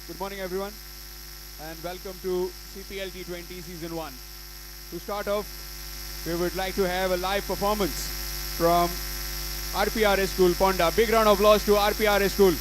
Good morning, everyone, and welcome to CPL T20 Season 1. To start off, we would like to have a live performance from RPRS School, Ponda. Big round of applause to RPRS School.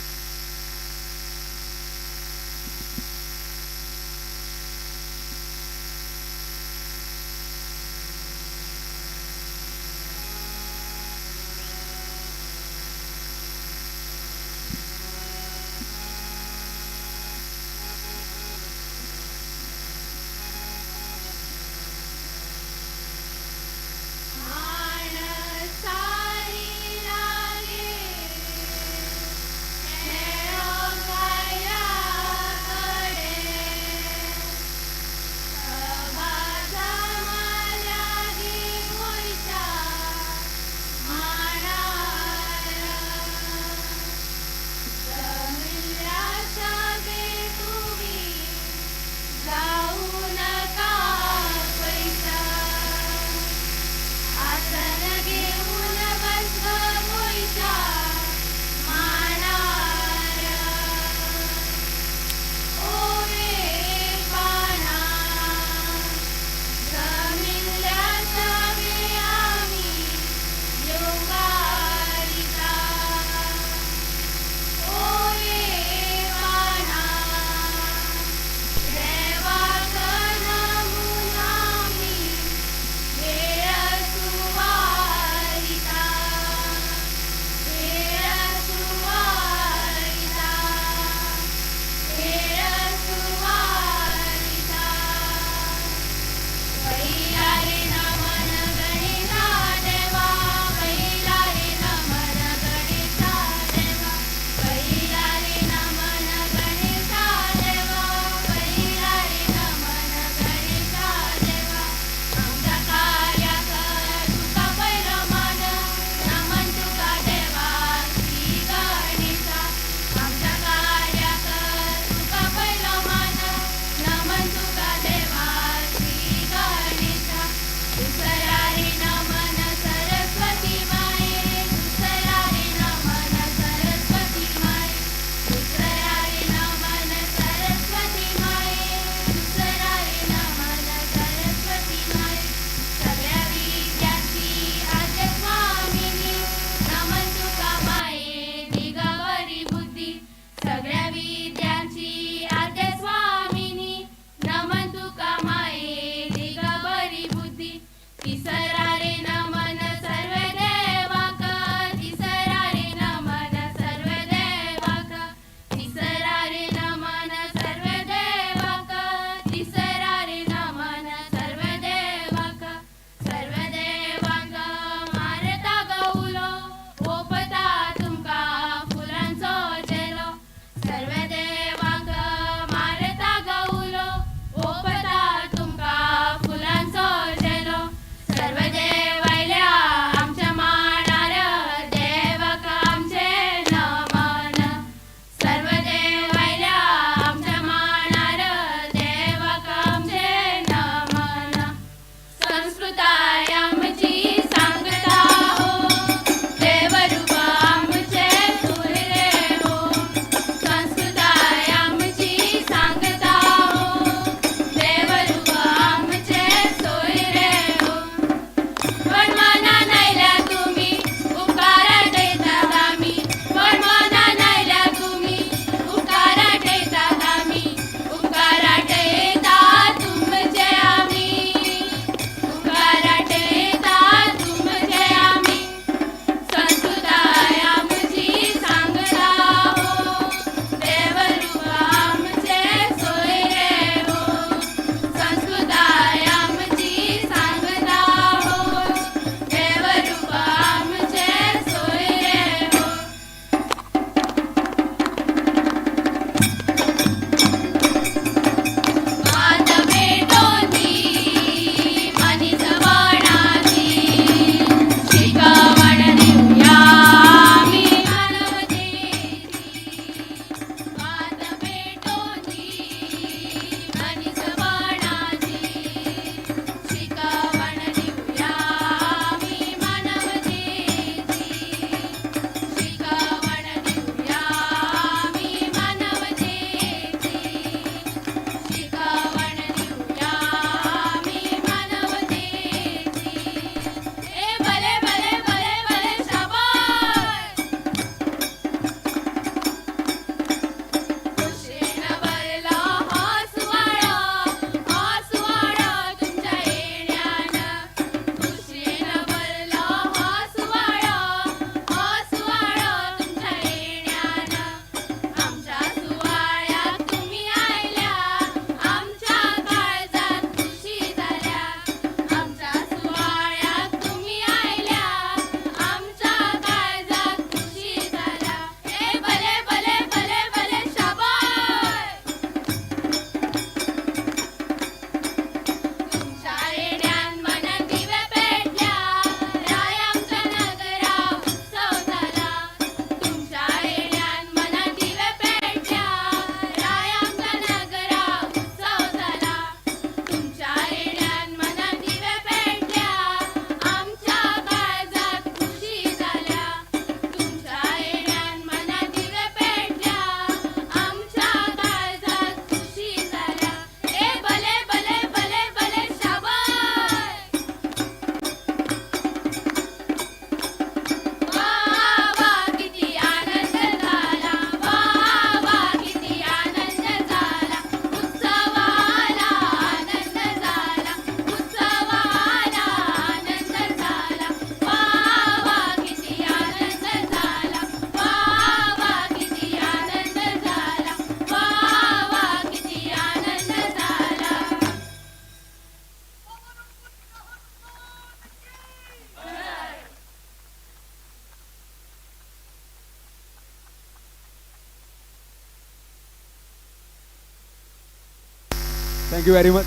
Thank you very much.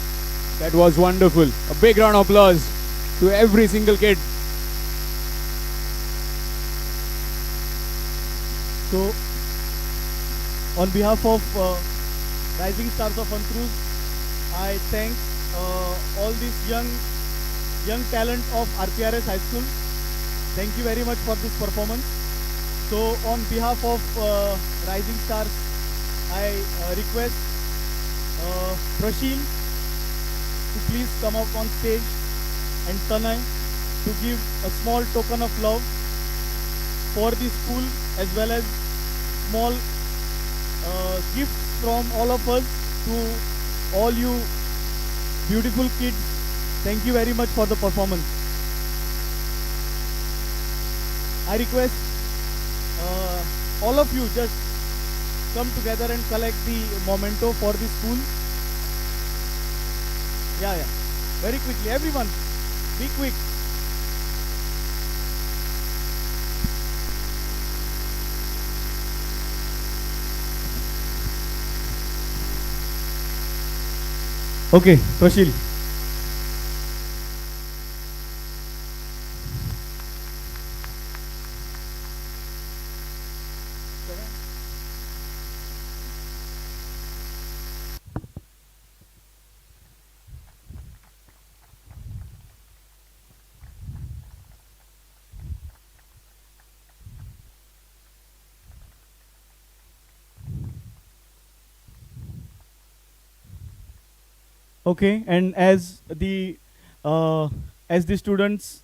That was wonderful. A big round of applause to every single kid. So, on behalf of Rising Stars of Antruz, I thank all these young talent of RPRS High School. Thank you very much for this performance. So, on behalf of Rising Stars, I request Prashil to please come up on stage, and Tanay to give a small token of love for the school, as well as small gifts from all of us to all you beautiful kids. Thank you very much for the performance. I request all of you just come together and collect the memento for the school. Yeah. Very quickly, everyone, be quick. Okay, Prashil. Okay, and as the students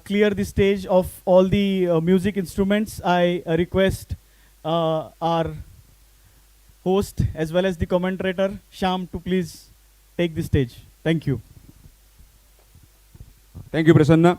clear the stage of all the music instruments, I request our host as well as the commentator Sham to please take the stage. Thank you. Thank you, Prasanna.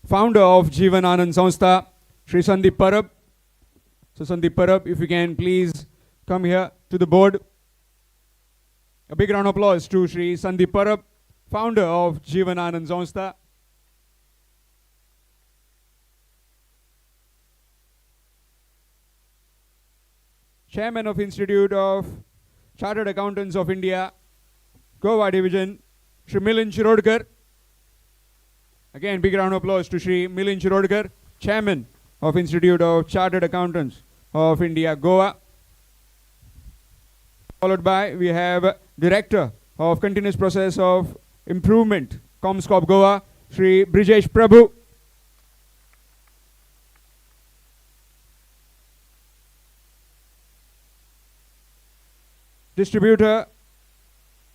Founder of Jeevan Anand Sanstha, Shri Sandeep Parab. So Sandeep Parab, if you can please come here to the board. A big round of applause to Shri Sandeep Parab, founder of Jeevan Anand Sanstha. Chairman of Institute of Chartered Accountants of India, Goa Division, Shri Milind Shirodkar. Again, big round of applause to Shri Milind Shirodkar, Chairman of Institute of Chartered Accountants of India, Goa. Followed by, we have Director of Continuous Process of Improvement, Com-Scop Goa, Shri Brijesh Prabhu. Distributor,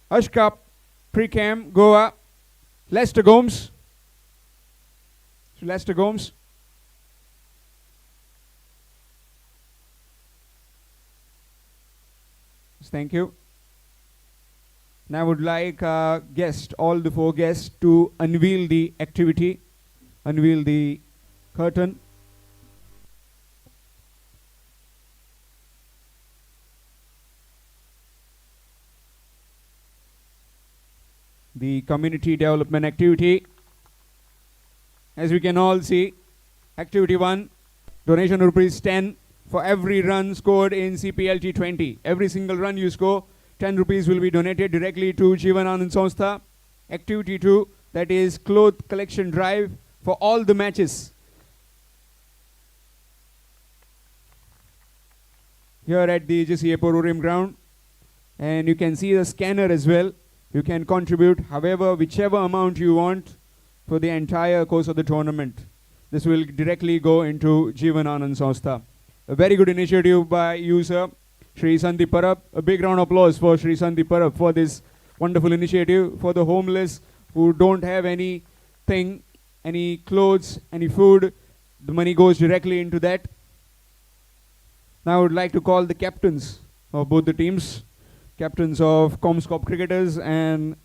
Ashkap, Precam, Goa, Lester Gomes. Lester Gomes. Thank you. Now I would like all the four guests to unveil the activity, unveil the curtain. The community development activity. As we can all see, activity 1, donation rupees 10 for every run scored in CPLT 20. Every single run you score, 10 rupees will be donated directly to Jeevan Anand Sanstha. Activity 2, that is cloth collection drive for all the matches. Here at the GCA Pororim ground. And you can see the scanner as well. You can contribute whichever amount you want for the entire course of the tournament. This will directly go into Jeevan Anand Sanstha. A very good initiative by you, sir, Shri Sandeep Parab. A big round of applause for Shri Sandeep Parab for this wonderful initiative for the homeless who don't have anything any clothes, any food. The money goes directly into that. Now I would like to call the captains of both the teams, captains of Com-Scop Cricketers and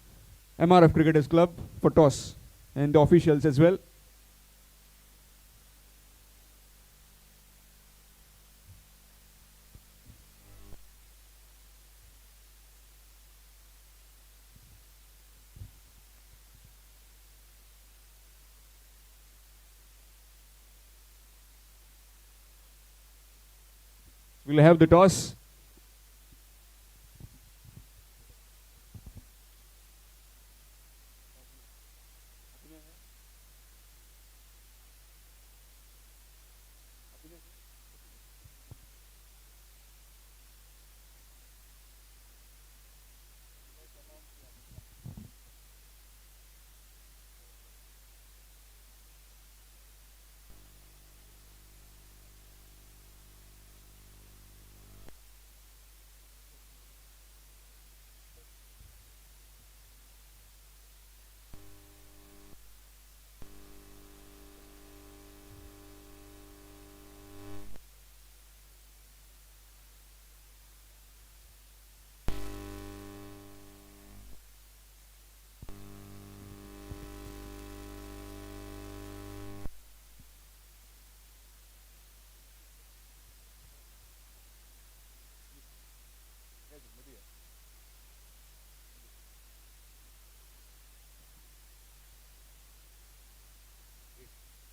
MRF Cricketers Club for toss, and the officials as well. We'll have the toss.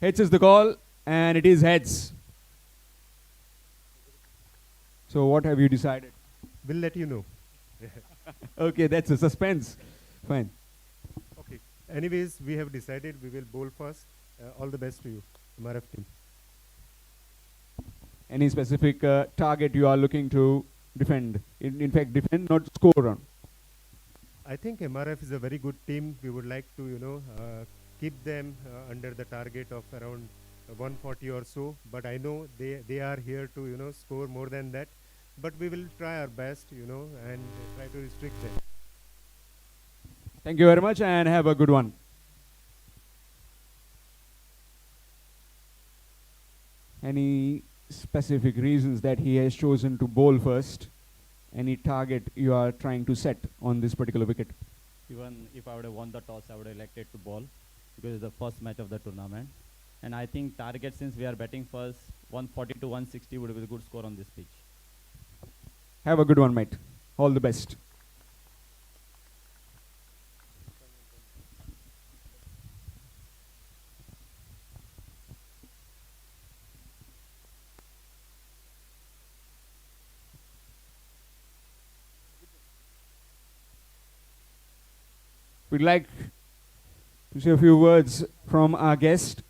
Heads is the call, and it is heads. So what have you decided? We'll let you know. Okay, that's a suspense. Fine. Okay. Anyways, we have decided we will bowl first. All the best to you, MRF team. Any specific target you are looking to defend? In fact, defend, not score on. I think MRF is a very good team. We would like to, keep them under the target of around 140 or so. But I know they are here to, score more than that. But we will try our best, and try to restrict them. Thank you very much, and have a good one. Any specific reasons that he has chosen to bowl first? Any target you are trying to set on this particular wicket? Even if I would have won the toss, I would have elected to ball because it's the first match of the tournament. And I think target, since we are batting first, 140 to 160 would be a good score on this pitch. Have a good one, mate. All the best. We'd like to say a few words from our guest.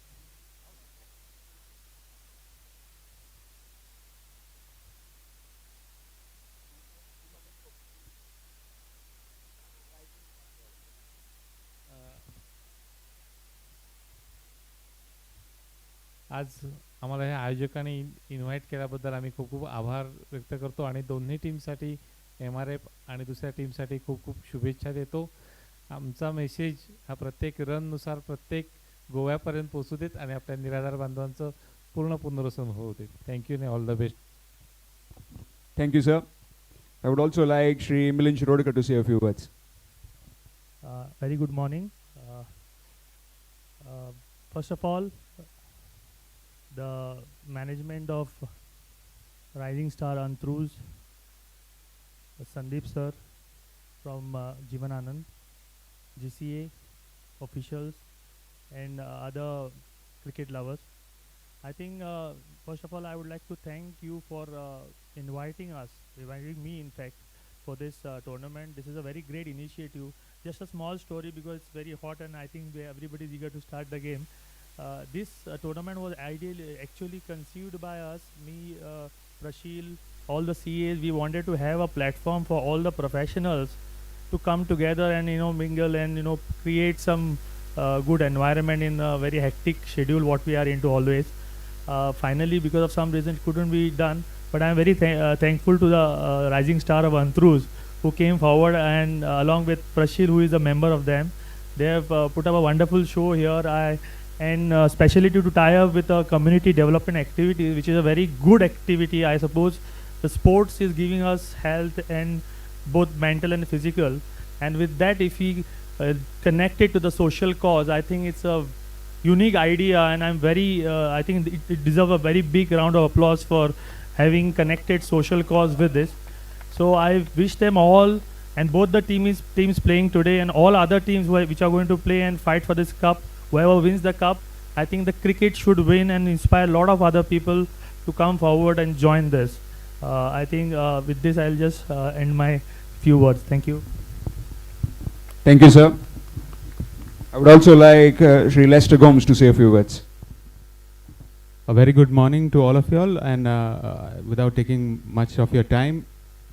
आज आम्हाला ह्या आयोजकांनी invite केल्याबद्दल आम्ही खूप खूप आभार व्यक्त करतो आणि दोन्ही टीमसाठी MRF आणि दुसऱ्या टीमसाठी खूप खूप शुभेच्छा देतो. आमचा मेसेज हा प्रत्येक रननुसार प्रत्येक गोव्यापर्यंत पोहोचू देत आणि आपल्या निराधार बांधवांचं पूर्ण पुनर्वसन होऊ देत. थँक्यू आणि all the best. Thank you, sir. I would also like Shri Milind Shirodkar to say a few words. Very good morning. First of all, the management of Rising Star Antruz, Sandeep sir from Jivan Anand, GCA officials and other cricket lovers. I think first of all I would like to thank you for inviting me in fact for this tournament. This is a very great initiative. Just a small story because it's very hot and I think everybody is eager to start the game. This tournament was actually conceived by us, me, Prashil, all the CAs. We wanted to have a platform for all the professionals to come together and mingle and create some good environment in a very hectic schedule what we are into always. Finally, because of some reason, it couldn't be done. But I am very thankful to the Rising Star of Antruz who came forward and along with Prashil, who is a member of them, they have put up a wonderful show here. and especially to tie up with a community development activity, which is a very good activity. I suppose the sports is giving us health and both mental and physical, and with that, if we connect it to the social cause, I think it's a unique idea, and I'm very I think it deserves a very big round of applause for having connected social cause with this. So I wish them all, and both the teams playing today and all other teams which are going to play and fight for this cup, whoever wins the cup, I think the cricket should win and inspire a lot of other people to come forward and join this. I think with this I'll just end my few words. Thank you. Thank you, sir. I would also like Sri Lester Gomes to say a few words. A very good morning to all of you all, and without taking much of your time,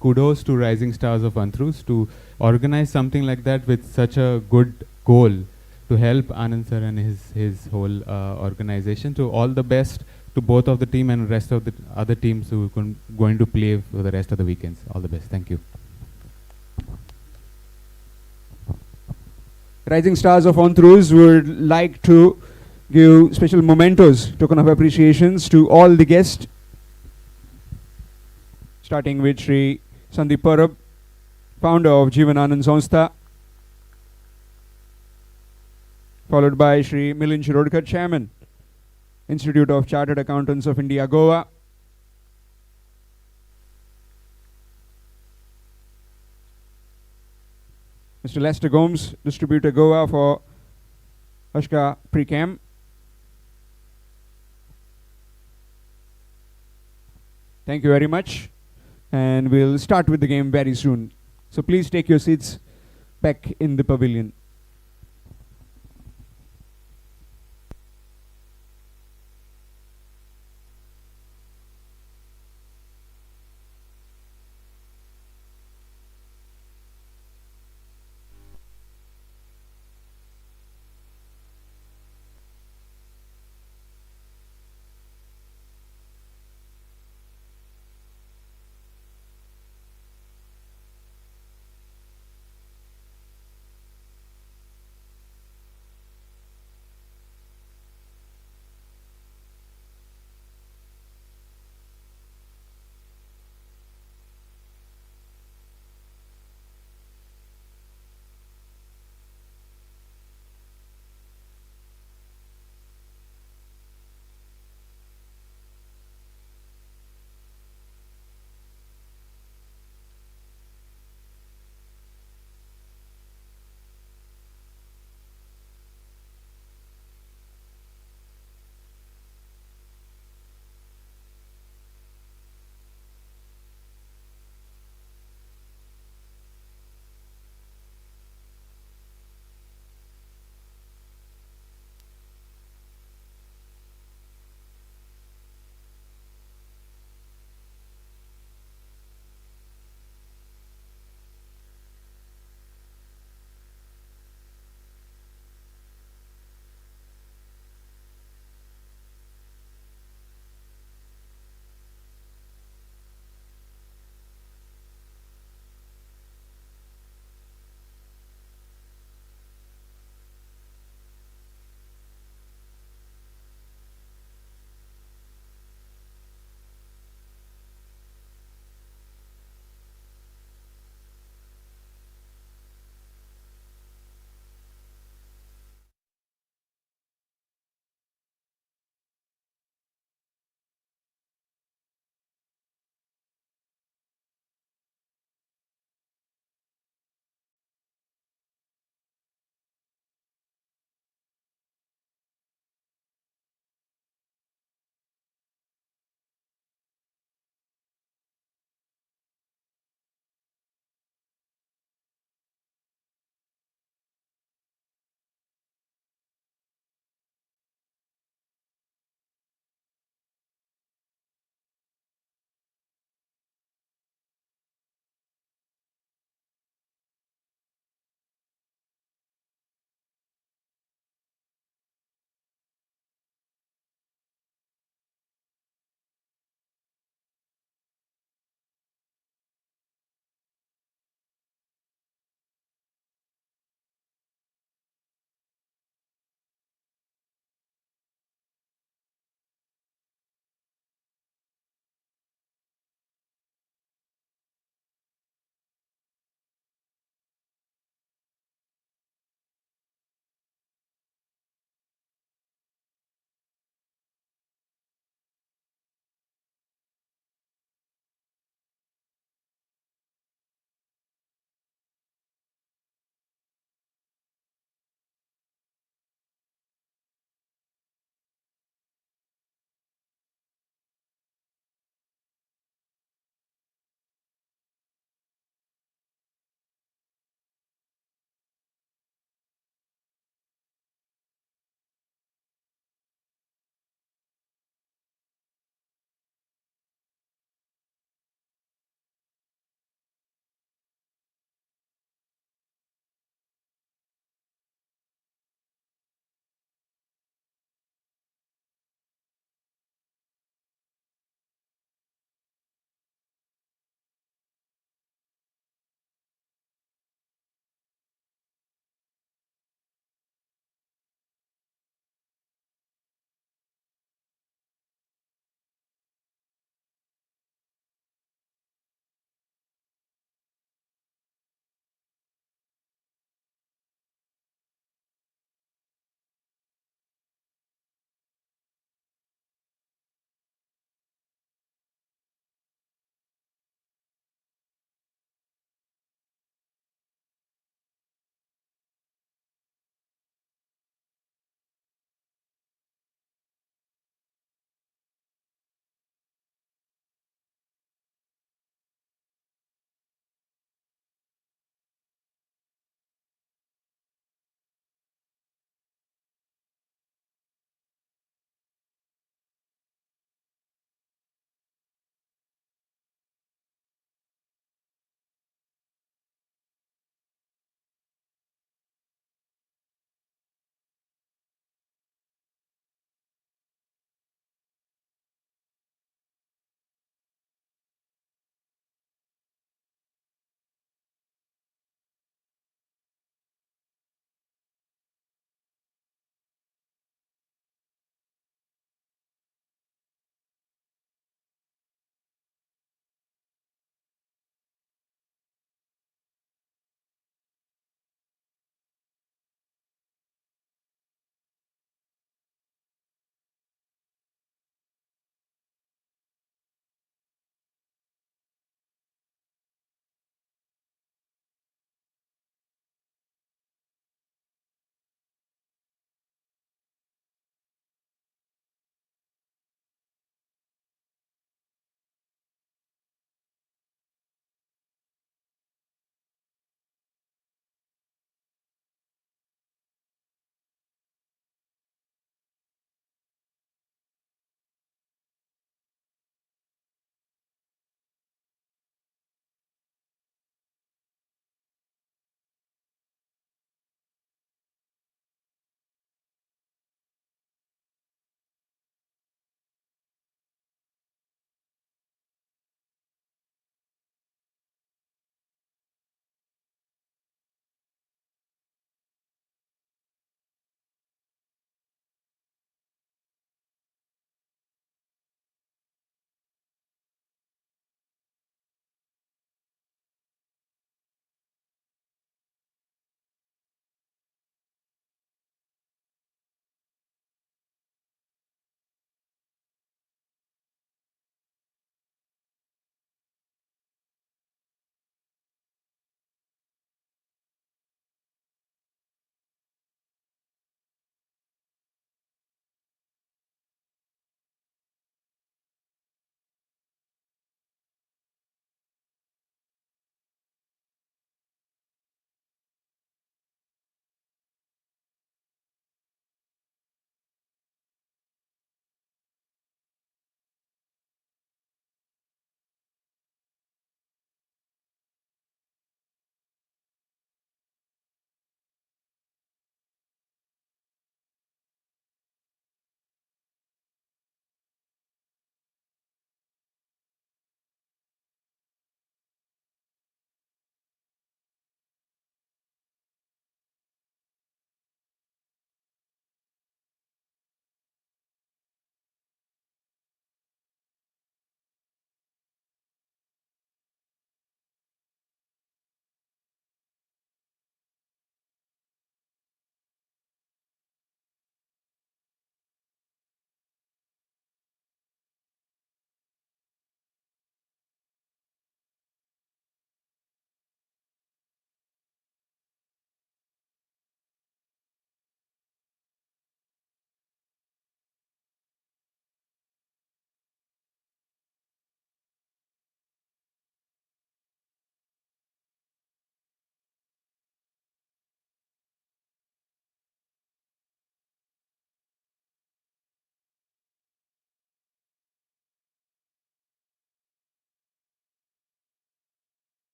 kudos to Rising Stars of Anthrus to organize something like that with such a good goal to help Anand sir and his whole organization. So all the best to both of the team and rest of the other teams who are going to play for the rest of the weekends. All the best. Thank you. Rising Stars of Anthrus would like to give special mementos, token of appreciations to all the guests, starting with Sri Sandeep Parab, founder of Jeevan Anand Sanstha, followed by Sri Milind Shirodkar, chairman, Institute of Chartered Accountants of India, Goa, Mr. Lester Gomes, distributor Goa for Ashka Precam, thank you very much, and we'll start with the game very soon. So please take your seats back in the pavilion.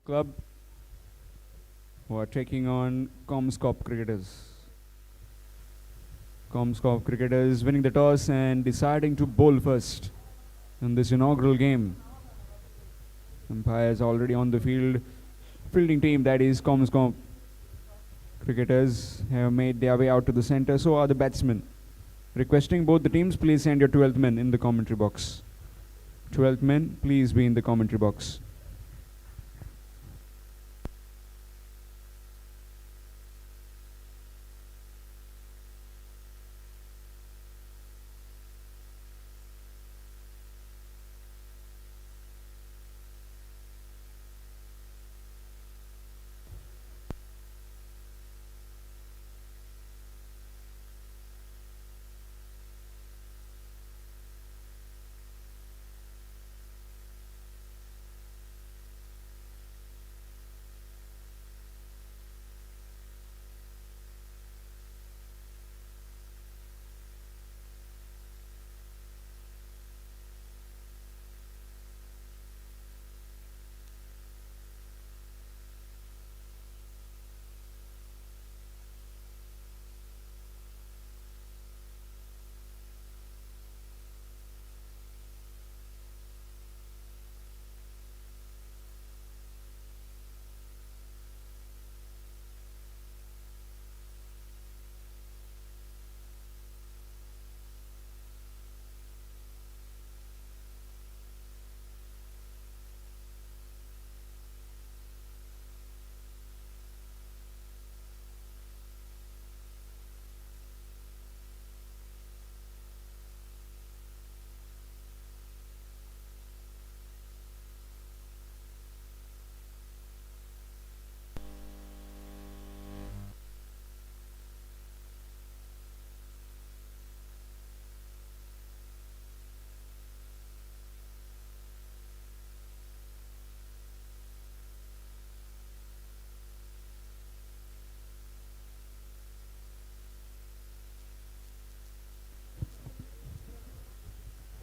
Club, who are taking on Com-Scop cricketers. Com-Scop cricketers winning the toss and deciding to bowl first in this inaugural game. Umpires already on the field. Fielding team, that is Com-Scop cricketers, have made their way out to the center. So are the batsmen. Requesting both the teams, please send your 12th men in the commentary box. 12th men, please be in the commentary box.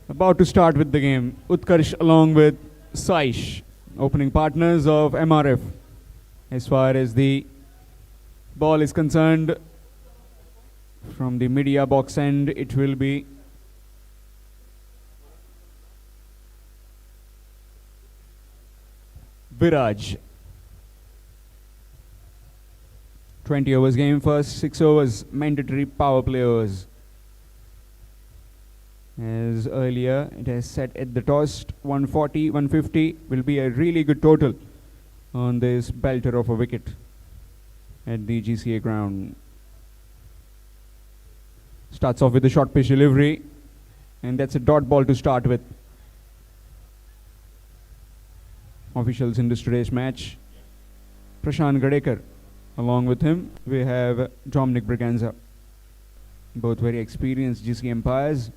About to start with the game, Utkarsh along with Saish, opening partners of MRF. As far as the ball is concerned, from the media box end, it will be Viraj. 20 overs game first, 6 overs mandatory power play overs. As earlier, it has set at the toss 140, 150 will be a really good total on this belter of a wicket at the GCA ground. Starts off with a short pitch delivery, and that's a dot ball to start with. Officials in this today's match, Prashant Gadekar. Along with him, we have Dominic Braganza. Both very experienced GCA umpires.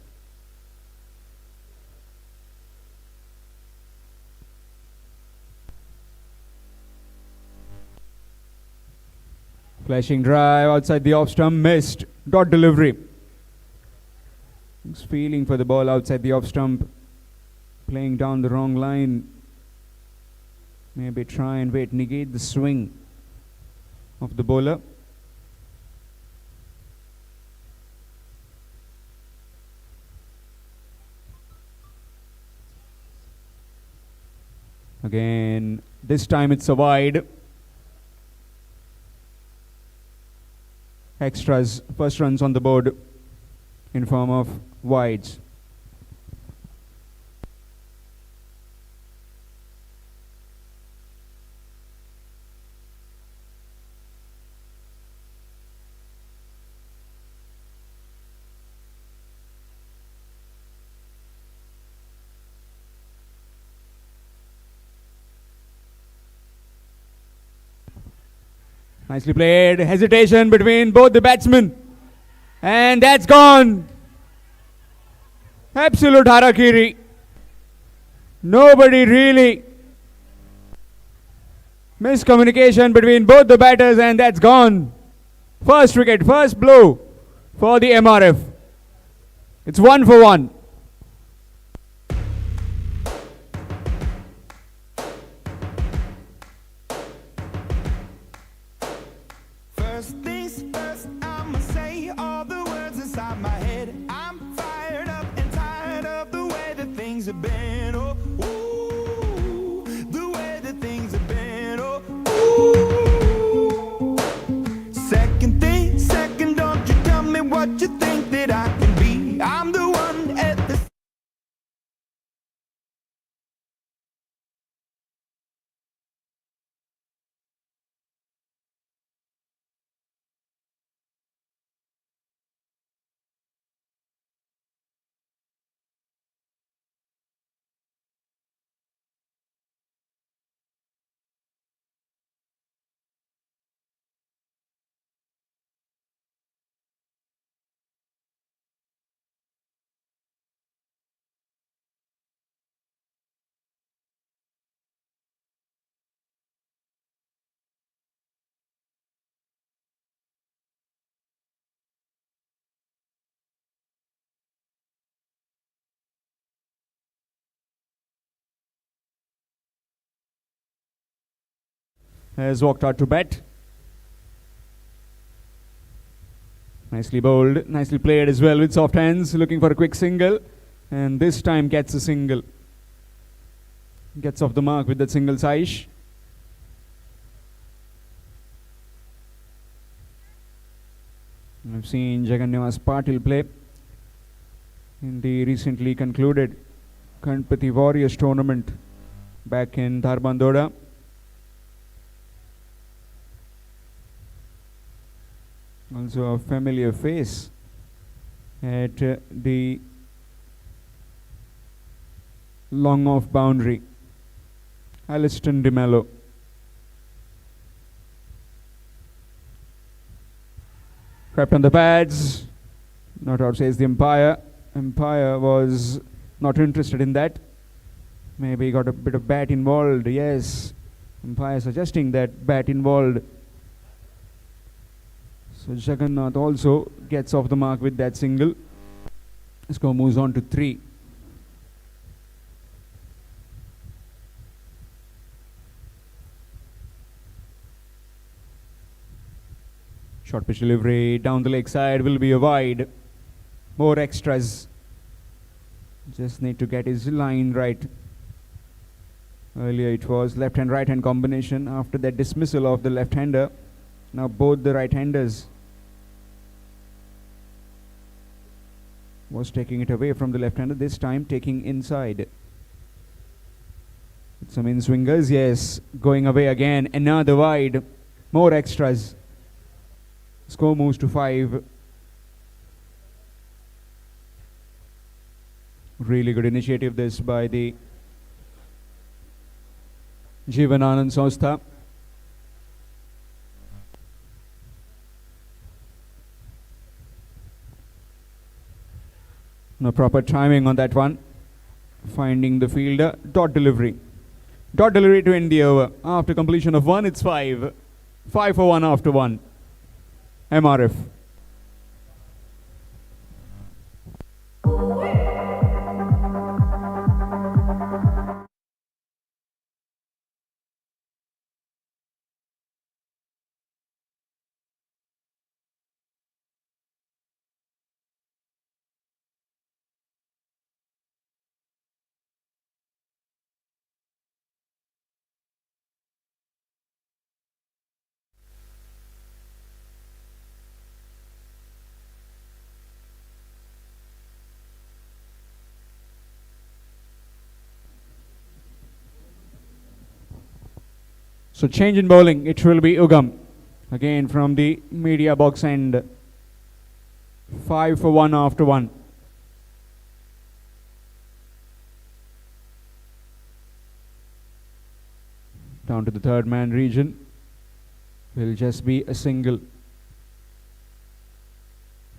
Flashing drive outside the off stump, missed. Dot delivery. He's feeling for the ball outside the off stump. Playing down the wrong line. Maybe try and wait, negate the swing of the bowler. Again, this time it's a wide. Extras, first runs on the board in form of wides. Nicely played. Hesitation between both the batsmen. And that's gone. Absolute harakiri. Nobody really. Miscommunication between both the batters, and that's gone. First wicket, first blow for the MRF. It's 1 for 1. inside my head. I'm fired up and tired of the way that things have been. Oh, ooh, the way that things have been. Oh, ooh. Second, don't you tell me what you think that I can be. I'm the one at the has walked out to bat. Nicely bowled, nicely played as well with soft hands, looking for a quick single, and this time gets a single. Gets off the mark with that single, Saish. I've seen Jagannivas Patil play in the recently concluded Ganpati Warriors tournament back in Dharbandora. Also a familiar face at the long off boundary. Aliston De Mello. Crept on the pads. Not out, says the umpire. Umpire was not interested in that. Maybe got a bit of bat involved. Yes. Umpire suggesting that bat involved. So Jagannath also gets off the mark with that single. Score moves on to 3. Short pitch delivery down the leg side will be a wide. More extras. Just need to get his line right. Earlier it was left hand right hand combination. After that dismissal of the left hander, now both the right handers was taking it away from the left hander, this time taking inside. With some in swingers, yes, going away again, another wide, more extras. Score moves to 5. Really good initiative this by the Jeevan Anand Sostha. No proper timing on that one. Finding the fielder. Dot delivery. Dot delivery to end the over. After completion of 1, it's 5. 5 for 1 after 1. MRF. So change in bowling, it will be Ugam. Again from the media box end. 5 for 1 after 1. Down to the third man region. Will just be a single.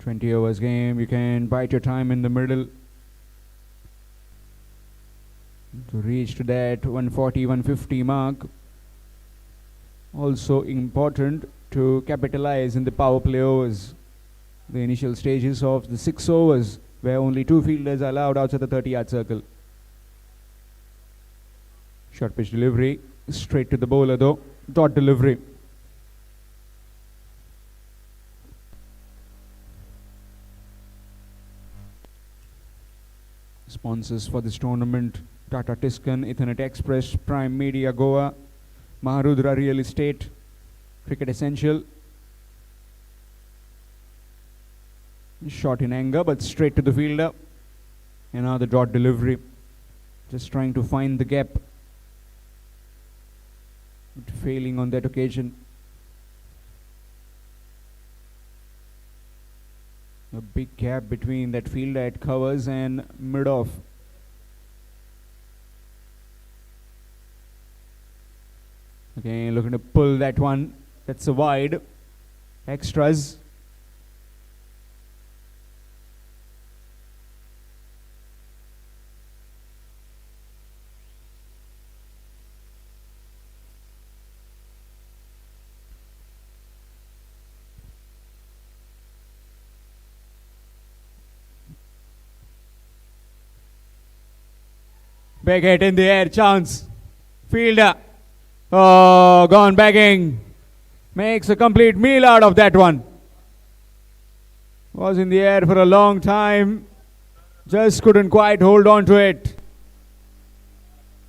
20 overs game, you can bite your time in the middle. To reach to that 140, 150 mark. Also important to capitalize in the power play overs. The initial stages of the 6 overs where only 2 fielders are allowed outside the 30-yard circle. Short pitch delivery, straight to the bowler though. Dot delivery. Sponsors for this tournament: Tata Tiscon, Ethernet Express, Prime Media Goa, Maharudra Real Estate, Cricket Essential. Shot in anger, but straight to the fielder. Another dot delivery. Just trying to find the gap, but failing on that occasion. A big gap between that fielder at covers and mid-off. Again, looking to pull that one. That's a wide. Extras. Big hit in the air, chance. Fielder. Oh, gone begging. Makes a complete meal out of that one. Was in the air for a long time. Just couldn't quite hold on to it.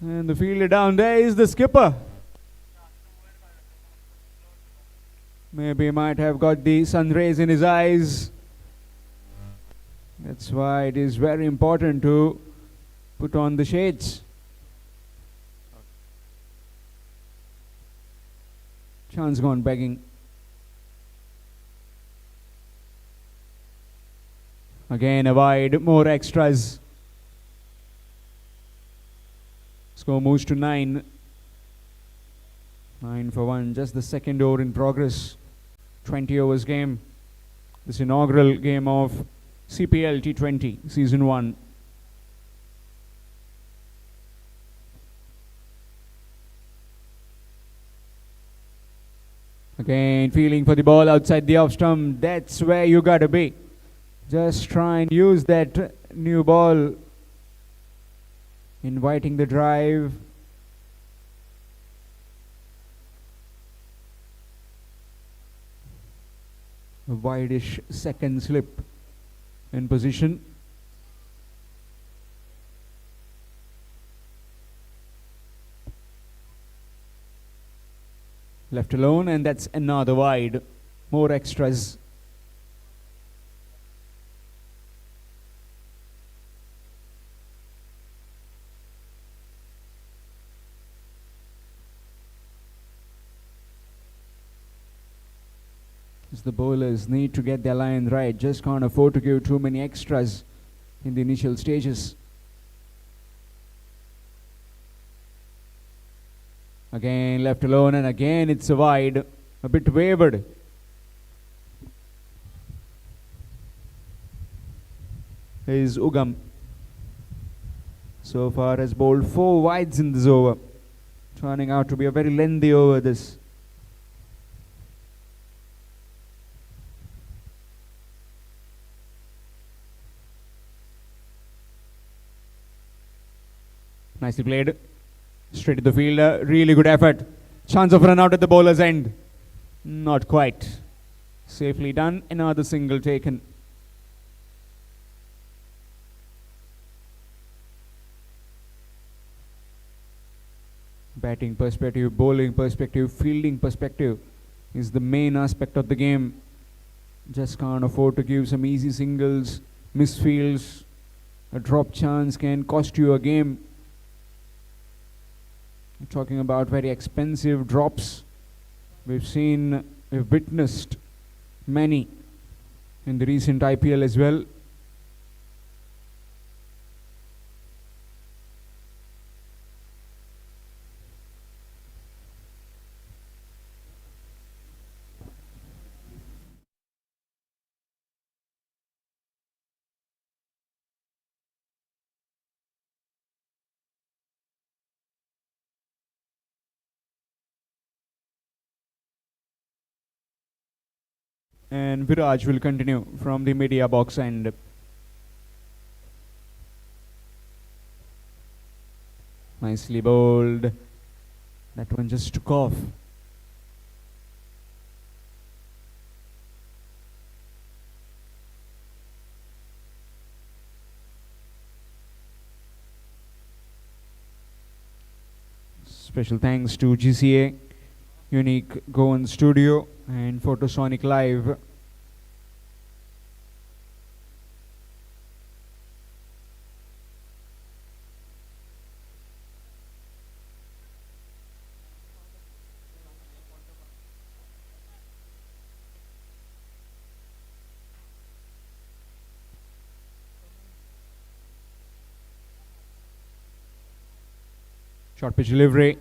And the fielder down there is the skipper. Maybe he might have got the sun rays in his eyes. That's why it is very important to put on the shades. Chance gone begging. Again a wide, more extras. Score moves to 9. 9 for 1, just the second over in progress. 20 overs game. This inaugural game of CPL T20 Season 1. Again, feeling for the ball outside the off stump. That's where you gotta be. Just try and use that new ball. Inviting the drive. A wide-ish second slip in position. Left alone, and that's another wide. More extras. As the bowlers need to get their line right, just can't afford to give too many extras in the initial stages. Again left alone, and again it's a wide, a bit wavered. Is Ugam. So far has bowled 4 wides in this over. Turning out to be a very lengthy over this. Nicely played. Straight to the fielder. Really good effort. Chance of run out at the bowler's end. Not quite. Safely done. Another single taken. Batting perspective, bowling perspective, fielding perspective is the main aspect of the game. Just can't afford to give some easy singles, misfields. A drop chance can cost you a game. We're talking about very expensive drops. We've witnessed many in the recent IPL as well. And Viraj will continue from the media box end. Nicely bowled. That one just took off. Special thanks to GCA, Unique Goan Studio, and Photosonic Live. Short pitch delivery.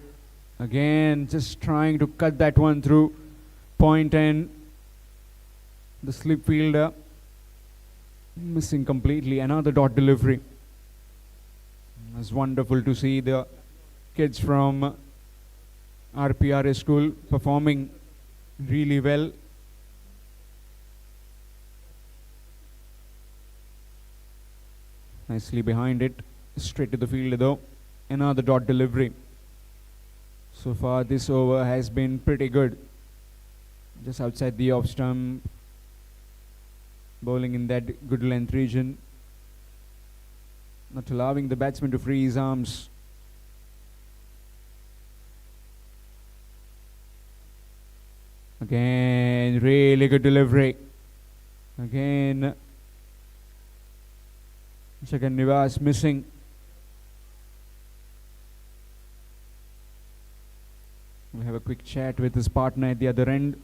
Again, just trying to cut that one through point, and the slip fielder missing completely. Another dot delivery. It's wonderful to see the kids from RPRS school performing really well. Nicely behind it, straight to the fielder though. Another dot delivery. So far this over has been pretty good. Just outside the off stump, bowling in that good length region, not allowing the batsman to free his arms. Again, really good delivery. Again, Shagan Nivas missing. We'll have a quick chat with his partner at the other end.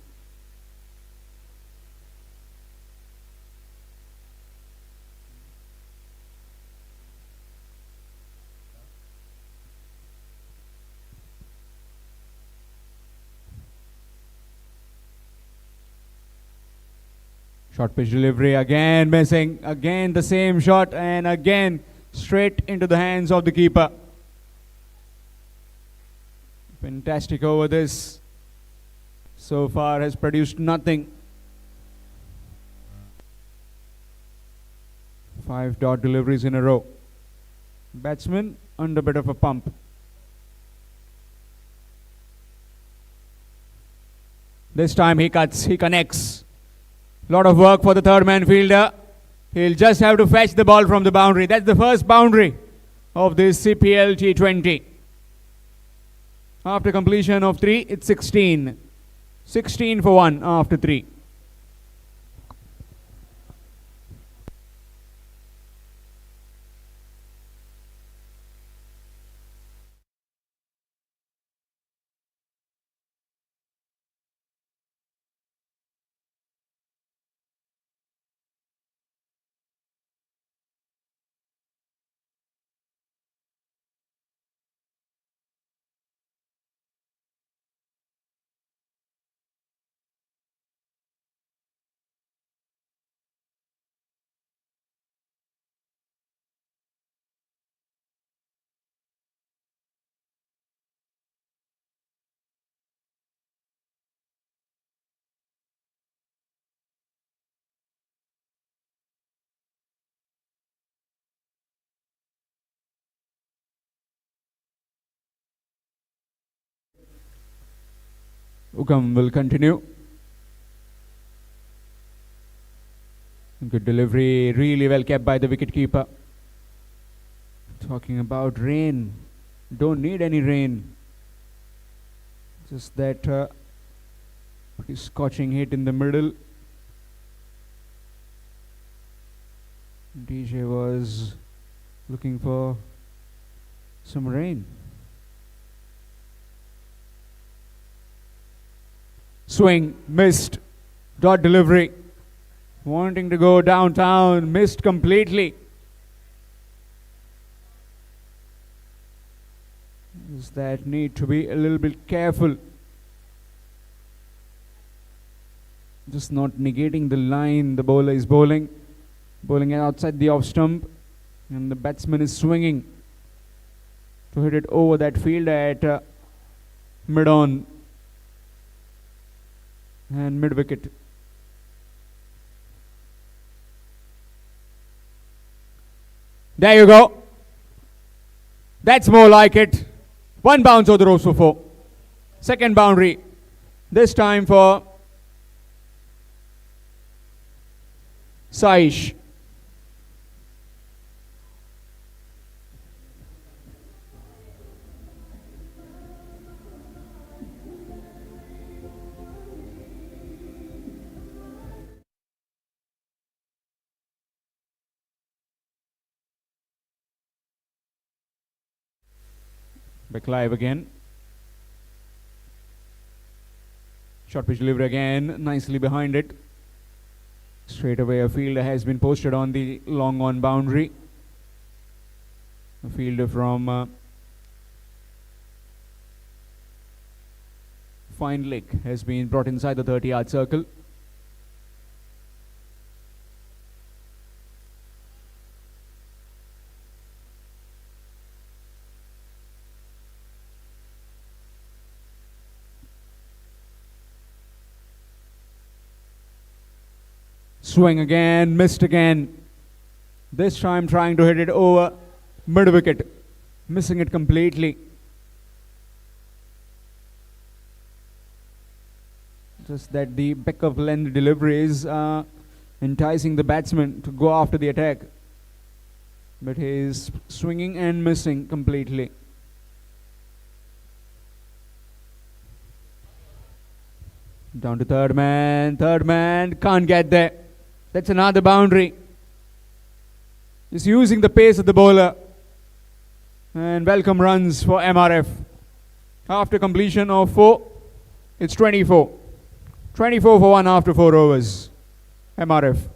Short pitch delivery, again missing, again the same shot, and again straight into the hands of the keeper. Fantastic over this. So far has produced nothing. 5 dot deliveries in a row. Batsman under a bit of a pump. This time he cuts, he connects. Lot of work for the third man fielder. He'll just have to fetch the ball from the boundary. That's the first boundary of this CPL T20. After completion of 3, it's 16. 16 for 1 after 3. Ukam will continue. Good delivery, really well kept by the wicketkeeper. Talking about rain, don't need any rain. Just that pretty scorching hit in the middle. DJ was looking for some rain. Swing, missed. Dot delivery. Wanting to go downtown, missed completely. Is that need to be a little bit careful. Just not negating the line the bowler is bowling. Bowling outside the off stump. And the batsman is swinging to hit it over that fielder at mid-on and mid-wicket. There you go. That's more like it. One bounce over the ropes for 4. Second boundary. This time for Saish. Back live again. Short pitch delivery again, nicely behind it. Straight away a fielder has been posted on the long on boundary. A fielder from Fine Lake has been brought inside the 30-yard circle. Swing again, missed again. This time trying to hit it over mid-wicket, missing it completely. Just that the back of length delivery is enticing the batsman to go after the attack. But he is swinging and missing completely. Down to third man, can't get there. That's another boundary. He's using the pace of the bowler. And welcome runs for MRF. After completion of 4, it's 24. 24 for 1 after 4 overs. MRF.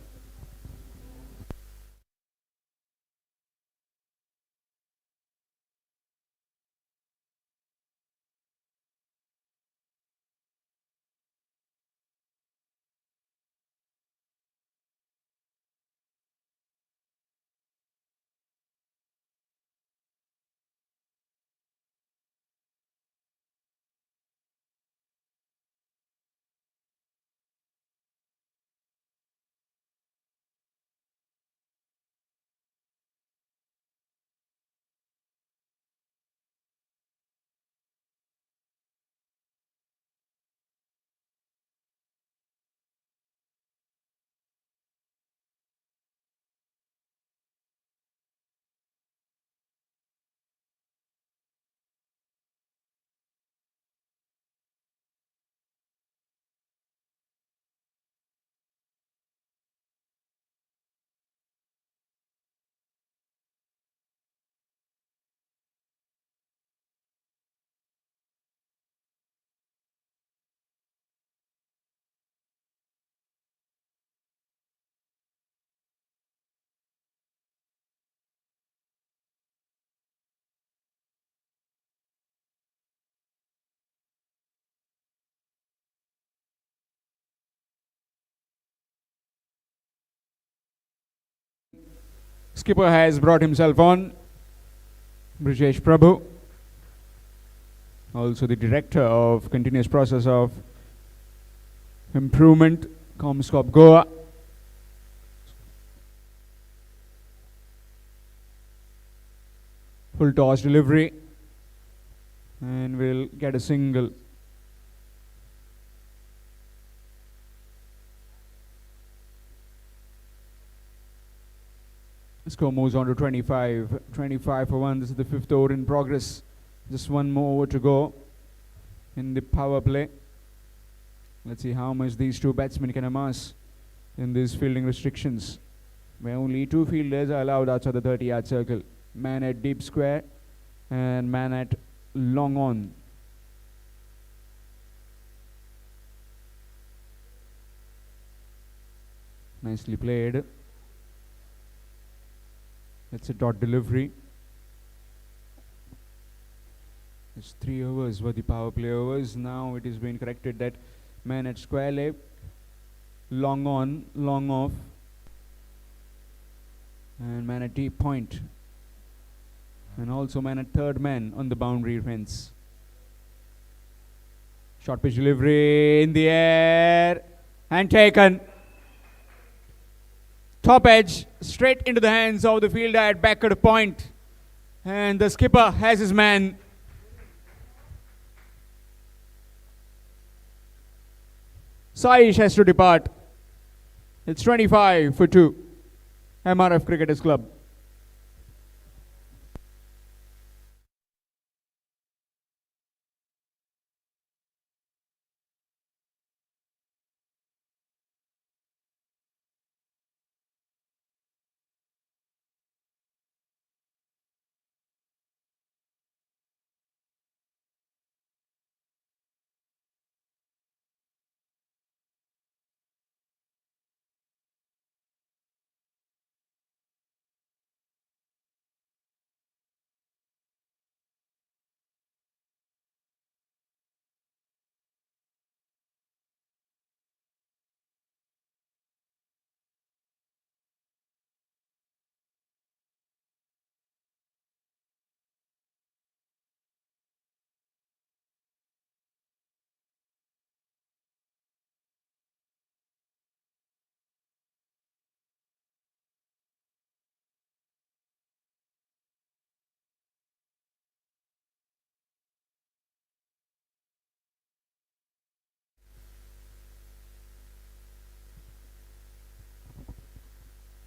Skipper has brought himself on. Brijesh Prabhu, also the director of continuous process of improvement, Com-Scop Goa. Full toss delivery, and we'll get a single. Score moves on to 25. 25 for 1. This is the 5th over in progress. Just one more over to go in the power play. Let's see how much these two batsmen can amass in these fielding restrictions, where only 2 fielders are allowed outside the 30-yard circle. Man at deep square and man at long on. Nicely played. That's a dot delivery. It's 3 overs were the power play overs. Now it is being corrected that man at square leg, long on, long off, and man at deep point, and also man at third man on the boundary fence. Short pitch delivery in the air and taken. Top edge straight into the hands of the fielder at backward point, and the skipper has his man. Saish has to depart. It's 25 for 2. MRF Cricketers Club.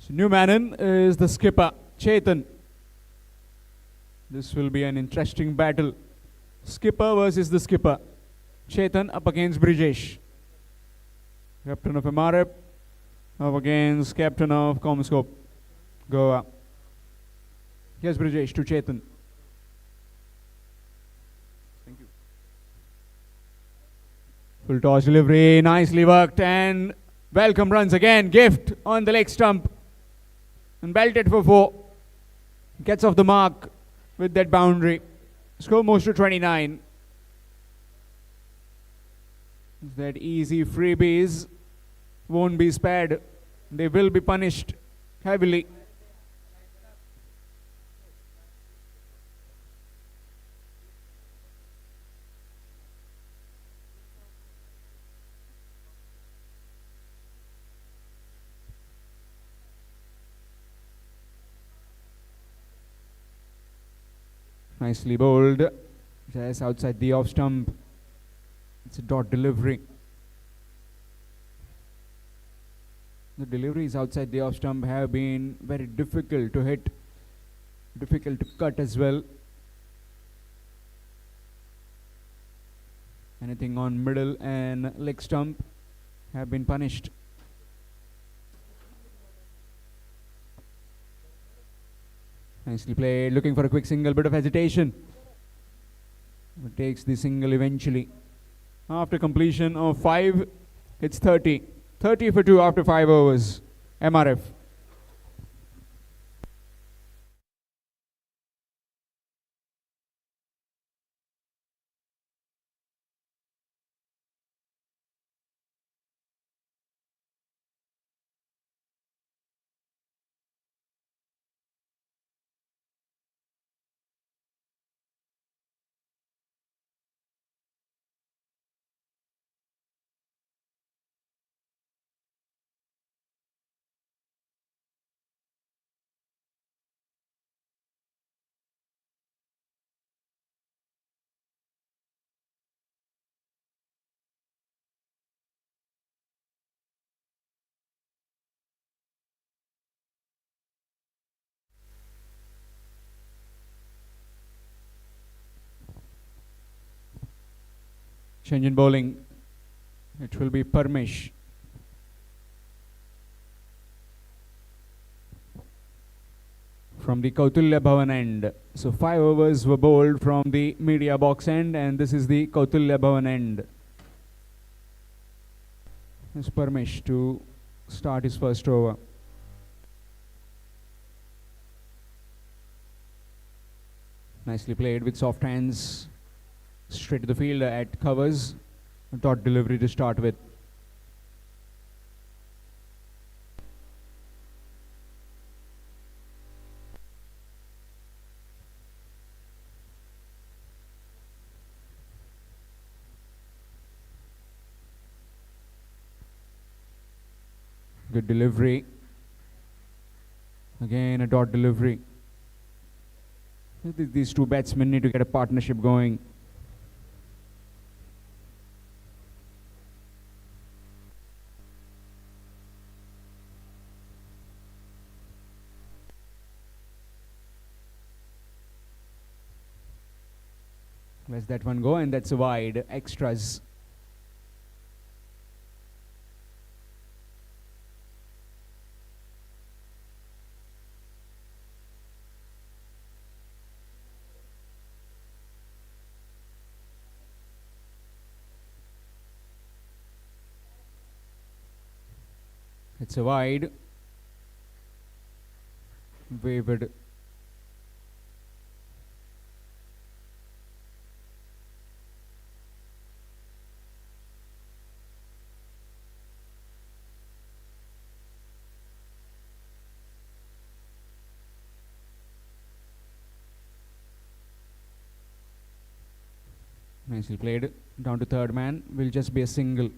So new man in is the skipper, Chetan. This will be an interesting battle. Skipper versus the skipper. Chetan up against Brijesh. Captain of MRF up against captain of Com-Scop, Goa. Yes, Brijesh to Chetan. Thank you. Full toss delivery, nicely worked, and welcome runs again. Gift on the leg stump and belted for 4. Gets off the mark with that boundary. Score moves to 29. That easy freebies won't be spared. They will be punished heavily. Nicely bowled. Just outside the off stump. It's a dot delivery. The deliveries outside the off stump have been very difficult to hit, difficult to cut as well. Anything on middle and leg stump have been punished. Nicely played, looking for a quick single, bit of hesitation. But takes the single eventually. After completion of 5, it's 30. 30 for 2 after 5 overs. MRF. Change in bowling. It will be Parmesh. From the Kautulya Bhavan end. So 5 overs were bowled from the media box end, and this is the Kautulya Bhavan end. It's Parmesh to start his first over. Nicely played with soft hands. Straight to the fielder at covers. Dot delivery to start with. Good delivery. Again a dot delivery. These two batsmen need to get a partnership going. Let's that one go, and that's a wide. Extras. It's a wide. Wavered. Nicely played. Down to third man. Will just be a single.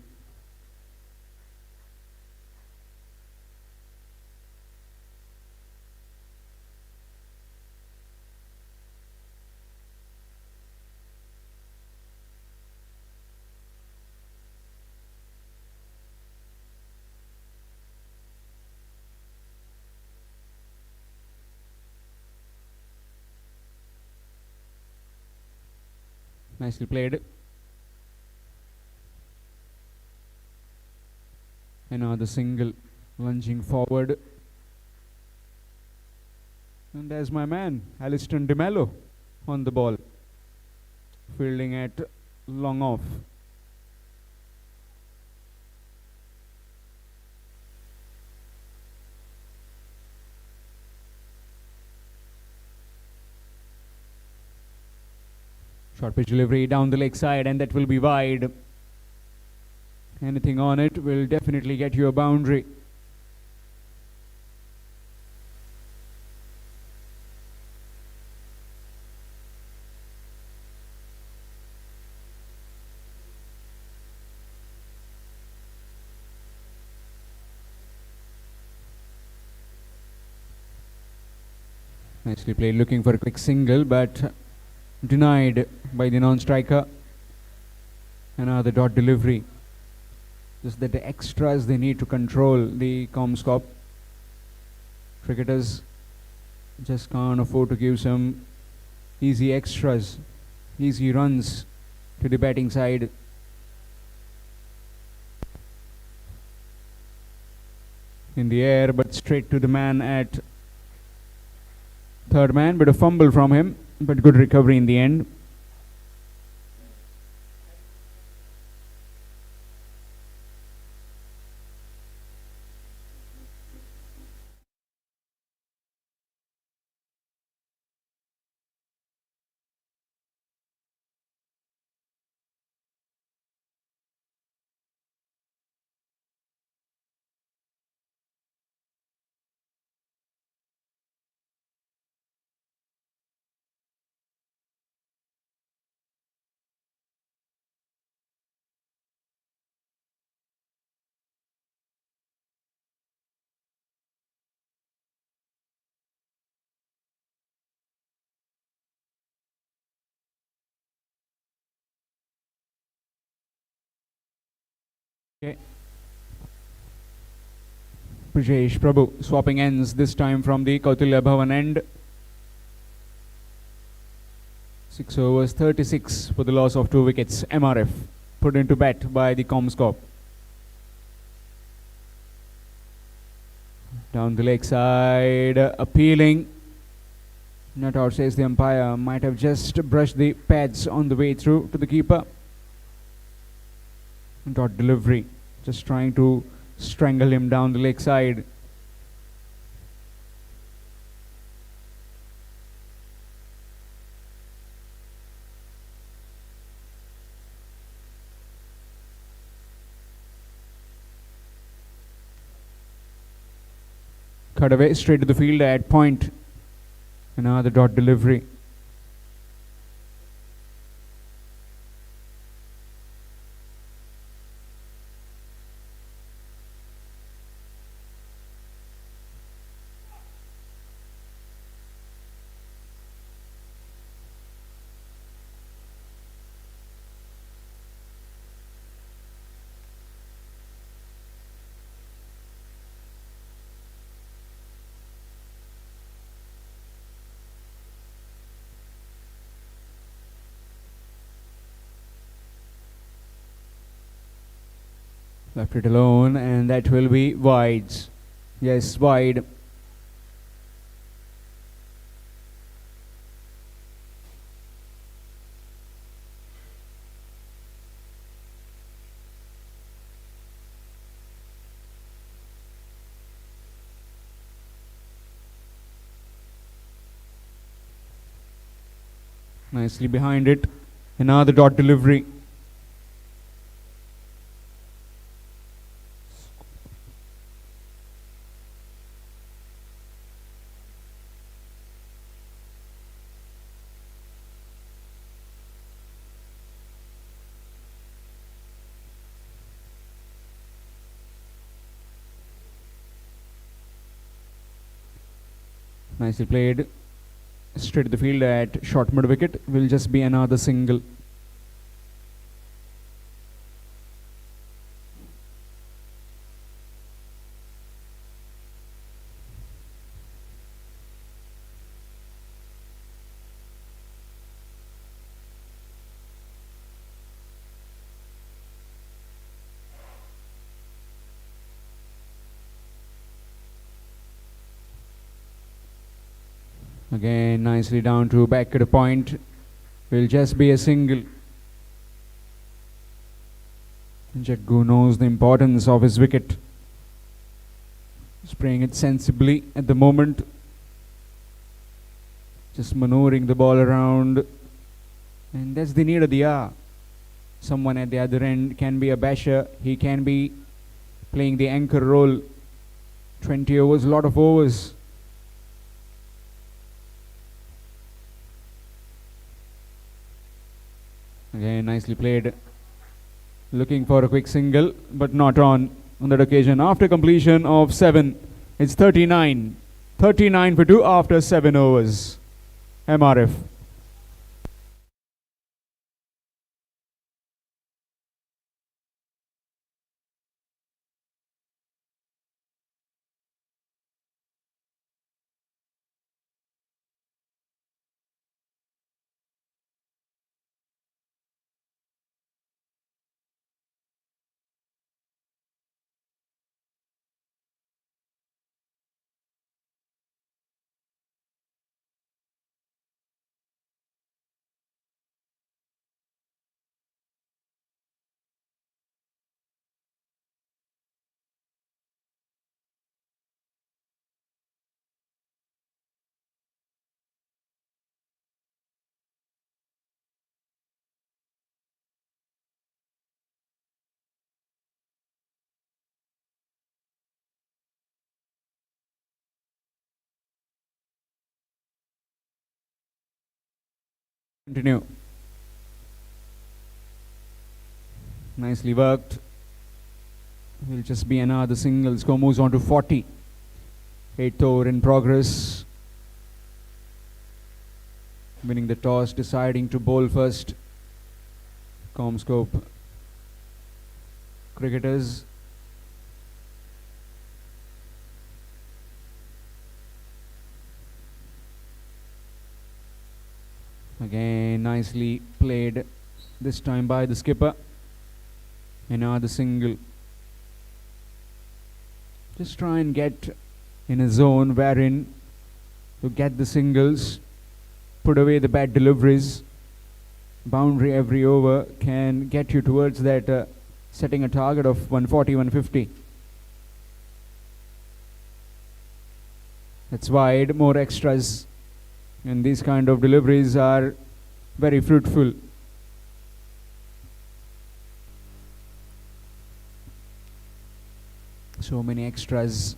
Nicely played. Another single, lunging forward. And there's my man, Alistair DeMello, on the ball. Fielding at long off. Short pitch delivery down the leg side, and that will be wide. Anything on it will definitely get you a boundary. Nicely played, looking for a quick single, but denied by the non-striker. Another dot delivery. Just that the extras they need to control the Com-Scop. Cricketers just can't afford to give some easy extras, easy runs to the batting side. In the air, but straight to the man at third man, but a fumble from him, but good recovery in the end. Okay. Brijesh Prabhu swapping ends, this time from the Kautilya Bhavan end. 6 overs, 36 for the loss of 2 wickets. MRF put into bat by the Com-Scop. Down the leg side, appealing. Not out, says the umpire. Might have just brushed the pads on the way through to the keeper. Dot delivery, just trying to strangle him down the leg side. Cut away straight to the field at point. Another dot delivery. Left it alone, and that will be wides. Yes, wide. Nicely behind it. Another dot delivery. Nicely played. Straight to the field at short mid wicket. Will just be another single. Again, nicely down to back at the point. Will just be a single. Jaggu knows the importance of his wicket. Spraying it sensibly at the moment. Just maneuvering the ball around. And that's the need of the hour. Someone at the other end can be a basher. He can be playing the anchor role. 20 overs, a lot of overs. Again, nicely played. Looking for a quick single, but not on that occasion. After completion of 7, it's 39. 39 for 2 after 7 overs. MRF. Continue. Nicely worked. Will just be another single. Score moves on to 40. 8th over in progress. Winning the toss, deciding to bowl first. Com-Scop cricketers. Again, nicely played. This time by the skipper. Another single. Just try and get in a zone wherein to get the singles, put away the bad deliveries. Boundary every over can get you towards that setting a target of 140, 150. That's wide, more extras. And these kind of deliveries are very fruitful. So many extras.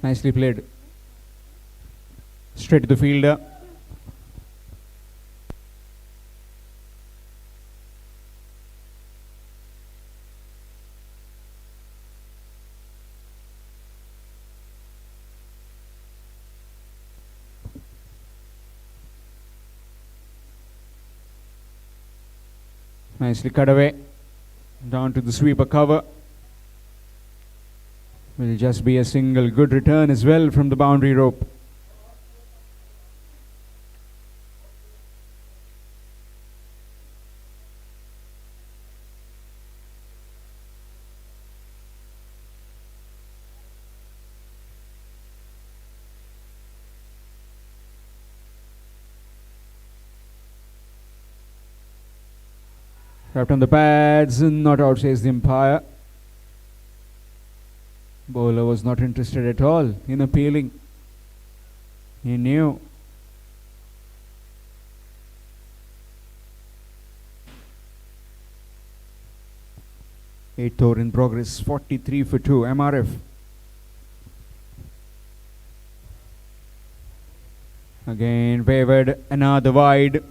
Nicely played. Straight to the fielder. Nicely cut away. Down to the sweeper cover. Will just be a single. Good return as well from the boundary rope. Tapped on the pads, not out, says the umpire. Bowler was not interested at all in appealing. He knew. Eighth over in progress, 43 for 2, MRF. Again, wavered, another wide.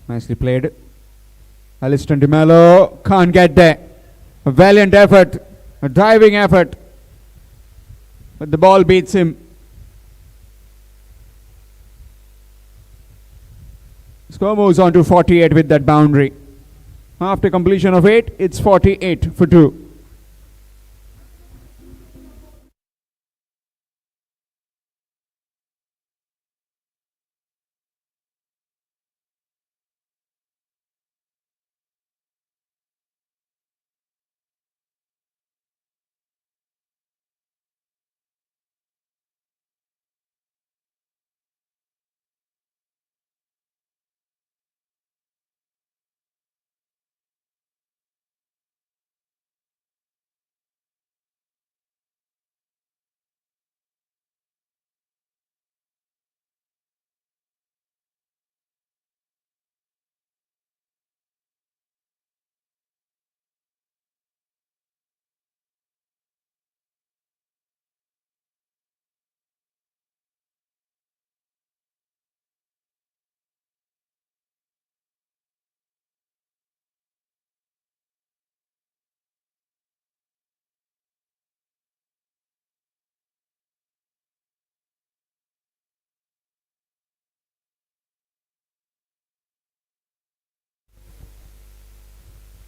Nicely played. Aliston De Mello can't get there. A valiant effort, a diving effort, but the ball beats him. Score moves on to 48 with that boundary. After completion of 8, it's 48 for 2.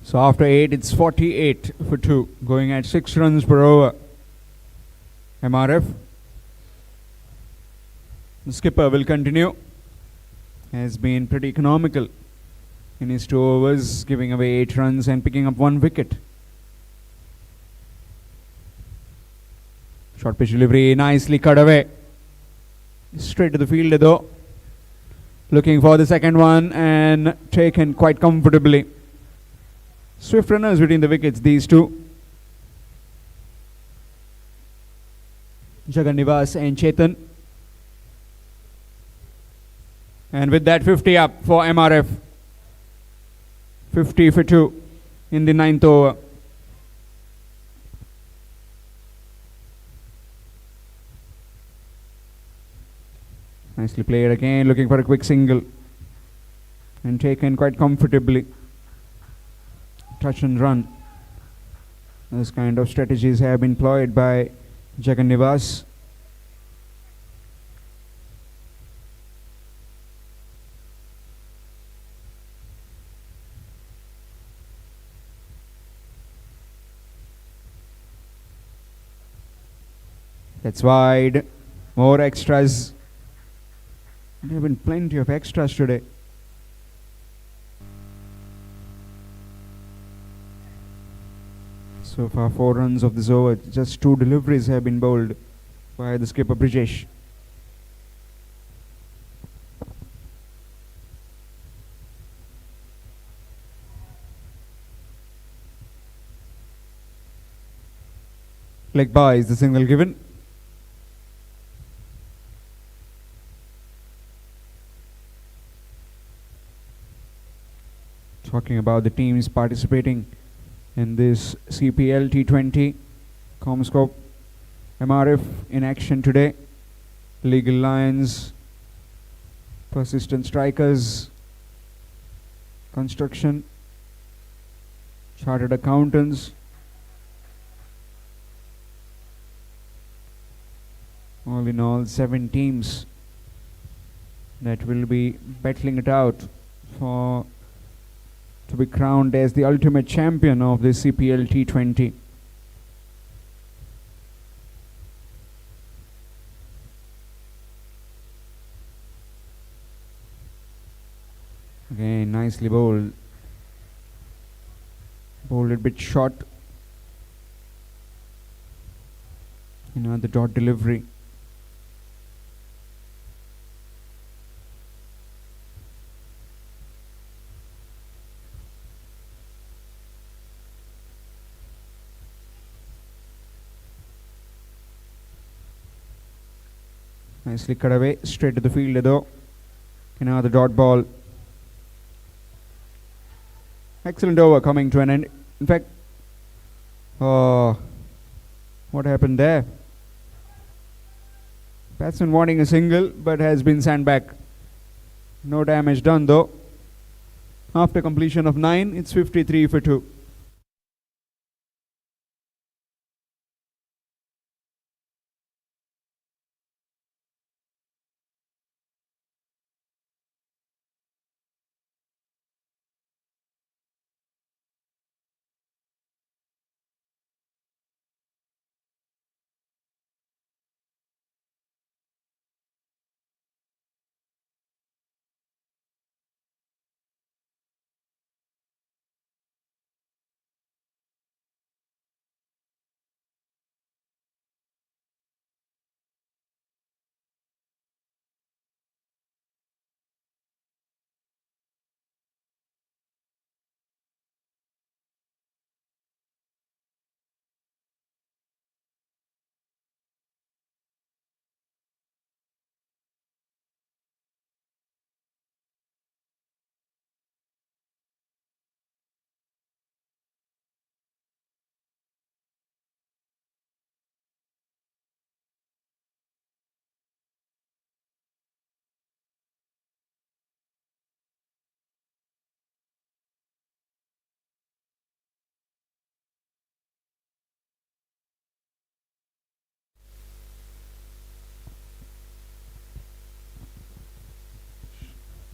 So after 8, it's 48 for 2, going at 6 runs per over. MRF. The skipper will continue. Has been pretty economical in his 2 overs, giving away 8 runs and picking up 1 wicket. Short pitch delivery, nicely cut away. Straight to the fielder though. Looking for the second one and taken quite comfortably. Swift runners between the wickets, these two. Jagannivas and Chetan. And with that, 50 up for MRF. 50 for 2 in the 9th over. Nicely played again, looking for a quick single. And taken quite comfortably. Touch and run. This kind of strategies have been employed by Jagannivas. That's wide. More extras. There have been plenty of extras today. So far 4 runs of this over. Just 2 deliveries have been bowled by the skipper Brijesh. Leg by is the signal given. Talking about the teams participating in this CPL T20, Com-Scop, MRF in action today. Legal Lions, Persistent Strikers, Construction, Chartered Accountants. All in all, 7 teams that will be battling it out to be crowned as the ultimate champion of the CPL T20. Again, nicely bowled. Bowled a bit short. The dot delivery. Nicely cut away, straight to the fielder though. Another dot ball. Excellent over coming to an end. In fact, what happened there? Batsman wanting a single but has been sent back. No damage done though. After completion of 9, it's 53 for 2.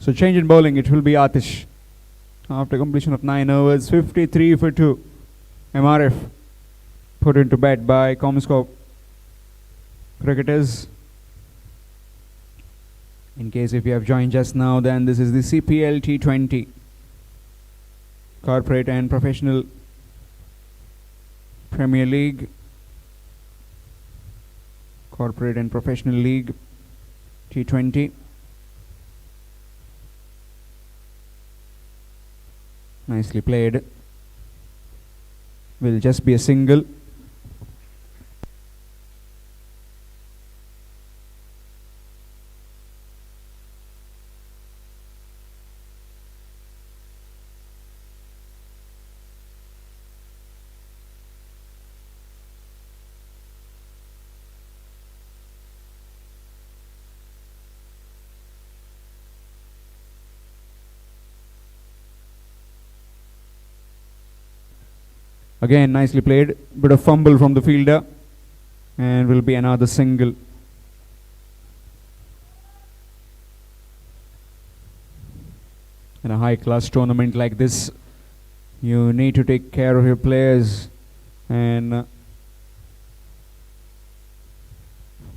So change in bowling, it will be Atish. After completion of 9 overs, 53 for 2. MRF put into bat by Com-Scop cricketers. In case if you have joined just now, then this is the CPL T20 Corporate and Professional Premier League, Corporate and Professional League T20. Nicely played. Will just be a single. Again, nicely played. Bit of fumble from the fielder, and will be another single. In a high-class tournament like this, you need to take care of your players, and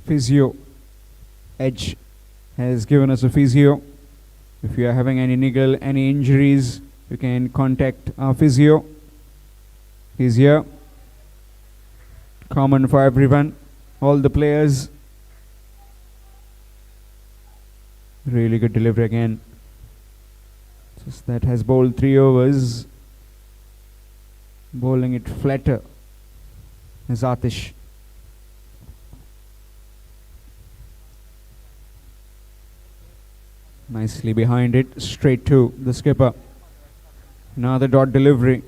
physio Edge has given us a physio. If you are having any niggle, any injuries, you can contact our physio. He's here. Common for everyone, all the players. Really good delivery again. Just that has bowled 3 overs. Bowling it flatter is Atish. Nicely behind it, straight to the skipper. Another dot delivery.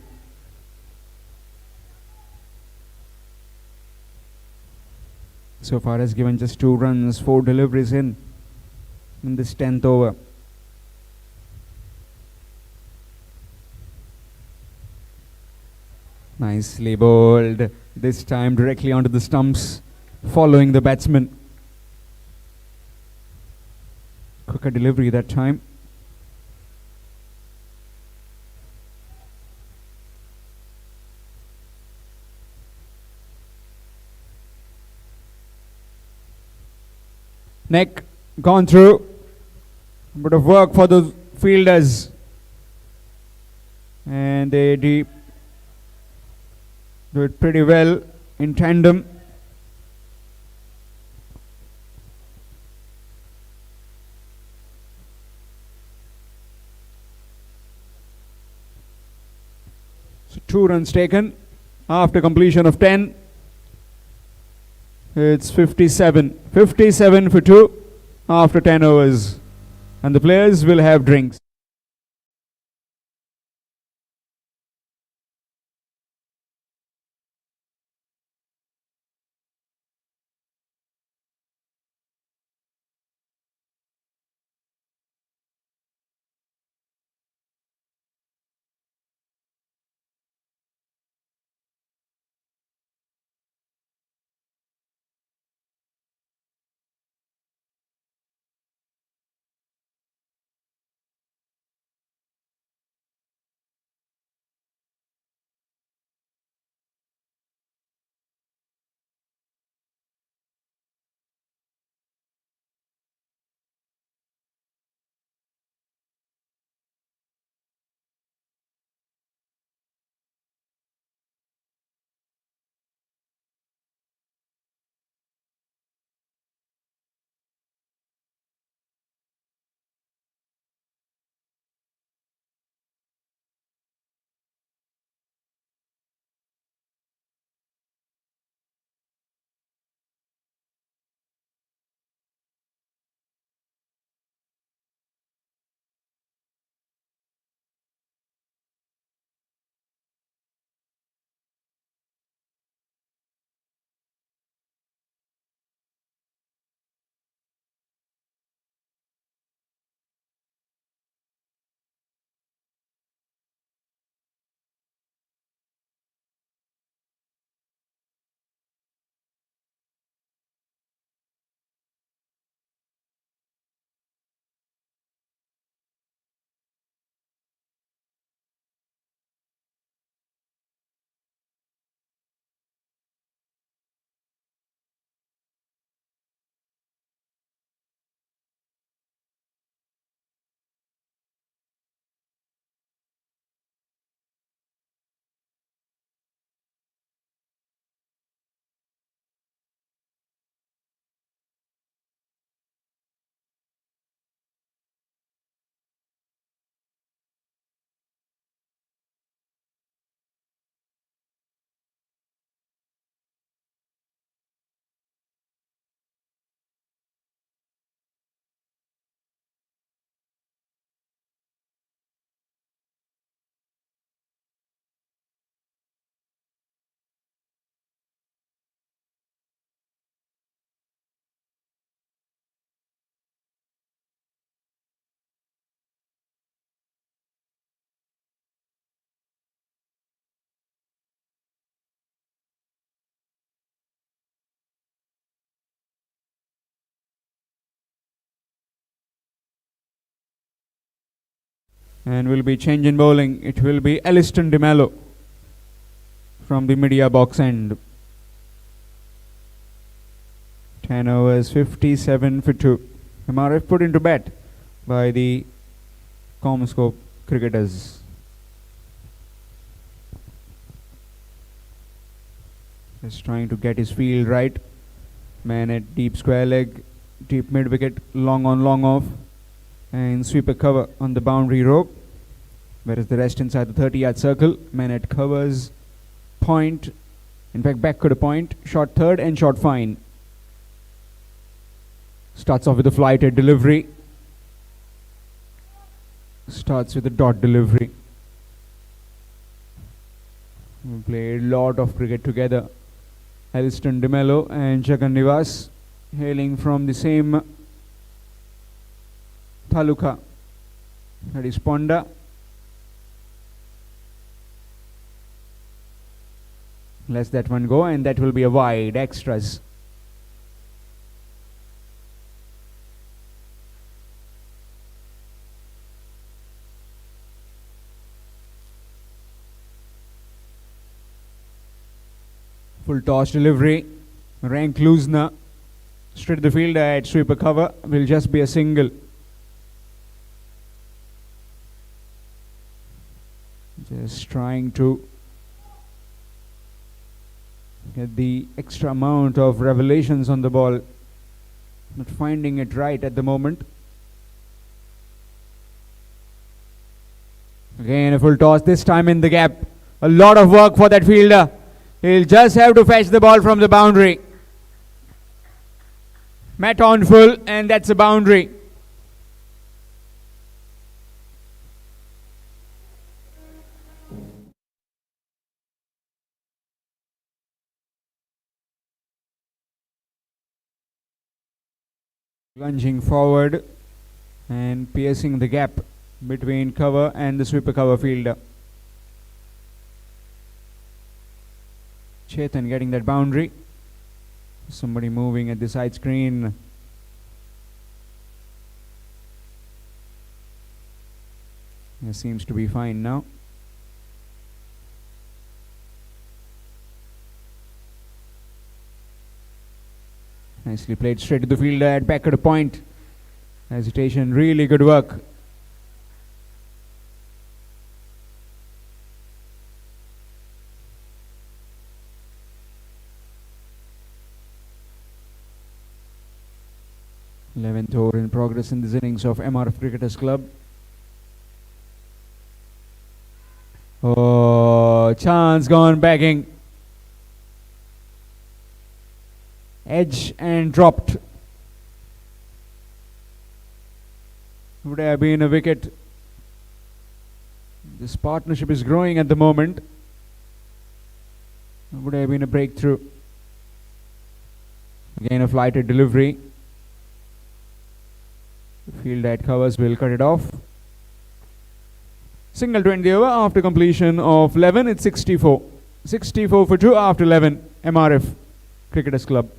So far has given just 2 runs, 4 deliveries in this 10th over. Nicely bowled, this time directly onto the stumps, following the batsman. Quicker delivery that time. Neck gone through. A bit of work for those fielders. And they do it pretty well in tandem. So 2 runs taken after completion of 10. It's 57. 57 for 2 after 10 overs. And the players will have drinks. And will be change in bowling. It will be Aliston De Mello from the media box end. 10 overs, 57 for 2. MRF put into bat by the Com-Scop cricketers. Just trying to get his field right. Man at deep square leg, deep mid wicket, long on, long off, and sweeper cover on the boundary rope. Whereas the rest inside the 30-yard circle. Man at covers, point, in fact back to the point, shot third and shot fine. Starts off with a flighted delivery. Starts with a dot delivery. We played a lot of cricket together. Aliston De Mello and Jagan Nivas, hailing from the same taluka, that is Ponda. Let's that one go, and that will be a wide, extras. Full toss delivery. Rank Luzna. Straight to the field at sweeper cover. Will just be a single. Just trying to get the extra amount of revelations on the ball. Not finding it right at the moment. Again a full toss, this time in the gap. A lot of work for that fielder. He'll just have to fetch the ball from the boundary. Met on full, and that's a boundary. Lunging forward and piercing the gap between cover and the sweeper cover fielder. Chetan getting that boundary. Somebody moving at the side screen. It seems to be fine now. Nicely played straight to the fielder at back at a point. Hesitation, really good work. Eleventh over in progress in this innings of MRF Cricketers Club. Oh, chance gone begging. Edge and dropped. Would have been a wicket. This partnership is growing at the moment. Would have been a breakthrough. Again a flighted delivery. The field that covers will cut it off. Single 20 over after completion of 11. It's 64. 64 for 2 after 11. MRF Cricketers Club.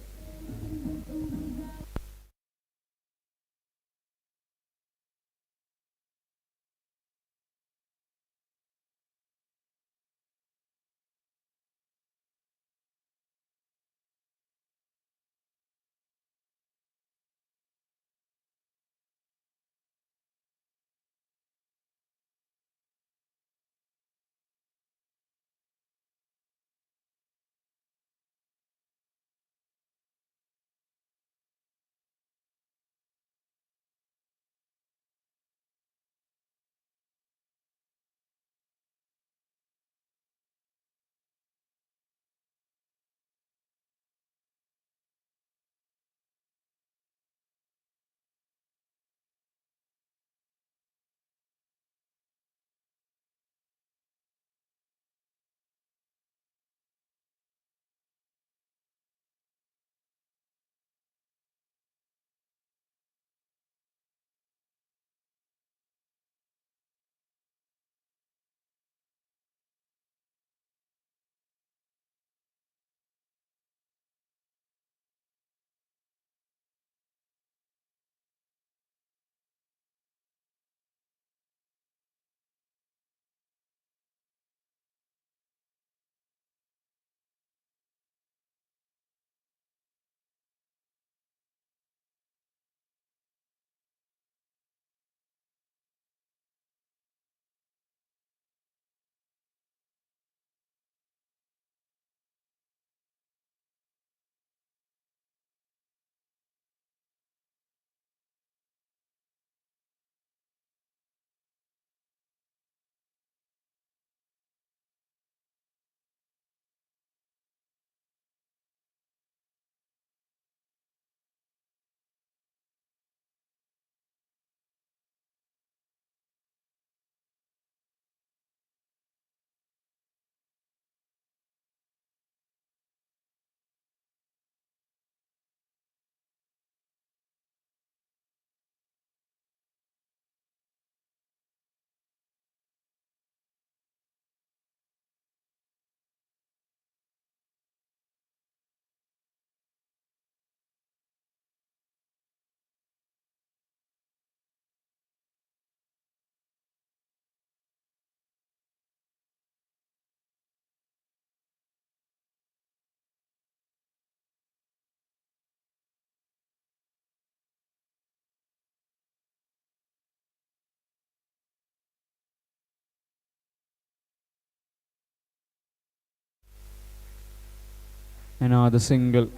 Another single.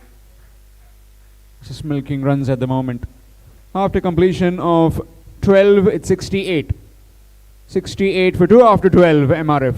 Just milking runs at the moment. After completion of 12, it's 68. 68 for 2 after 12, MRF.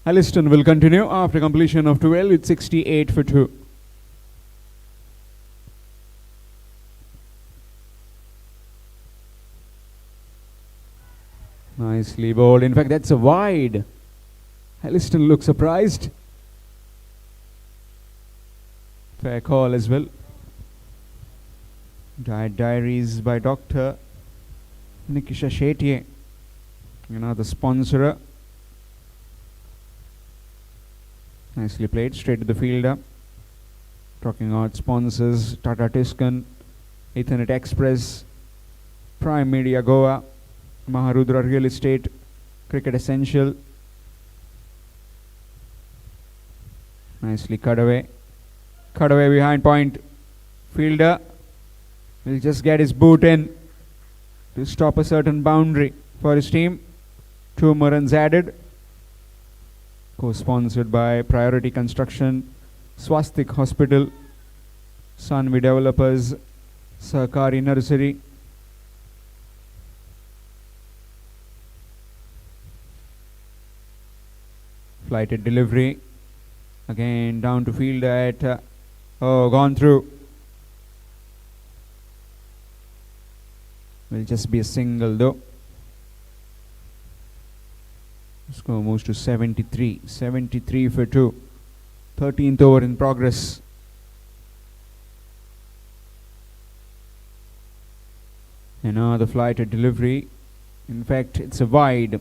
Aliston will continue after completion of 12 with 68 for 2. Nicely bowled. In fact, that's a wide. Aliston looks surprised. Fair call as well. Diet Diaries by Dr. Nikisha Shetye. The sponsor. Nicely played, straight to the fielder. Talking out sponsors, Tata Tiscon, Ethernet Express, Prime Media Goa, Maharudra Real Estate, Cricket Essential. Nicely cut away. Cut away behind point. Fielder will just get his boot in to stop a certain boundary for his team. 2 more runs added. Co-sponsored by Priority Construction, Swastik Hospital, Sanvi Developers, Sahkari Nursery. Flighted delivery. Again down to field at gone through. Will just be a single though. Score moves to 73. 73 for 2. 13th over in progress. Another flighted delivery. In fact, it's a wide.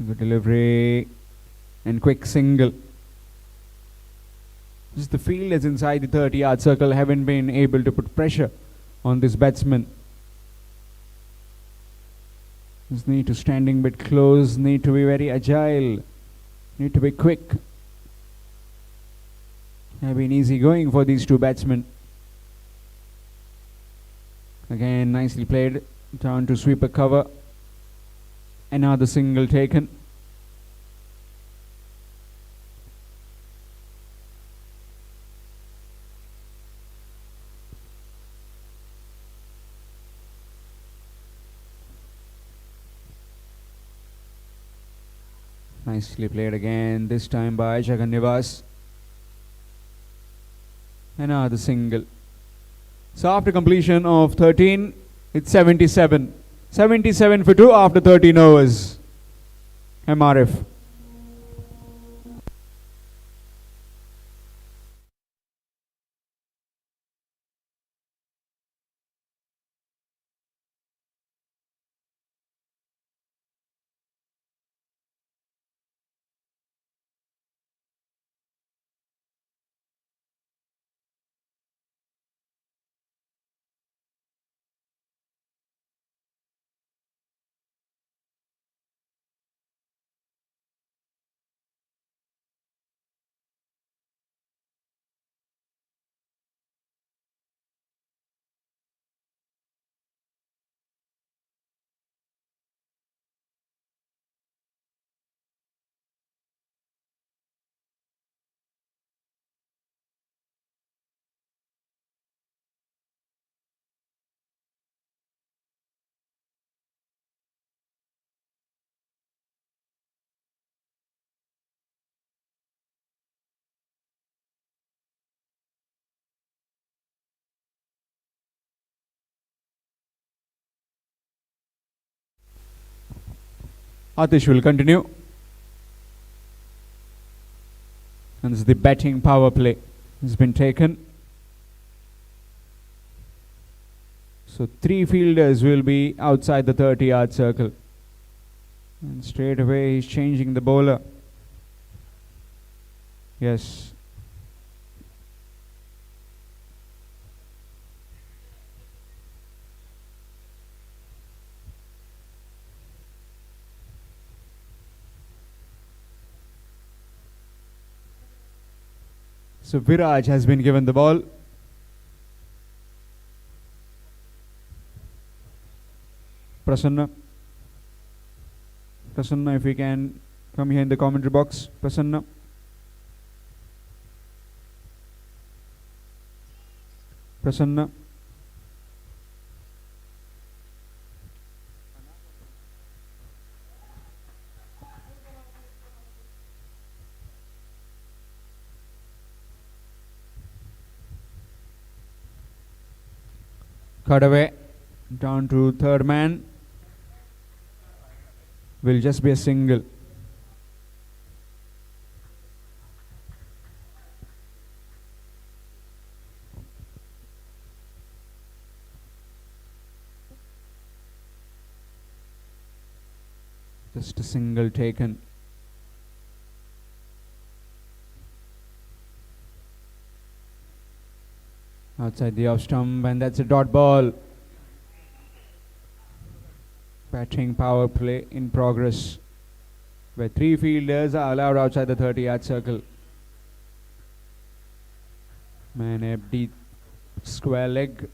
Good delivery and quick single. Just the fielders inside the 30-yard circle haven't been able to put pressure on this batsman. Just need to standing bit close, need to be very agile, need to be quick. Have been easy going for these two batsmen. Again, nicely played. Down to sweeper cover. Another single taken. Nicely played again, this time by Jagan Nivas. Another single. So after completion of 13, it's 77. 77 for 2 after 13 overs. MRF. Atish will continue. And this is the batting power play has been taken. So 3 fielders will be outside the 30-yard circle. And straight away he's changing the bowler. Yes. So Viraj has been given the ball. Prasanna. Prasanna, if we can come here in the commentary box. Prasanna. Prasanna. Cut away. Down to third man. Will just be a single. Just a single taken. Outside the off stump, and that's a dot ball. Batting power play in progress, where 3 fielders are allowed outside the 30-yard circle. Man, a deep square leg.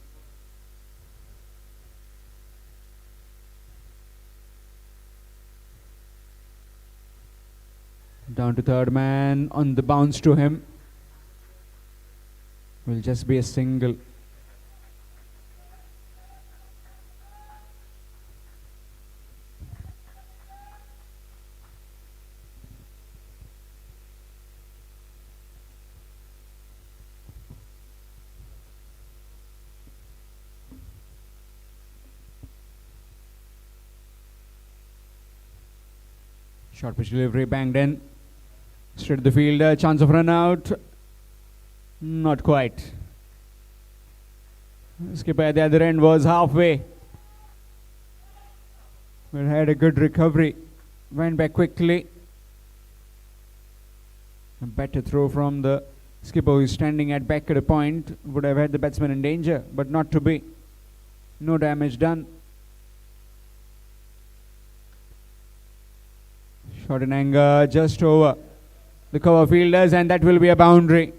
Down to third man, on the bounce to him. Will just be a single. Short pitch delivery, banged in. Straight to the fielder, chance of run out. Not quite. Skipper at the other end was halfway, but had a good recovery. Went back quickly. A better throw from the skipper, who is standing at back at a point. Would have had the batsman in danger, but not to be. No damage done. Shot in anger, just over the cover fielders, and that will be a boundary.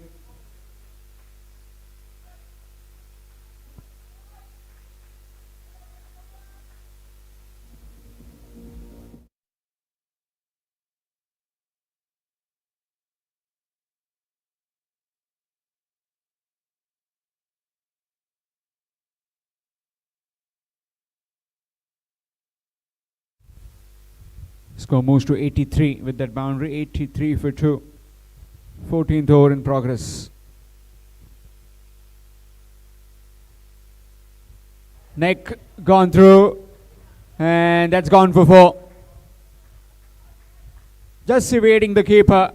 Score moves to 83 with that boundary. 83 for 2. 14th over in progress. Neck gone through, and that's gone for 4. Just evading the keeper,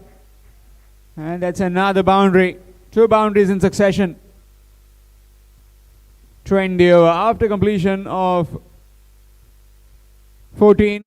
and that's another boundary. 2 boundaries in succession. 20 over after completion of 14.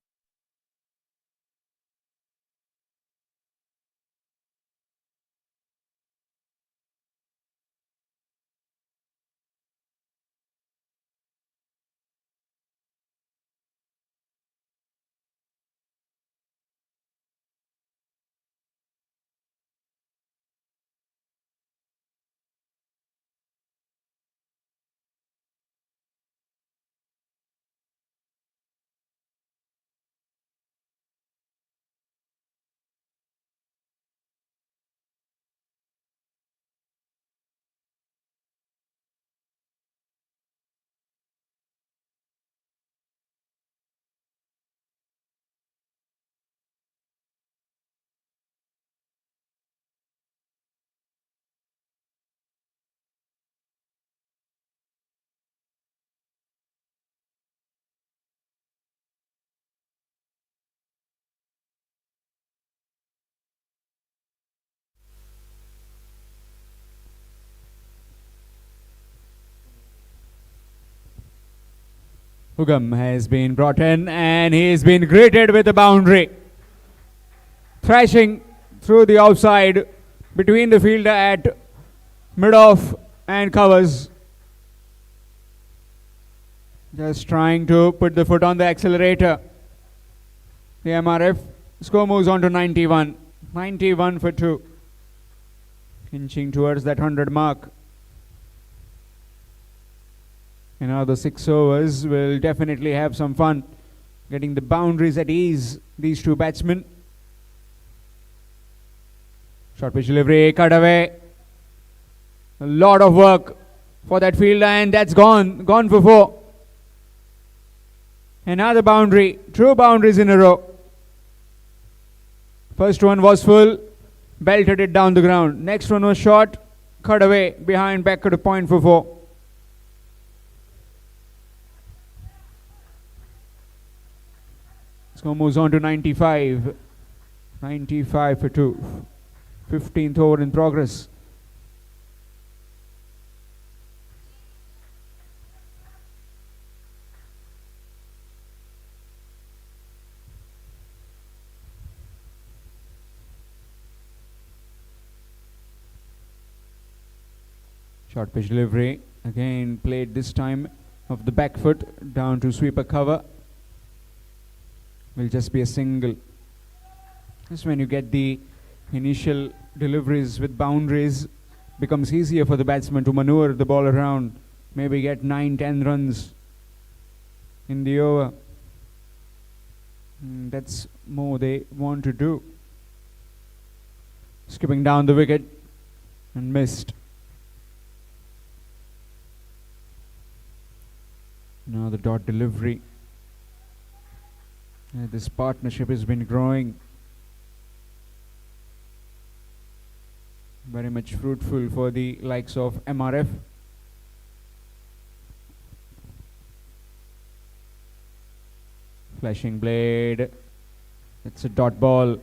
Hugam has been brought in and he's been greeted with a boundary. Thrashing through the outside between the fielder at mid-off and covers. Just trying to put the foot on the accelerator. The MRF score moves on to 91. 91 for 2. Inching towards that 100 mark. And now the 6 overs will definitely have some fun. Getting the boundaries at ease, these two batsmen. Short pitch delivery, cut away. A lot of work for that fielder and that's gone. Gone for 4. Another boundary. 2 boundaries in a row. First one was full. Belted it down the ground. Next one was short. Cut away. Behind back at a point for 4. Score moves on to 95. 95 for 2. 15th over in progress. Short pitch delivery. Again played this time of the back foot down to sweeper cover. Will just be a single. Just when you get the initial deliveries with boundaries, becomes easier for the batsman to maneuver the ball around. Maybe get 9-10 runs in the over. That's more they want to do. Skipping down the wicket and missed. Now the dot delivery. This partnership has been growing. Very much fruitful for the likes of MRF. Flashing blade. It's a dot ball.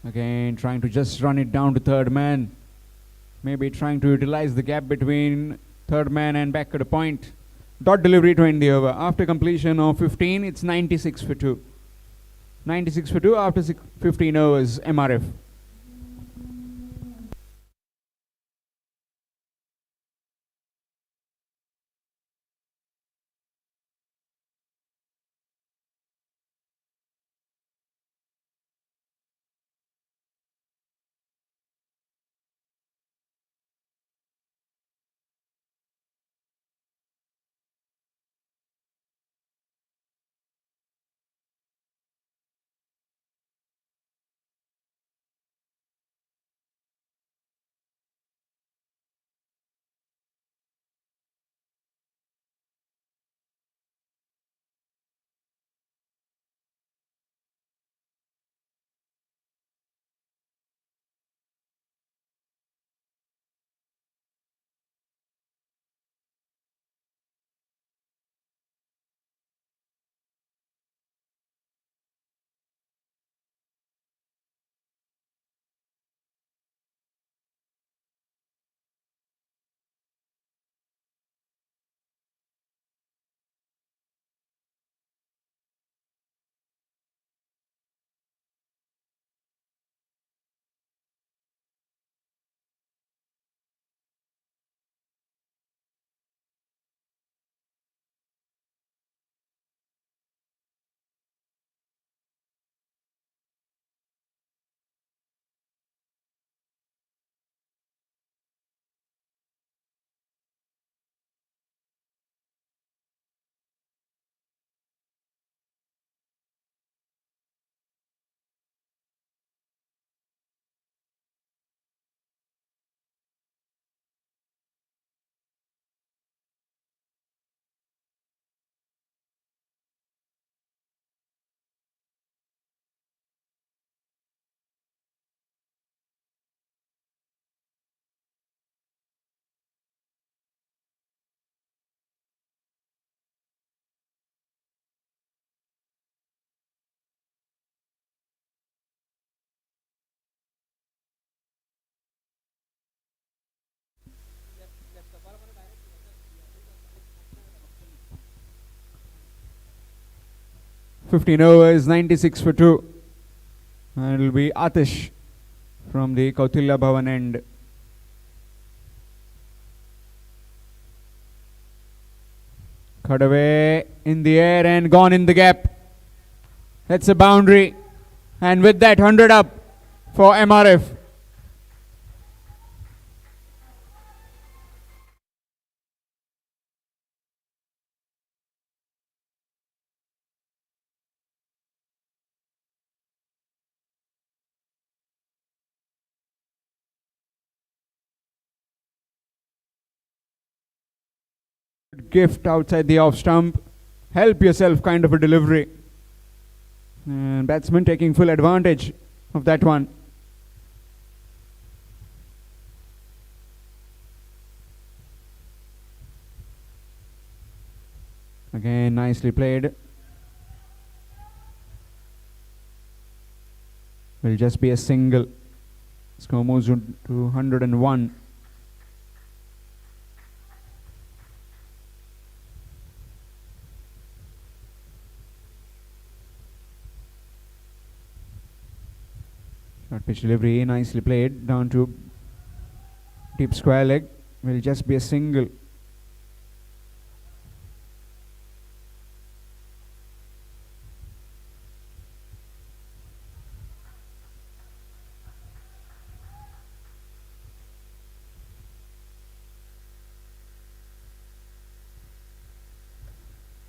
Again, trying to just run it down to third man. Maybe trying to utilize the gap between third man and back at a point. Dot delivery to end the over. After completion of 15, it's 96 for 2. 96 for 2 after 15 overs, MRF. 15 overs, 96 for 2. And it will be Atish from the Kautilya Bhavan end. Cut away in the air and gone in the gap. That's a boundary. And with that, 100 up for MRF. Gift outside the off stump. Help yourself kind of a delivery. And batsman taking full advantage of that one. Again, nicely played. Will just be a single. Score moves to 101. Short pitch delivery, nicely played. Down to deep square leg. Will just be a single.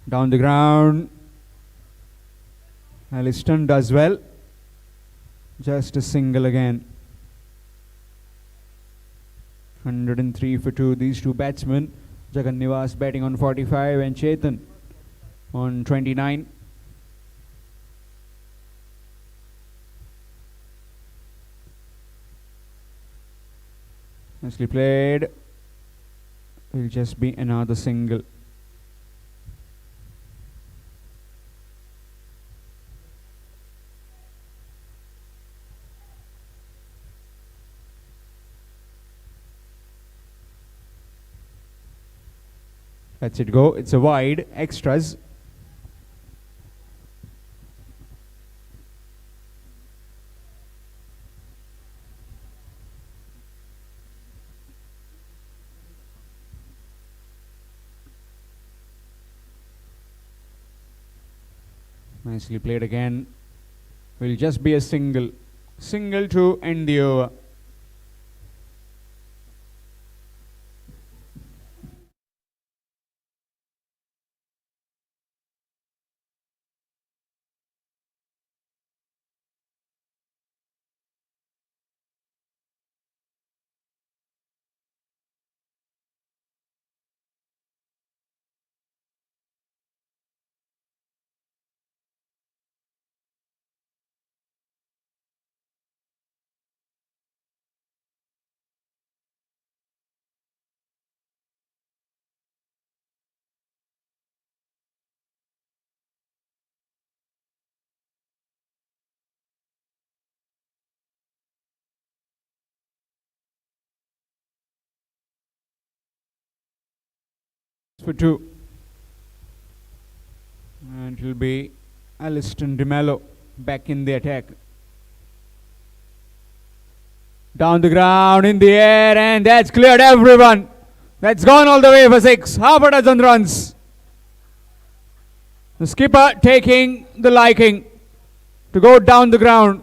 Down the ground. Aliston does well. Just a single again. 103 for 2. These two batsmen, Jagan Nivas batting on 45 and Chetan on 29. Nicely played. Will just be another single. Let's it go. It's a wide. Extras. Nicely played again. Will just be a single. Single to end the over. For 2. And it will be Aliston De Mello back in the attack. Down the ground, in the air, and that's cleared everyone. That's gone all the way for 6. Half a dozen runs. The skipper taking the liking to go down the ground.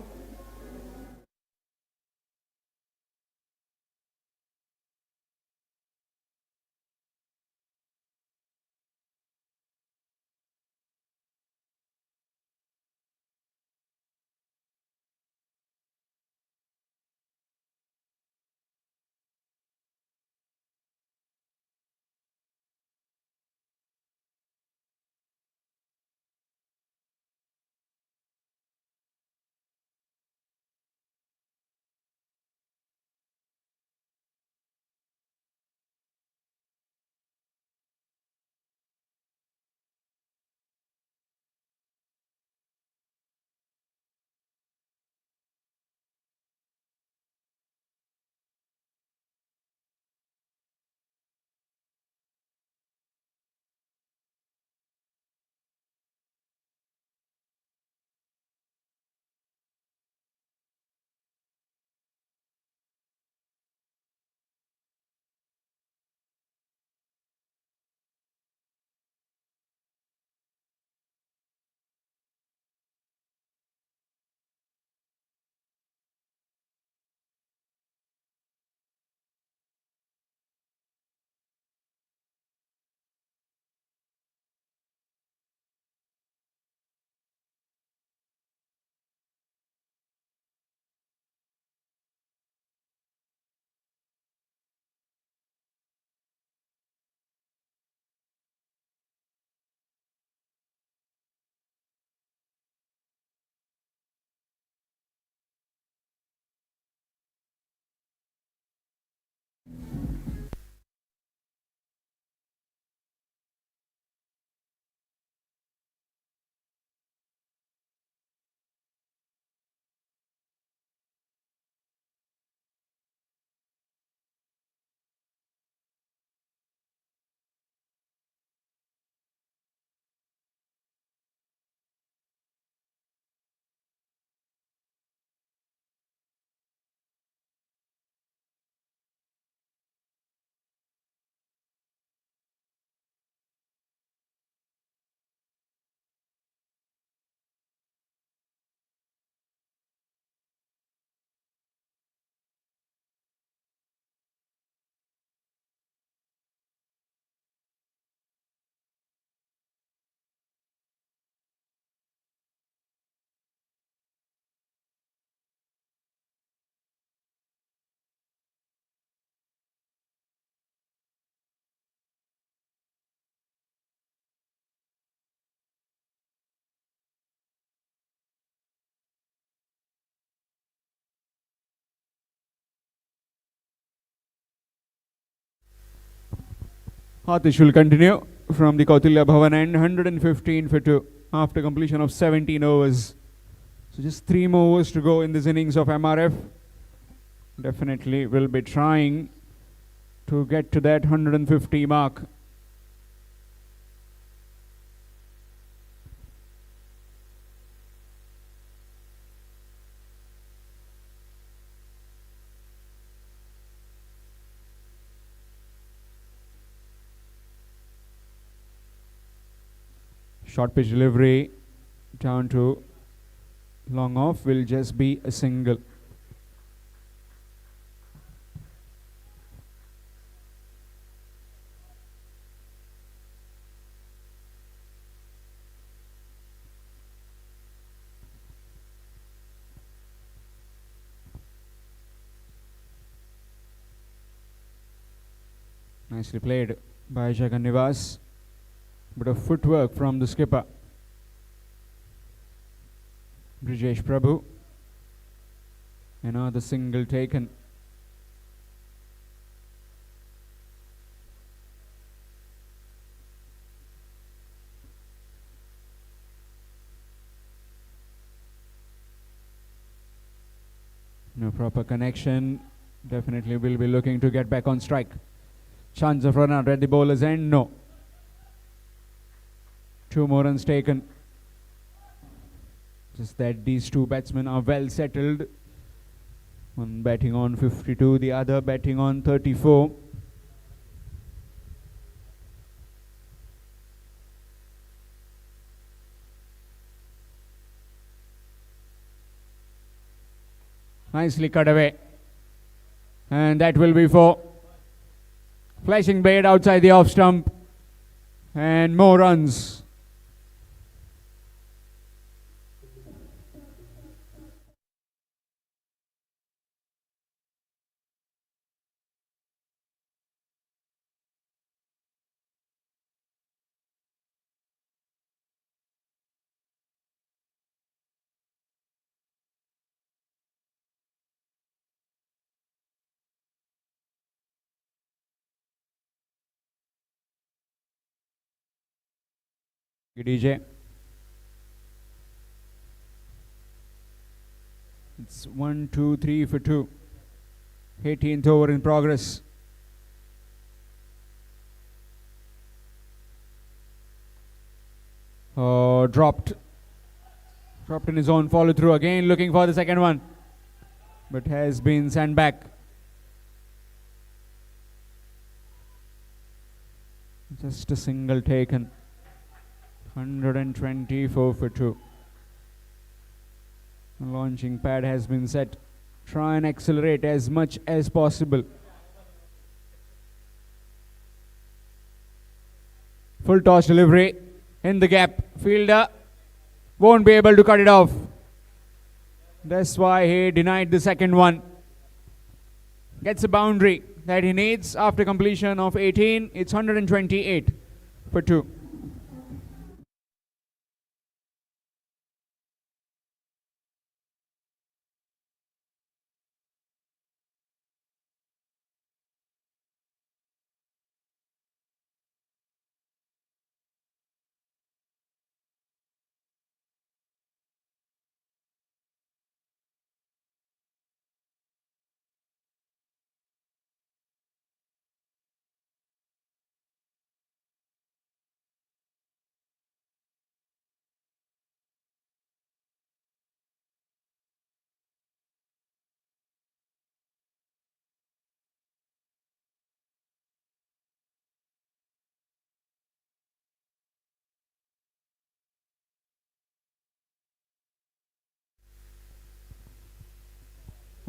Atish will continue from the Kautilya Bhavan end, 115 for 2 after completion of 17 overs. So just 3 more overs to go in this innings of MRF. Definitely will be trying to get to that 150 mark. Short pitch delivery down to long off will just be a single. Nicely played by Jagannivas. Bit of footwork from the skipper. Brijesh Prabhu. Another single taken. No proper connection. Definitely will be looking to get back on strike. Chance of run out at the bowler's end. No. 2 more runs taken. Just that these two batsmen are well settled. One batting on 52, the other batting on 34. Nicely cut away. And that will be for flashing blade outside the off stump. And more runs. DJ. It's 1, 2, 3 for 2. 18th over in progress. Oh, dropped. Dropped in his own follow through again, looking for the second one. But has been sent back. Just a single taken. 124 for 2. The launching pad has been set. Try and accelerate as much as possible. Full toss delivery in the gap. Fielder won't be able to cut it off. That's why he denied the second one. Gets a boundary that he needs after completion of 18. It's 128 for 2.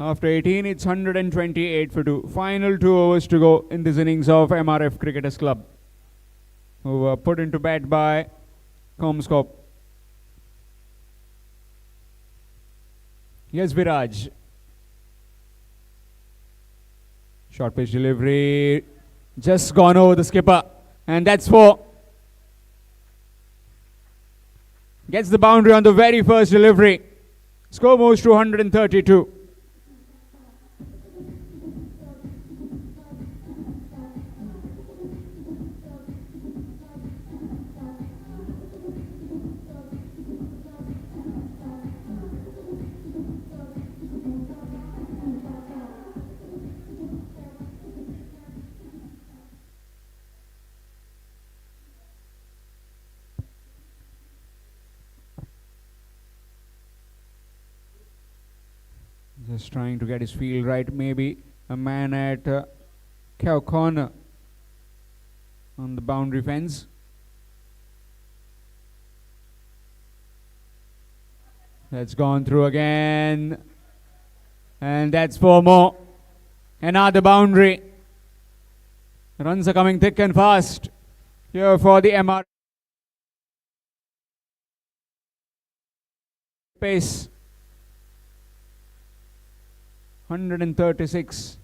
After 18, it's 128 for 2. Final 2 overs to go in this innings of MRF Cricketers Club, who were put into bat by Com-Scop. Yes, Viraj. Short pitch delivery. Just gone over the skipper. And that's 4. Gets the boundary on the very first delivery. Score moves to 132. Just trying to get his field right. Maybe a man at cow corner on the boundary fence. That's gone through again. And that's 4 more. Another boundary. Runs are coming thick and fast here for the MR. Pace 136.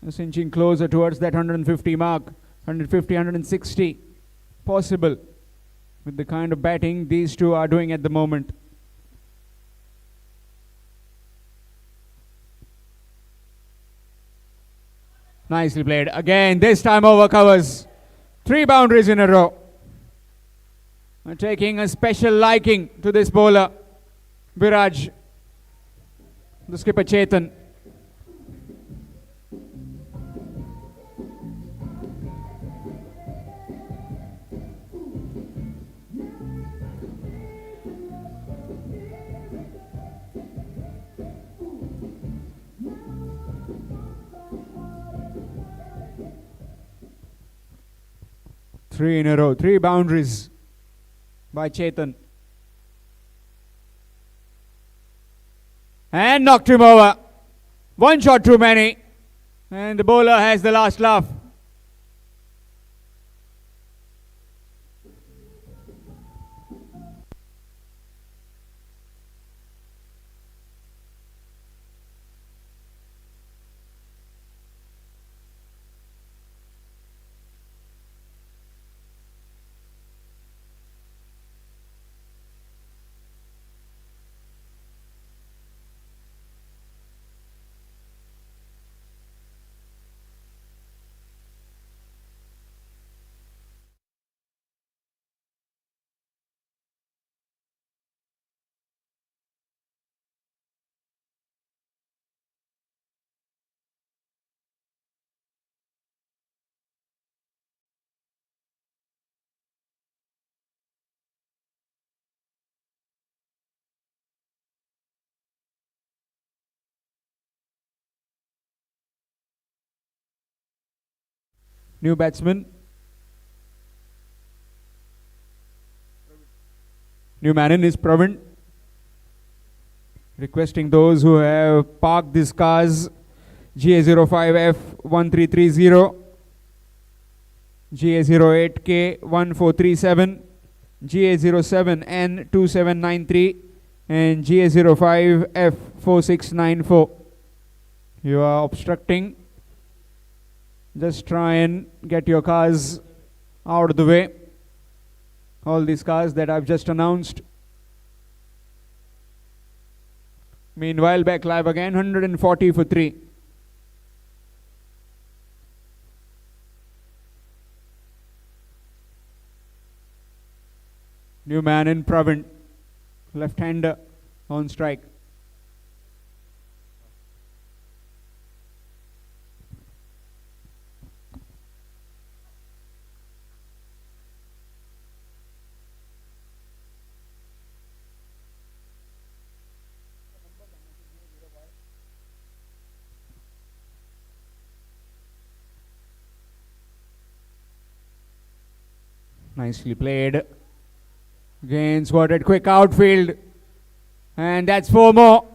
Just inching closer towards that 150 mark. 150, 160 possible with the kind of batting these two are doing at the moment. Nicely played. Again, this time over covers. 3 boundaries in a row. Taking a special liking to this bowler, Viraj, the skipper Chetan. Three in a row, 3 boundaries by Chetan. And knocked him over. 1 shot too many. And the bowler has the last laugh. New batsman. New man in is Pravin. Requesting those who have parked these cars, GA05F1330, GA08K1437, GA07N2793, and GA05F4694. You are obstructing. Just try and get your cars out of the way. All these cars that I've just announced. Meanwhile, back live again, 140 for 3. New man in Pravin, left-hander on strike. Nicely played. Again swatted quick outfield. And that's 4 more.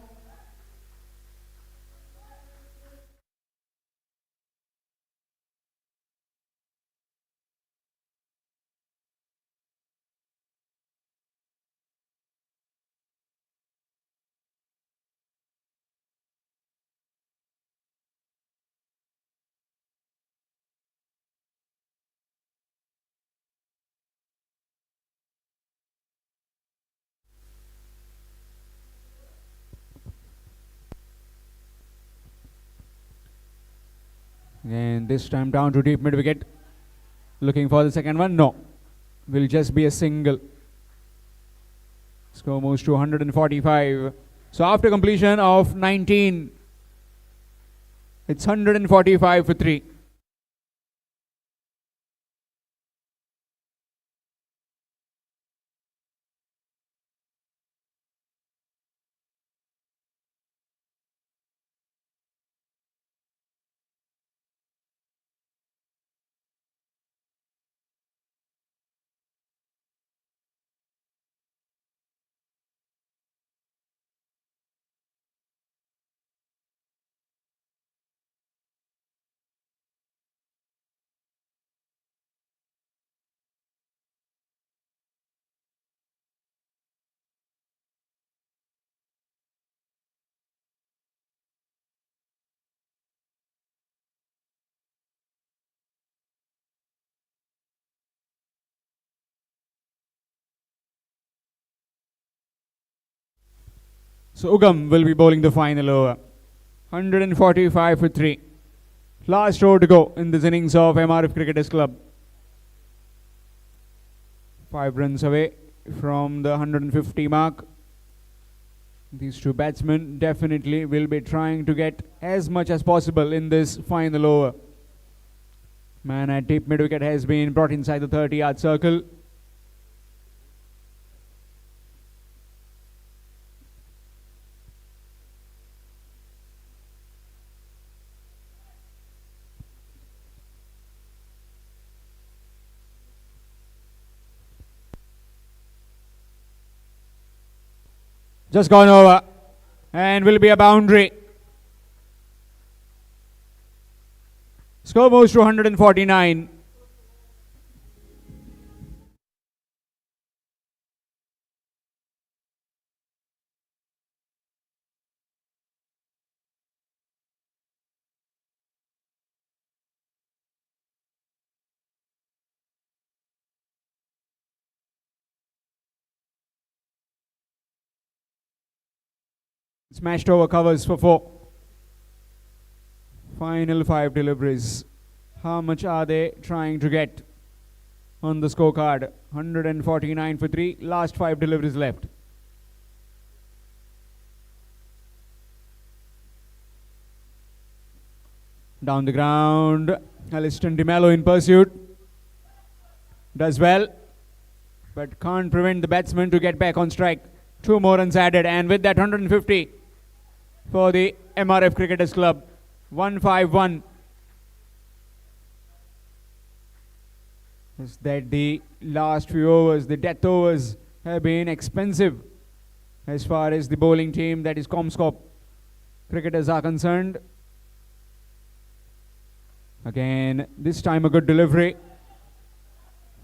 And this time down to deep mid wicket. Looking for the second one. No. Will just be a single. Score moves to 145. So after completion of 19, it's 145 for 3. So Ugam will be bowling the final over. 145 for 3. Last over to go in this innings of MRF Cricketers Club. 5 runs away from the 150 mark. These two batsmen definitely will be trying to get as much as possible in this final over. Man at deep mid wicket has been brought inside the 30-yard circle. Just gone over and will be a boundary. Score moves to 149. Smashed over covers for 4. Final 5 deliveries. How much are they trying to get on the scorecard? 149 for 3. Last 5 deliveries left. Down the ground. Aliston De Mello in pursuit. Does well, but can't prevent the batsman to get back on strike. 2 more runs added, and with that 150 for the MRF Cricketers Club. 151. Is that the last few overs, the death overs, have been expensive as far as the bowling team, that is Com-Scop cricketers, are concerned. Again, this time a good delivery.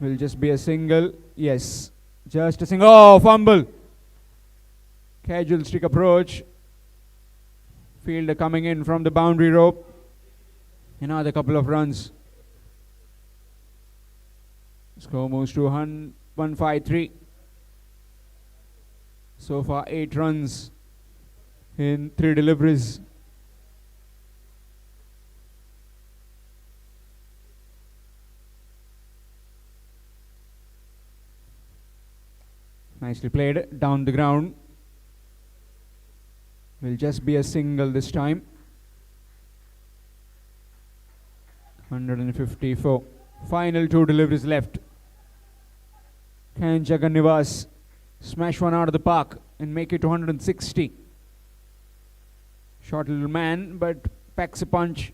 Will just be a single. Yes, just a single. Oh, fumble. Casual stick approach. Fielder coming in from the boundary rope. Another couple of runs. Score moves to 153. So far 8 runs in 3 deliveries. Nicely played down the ground. Will just be a single this time. 154. Final 2 deliveries left. Can Jagan Nivas smash one out of the park and make it to 160? Short little man, but packs a punch.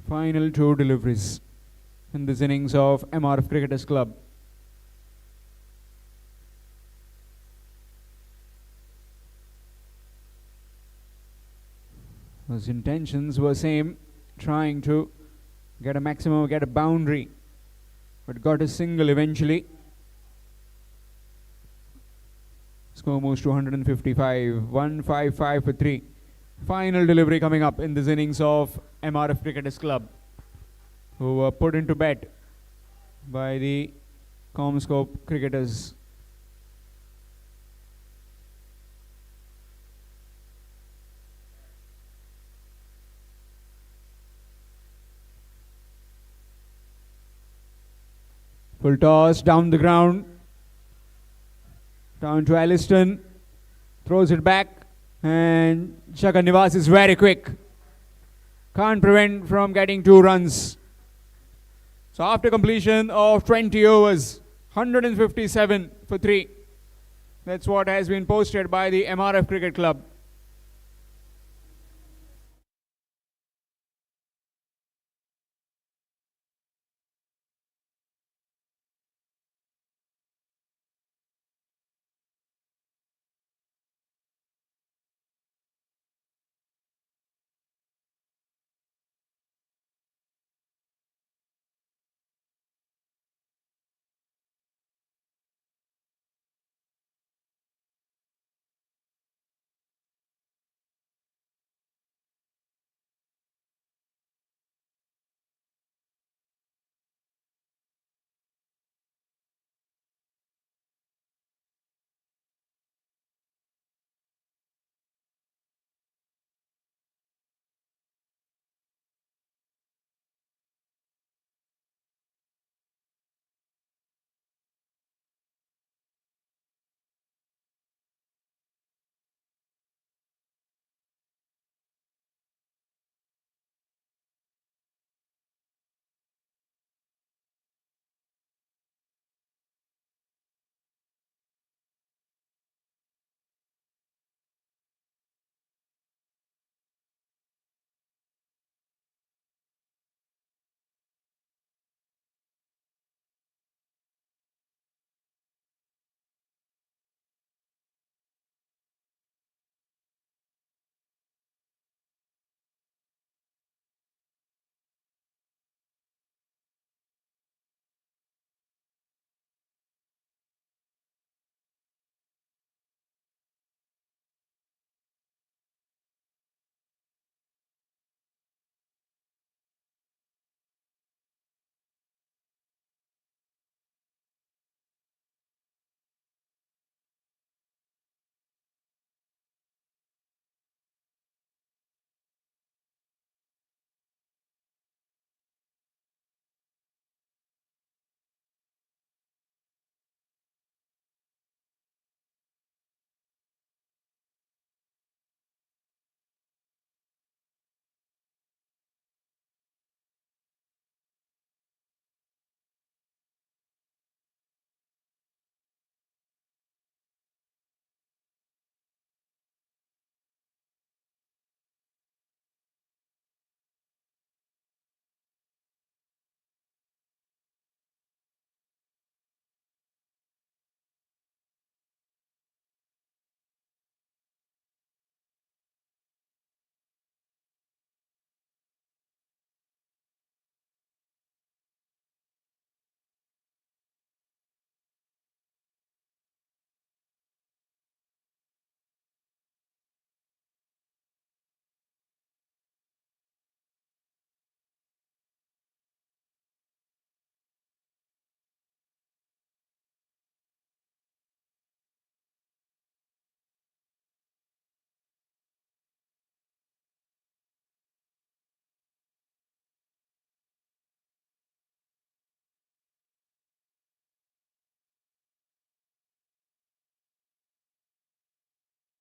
Final 2 deliveries in this innings of MRF Cricketers Club. His intentions were same, trying to get a maximum, get a boundary, but got a single eventually. Score moves to 155, 155 for 3. Final delivery coming up in this innings of MRF Cricketers Club, who were put into bed by the Com-Scop cricketers. Full toss down the ground. Down to Aliston. Throws it back. And Jagan Nivas is very quick. Can't prevent from getting 2 runs. So after completion of 20 overs, 157 for 3. That's what has been posted by the MRF Cricket Club.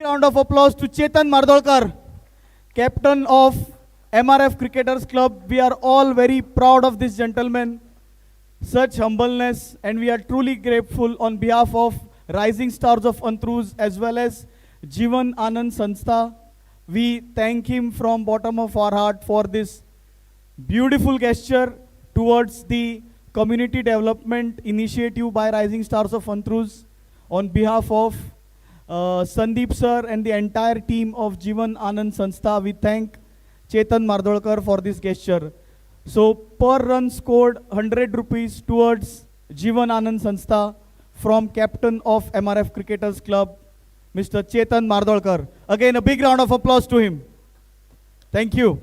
Round of applause to Chetan Mardolkar, captain of MRF Cricketers Club. We are all very proud of this gentleman. Such humbleness, and we are truly grateful on behalf of Rising Stars of Antruz as well as Jivan Anand Sanstha. We thank him from bottom of our heart for this beautiful gesture towards the community development initiative by Rising Stars of Antruz. On behalf of Sandeep sir and the entire team of Jivan Anand Sanstha, we thank Chetan Mardolkar for this gesture. So per run scored 100 rupees towards Jivan Anand Sanstha from captain of MRF Cricketers Club, Mr. Chetan Mardolkar. Again, a big round of applause to him. Thank you.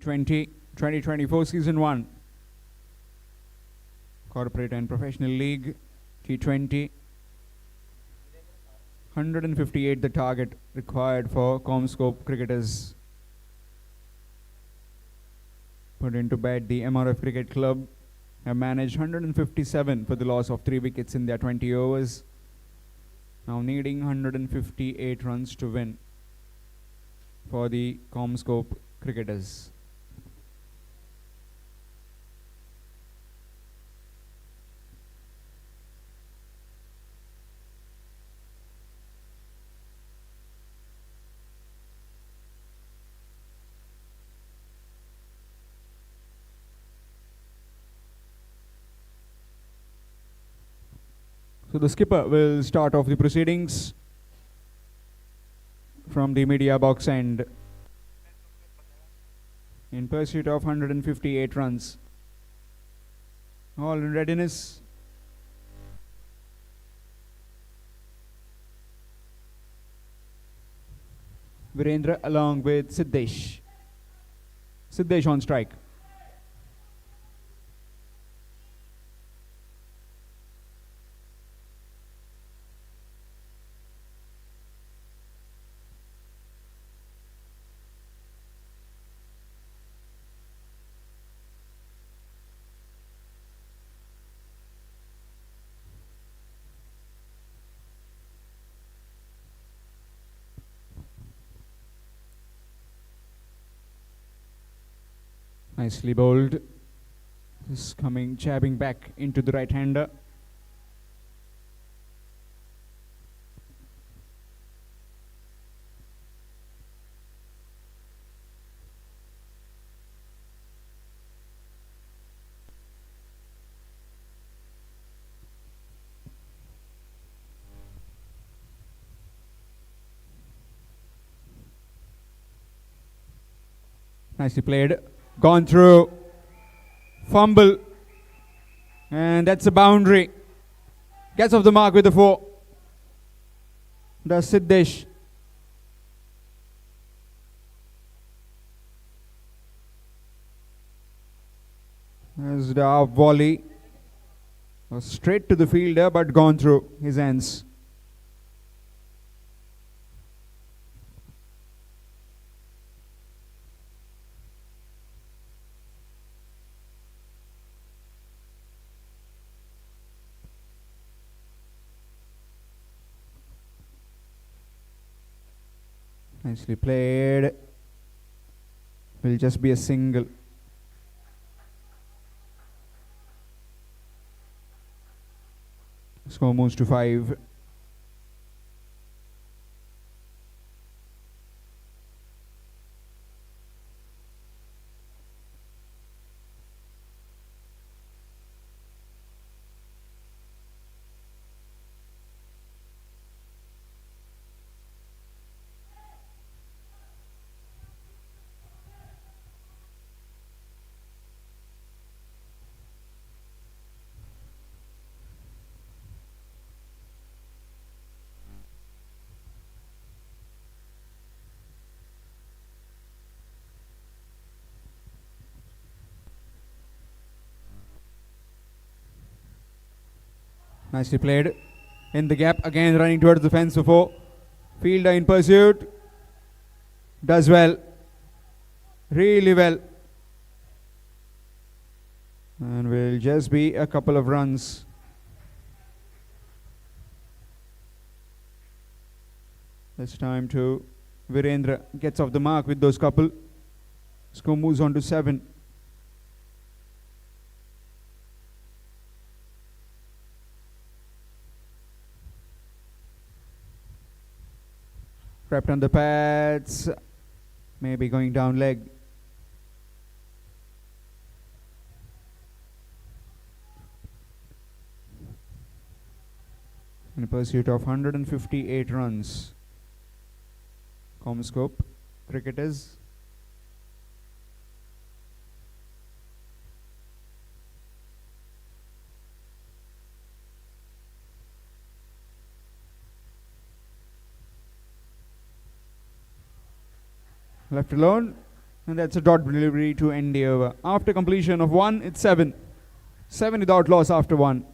2024 Season 1 Corporate and Professional League T20. 158 the target required for Com-Scop cricketers. Put into bed, the MRF Cricket Club have managed 157 for the loss of 3 wickets in their 20 overs. Now needing 158 runs to win for the Com-Scop cricketers. So the skipper will start off the proceedings from the media box end in pursuit of 158 runs. All in readiness. Virendra along with Siddesh. Siddesh on strike. Nicely bowled. This coming, jabbing back into the right-hander. Nicely played. Gone through. Fumble. And that's a boundary. Gets off the mark with the 4. Does Siddesh. There's the up volley. Was straight to the fielder but gone through his hands. Nicely played. Will just be a single. Score moves to 5. Nicely played. In the gap, again running towards the fence before. Fielder in pursuit. Does well. Really well. And will just be a couple of runs. This time to Virendra. Gets off the mark with those couple. Score moves on to 7. Crept on the pads. Maybe going down leg. In pursuit of 158 runs. Com-Scop cricketers. Left alone. And that's a dot delivery to end the over. After completion of 1, it's 7. 7 without loss after 1.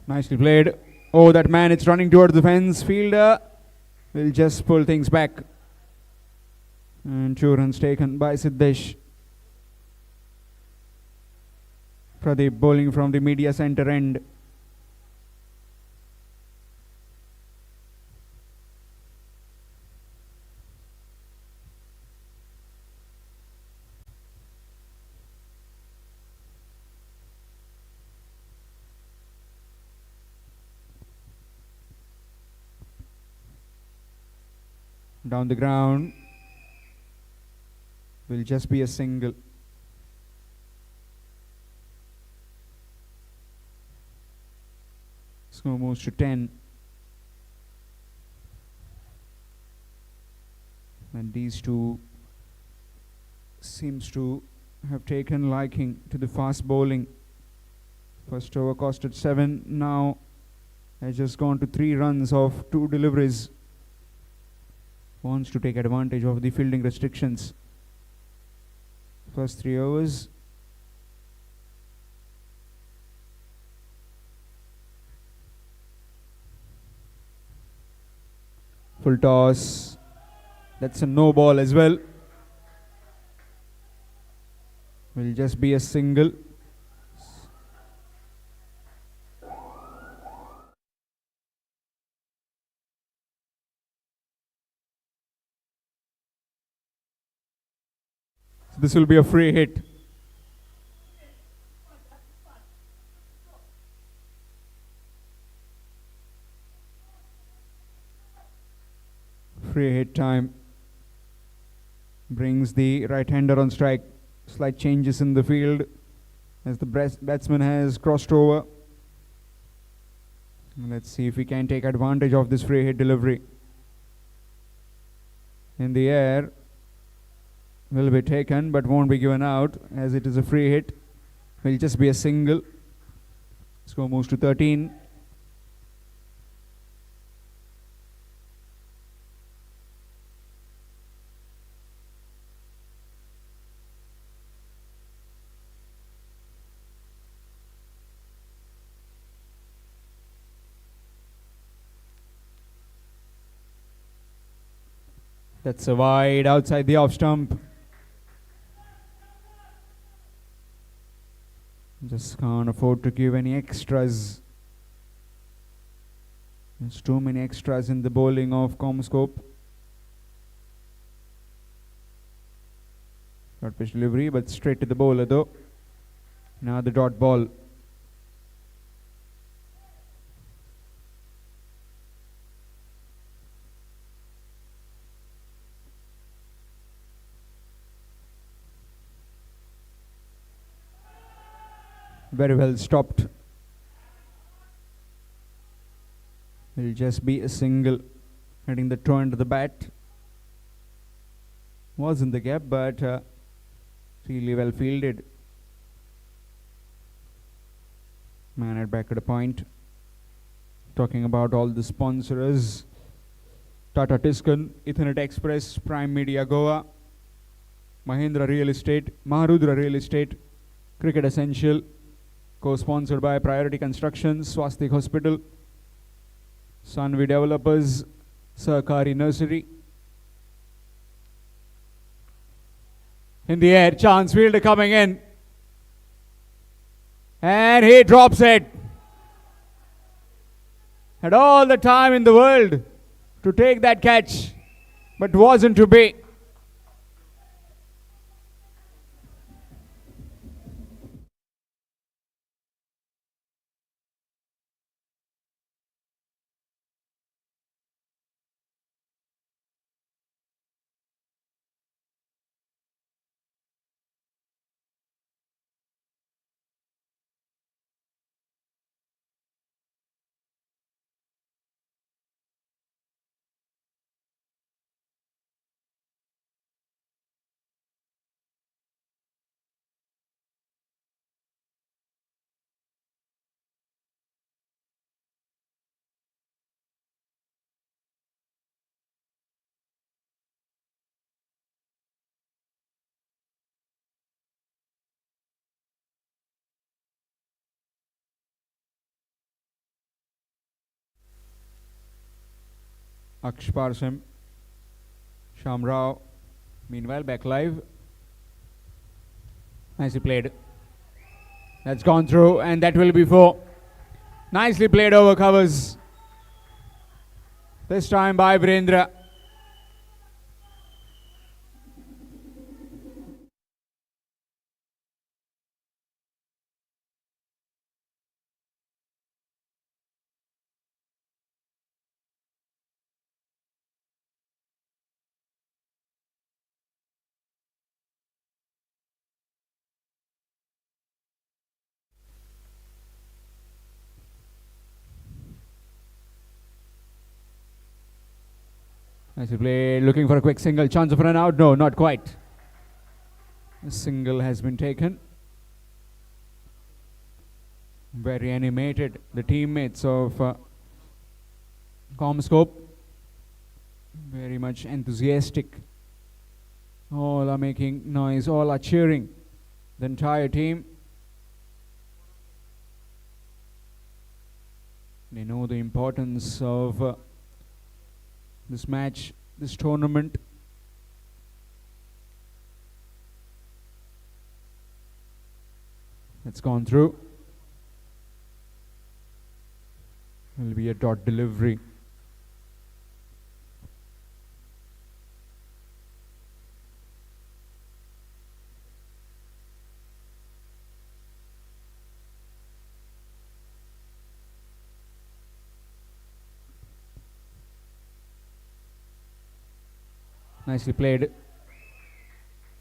Nicely played. Oh, that man, it's running towards the fence. Fielder will just pull things back. And 2 runs taken by Siddesh. Pradeep bowling from the media center end. Down the ground. Will just be a single. Score moves to 10. And these two seems to have taken liking to the fast bowling. First over costed 7. Now has just gone to 3 runs of 2 deliveries. Wants to take advantage of the fielding restrictions. First 3 overs. Full toss. That's a no ball as well. Will just be a single. This will be a free hit. Free hit time. Brings the right-hander on strike. Slight changes in the field as the batsman has crossed over. Let's see if we can take advantage of this free hit delivery. In the air. Will be taken but won't be given out as it is a free hit. Will just be a single. Score moves to 13. That's a wide outside the off stump. Just can't afford to give any extras. There's too many extras in the bowling of Com-Scop. Short pitch delivery, but straight to the bowler though. Now the dot ball. Very well stopped. Will just be a single. Hitting the toe into the bat. Was in the gap, but really well fielded. Man at back at a point. Talking about all the sponsors. Tata Tiscon, Ethernet Express, Prime Media Goa, Mahindra Real Estate, Maharudra Real Estate, Cricket Essential, co-sponsored by Priority Construction, Swastik Hospital, Sanvi Developers, Sahakari Nursery. In the air, chance fielder coming in. And he drops it. Had all the time in the world to take that catch, but wasn't to be. Akshpar Sim, Shamrao, meanwhile back live. Nicely played. That's gone through, and that will be 4. Nicely played over covers. This time by Virendra. Nicely played, looking for a quick single, chance of run out, no, not quite. A single has been taken. Very animated, the teammates of Com-Scop. Very much enthusiastic. All are making noise, all are cheering. The entire team. They know the importance of this match, this tournament. It's gone through. Will be a dot delivery. Nicely played.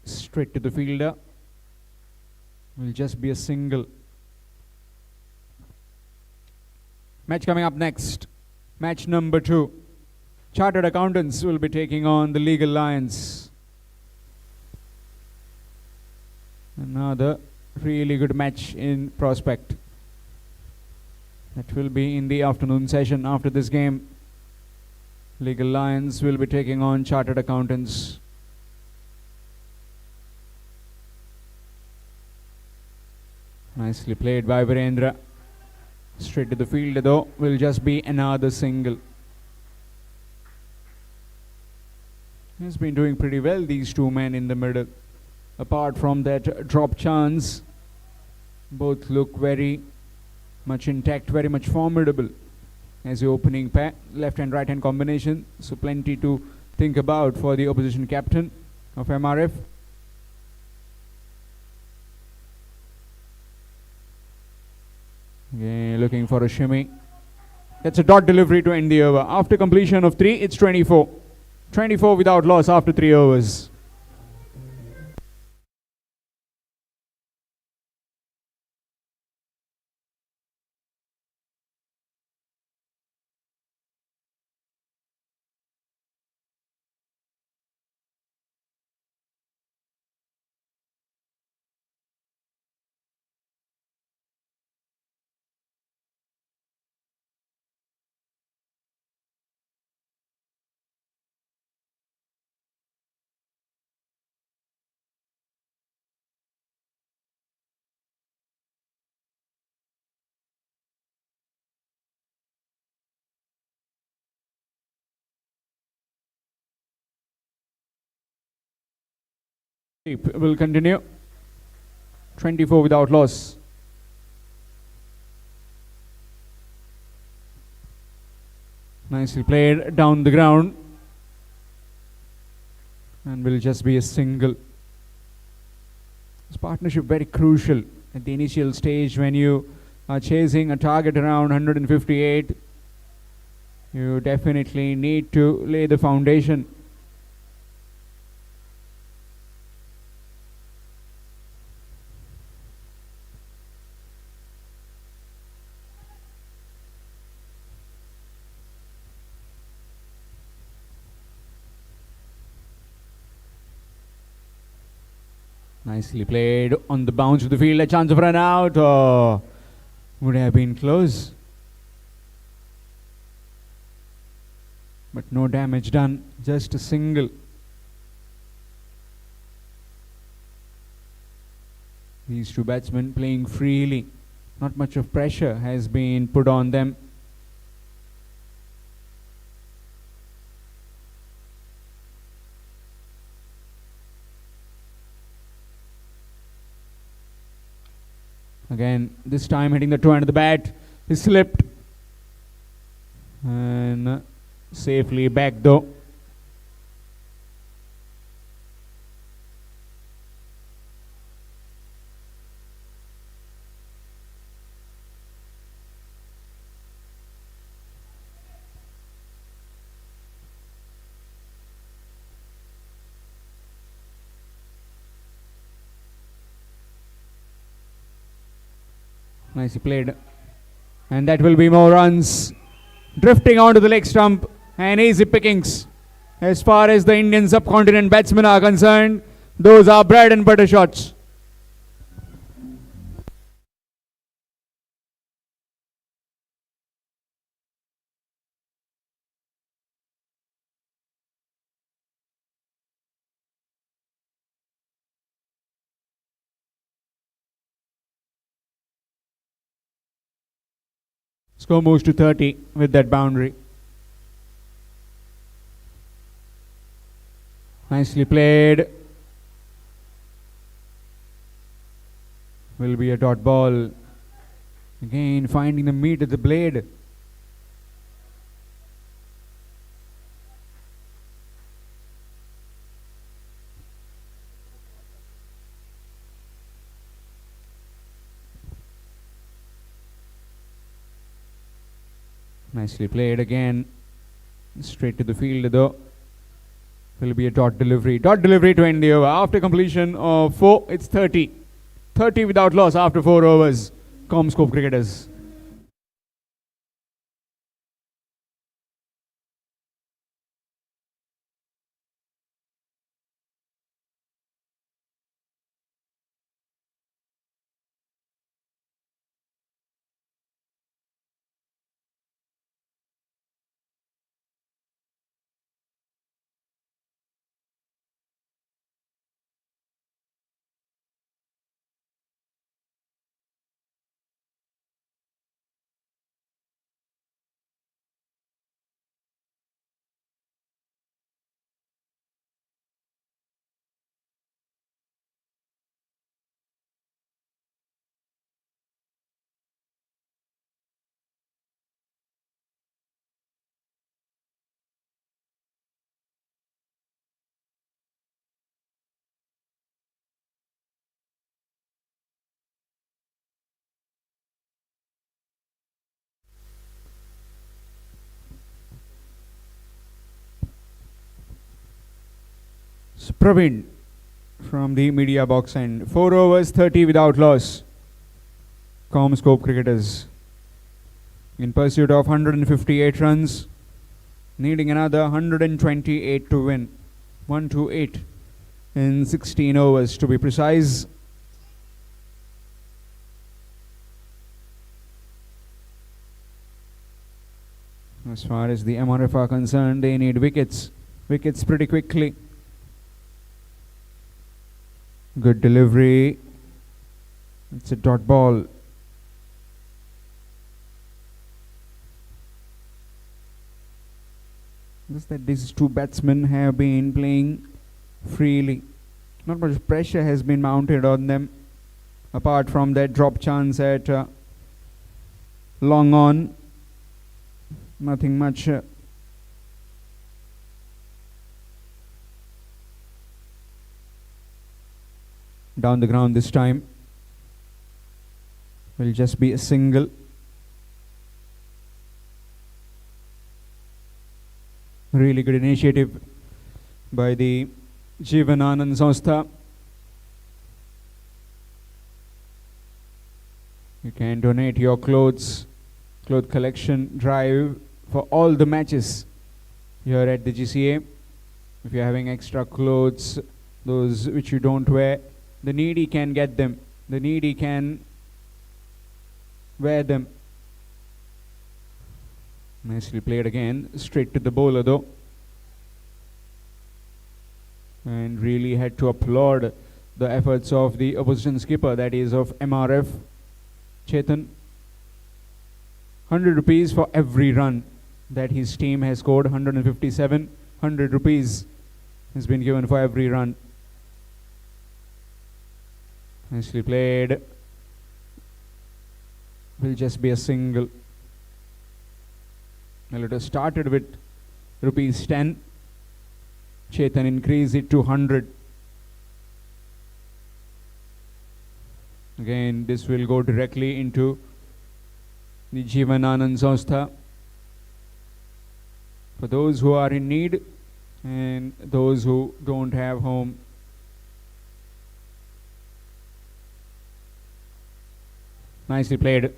Straight to the fielder. Will just be a single. Match coming up next. Match number 2. Chartered Accountants will be taking on the Legal Lions. Another really good match in prospect. That will be in the afternoon session after this game. Legal Lions will be taking on Chartered Accountants. Nicely played by Virendra. Straight to the field though, will just be another single. He's been doing pretty well, these two men in the middle. Apart from that drop chance, both look very much intact, very much formidable as the opening pair, left and right hand combination. So plenty to think about for the opposition captain of MRF. Okay, looking for a shimmy. That's a dot delivery to end the over. After completion of 3, it's 24. 24 without loss after 3 overs. Will continue. 24 without loss. . Nicely played down the ground. And will just be a single. This partnership very crucial at the initial stage when you are chasing a target around 158. You definitely need to lay the foundation. Nicely played on the bounce of the field. A chance of run out. Oh, would have been close. But no damage done. Just a single. These two batsmen playing freely. Not much of pressure has been put on them. Again, this time hitting the toe end of the bat. He slipped. And safely back though. Nicely played. And that will be more runs. Drifting onto the leg stump. And easy pickings. As far as the Indian subcontinent batsmen are concerned, those are bread and butter shots. Score moves to 30 with that boundary. Nicely played. Will be a dot ball. Again finding the meat of the blade. Nicely played again. Straight to the field though. Will be a dot delivery. Dot delivery to end the over. After completion of 4, it's 30. 30 without loss after 4 overs. Com-Scop cricketers. Praveen from the media box end. 4 overs, 30 without loss. Com-Scop cricketers in pursuit of 158 runs, needing another 128 to win. 128 in 16 overs to be precise. As far as the MRF are concerned, they need wickets. Wickets pretty quickly. Good delivery. It's a dot ball. Just that these two batsmen have been playing freely. Not much pressure has been mounted on them, apart from that drop chance at long on. Nothing much Down the ground this time. Will just be a single. Really good initiative by the Jivananand Sanstha. You can donate your clothes collection drive for all the matches here at the GCA. If you're having extra clothes, those which you don't wear, the needy can get them. The needy can wear them. Nicely played again, straight to the bowler though. And really had to applaud the efforts of the opposition skipper, that is of MRF, Chetan. 100 rupees for every run that his team has scored. 157. 100 rupees has been given for every run. Nicely played. Will just be a single. Well, it has started with rupees 10. Chetan increased it to 100. Again, this will go directly into the Jivananand Sanstha for those who are in need and those who don't have home. Nicely played.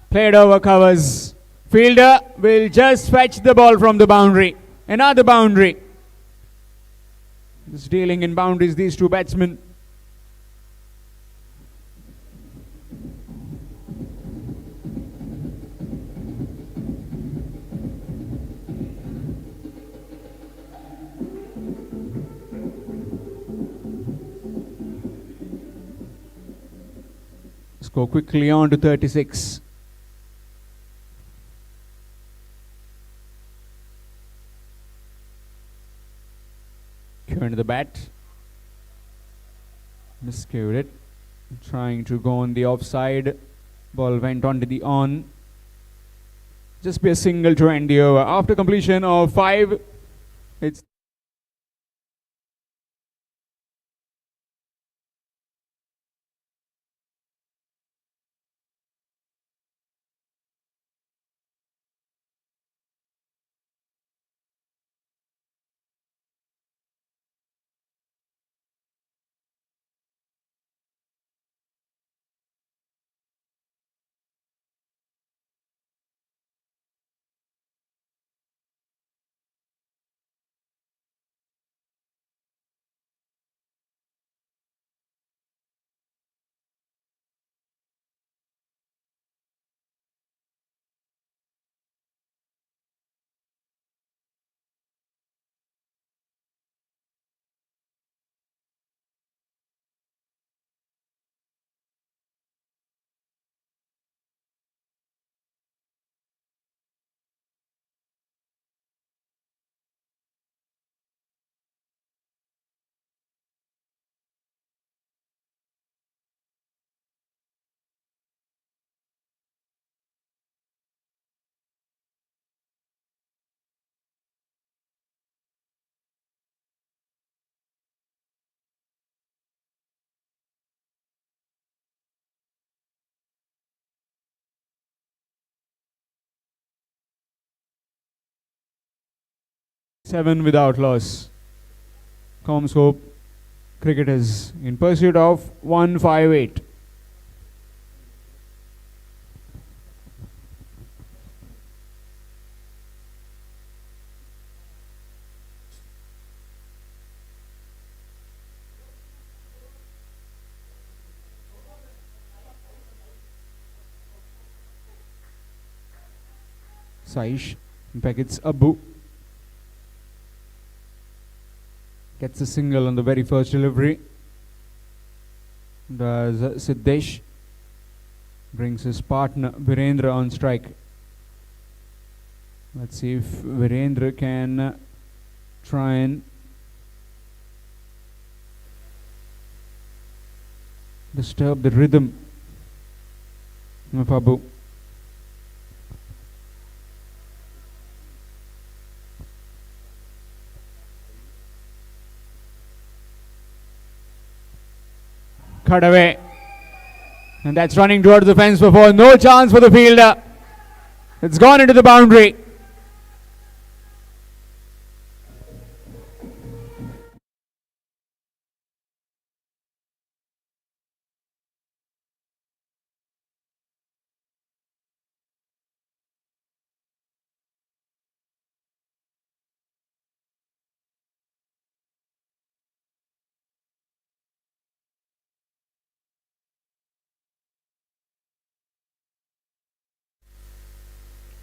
Played over covers. Fielder will just fetch the ball from the boundary. Another boundary. Just dealing in boundaries, these two batsmen. Let's go quickly on to 36. Turn the bat. Miscued it. Trying to go on the offside. Ball went on to the on. Just be a single to end the over. After completion of 5, it's seven without loss. Com-Scop cricketers in pursuit of 158. Saish, in fact it's Abu, gets a single on the very first delivery. Does Siddesh, brings his partner Virendra on strike. Let's see if Virendra can try and disturb the rhythm of Abu. cut away. And that's running towards the fence before. No chance for the fielder. It's gone into the boundary.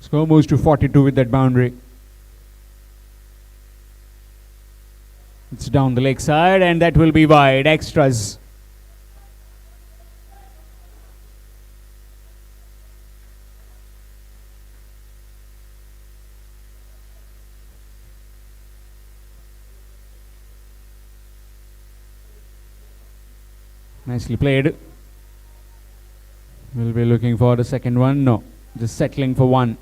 Score moves to 42 with that boundary. It's down the leg side and that will be wide. Extras. Nicely played. We'll be looking for the second one. No, just settling for one.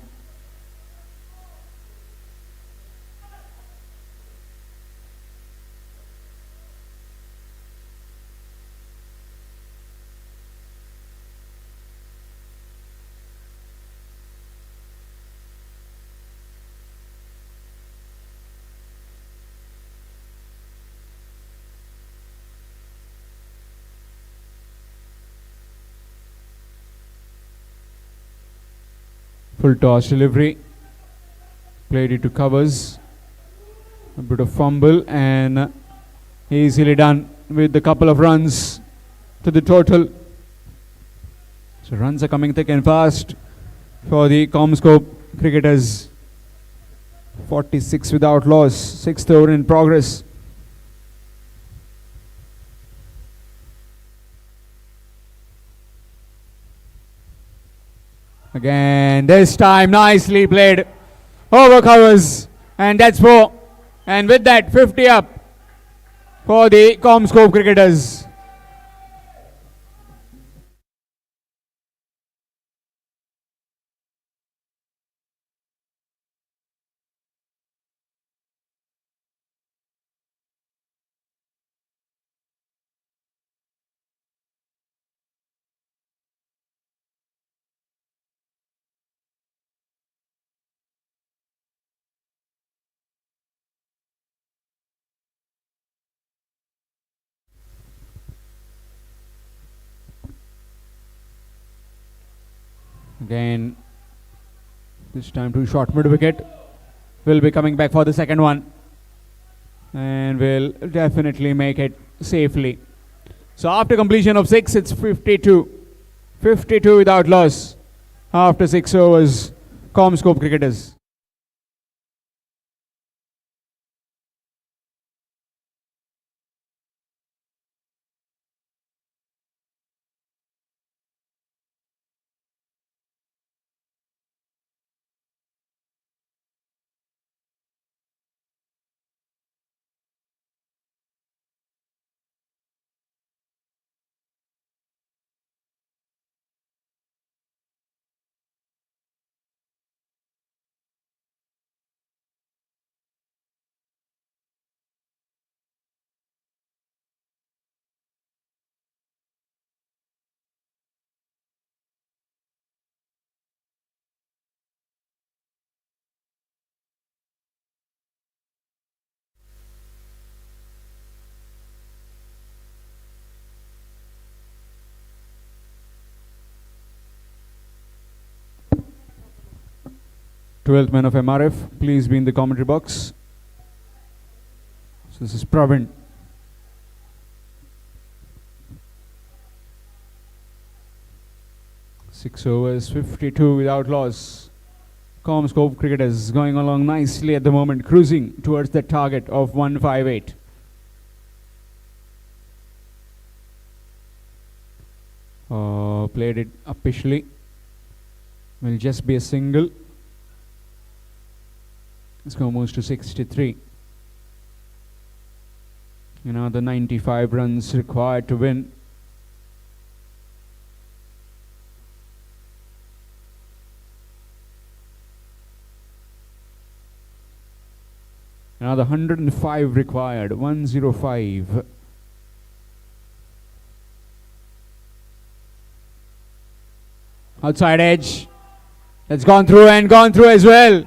Full toss delivery. Played it to covers. A bit of fumble and easily done with a couple of runs to the total. So runs are coming thick and fast for the Com-Scop cricketers. 46 without loss. 6th over in progress. Again, this time nicely played over covers, and that's 4. And with that, 50 up for the Com-Scop cricketers. Again, this time to short mid wicket. Will be coming back for the second one. And will definitely make it safely. So after completion of 6, it's 52. 52 without loss after 6 overs. Com-Scop cricketers. Twelfth man of MRF, please be in the commentary box. So this is Pravin. Six overs, 52 without loss. Com-Scop cricketers going along nicely at the moment, cruising towards the target of 158. Played it upishly. Will just be a single. Score moves to 63. Another 95 runs required to win. Another 105 required. 105. Outside edge. That's gone through as well.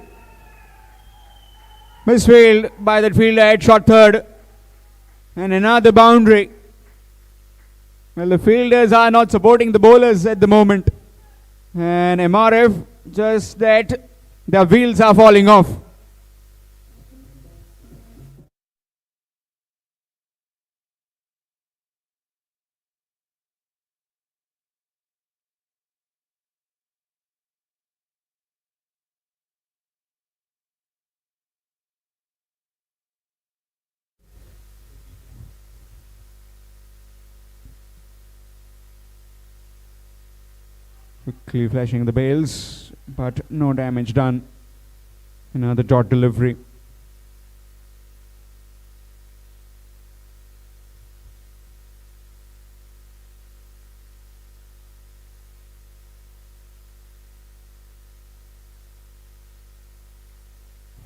Misfield by that fielder at short third. And another boundary. Well, the fielders are not supporting the bowlers at the moment. And MRF, just that their wheels are falling off. Quickly flashing the bails, but no damage done. Another dot delivery.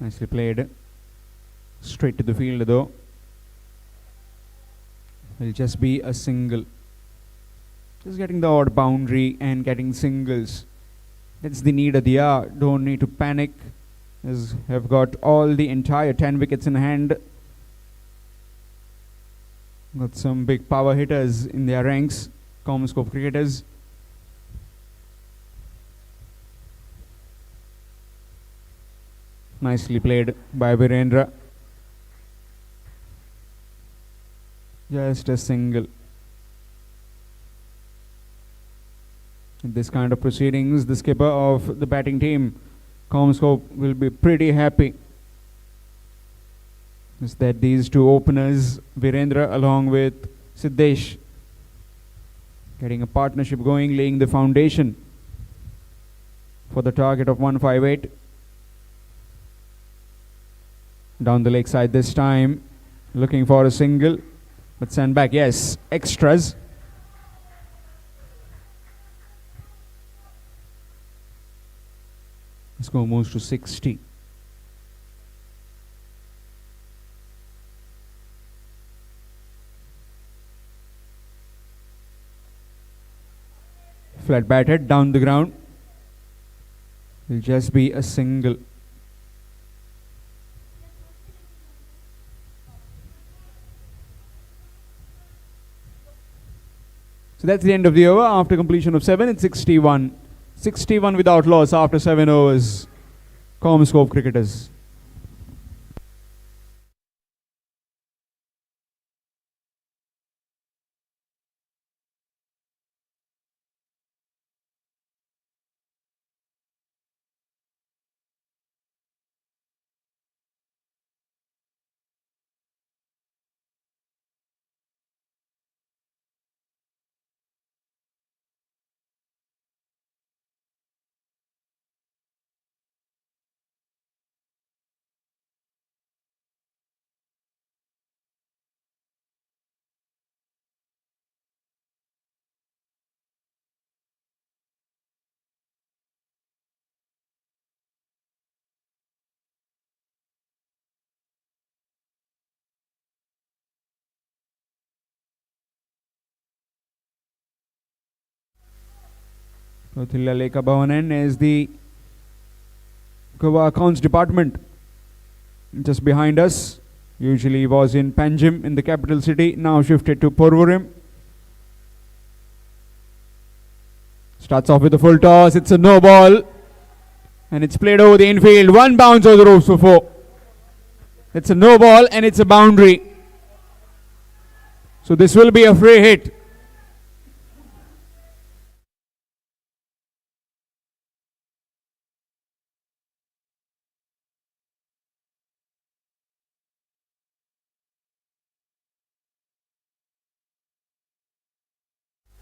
Nicely played. Straight to the field though. Will just be a single. Just getting the odd boundary and getting singles. That's the need of the hour. Don't need to panic, as have got all the entire 10 wickets in hand. Got some big power hitters in their ranks. Com-Scop cricketers. Nicely played by Virendra. Just a single. In this kind of proceedings, the skipper of the batting team, Com-Scop, will be pretty happy. Is that these two openers, Virendra along with Siddesh, getting a partnership going, laying the foundation for the target of 158. Down the leg side this time, looking for a single, but send back, yes, extras. Score moves to 60. Flat batted down the ground. Will just be a single. So that's the end of the over. After completion of 7, it's 61. 61 without loss after 7 overs. Com-Scop cricketers. Kautilya Lekha Bhavanan is the Goa Accounts Department. Just behind us. Usually was in Panjim in the capital city. Now shifted to Porvorim. Starts off with a full toss. It's a no ball. And it's played over the infield. One bounce over the ropes for 4. It's a no ball and it's a boundary. So this will be a free hit.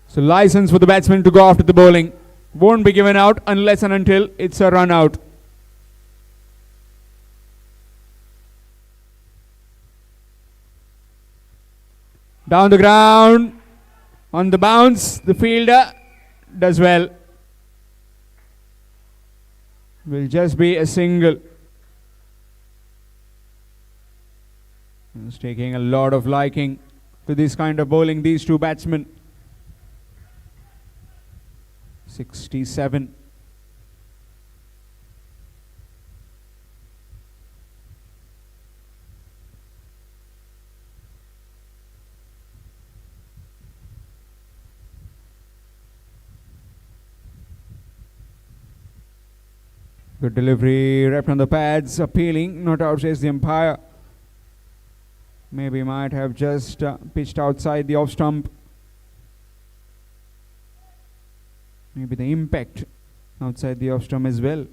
So license for the batsman to go after the bowling. Won't be given out unless and until it's a run out. Down the ground. On the bounce. The fielder does well. Will just be a single. He's taking a lot of liking to this kind of bowling, these two batsmen. 67. Good delivery, wrapped on the pads, appealing, not outside the umpire. Maybe might have just pitched outside the off stump. Maybe the impact outside the off stump as well.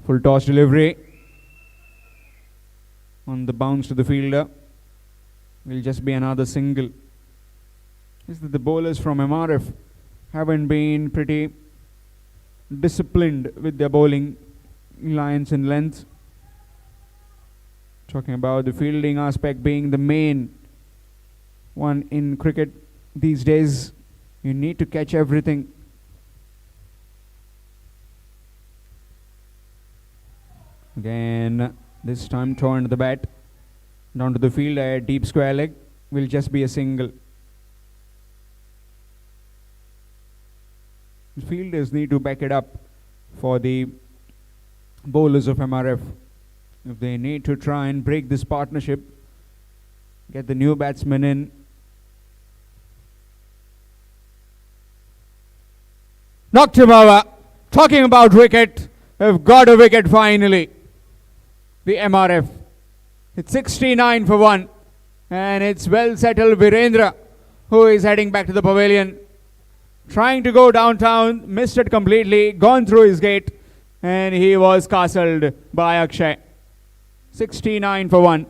Full toss delivery. On the bounce to the fielder. Will just be another single. Is that the bowlers from MRF haven't been pretty disciplined with their bowling lines and length. Talking about the fielding aspect being the main one in cricket these days. You need to catch everything. Again, this time turned the bat down to the field at deep square leg. Will just be a single. The fielders need to back it up for the bowlers of MRF. If they need to try and break this partnership, get the new batsmen in. Knocked him over. Talking about wicket, have got a wicket finally. The MRF. It's 69 for 1. And it's well settled Virendra, who is heading back to the pavilion. Trying to go downtown, missed it completely, gone through his gate, and he was castled by Akshay. 69 for 1.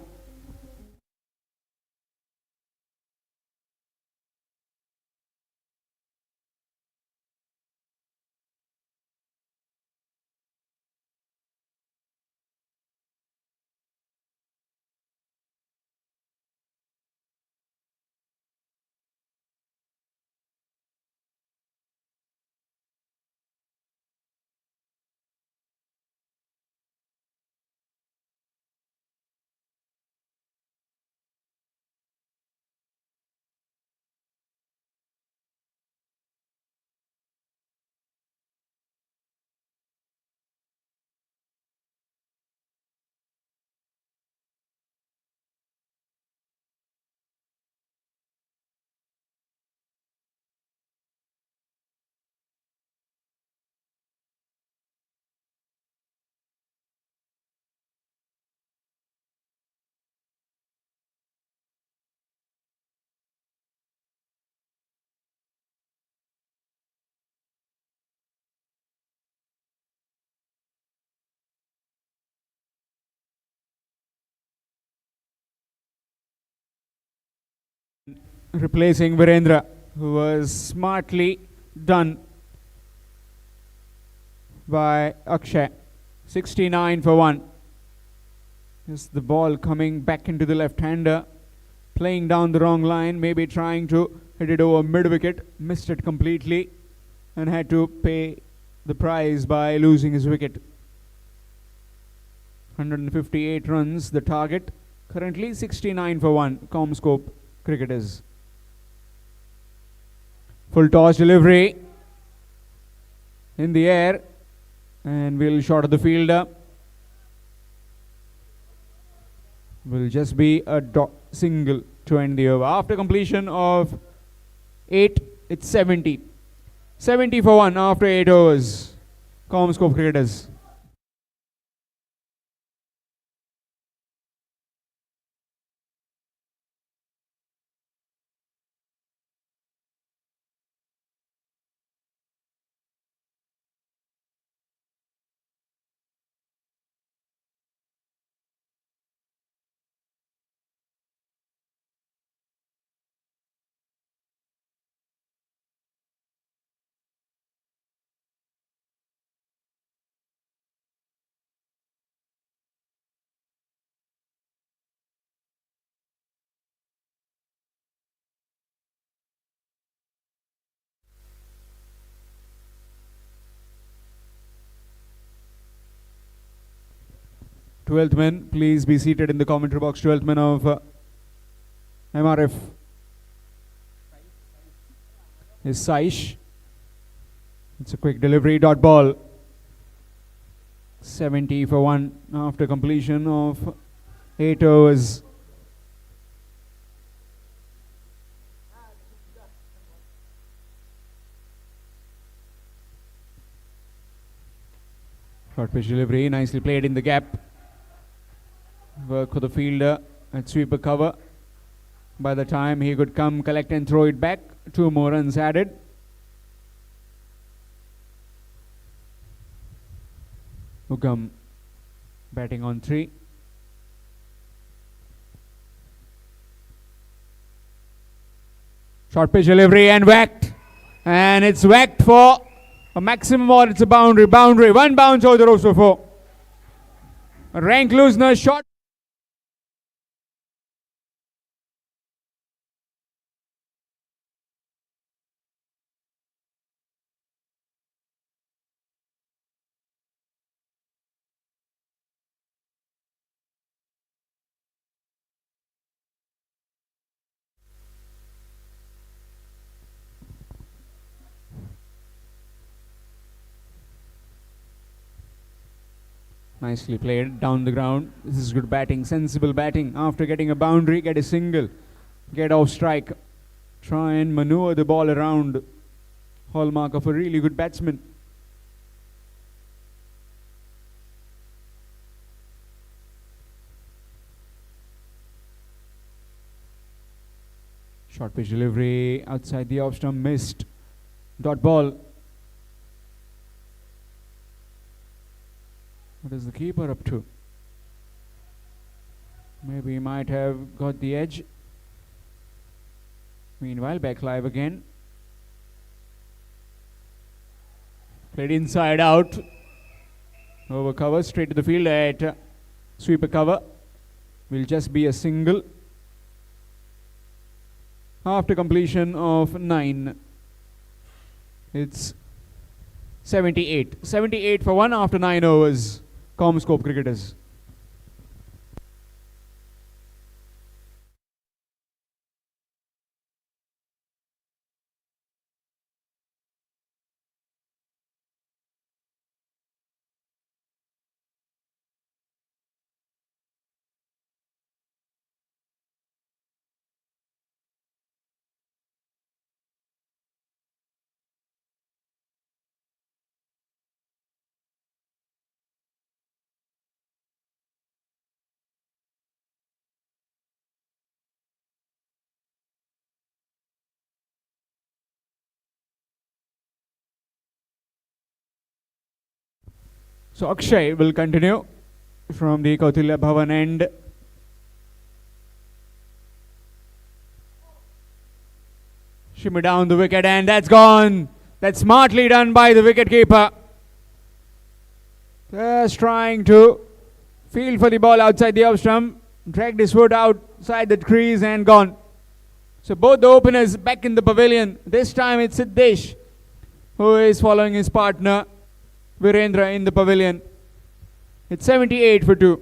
Replacing Virendra, who was smartly done by Akshay. 69 for 1. Is the ball coming back into the left-hander, playing down the wrong line, maybe trying to hit it over mid-wicket, missed it completely and had to pay the price by losing his wicket. 158 runs, the target. Currently 69 for 1, Com-Scop cricketers. Full toss delivery in the air and will short of the fielder. Will just be a single to end the over. After completion of 8, it's 70. 70 for 1 after 8 overs. Com-Scop cricketers. Twelfth man, please be seated in the commentary box. 12th man of MRF is Saish. It's a quick delivery, dot ball. 70 for 1 after completion of 8 overs. Short pitch delivery, nicely played in the gap. Work for the fielder at sweeper cover. By the time he could come, collect and throw it back, 2 more runs added. Ugam batting on 3. Short pitch delivery and whacked. And it's whacked for a maximum, or it's a boundary. Boundary. 1 bounce over the ropes for 4. Rank loosener shot. Nicely played down the ground. This is good batting, sensible batting. After getting a boundary, get a single, get off strike. Try and maneuver the ball around. Hallmark of a really good batsman. Short pitch delivery outside the off stump, missed. Dot ball. What is the keeper up to? Maybe he might have got the edge. Meanwhile, back live again. Played inside out. Over cover, straight to the field at sweeper cover. Will just be a single. After completion of 9. It's 78. 78 for 1 after 9 overs. Com-Scop cricketers. So Akshay will continue from the Kautilya Bhavan end. Shimmy down the wicket and that's gone. That's smartly done by the wicketkeeper. Just trying to feel for the ball outside the off stump. Dragged his foot outside the crease and gone. So both the openers back in the pavilion. This time it's Siddesh who is following his partner Virendra in the pavilion. It's 78 for 2.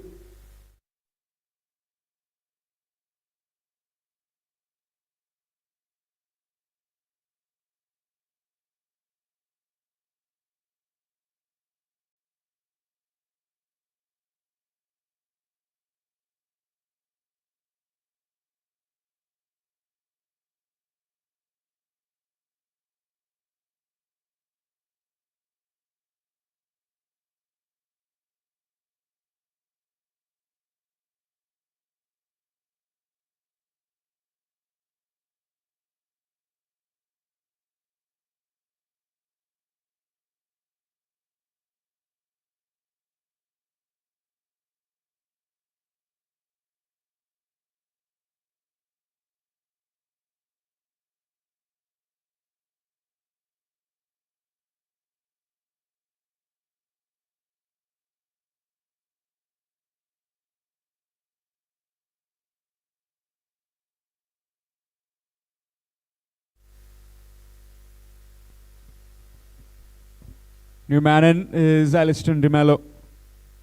New man is Aliston DeMello,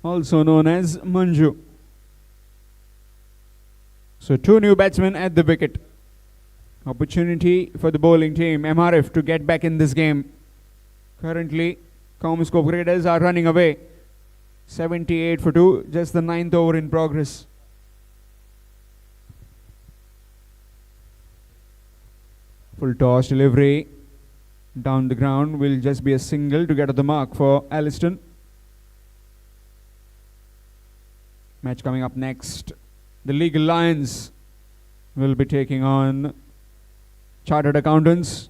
also known as Manju. So 2 new batsmen at the wicket. Opportunity for the bowling team, MRF, to get back in this game. Currently, Com-Scop Raiders are running away. 78 for 2, just the 9th over in progress. Full toss delivery. Down the ground will just be a single to get at the mark for Alliston. Match coming up next. The Legal Lions will be taking on Chartered Accountants.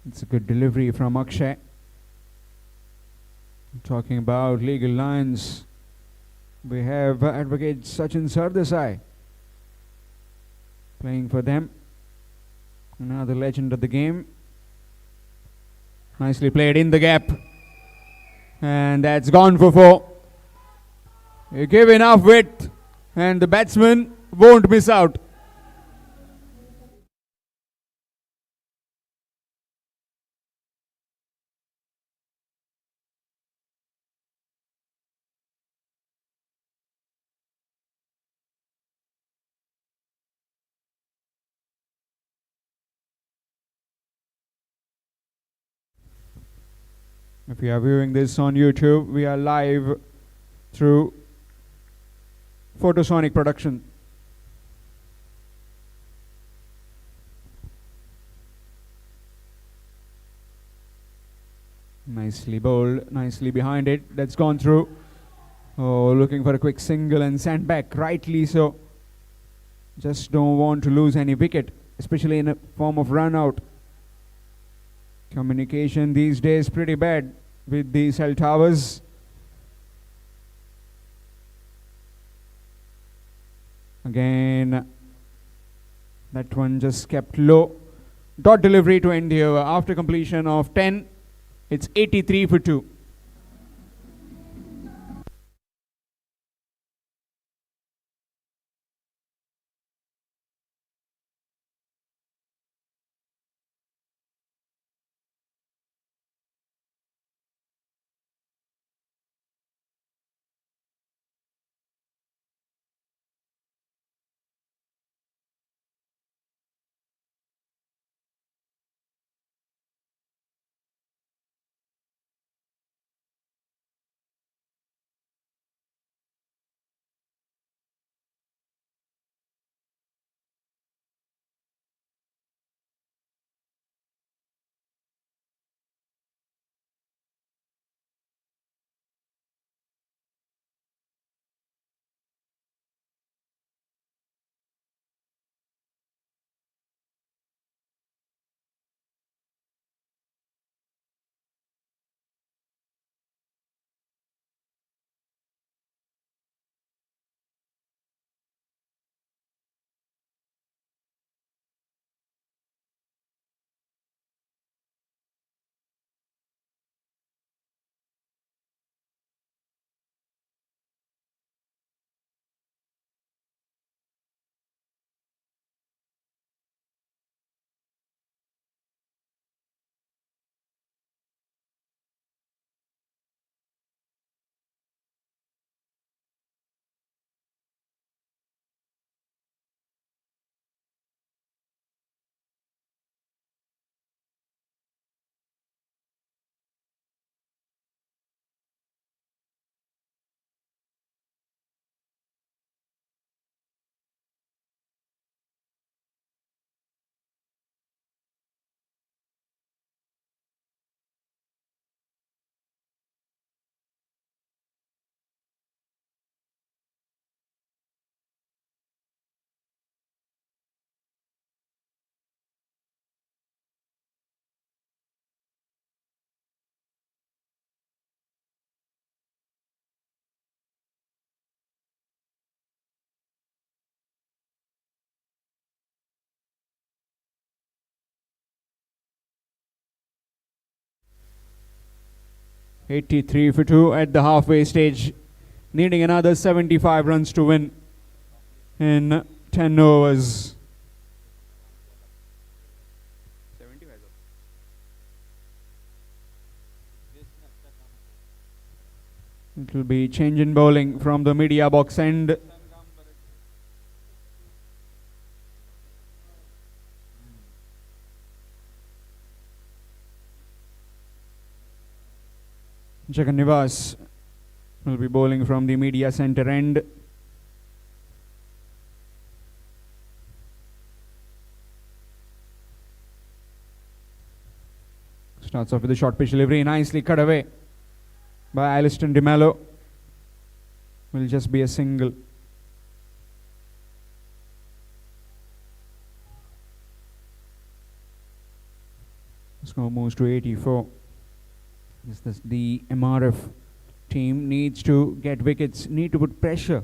It's a good delivery from Akshay. Talking about Legal Lions, we have Advocate Sachin Sardesai playing for them. Another legend of the game. Nicely played in the gap. And that's gone for 4. You give enough width and the batsman won't miss out. If you are viewing this on YouTube, we are live through Photosonic Production. Nicely bowled, nicely behind it. That's gone through. Oh, looking for a quick single and sent back, rightly so. Just don't want to lose any wicket, especially in a form of run out. Communication these days pretty bad with these cell towers. Again, that one just kept low. Dot delivery to end the over. After completion of 10, it's 83 for 2. $83 for 2 at the halfway stage, needing another 75 runs to win in 10 overs. It will be change in bowling from the media box end. Jagan Nivas will be bowling from the media center end. Starts off with a short pitch delivery, nicely cut away by Aliston De Mello. Will just be a single. Score moves to 84. The MRF team needs to get wickets, need to put pressure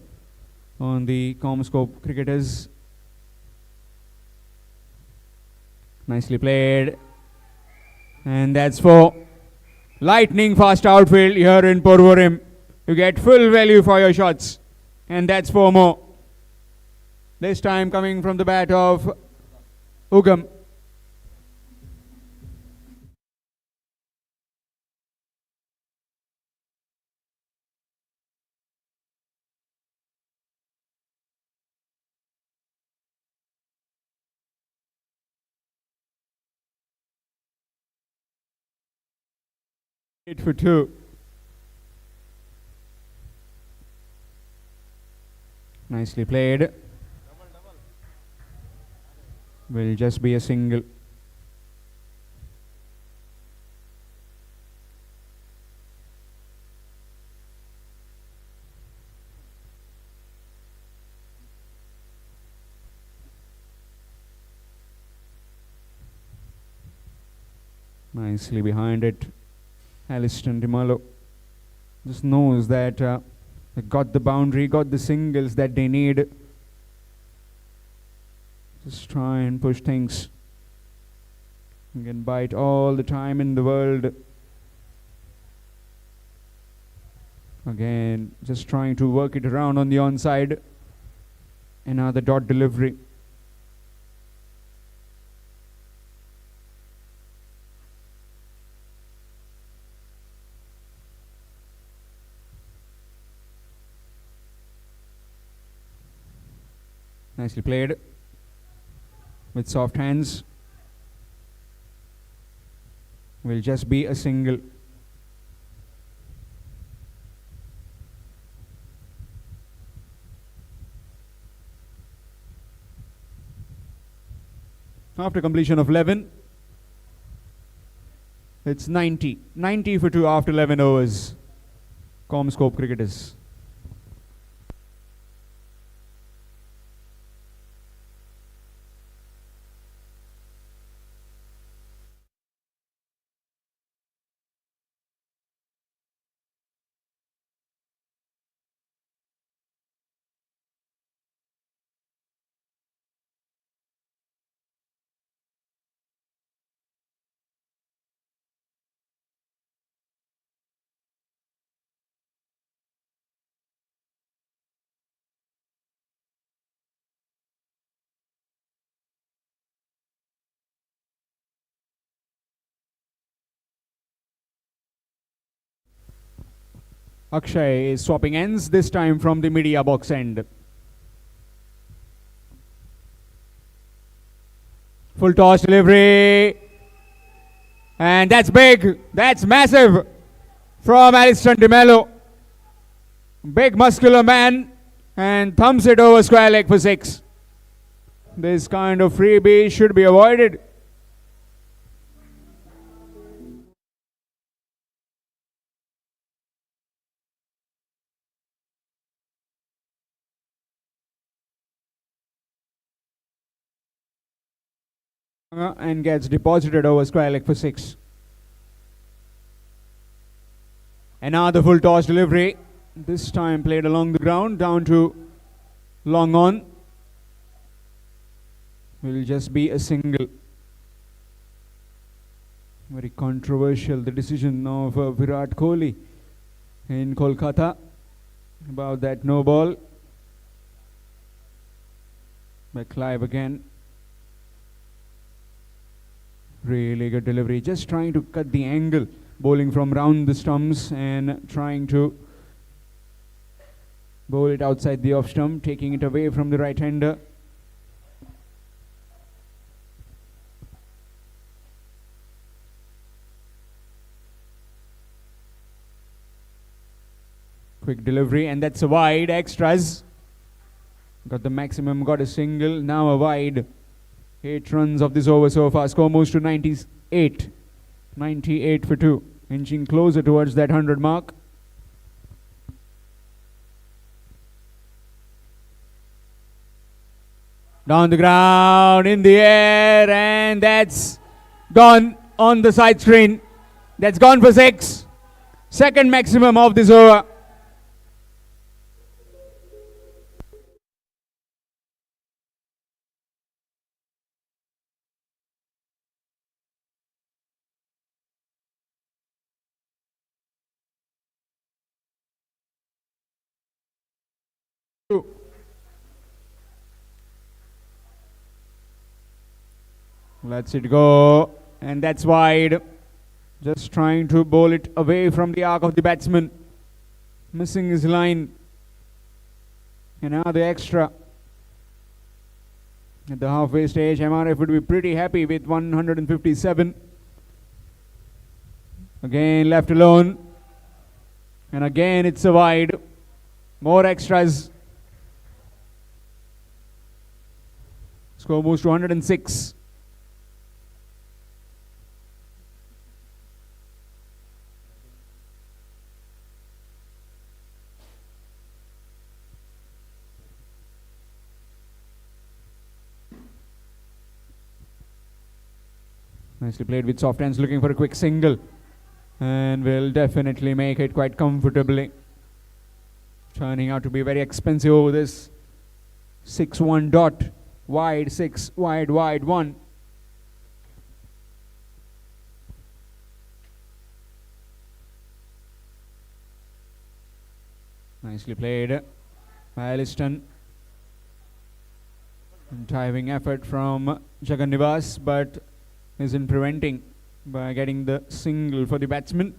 on the Com-Scop cricketers. Nicely played. And that's for lightning fast outfield here in Porvorim. You get full value for your shots. And that's 4 more. This time coming from the bat of Ugam. Hit for 2. Nicely played. Will just be a single. Nicely behind it. Aliston De Mello just knows that they got the boundary, got the singles that they need. Just try and push things. You can bite all the time in the world. Again, just trying to work it around on the onside. Another dot delivery. Nicely played with soft hands. Will just be a single. After completion of 11, it's 90. 90 for 2 after 11 overs. Com-Scop cricketers. Akshay is swapping ends, this time from the media box end. Full toss delivery. And that's big. That's massive from Aliston De Mello. Big muscular man. And thumps it over square leg for 6. This kind of freebie should be avoided. And gets deposited over square leg for 6. Another full toss delivery. This time played along the ground, down to long on. Will just be a single. Very controversial, the decision of Virat Kohli in Kolkata about that no ball. By Clive again. Really good delivery. Just trying to cut the angle. Bowling from round the stumps and trying to Bowl it outside the off stump, taking it away from the right-hander. Quick delivery, and that's a wide. Extras. Got the maximum, got a single, now a wide. 8 runs of this over so far. Score moves to 98. 98 for 2. Inching closer towards that 100 mark. Down the ground, in the air, and that's gone on the side screen. That's gone for 6. Second maximum of this over. Lets it go, and that's wide. Just trying to bowl it away from the arc of the batsman. Missing his line. And now the extra. At the halfway stage, MRF would be pretty happy with 157. Again left alone. And again it's a wide. More extras. Score moves to 106. Nicely played with soft hands, looking for a quick single. And will definitely make it quite comfortably. Turning out to be very expensive over this. 6-1 dot. Wide 6, wide 1. Nicely played by Aliston. Diving effort from Jagan Nivas, but isn't preventing by getting the single for the batsman.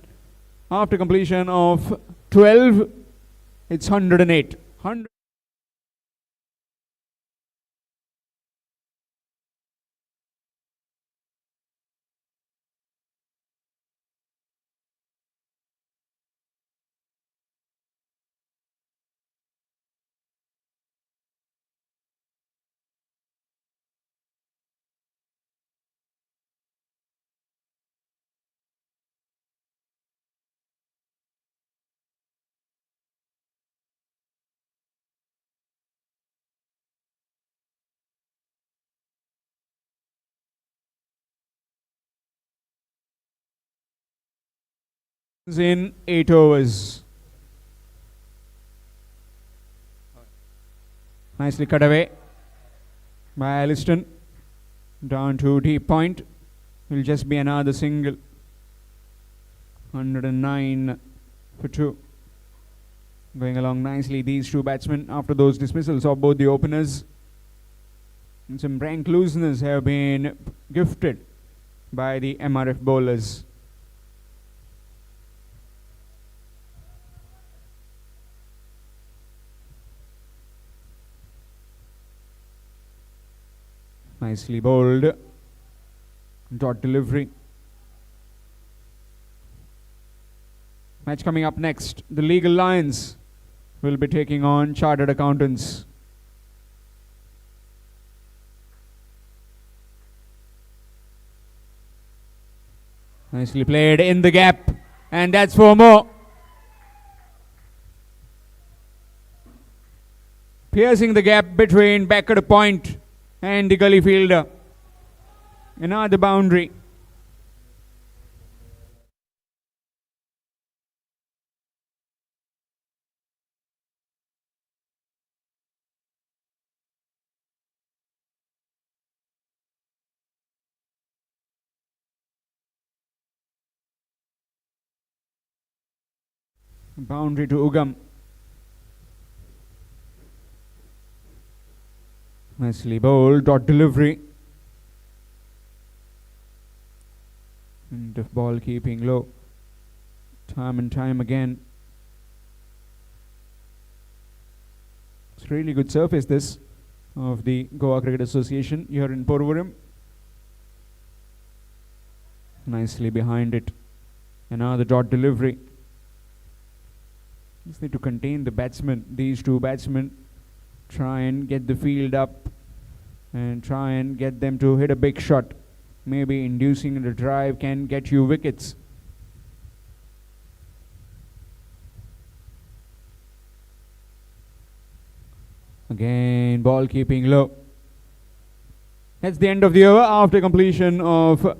After completion of 12, it's 108. 100. In 8 overs. Nicely cut away by Aliston. Down to deep point. Will just be another single. 109 for 2. Going along nicely, these two batsmen after those dismissals of both the openers. And some rank looseness have been gifted by the MRF bowlers. Nicely bowled. Dot delivery. Match coming up next. The Legal Lions will be taking on Chartered Accountants. Nicely played in the gap. And that's 4 more. Piercing the gap between backward point and the gully fielder. Another boundary. Boundary to Ugam. Nicely bowled. Dot delivery. And the ball keeping low. Time and time again. It's really good surface this of the Goa Cricket Association here in Porvorim. Nicely behind it. And now the dot delivery. Just need to contain the batsmen. These two batsmen try and get the field up and try and get them to hit a big shot. Maybe inducing the drive can get you wickets. Again, ball keeping low. That's the end of the over after completion of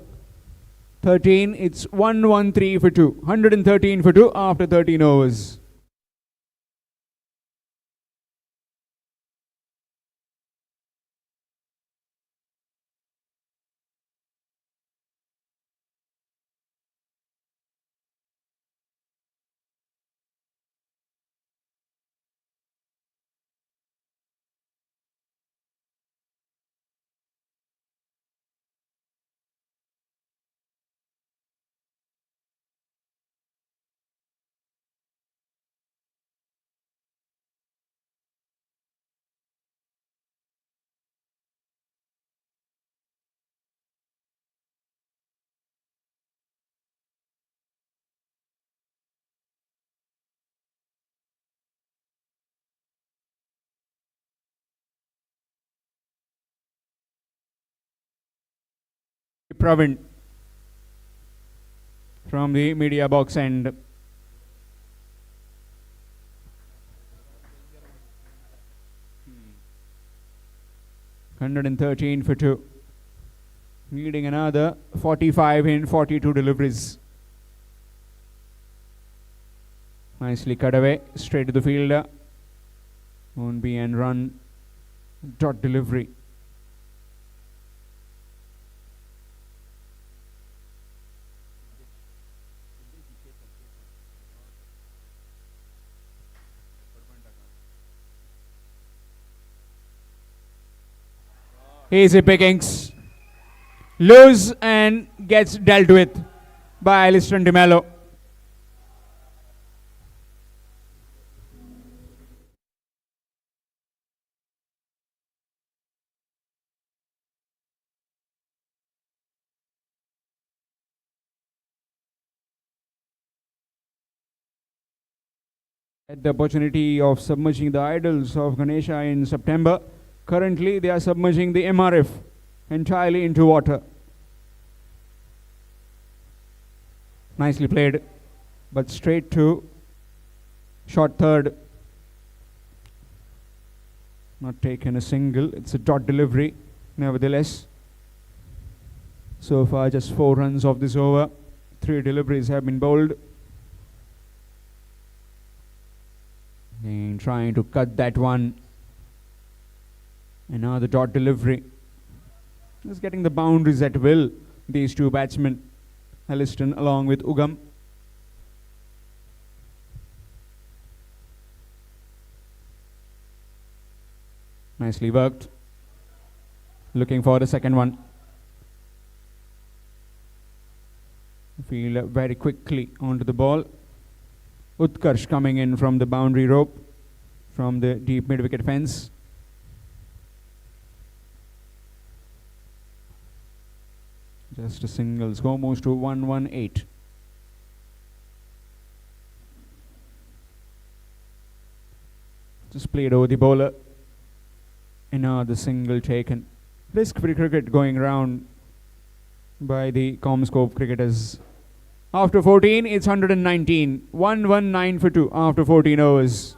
13. It's 113 for 2. 113 for 2 after 13 overs. Pravin from the media box end. $113 for 2. Needing another 45 in 42 deliveries. Nicely cut away, straight to the fielder. Won't be and run. Dot delivery. Easy pickings. Loose and gets dealt with by Aliston De Mello. Had the opportunity of submerging the idols of Ganesha in September. Currently, they are submerging the MRF entirely into water. Nicely played, but straight to short third. Not taken a single. It's a dot delivery, nevertheless. So far, just 4 runs of this over. 3 deliveries have been bowled. And trying to cut that one. And now the dot delivery. Just getting the boundaries at will. These two batsmen, Aliston along with Ugam. Nicely worked. Looking for the second one. Field very quickly onto the ball. Utkarsh coming in from the boundary rope, from the deep mid-wicket fence. Just a single. Score moves to 118. Just played over the bowler. Another single taken. Risk-free cricket going round by the Com-Scop cricketers. After 14, it's 119. 119 for 2 after 14 overs.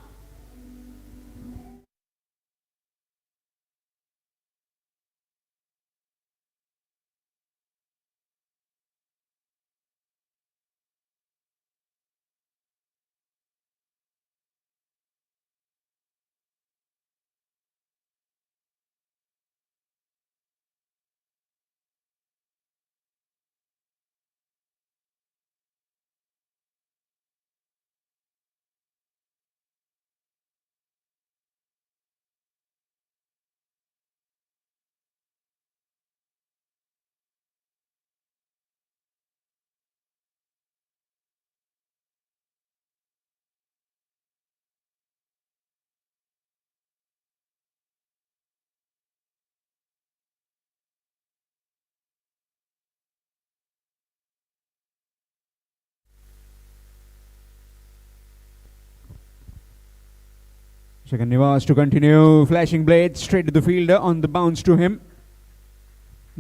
Second Nivas to continue. Flashing blade straight to the fielder on the bounce to him.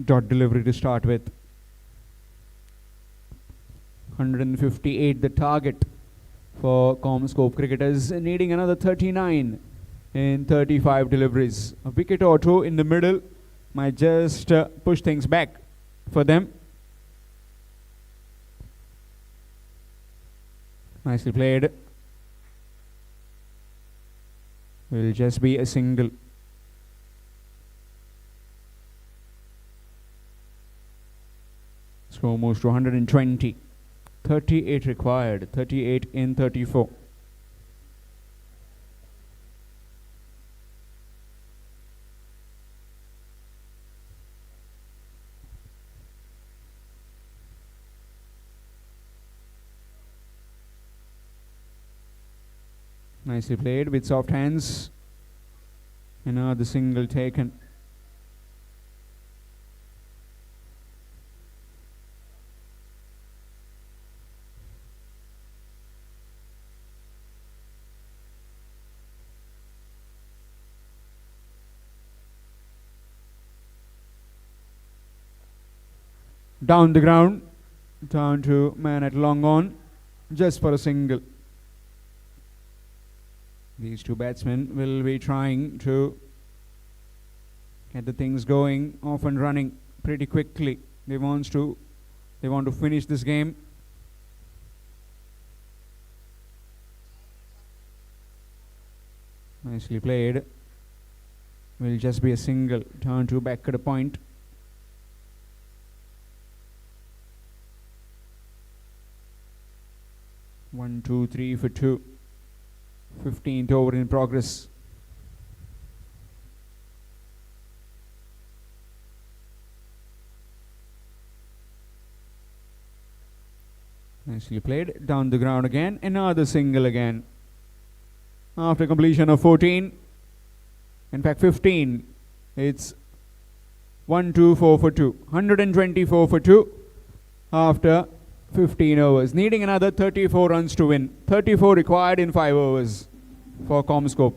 Dot delivery to start with. 158 the target for Com-Scop cricketers, needing another 39 in 35 deliveries. A wicket or two in the middle might just push things back for them. Nicely played. Will just be a single. Score moves to 120. 38 required. 38 in 34. Nicely played with soft hands. Another single taken. Down the ground, down to man at long on, just for a single. These two batsmen will be trying to get the things going, off and running pretty quickly. They want to finish this game. Nicely played. Will just be a single. Turn to back at a point. One, two, three for two. 15th over in progress. Nicely played. Down the ground again. Another single again. After completion of 14. In fact 15. It's 1, 2, 4 for 2. 124 for 2. After 15 overs, needing another 34 runs to win. 34 required in 5 overs for Com-Scop.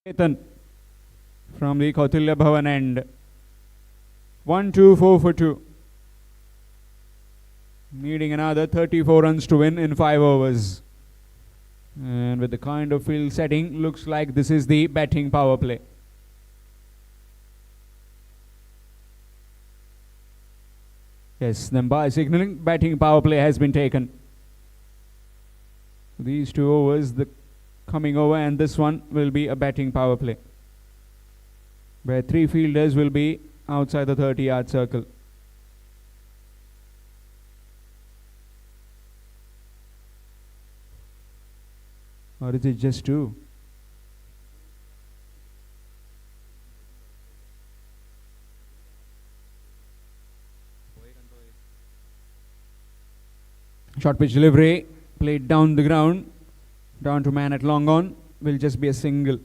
Ethan from the Kautilya Bhavan end. 1, 2, 4 for 2. Needing another 34 runs to win in 5 overs. And with the kind of field setting, looks like this is the batting power play. Yes, then by signaling, batting power play has been taken. These 2 overs, the coming over and this one will be a batting power play, where 3 fielders will be outside the 30-yard circle. Or is it just 2? Short pitch delivery, played down the ground. Down to man at long on, will just be a single.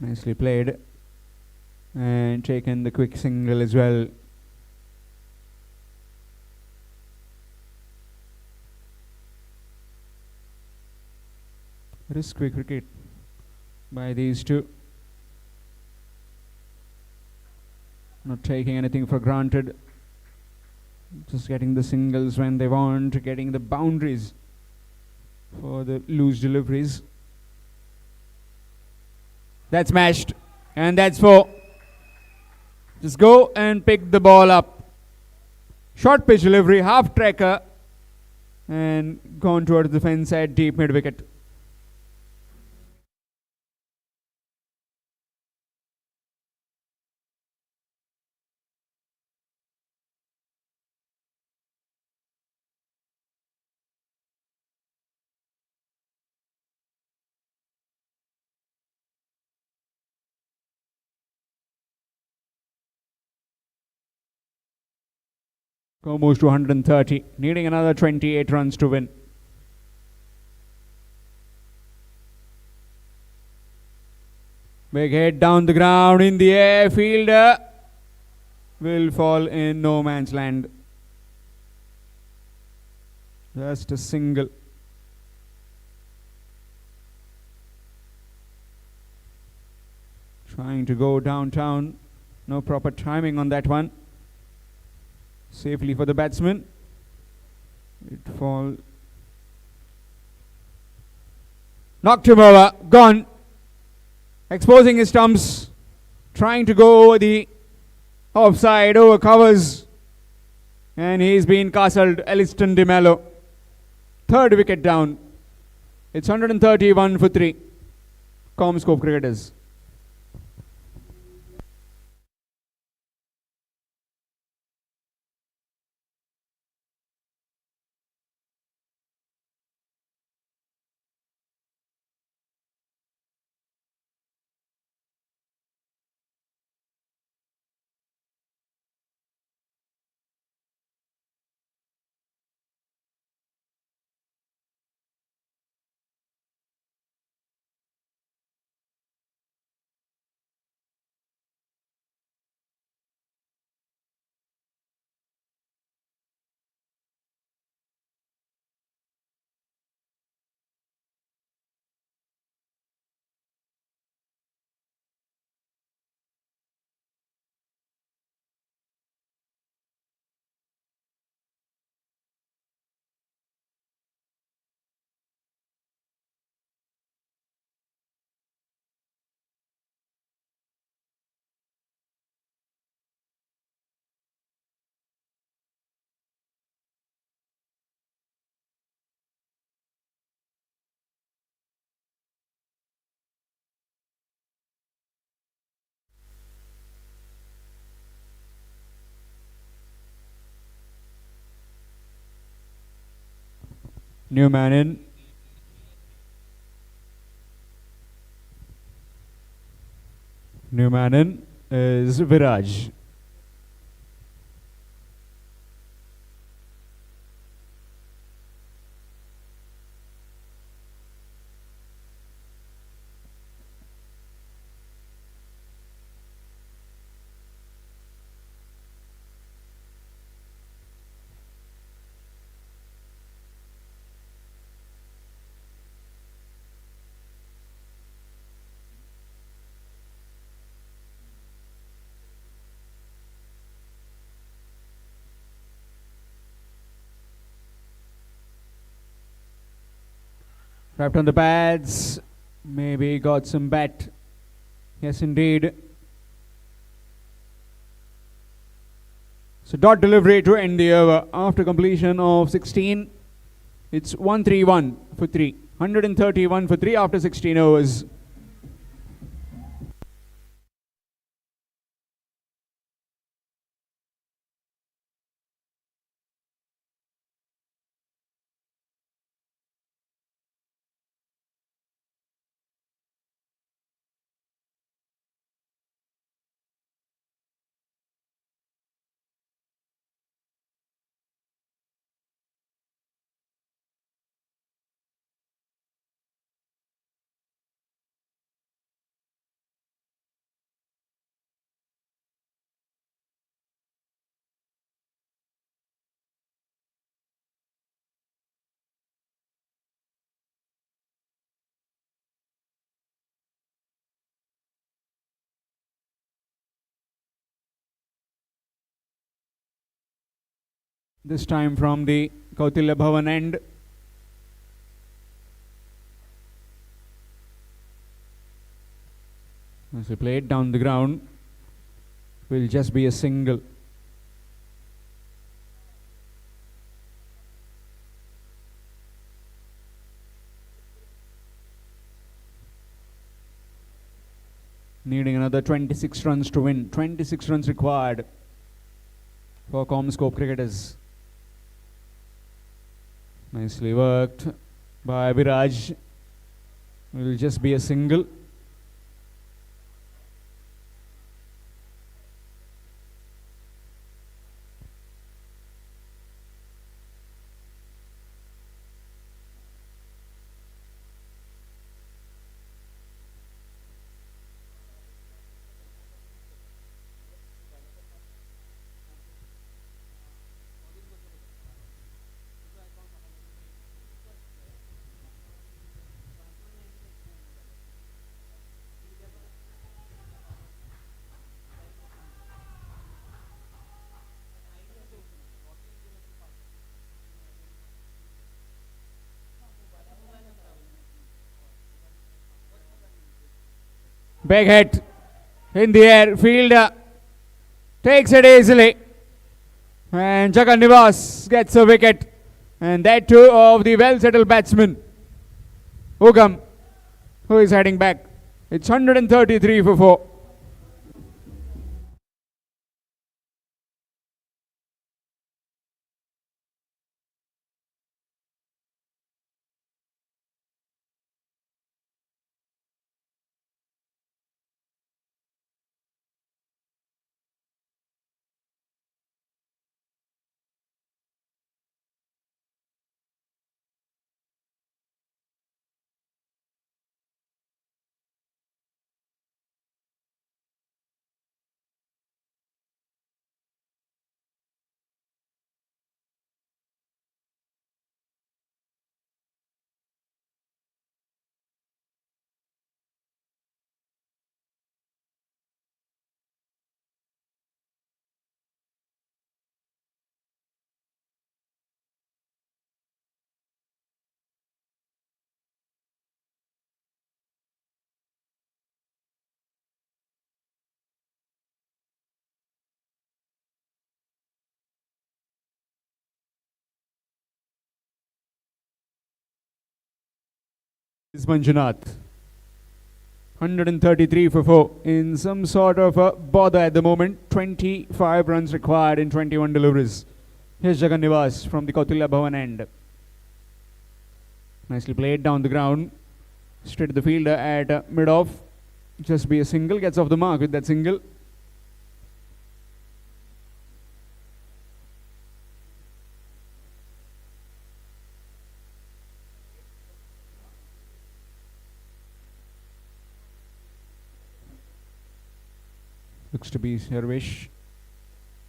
Nicely played. And taken the quick single as well. Risky cricket by these two. Not taking anything for granted. Just getting the singles when they want, getting the boundaries for the loose deliveries. That's smashed. And that's 4. Just go and pick the ball up. Short pitch delivery, half tracker, and gone towards the fence at deep mid wicket. Moves to 130, needing another 28 runs to win. Big hit down the ground, in the air, fielder will fall in no man's land. Just a single. Trying to go downtown, no proper timing on that one. Safely for the batsman. It fall. Knocked him over. Gone. Exposing his stumps. Trying to go over the offside, over covers. And he's been castled. Aliston De Mello. 3rd wicket down. It's 131 for 3. Com-Scop cricketers. New man in. New man in is Viraj. Wrapped on the pads. Maybe got some bat. Yes, indeed. So dot delivery to end the over. After completion of 16, it's 131 for 3. 131 for 3 after 16 overs. This time from the Kautilya Bhavan end. As we play it down the ground, will just be a single. Needing another 26 runs to win. 26 runs required for Com-Scop cricketers. Nicely worked by Abhiraj. Will just be a single. Big hit in the air. Fielder takes it easily. And Jagan Nivas gets a wicket. And that too of the well-settled batsman, Ugam, who is heading back. It's 133 for 4. Is Manjunath. 133 for 4 in some sort of a bother at the moment. 25 runs required in 21 deliveries. Here's Jagan Nivas from the Kautilya Bhavan end. Nicely played down the ground. Straight to the fielder at mid-off. Just be a single. Gets off the mark with that single. Looks to be Sarvish.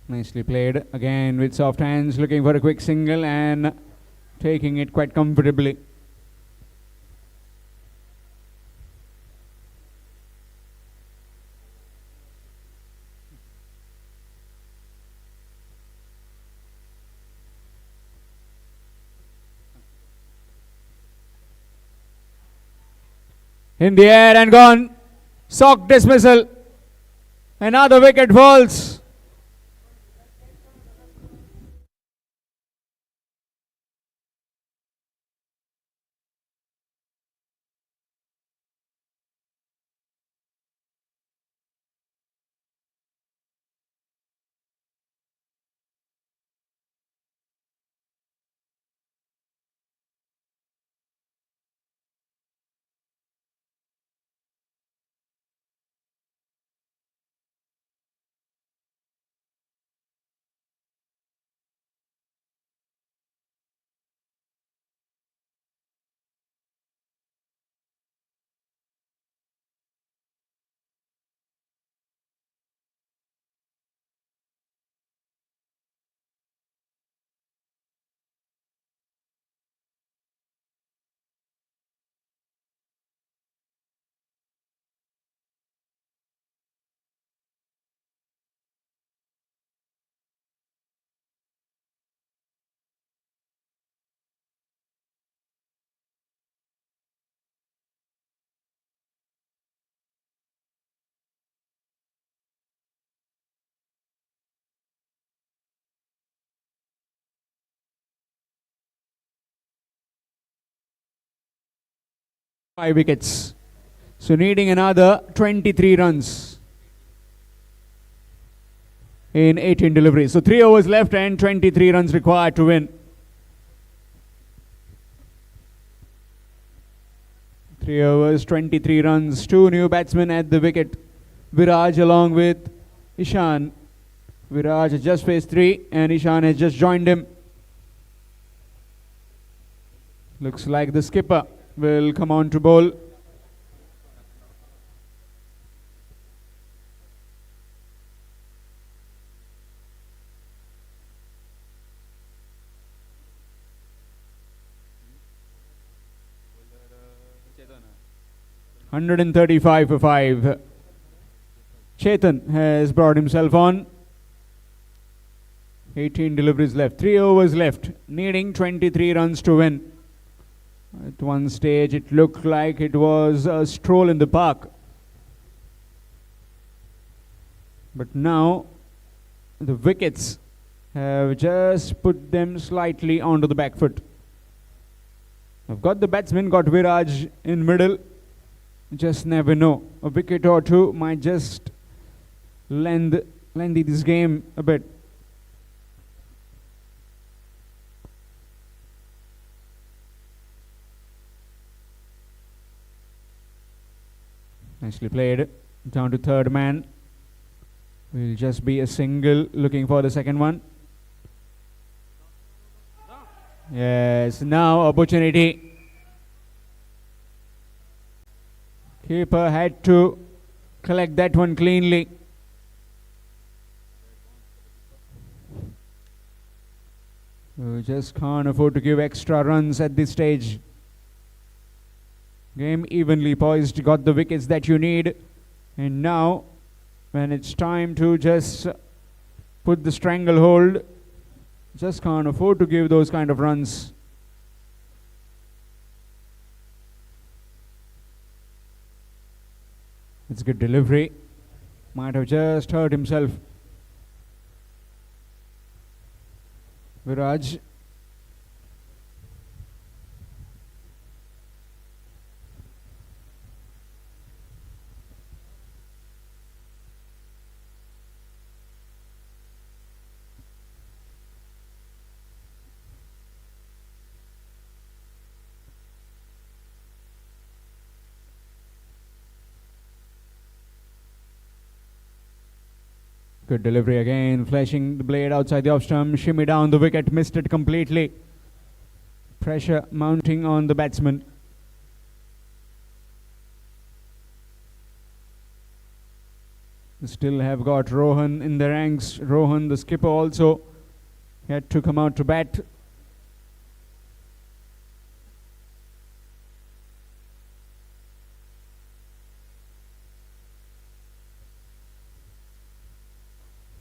Nicely played again with soft hands, looking for a quick single and taking it quite comfortably. In the air and gone. Sock dismissal. Another wicket falls. 5 wickets. So needing another 23 runs in 18 deliveries. So 3 overs left and 23 runs required to win. 3 overs, 23 runs. 2 new batsmen at the wicket. Viraj along with Ishan. Viraj has just faced 3 and Ishan has just joined him. Looks like the skipper will come on to bowl. Hundred and 35 for 5. Chetan has brought himself on. 18 deliveries left. 3 overs left. Needing 23 runs to win. At one stage it looked like it was a stroll in the park. But now the wickets have just put them slightly onto the back foot. I've got the batsman, got Viraj in middle. Just never know. A wicket or two might just lend this game a bit. Nicely played. Down to third man. Will just be a single, looking for the second one. Yes, now opportunity. Keeper had to collect that one cleanly. We just can't afford to give extra runs at this stage. Game evenly poised, got the wickets that you need. And now, when it's time to just put the stranglehold, just can't afford to give those kind of runs. It's good delivery. Might have just hurt himself. Viraj. Good delivery again, flashing the blade outside the off stump, shimmy down the wicket, missed it completely. Pressure mounting on the batsman. Still have got Rohan in the ranks. Rohan, the skipper, also had to come out to bat.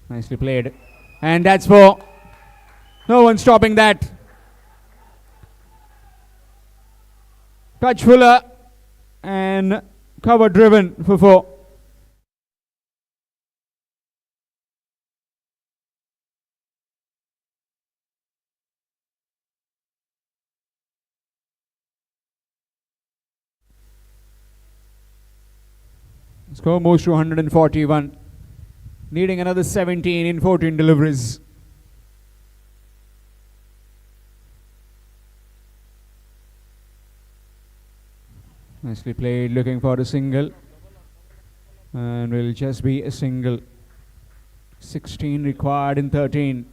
Nicely played. And that's 4. No one stopping that. Touch fuller and cover driven for 4. Score moves to 141. Needing another 17 in 14 deliveries. Nicely played, looking for a single. And will just be a single. 16 required in 13.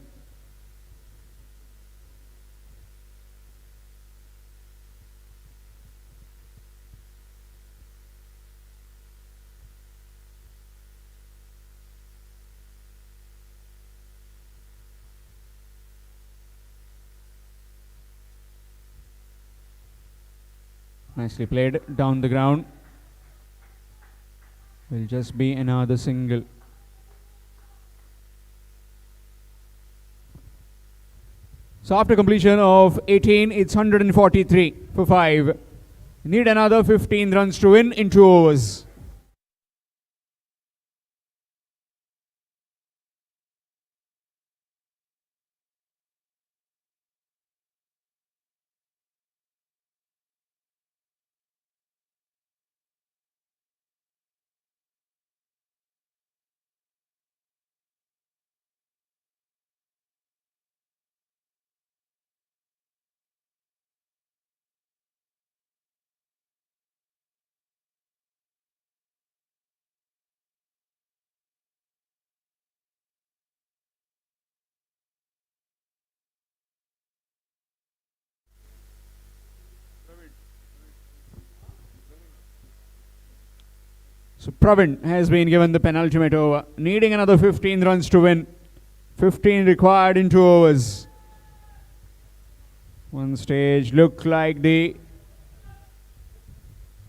Nicely played down the ground. Will just be another single. So after completion of 18, it's 143 for 5. Need another 15 runs to win in 2 overs. So Pravin has been given the penultimate over, needing another 15 runs to win. 15 required in 2 overs. One stage looked like the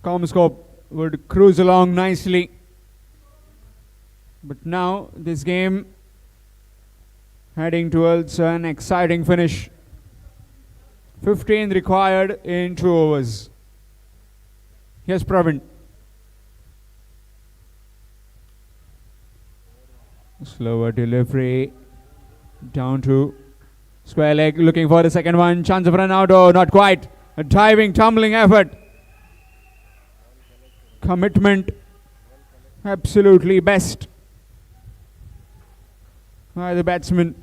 Com-Scop would cruise along nicely. But now this game heading towards an exciting finish. 15 required in 2 overs. Yes, Pravin. Slower delivery down to square leg, looking for the second one. Chance of run out, oh, not quite. A diving, tumbling effort. Commitment, absolutely best by the batsman.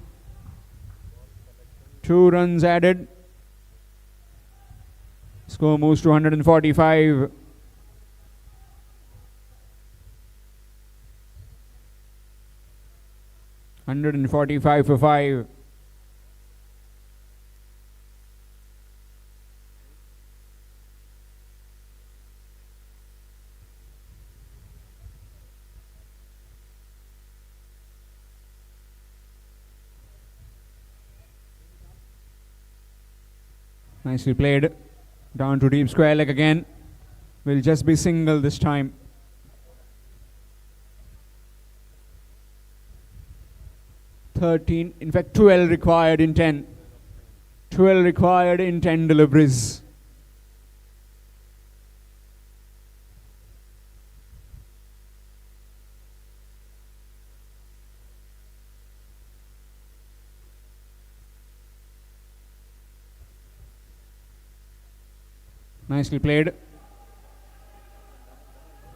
2 runs added. Score moves to 145. For 5. Nicely played. Down to deep square leg again. Will just be single this time. 13, in fact 12 required in 10. 12 required in 10 deliveries. Nicely played.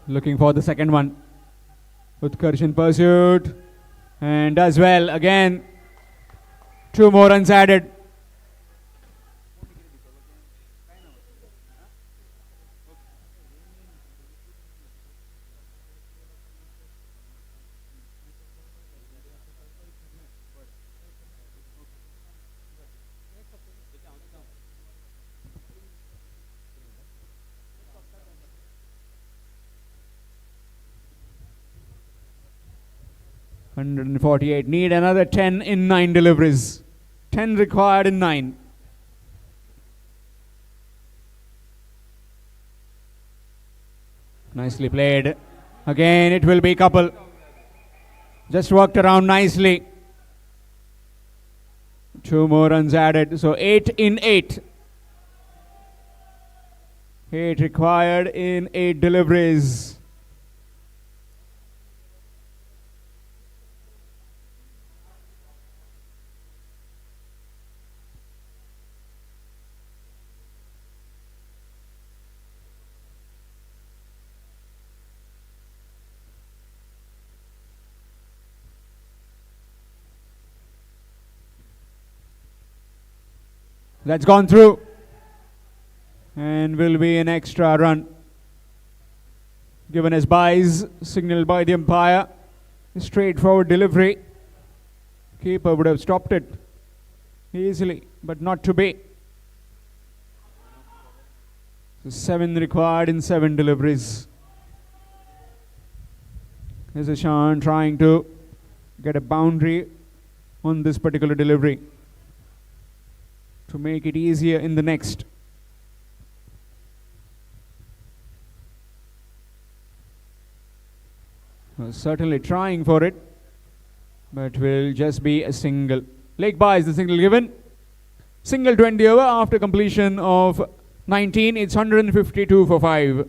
Looking for the second one. Utkarsh in pursuit. And does well again. 2 more runs added. $148. Need another 10 in 9 deliveries. 10 required in 9. Nicely played. Again, it will be couple. Just worked around nicely. 2 more runs added. So 8 in 8. 8 required in 8 deliveries. That's gone through and will be an extra run given as byes, signaled by the umpire. Straightforward delivery. Keeper would have stopped it easily, but not to be. So 7 required in 7 deliveries. There's Ishan trying to get a boundary on this particular delivery to make it easier in the next. Certainly trying for it, but will just be a single. Leg by is the single given. Single 20 over after completion of 19. It's 152 for 5.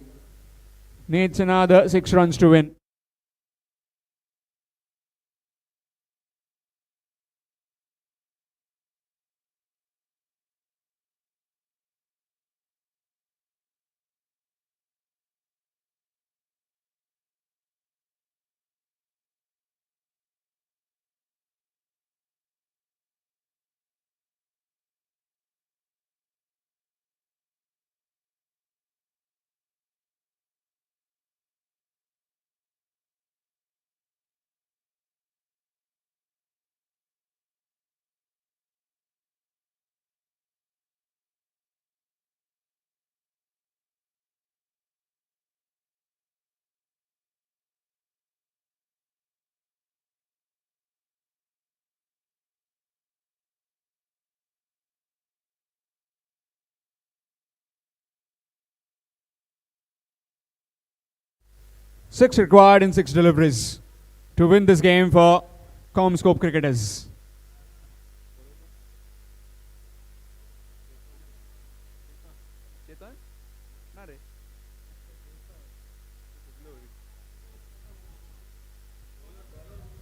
Needs another 6 runs to win. 6 required in 6 deliveries to win this game for Com-Scop cricketers.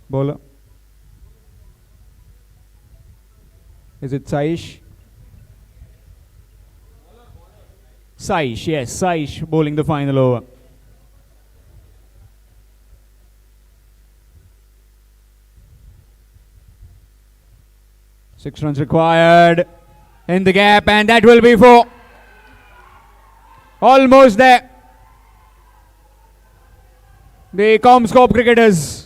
Bowler. Is it Saish? Saish, yes, Saish bowling the final over. Six runs required in the gap, and that will be 4. Almost there. The Com-Scop cricketers.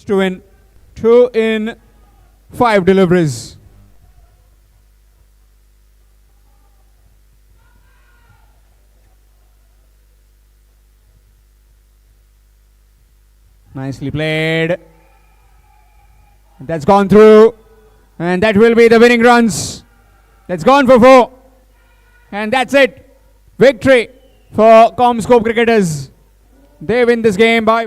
To win 2 in 5 deliveries. Nicely played. That's gone through, and that will be the winning runs. That's gone for 4, and that's it. Victory for Com-Scop cricketers. They win this game by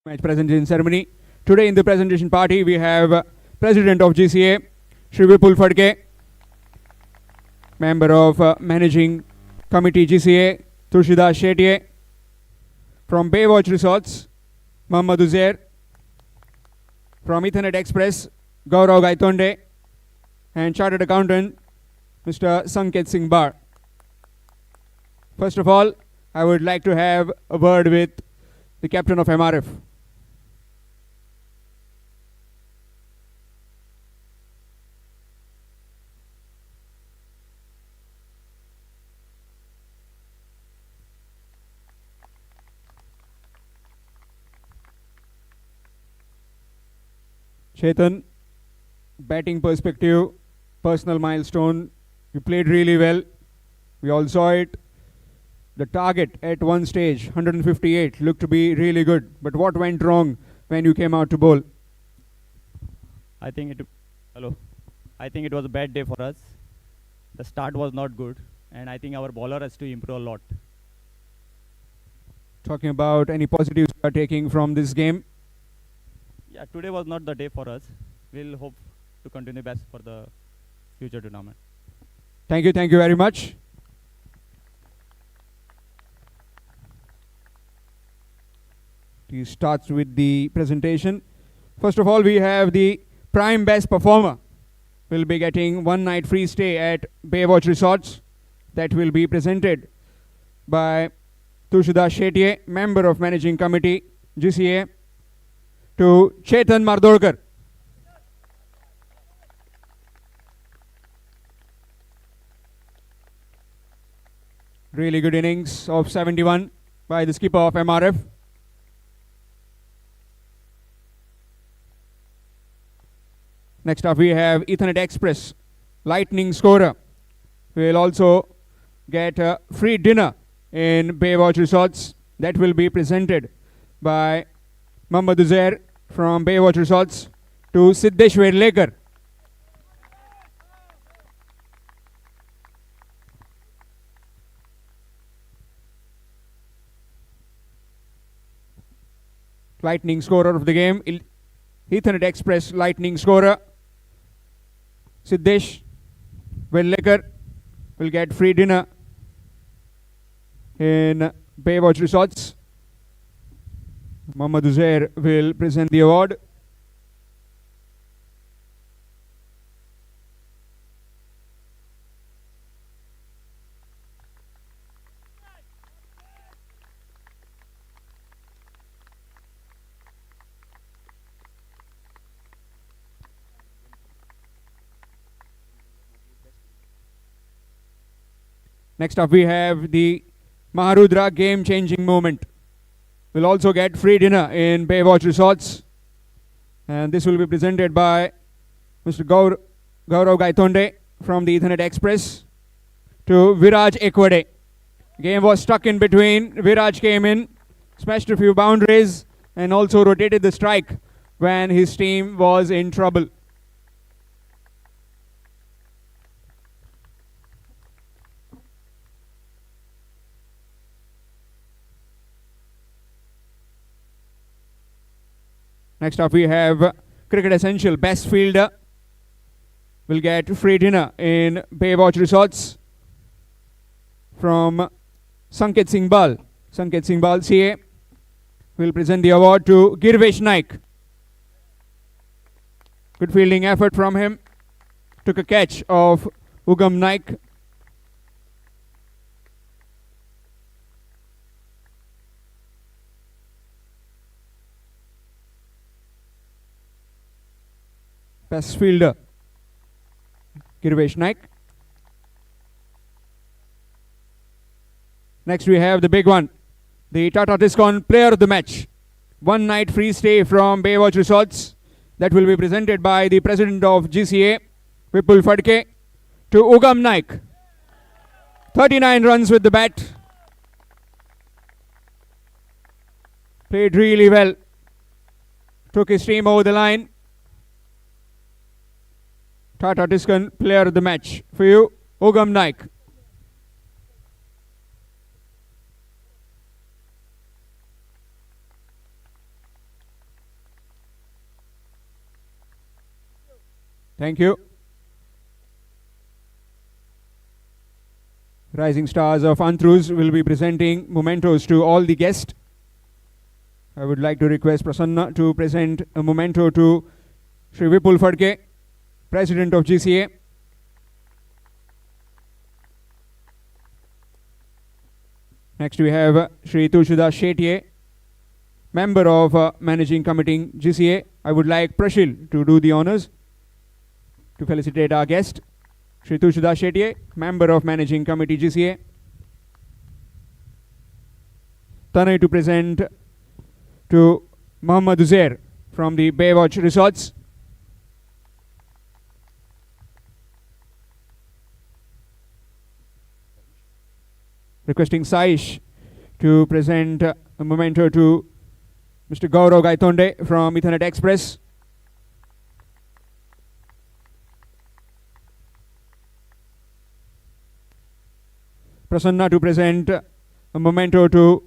Match presentation ceremony. Today in the presentation party we have President of GCA, Shri Vipul Phadke, Member of Managing Committee GCA, Tulsidas Shetye, from Baywatch Resorts, Mohammad Uzair, from Ethernet Express, Gaurav Gaitonde, and Chartered Accountant, Mr. Sanket Singh Bar. First of all, I would like to have a word with the captain of MRF. Chetan, batting perspective, personal milestone, you played really well. We all saw it. The target at one stage, 158, looked to be really good. But what went wrong when you came out to bowl? I think it was a bad day for us. The start was not good, and I think our bowler has to improve a lot. Talking about any positives you are taking from this game? Yeah, today was not the day for us. We'll hope to continue best for the future tournament. Thank you very much. He starts with the presentation. First of all, we have the prime best performer. Will be getting one night free stay at Baywatch Resorts. That will be presented by Tulsidas Shetye, Member of Managing Committee, GCA, to Chetan Mardorkar. Really good innings of 71 by the skipper of MRF. Next up we have Ethernet Express, lightning scorer. We will also get a free dinner in Baywatch Resorts. That will be presented by Mohammad Uzair from Baywatch Resorts to Siddesh Vedlekar. Lightning scorer of the game, Ethernet Express lightning scorer, Siddesh Vedlekar will get free dinner in Baywatch Resorts. Mohammad Uzair will present the award. Next up we have the Maharudra game-changing moment. Will also get free dinner in Baywatch Resorts. And this will be presented by Mr. Gaurav Gaitonde from the Ethernet Express to Viraj Ekwade. Game was stuck in between. Viraj came in, smashed a few boundaries, and also rotated the strike when his team was in trouble. Next up we have Cricket Essential best fielder. Will get free dinner in Baywatch Resorts from Sanket Singh Bal. Sanket Singh Bal CA will present the award to Girvesh Naik. Good fielding effort from him. Took a catch of Ugam Naik. Best fielder, Girvesh Naik. Next we have the big one, the Tata Tiscon player of the match. One night free stay from Baywatch Resorts. That will be presented by the president of GCA, Vipul Phadke, to Ugam Naik. 39 runs with the bat. Played really well. Took his team over the line. Tata Tiscon player of the match. For you, Ugam Naik. Thank you. Rising Stars of Anthrus will be presenting mementos to all the guests. I would like to request Prasanna to present a memento to Shri Vipul Phadke, President of GCA. Next we have Shri Tulsidas Shetye, Member of Managing Committee GCA. I would like Prashil to do the honors to felicitate our guest. Shri Tulsidas Shetye, Member of Managing Committee GCA. Tanay to present to Muhammad Uzair from the Baywatch Resorts. Requesting Saish to present a memento to Mr. Gaurav Gaitonde from Ethernet Express. Prasanna to present a memento to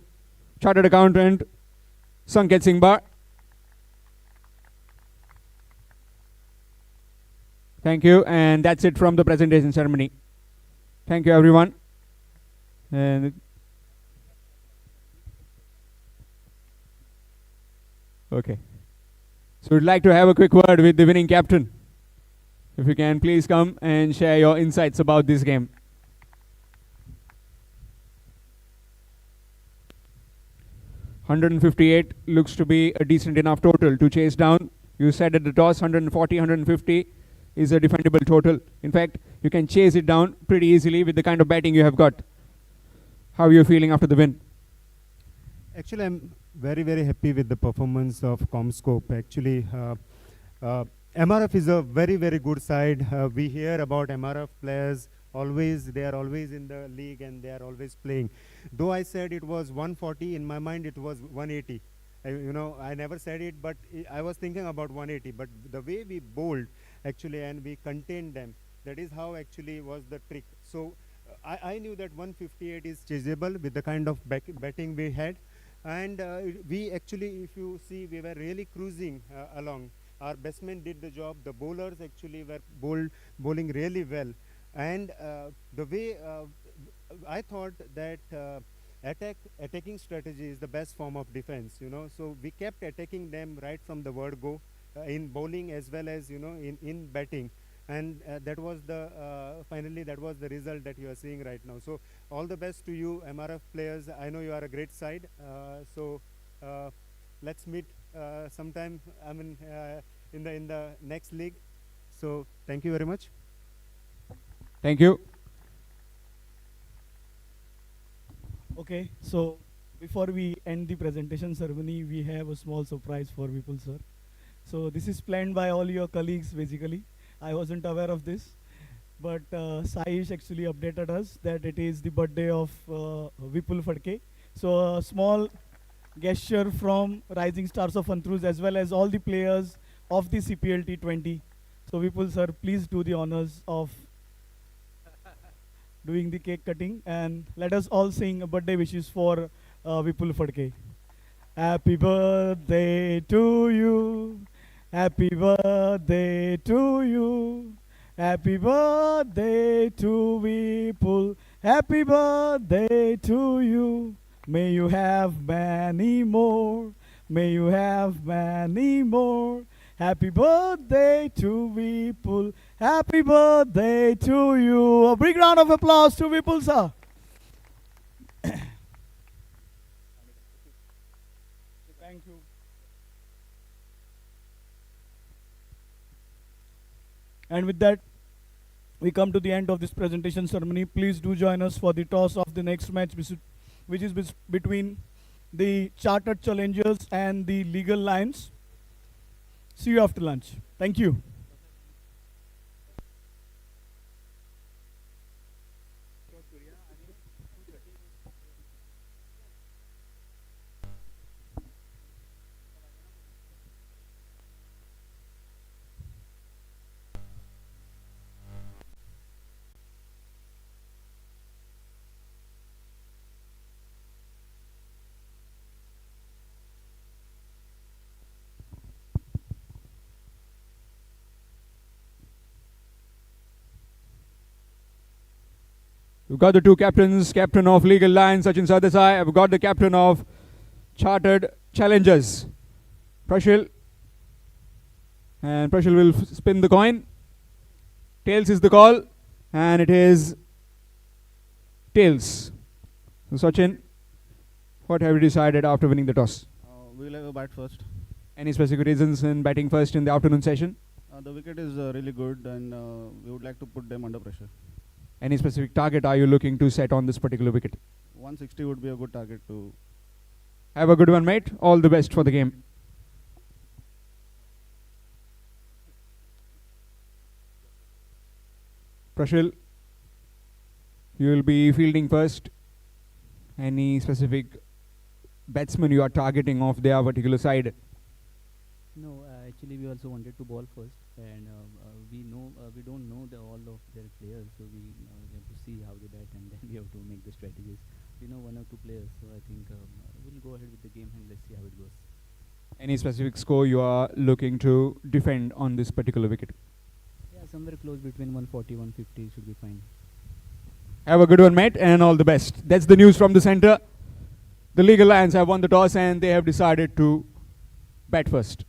Chartered Accountant Sanket Singh Bar. Thank you, and that's it from the presentation ceremony. Thank you, everyone. And okay, so we'd like to have a quick word with the winning captain. If you can, please come and share your insights about this game. $158 looks to be a decent enough total to chase down. You said at the toss, 140, 150 is a defendable total. In fact, you can chase it down pretty easily with the kind of batting you have got. How are you feeling after the win? Actually, I'm very, very happy with the performance of Com-Scop. Actually, MRF is a very, very good side. We hear about MRF players always, they are always in the league and they are always playing. Though I said it was 140, in my mind it was 180. I never said it, but I was thinking about 180. But the way we bowled, actually, and we contained them, that is how actually was the trick. So I knew that 158 is chaseable with the kind of batting we had. And we actually, if you see, we were really cruising along. Our batsmen did the job. The bowlers actually were bowling really well. And the way I thought that attacking strategy is the best form of defense, So we kept attacking them right from the word go, in bowling as well as, in batting. And that was finally that was the result that you are seeing right now. So all the best to you, MRF players. I know you are a great side. So let's meet sometime, in the next league. So thank you very much. Thank you. Okay, so before we end the presentation ceremony, we have a small surprise for Vipul sir. So this is planned by all your colleagues basically. I wasn't aware of this, but Saish actually updated us that it is the birthday of Vipul Phadke. So a small gesture from Rising Stars of Anthrus as well as all the players of the CPL T20. So Vipul sir, please do the honors of doing the cake cutting, and let us all sing a birthday wishes for Vipul Phadke. Happy birthday to you. Happy birthday to you. Happy birthday to Vipul. Happy birthday to you. May you have many more. May you have many more. Happy birthday to Vipul. Happy birthday to you. A big round of applause to Vipul sir. Thank you. And with that, we come to the end of this presentation ceremony. Please do join us for the toss of the next match, which is between the Chartered Challengers and the Legal Lions. See you after lunch. Thank you. We've got the two captains, captain of Legal Lions, Sachin Sardesai. I've got the captain of Chartered Challengers, Prashil. And Prashil will spin the coin. Tails is the call, and it is tails. So Sachin, what have you decided after winning the toss? We will have a bat first. Any specific reasons in batting first in the afternoon session? The wicket is really good, and we would like to put them under pressure. Any specific target are you looking to set on this particular wicket? 160 would be a good target to. Have a good one, mate. All the best for the game. Prashil, you will be fielding first. Any specific batsman you are targeting off their particular side? No, actually we also wanted to ball first, and we don't know all of their players, so we have to see how they bat, and then we have to make the strategies. We know one or two players, so I think we'll go ahead with the game and let's see how it goes. Any specific score you are looking to defend on this particular wicket? Yeah, somewhere close between 140, 150 should be fine. Have a good one, mate, and all the best. That's the news from the center. The Legal Lions have won the toss and they have decided to bat first.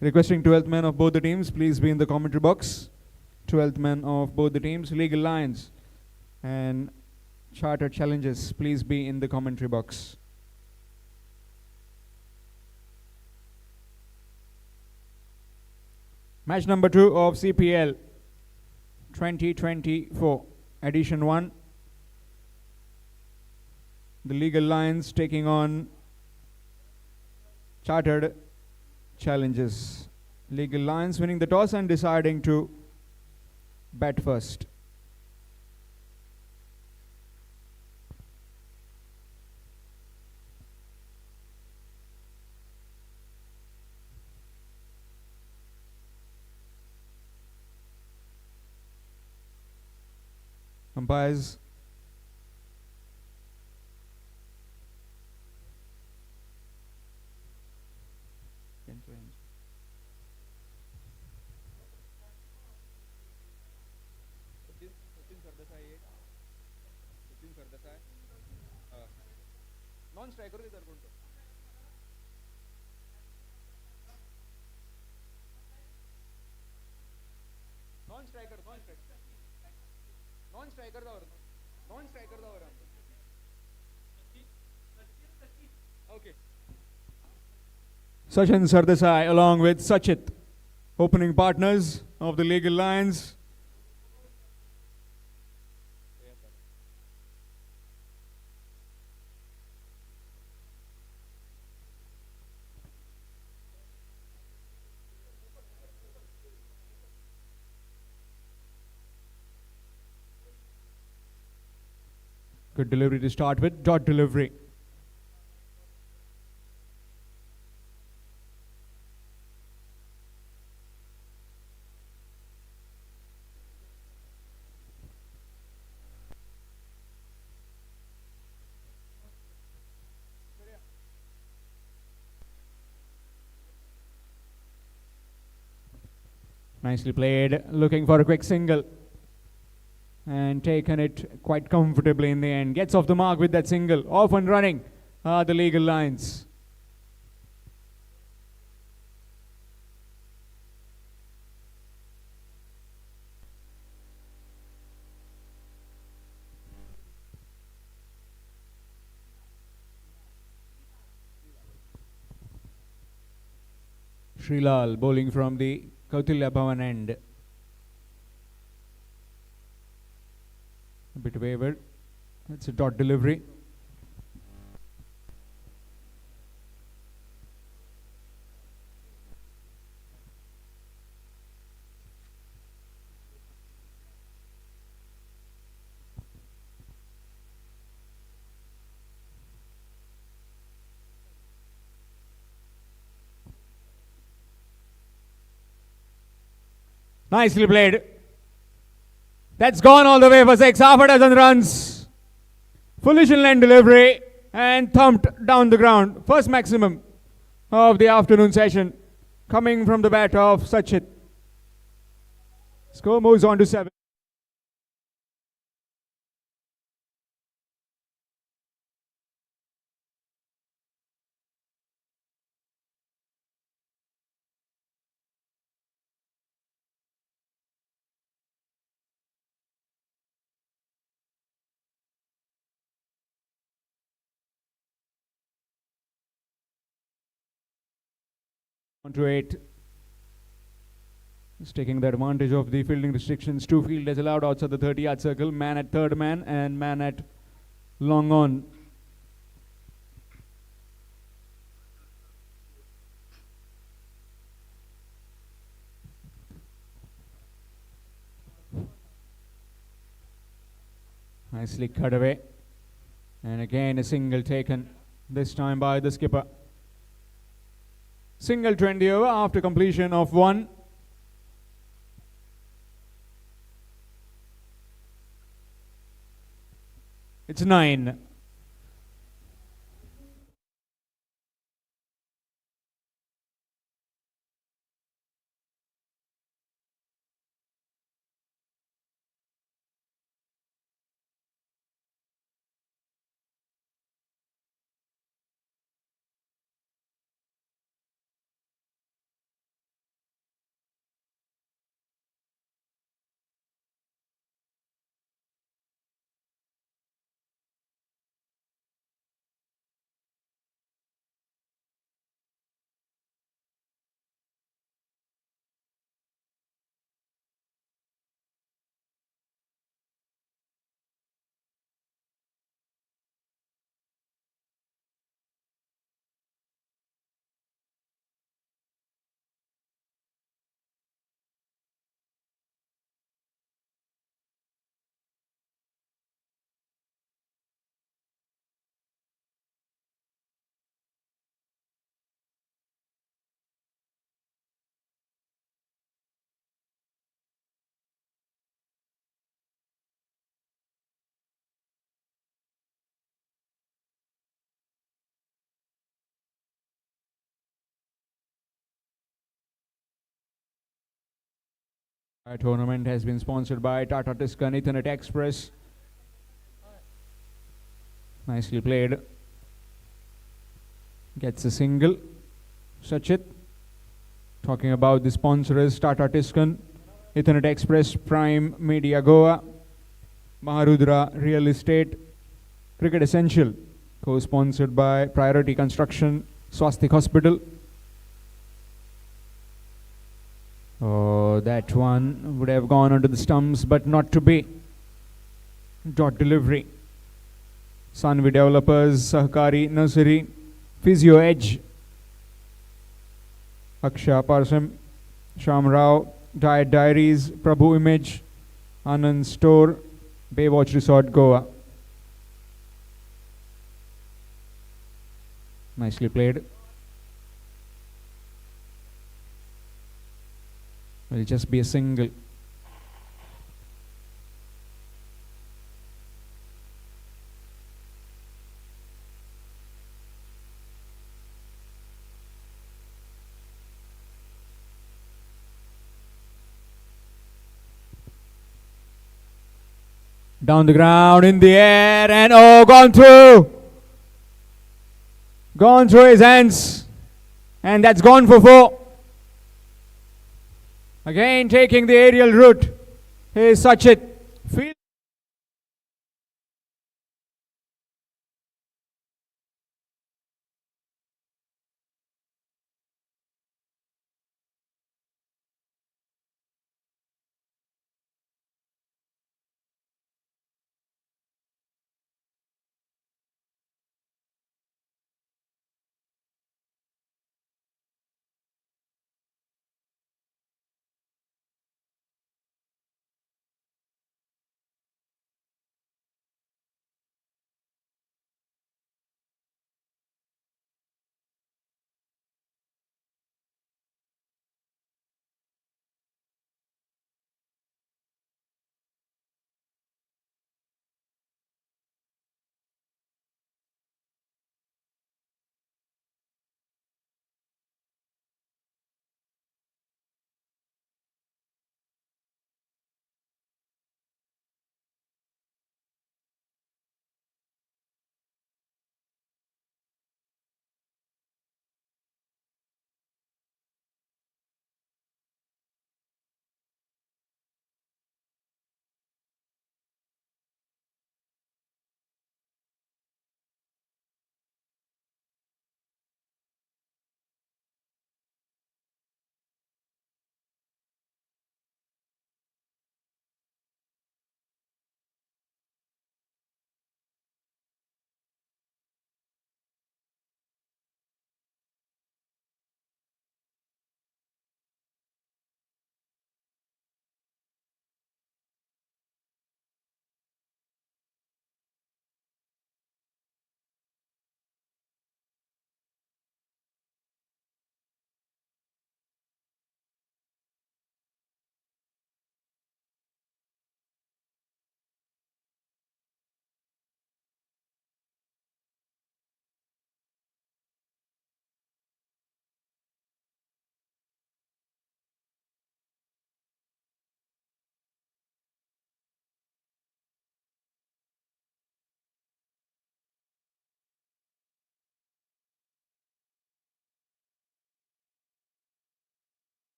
Requesting 12th man of both the teams, please be in the commentary box. 12th man of both the teams, Legal Lions and Chartered Challenges, please be in the commentary box. Match number 2 of CPL 2024, Edition 1. The Legal Lions taking on Chartered Challenges. Legal Lions winning the toss and deciding to bat first. Umpires. Non-striker Okay. Sachin Sardesai along with Sachit, opening partners of the Legal Lions. Good delivery to start with, dot delivery. Nicely played, looking for a quick single. And taken it quite comfortably in the end. Gets off the mark with that single. Off and running are the Legal Lions. Srilal bowling from the Kautilya Bhavan end. A bit wavered. That's a dot delivery. Nicely played. That's gone all the way for 6, half a dozen runs. Foolish inland delivery and thumped down the ground. First maximum of the afternoon session coming from the bat of Sachit. Score moves on to 7. On to 8. He's taking the advantage of the fielding restrictions. 2 fielders allowed outside the 30-yard circle. Man at third man and man at long on. Nicely cut away. And again a single taken, this time by the skipper. Single 20 over after completion of 1. It's 9. Our tournament has been sponsored by Tata, Tiscon, Ethernet Express. Nicely played. Gets a single. Sachit. Talking about the sponsors: Tata, Tiscon, Ethernet Express, Prime Media Goa, Maharudra Real Estate, Cricket Essential, co-sponsored by Priority Construction, Swastik Hospital. Oh, that one would have gone onto the stumps, but not to be. Dot delivery. Sanvi Developers, Sahakari Nursery, Physio Edge, Aksha Parsam, Sham Rao, Diet Diaries, Prabhu Image, Anand Store, Baywatch Resort, Goa. Nicely played. Will just be a single. Down the ground, in the air, and oh, gone through. Gone through his hands. And that's gone for 4. Again taking the aerial route. Here's Sachit. Field.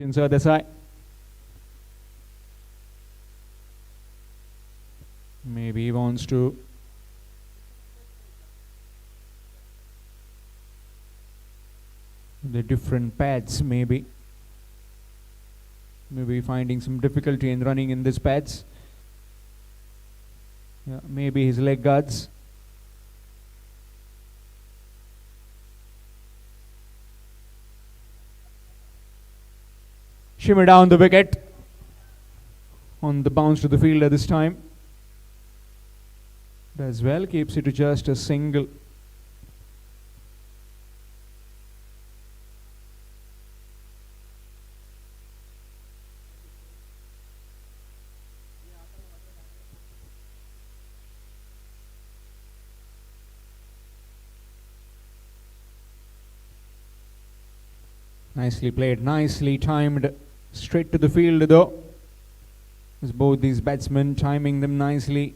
Inside the side. Maybe he wants to the different pads, maybe finding some difficulty in running in these pads. Yeah, maybe his leg guards. Shimmy down the wicket. On the bounce to the fielder this time. Does well, keeps it to just a single. Nicely played, nicely timed, straight to the field though. As both these batsmen timing them nicely,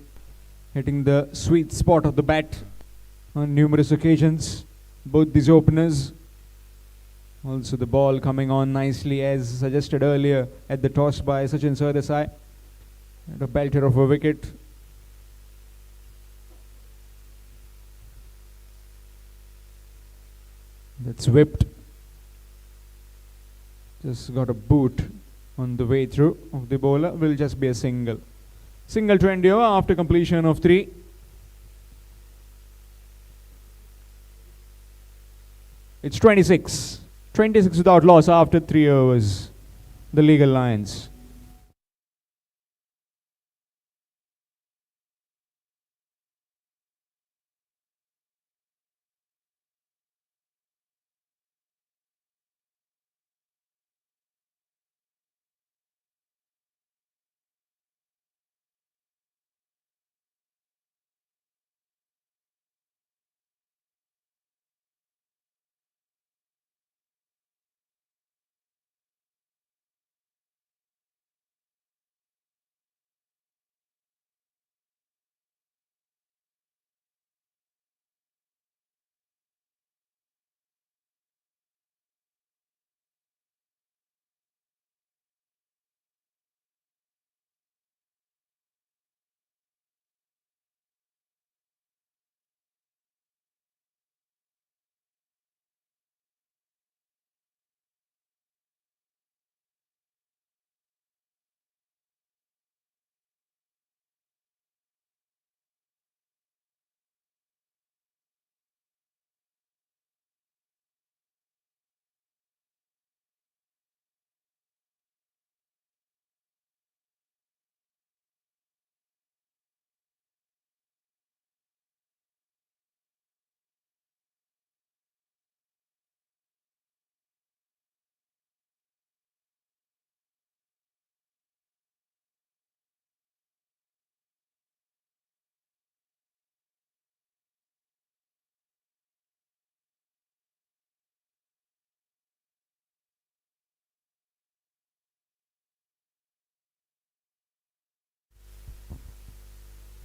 hitting the sweet spot of the bat on numerous occasions. Both these openers. Also the ball coming on nicely as suggested earlier at the toss by Sachin Sardesai. And a belter of a wicket. That's whipped. Just got a boot on the way through of the bowler. Will just be a single. Single to end over after completion of 3. It's 26. 26 without loss after 3 overs. The legal lines.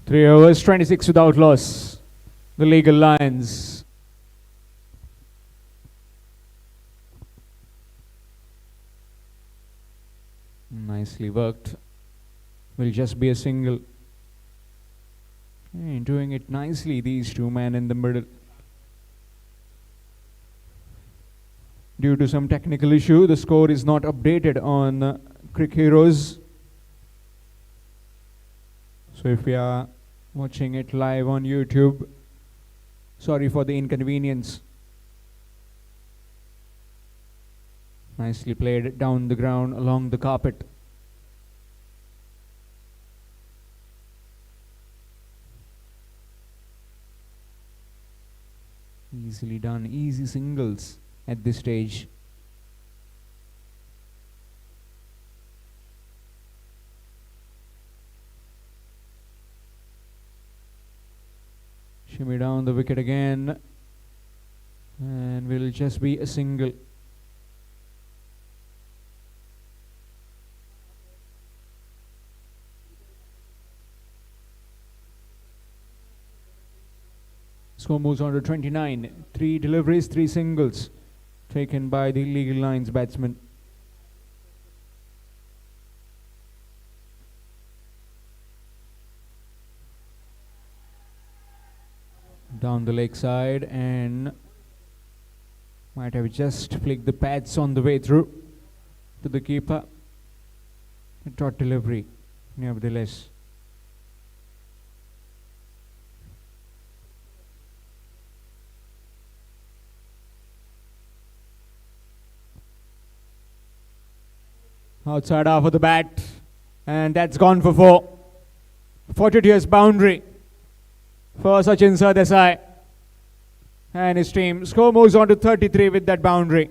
Three overs, 26 without loss. The legal lines. Nicely worked. Will just be a single. Doing it nicely, these two men in the middle. Due to some technical issue, the score is not updated on Crick Heroes. So if you are watching it live on YouTube, sorry for the inconvenience. Nicely played down the ground along the carpet. Easily done, easy singles at this stage. Shimmy down the wicket again, and will just be a single. Score moves on to 29. 3 deliveries, 3 singles taken by the legal lines batsman. Down the leg side, and might have just flicked the pads on the way through to the keeper. A dot delivery, nevertheless. Outside half of the bat. And that's gone for 4. 42 years boundary for Sachin Sardesai and his team. Score moves on to 33 with that boundary.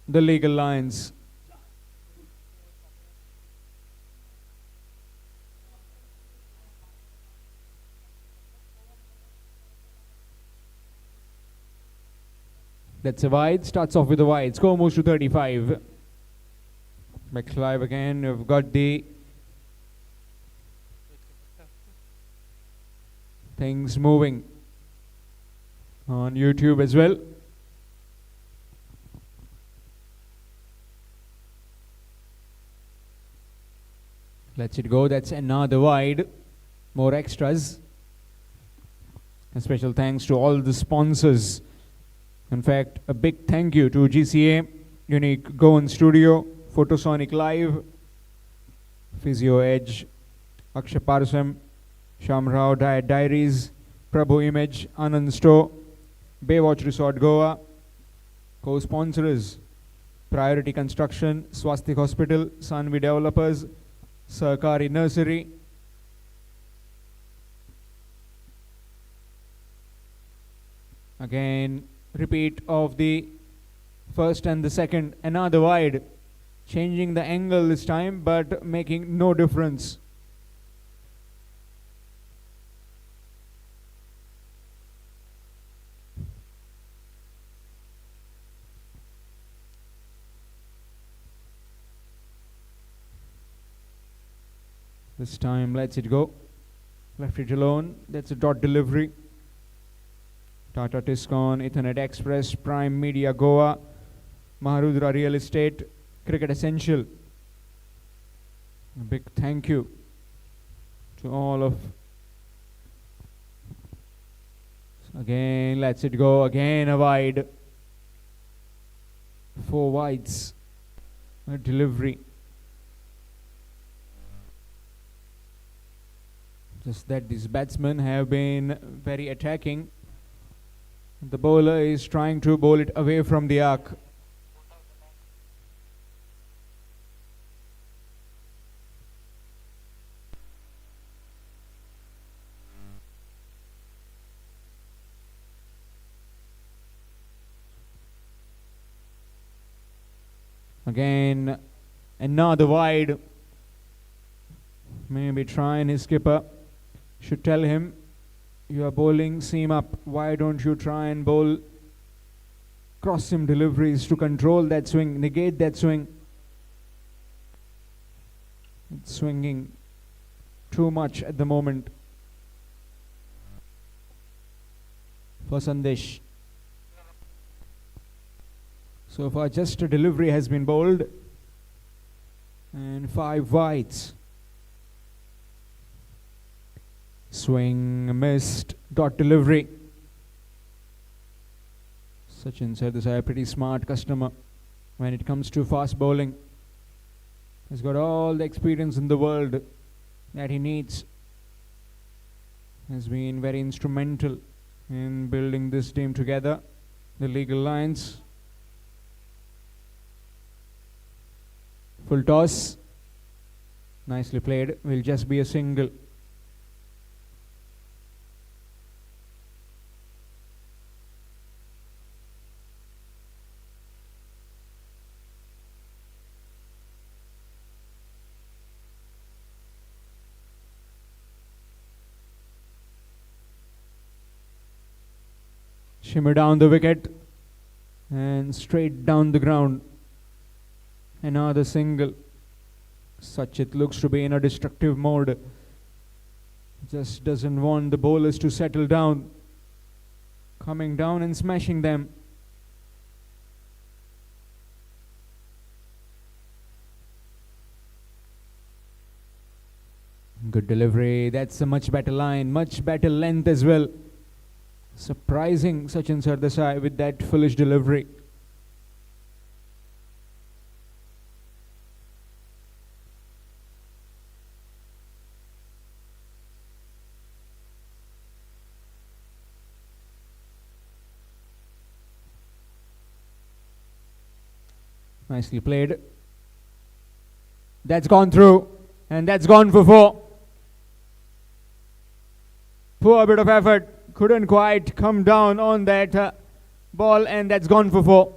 The legal lines. That's a wide. Starts off with a wide. Score moves to 35. Back live again. We've got the things moving on YouTube as well. Let's it go. That's another wide. More extras. A special thanks to all the sponsors. In fact, a big thank you to GCA, Unique Goan Studio, Photosonic Live, Physio Edge, Akshay Parsam, Shamrao Diet Diaries, Prabhu Image, Anand Store, Baywatch Resort Goa, co-sponsors, Priority Construction, Swastik Hospital, Sanvi Developers, Sarkari Nursery, again repeat of the first and the second, another wide, changing the angle this time but making no difference. This time lets it go. Left it alone. That's a dot delivery. Tata Tiscon, Ethernet Express, Prime Media Goa, Maharudra Real Estate, Cricket Essential. A big thank you to all of. Again, lets it go. Again, a wide. 4 wides. A delivery. Just that these batsmen have been very attacking. The bowler is trying to bowl it away from the arc. Again, another wide. Maybe trying his skipper. Should tell him, you are bowling seam up. Why don't you try and bowl cross seam deliveries to control that swing, negate that swing? It's swinging too much at the moment. for Sandesh. So far, just a delivery has been bowled, and 5 wides. Swing missed, dot delivery. Sachin Sardesai, a pretty smart customer when it comes to fast bowling. He's got all the experience in the world that he needs. Has been very instrumental in building this team together, the Legal Lions. Full toss, nicely played, will just be a single. Shimmer down the wicket and straight down the ground. Another single. Sachit looks to be in a destructive mode. Just doesn't want the bowlers to settle down. Coming down and smashing them. Good delivery. That's a much better line, much better length as well. Surprising Sachin Sardesai with that foolish delivery. Nicely played. That's gone through, and that's gone for 4. Poor bit of effort. Couldn't quite come down on that ball, and that's gone for 4.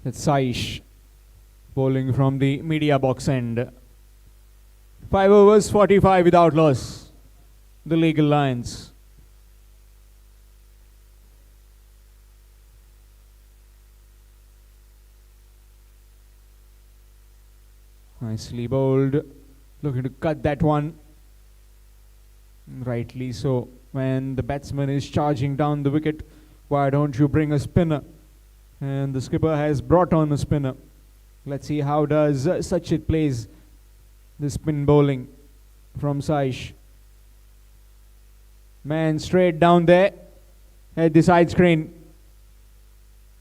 That's Saish bowling from the media box end. 5 overs, 45 without loss. The Legal Lions. Nicely bowled. Looking to cut that one. Rightly so. When the batsman is charging down the wicket, why don't you bring a spinner? And the skipper has brought on a spinner. Let's see how does Sachit plays the spin bowling from Saish. Man straight down there at the side screen.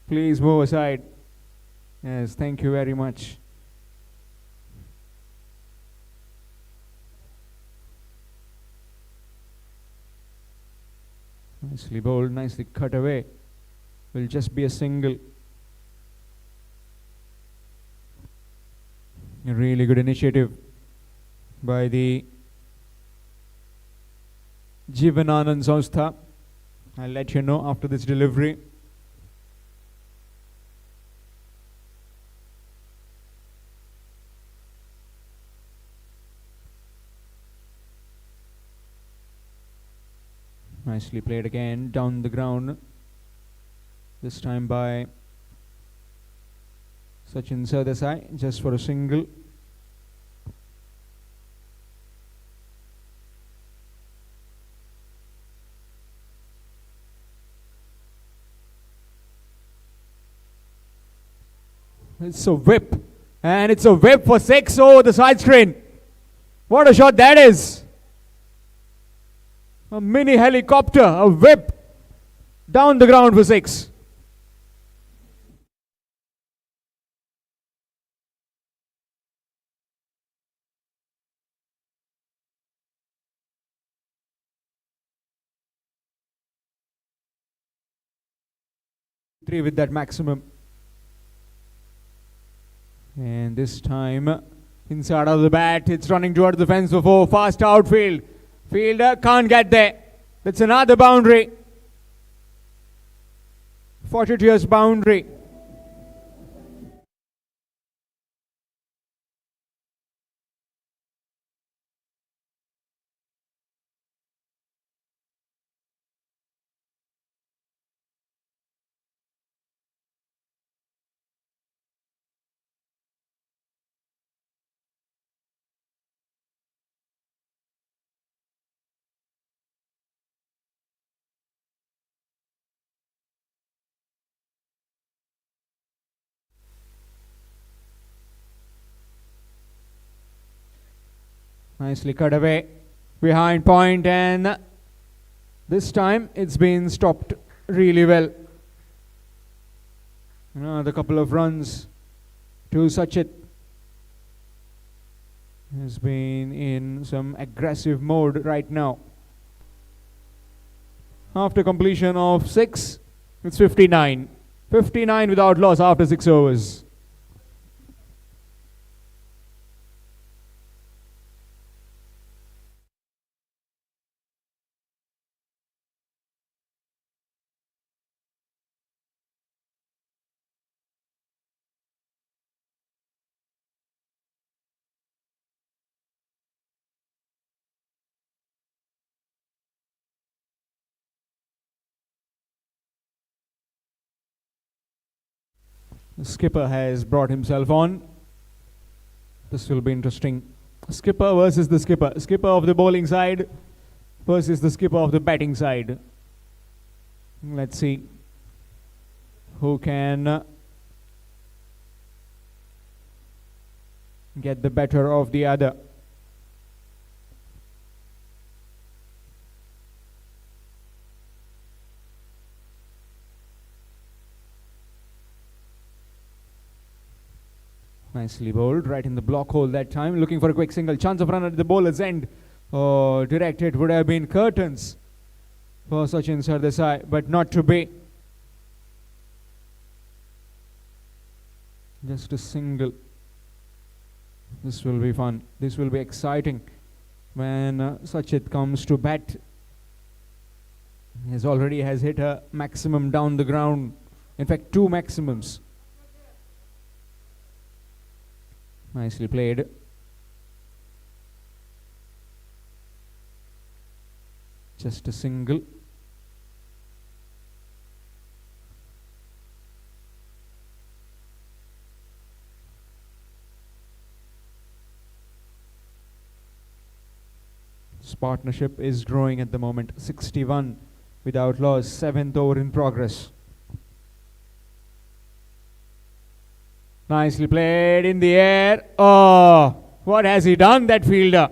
Please move aside. Yes, thank you very much. Nicely bowled, nicely cut away. Will just be a single. A really good initiative by the Jivananand Sanstha. I'll let you know after this delivery. Nicely played again down the ground. This time by Sachin Sardesai, just for a single. It's a whip, and it's a whip for 6 over the side screen. What a shot that is! A mini helicopter, a whip down the ground for 6. Three with that maximum. And this time, inside of the bat, it's running towards the fence for 4. Fast outfield. Fielder can't get there. That's another boundary. 42 years boundary. Nicely cut away behind point, and this time it's been stopped really well. Another couple of runs to Sachit. Has been in some aggressive mode right now. After completion of 6, it's 59. 59 without loss after 6 overs. The skipper has brought himself on. This will be interesting. Skipper versus the skipper. Skipper of the bowling side versus the skipper of the batting side. Let's see who can get the better of the other. Nicely bowled, right in the block hole that time. Looking for a quick single. Chance of run at the bowler's end. Oh, directed would have been curtains for Sachin Sardesai, but not to be. Just a single. This will be fun. This will be exciting when Sachit comes to bat. He already has hit a maximum down the ground. In fact, 2 maximums. Nicely played. Just a single. This partnership is growing at the moment. 61 without loss. 7th over in progress. Nicely played in the air. Oh, what has he done, that fielder?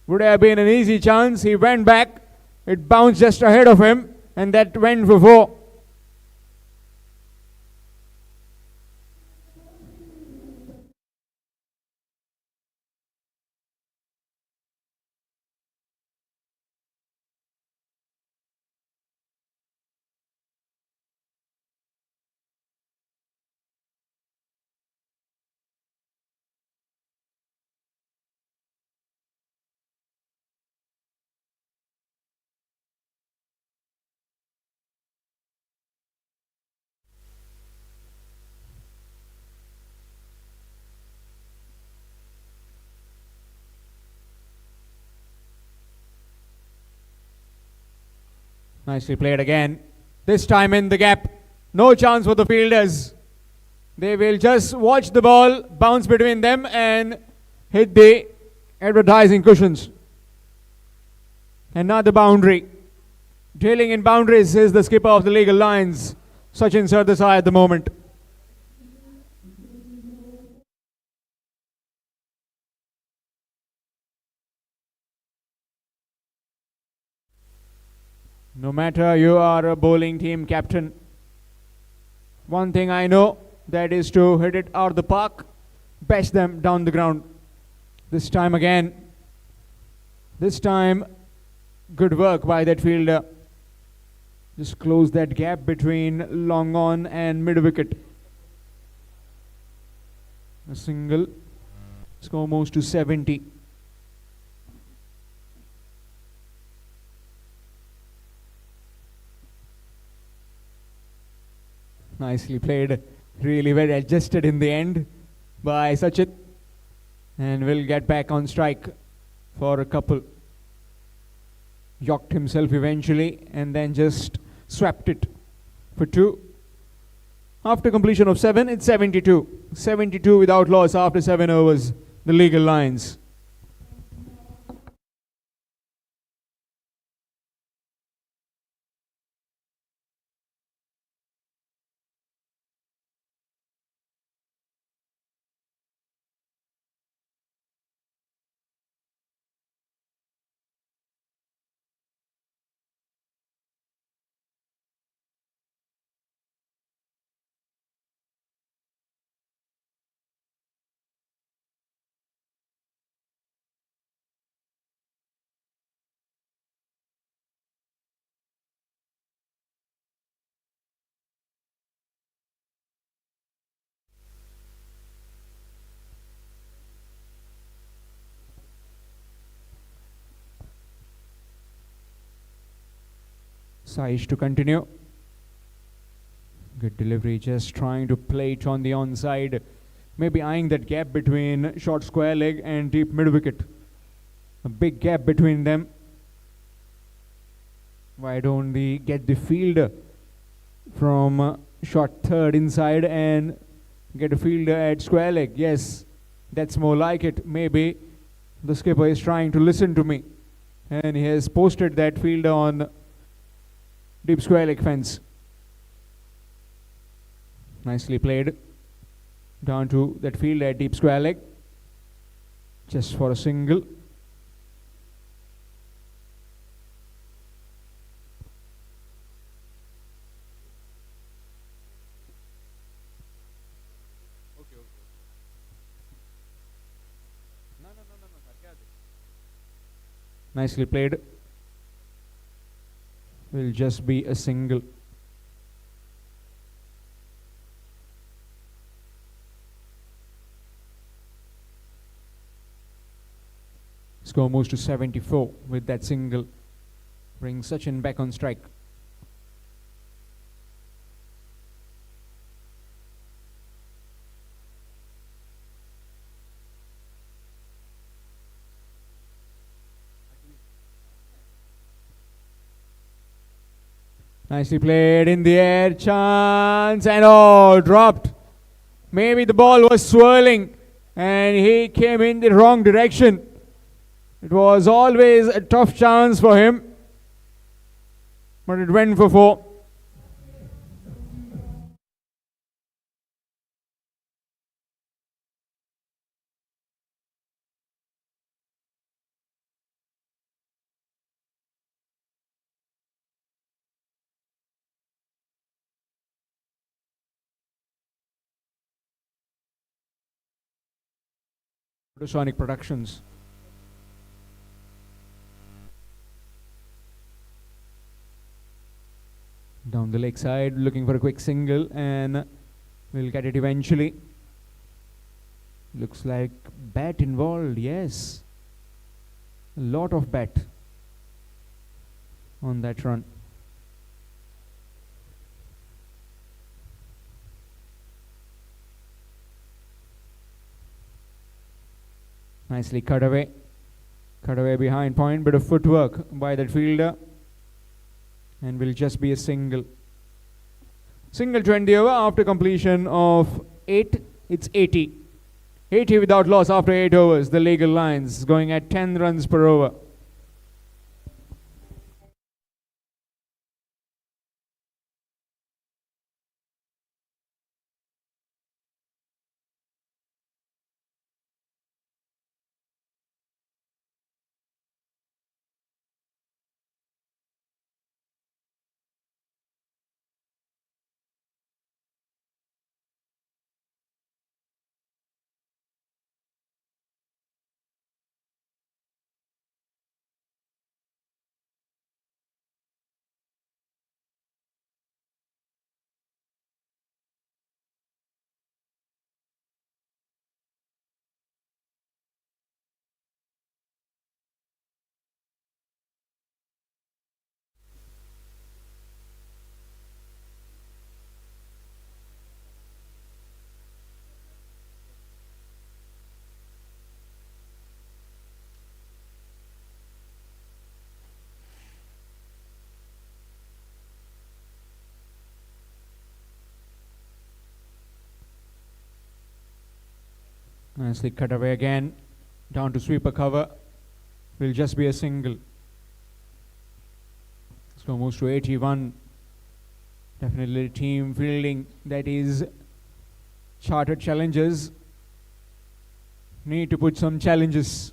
Would have been an easy chance. He went back. It bounced just ahead of him, and that went for 4. Nicely played again. This time in the gap. No chance for the fielders. They will just watch the ball bounce between them and hit the advertising cushions. Another boundary. Drilling in boundaries is the skipper of the legal lines, Sachin Sardesai, at the moment. No matter you are a bowling team captain, one thing I know, that is to hit it out of the park, bash them down the ground. This time again. This time, good work by that fielder. Just close that gap between long on and mid wicket. A single. Score moves to 70. Nicely played. Really well adjusted in the end by Sachin. And will get back on strike for a couple. Yorked himself eventually and then just swept it for 2. After completion of 7, it's 72. 72 without loss after 7 overs. The legal lines. Saish to continue. Good delivery, just trying to play it on the onside. Maybe eyeing that gap between short square leg and deep mid wicket. A big gap between them. Why don't we get the fielder from short third inside and get a fielder at square leg? Yes, that's more like it. Maybe the skipper is trying to listen to me. And he has posted that fielder on deep square leg fence. Nicely played. Down to that field at deep square leg. Just for a single. Nicely played. Will just be a single. Score moves to 74 with that single. Brings Sachin back on strike. Nicely played in the air, chance, and oh, dropped. Maybe the ball was swirling and he came in the wrong direction. It was always a tough chance for him, but it went for 4. Photosonic Productions. Down the leg side, looking for a quick single, and we'll get it eventually. Looks like bat involved, yes. A lot of bat on that run. Nicely cut away. Cut away behind point, bit of footwork by that fielder. And will just be a single. Single 20 over after completion of 8. It's 80. 80 without loss after 8 overs. The legal lines going at 10 runs per over. Nicely cut away again. Down to sweeper cover. Will just be a single. So moves to 81. Definitely team fielding that is chartered challengers. Need to put some challenges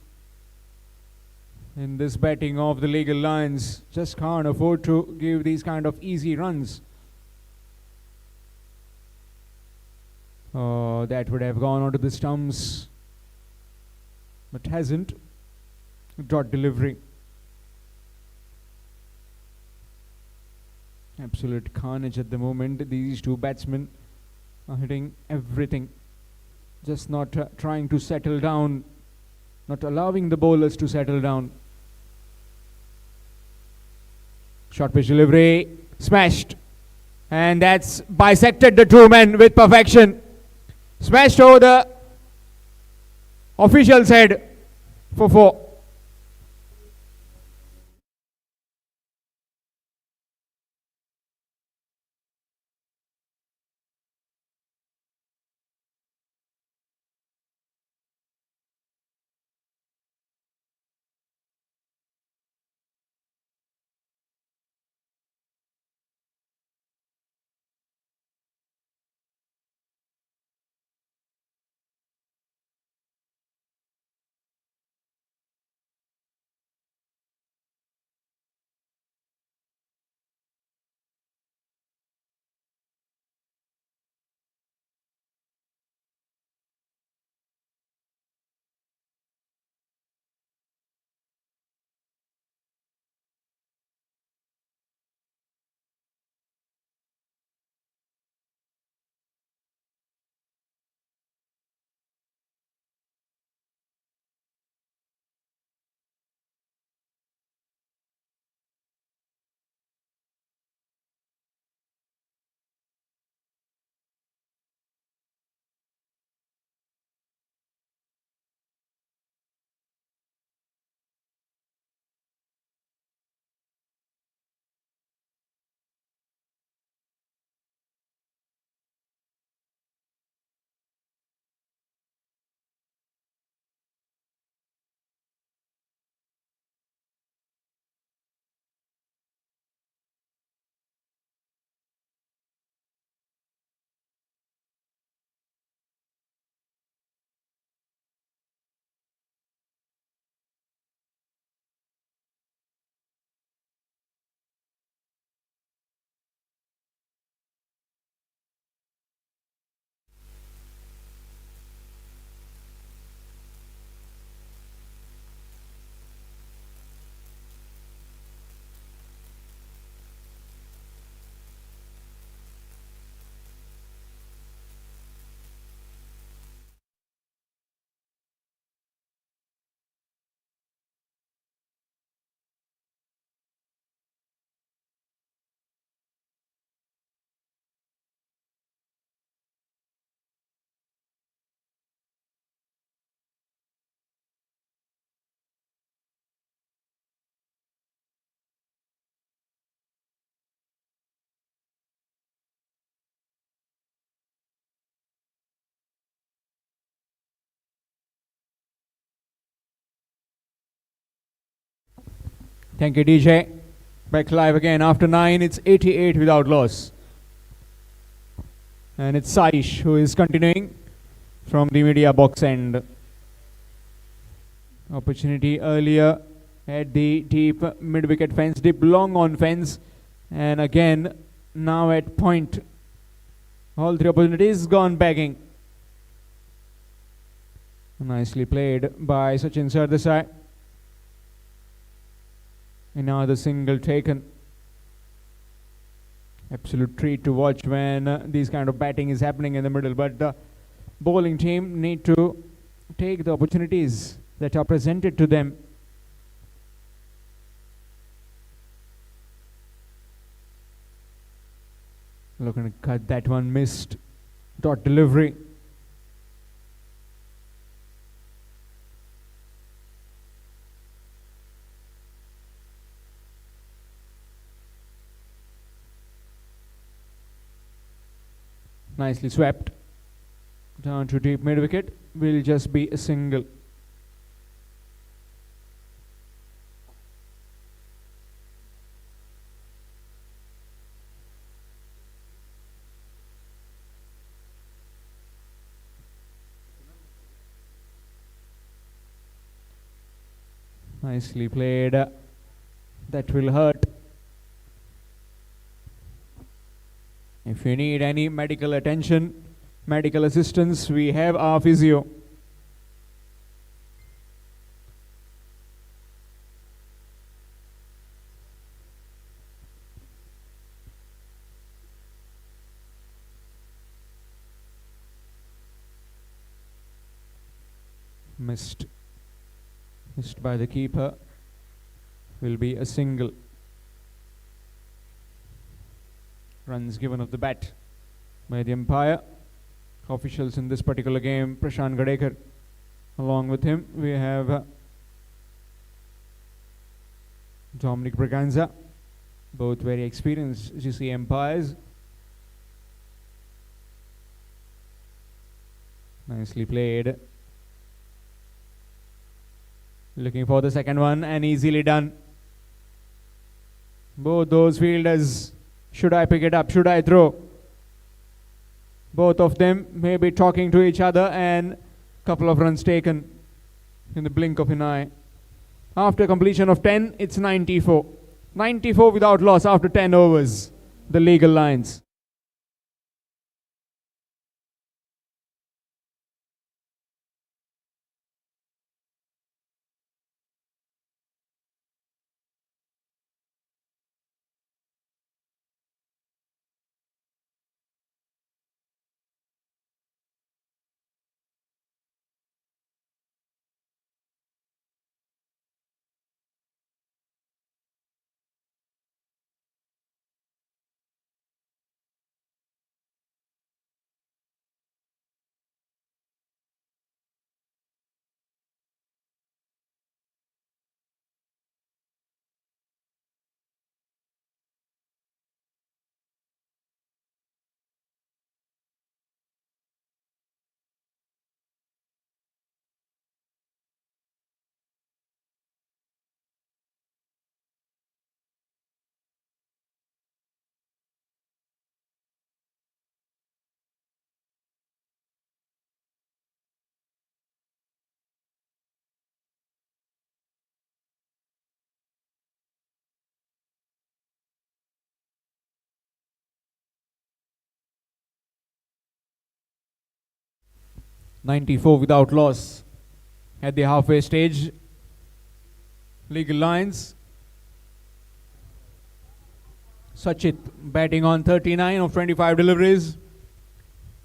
in this batting of the legal lines. Just can't afford to give these kind of easy runs. Oh, that would have gone onto the stumps, but hasn't. Dot delivery. Absolute carnage at the moment. These two batsmen are hitting everything. Just not trying to settle down, not allowing the bowlers to settle down. Short pitch delivery, smashed. And that's bisected the two men with perfection. Smashed over the official's head for 4. Thank you, DJ. Back live again after 9. It's 88 without loss. And it's Saish who is continuing from the media box end. Opportunity earlier at the deep mid-wicket fence, deep long on fence. And again, now at point. All three opportunities gone bagging. Nicely played by Sachin Sardesai. Another single taken. Absolute treat to watch when this kind of batting is happening in the middle. But the bowling team need to take the opportunities that are presented to them. Looking to cut that one, missed. Dot delivery. Nicely swept. Down to deep mid wicket. Will just be a single. Nicely played. That will hurt. If you need any medical attention, medical assistance, we have our physio. Missed. Missed by the keeper. Will be a single. Runs given off the bat by the umpire. Officials in this particular game, Prashant Gadekar. Along with him, we have Dominic Braganza. Both very experienced GC umpires. Nicely played. Looking for the second one and easily done. Both those fielders, should I pick it up? Should I throw? Both of them may be talking to each other, and a couple of runs taken in the blink of an eye. After completion of 10, it's 94. 94 without loss after 10 overs. The legal lines. .94 without loss at the halfway stage. Legal lines. Sachit batting on 39 of 25 deliveries.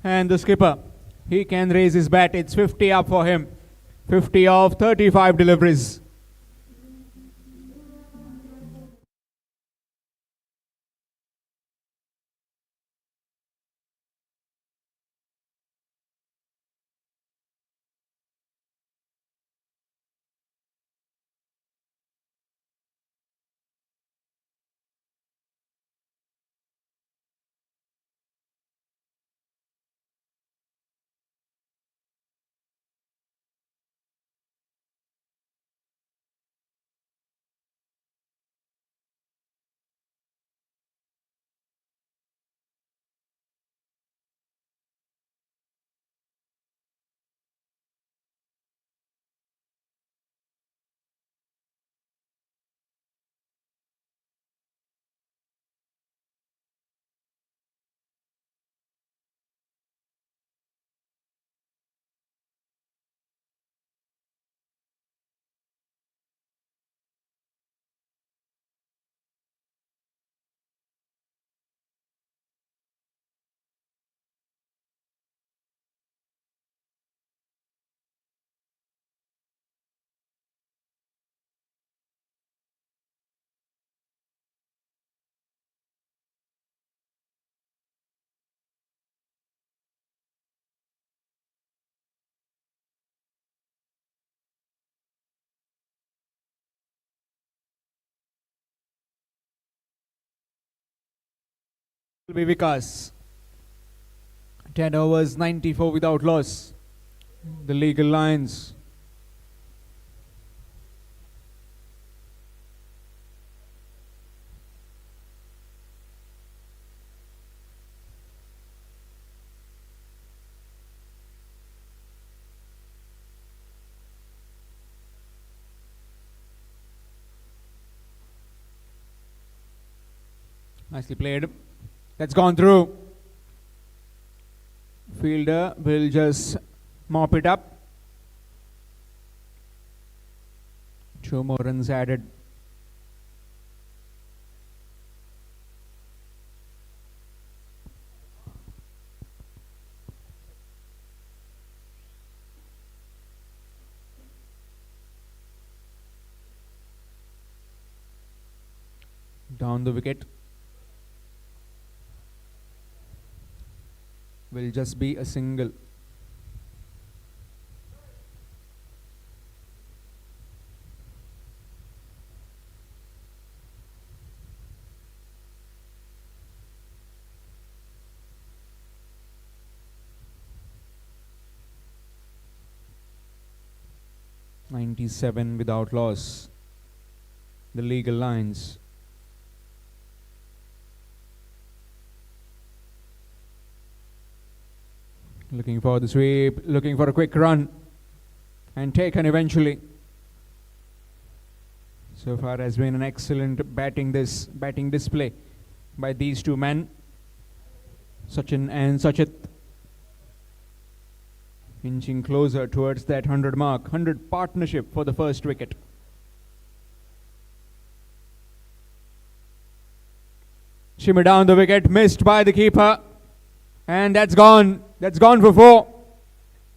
And the skipper, he can raise his bat. It's 50 up for him. 50 of 35 deliveries. Will be Vikas. 10 overs, 94 without loss. The legal lines. Nicely played. That's gone through. Fielder will just mop it up. 2 more runs added. Down the wicket. Will just be a single. "97 without loss." The legal lines. Looking for the sweep, looking for a quick run and taken eventually. So far has been an excellent batting display by these two men, Sachin and Sachit. Inching closer towards that 100 mark, 100 partnership for the first wicket. Shimmy down the wicket, missed by the keeper. And that's gone. That's gone for 4.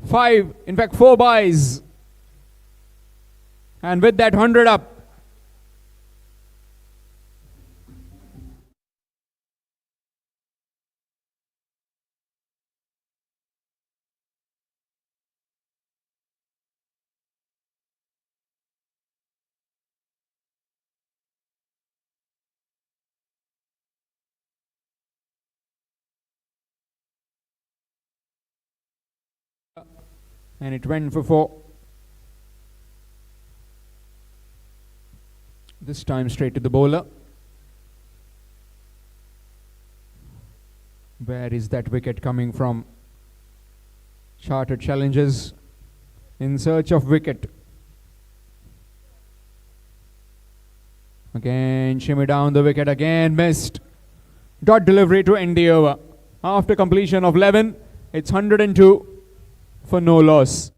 5, in fact 4 byes. And with that 100 up. And it went for 4. This time straight to the bowler. Where is that wicket coming from? Chartered Challenges in search of wicket. Again, shimmy down the wicket, again missed. Dot delivery to end the over. After completion of 11, it's 102 for no loss.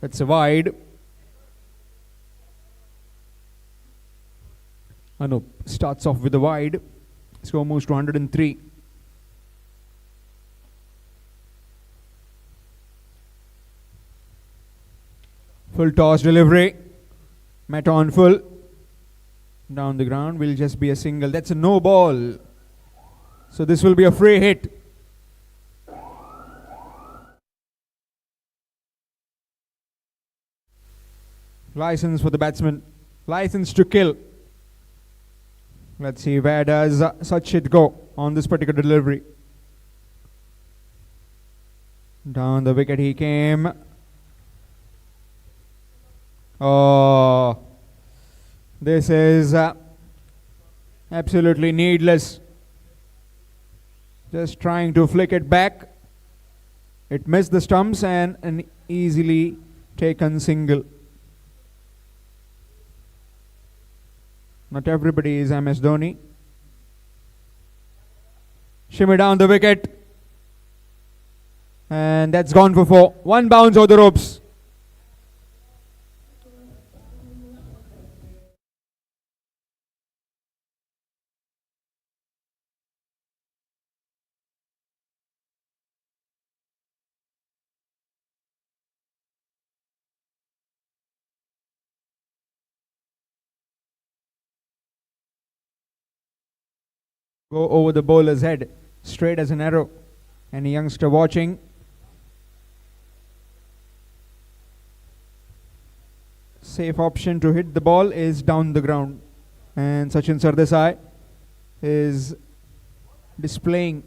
That's a wide. Anup starts off with a wide. Score moves to 103. Full toss delivery. Met on full. Down the ground will just be a single. That's a no ball. So this will be a free hit. License for the batsman. License to kill. Let's see, where does Sachit go on this particular delivery? Down the wicket he came. Oh, this is absolutely needless. Just trying to flick it back. It missed the stumps and an easily taken single. Not everybody is MS Dhoni. Shimmy down the wicket. And that's gone for 4. One bounce over the ropes. Go over the bowler's head, straight as an arrow. Any youngster watching? Safe option to hit the ball is down the ground. And Sachin Sardesai is displaying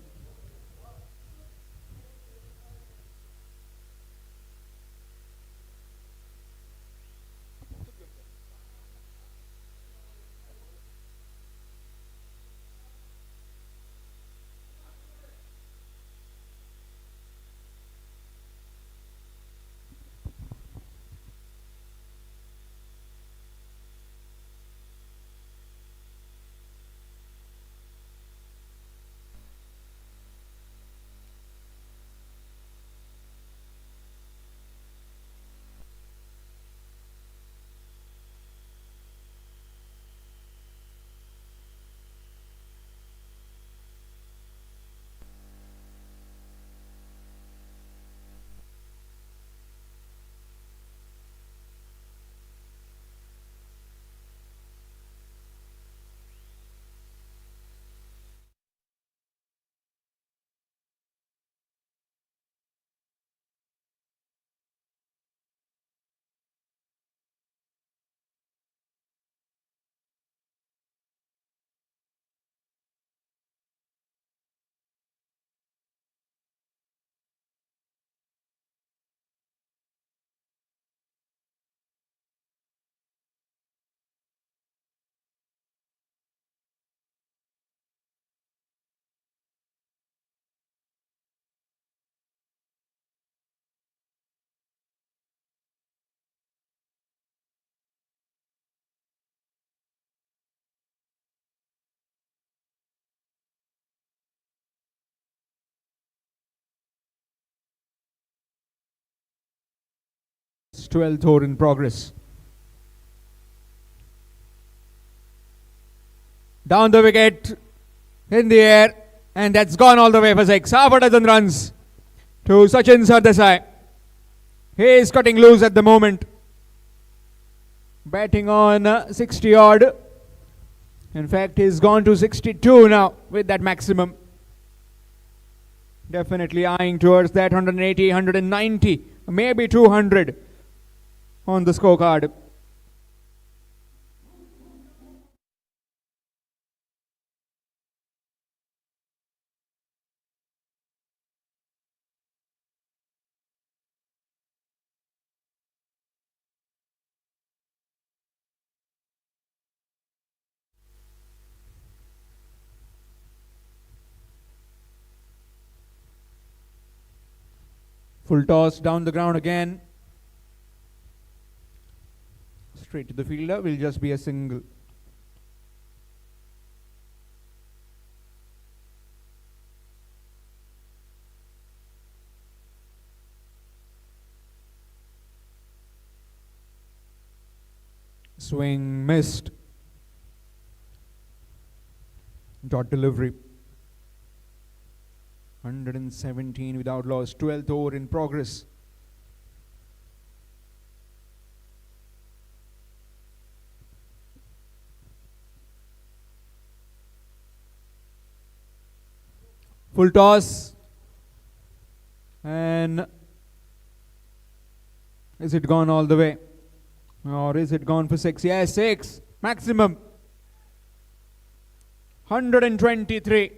its 12th over in progress. Down the wicket, in the air, and that's gone all the way for 6. Half a dozen runs to Sachin Sardesai. He is cutting loose at the moment. Batting on 60 odd. In fact, he's gone to 62 now with that maximum. Definitely eyeing towards that 180, 190, maybe 200 on the scorecard. Full toss down the ground again. Straight to the fielder, will just be a single. Swing missed. Dot delivery. 117 without loss. 12th over in progress. Full toss. And is it gone all the way? Or is it gone for 6? Yes, 6. Maximum. 123.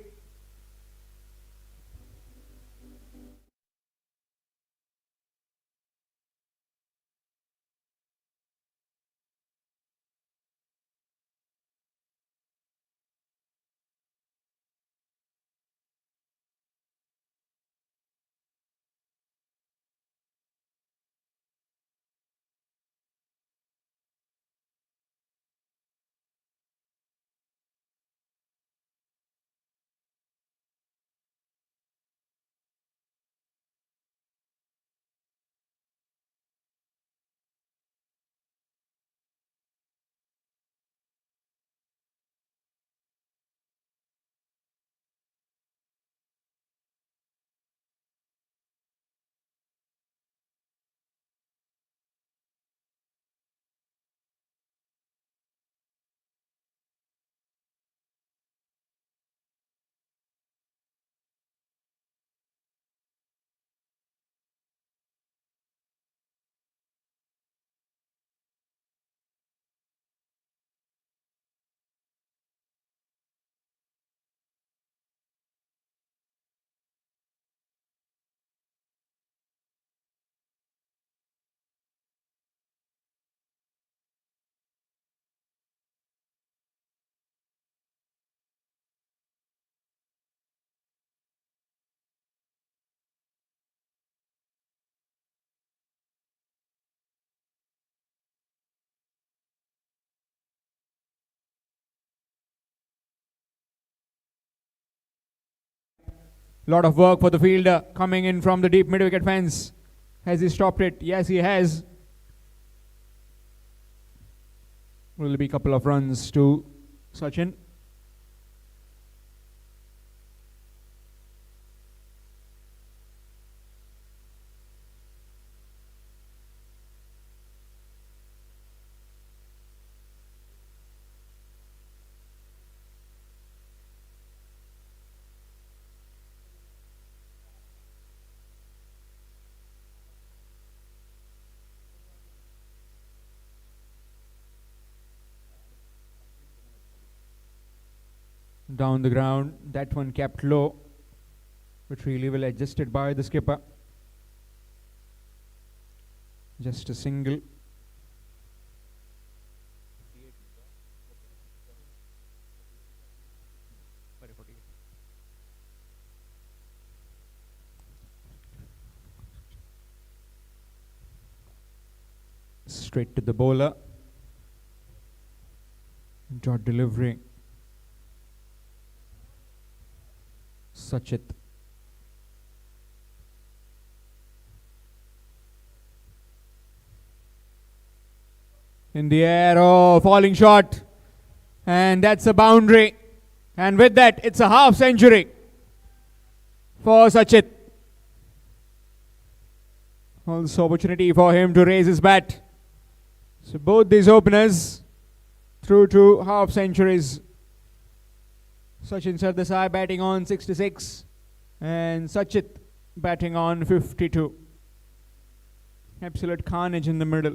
Lot of work for the fielder coming in from the deep mid-wicket fence. Has he stopped it? Yes, he has. Will be a couple of runs to Sachin. Down the ground, that one kept low, but really well adjusted by the skipper. Just a single. Straight to the bowler. Dot delivery. Sachit. In the air, oh, falling shot. And that's a boundary. And with that, it's a half century for Sachit. Also opportunity for him to raise his bat. So both these openers through to half centuries. Sachin Sardesai batting on 66 and Sachit batting on 52. Absolute carnage in the middle.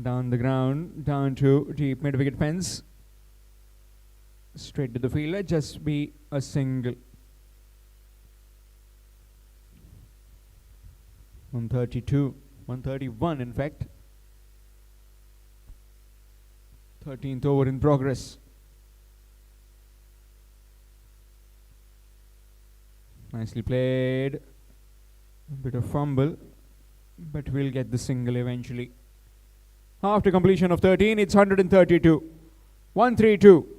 Down the ground, down to deep mid-wicket fence. Straight to the fielder, just be a single. 132, 131 in fact. 13th over in progress. Nicely played. A bit of fumble, but we'll get the single eventually. After completion of 13, it's 132. 132.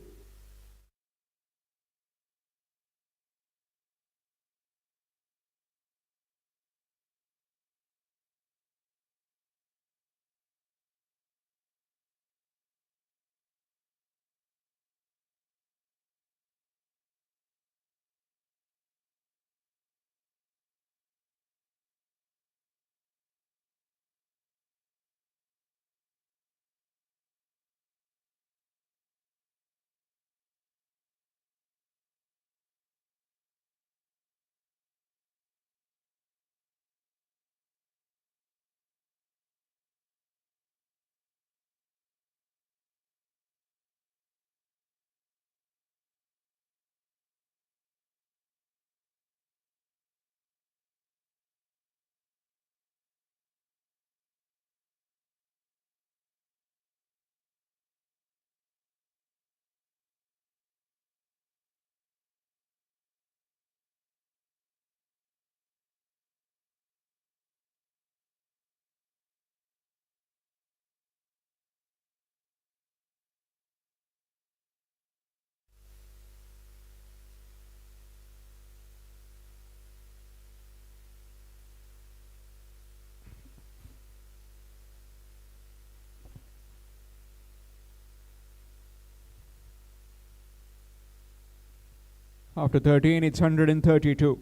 After 13, it's 132.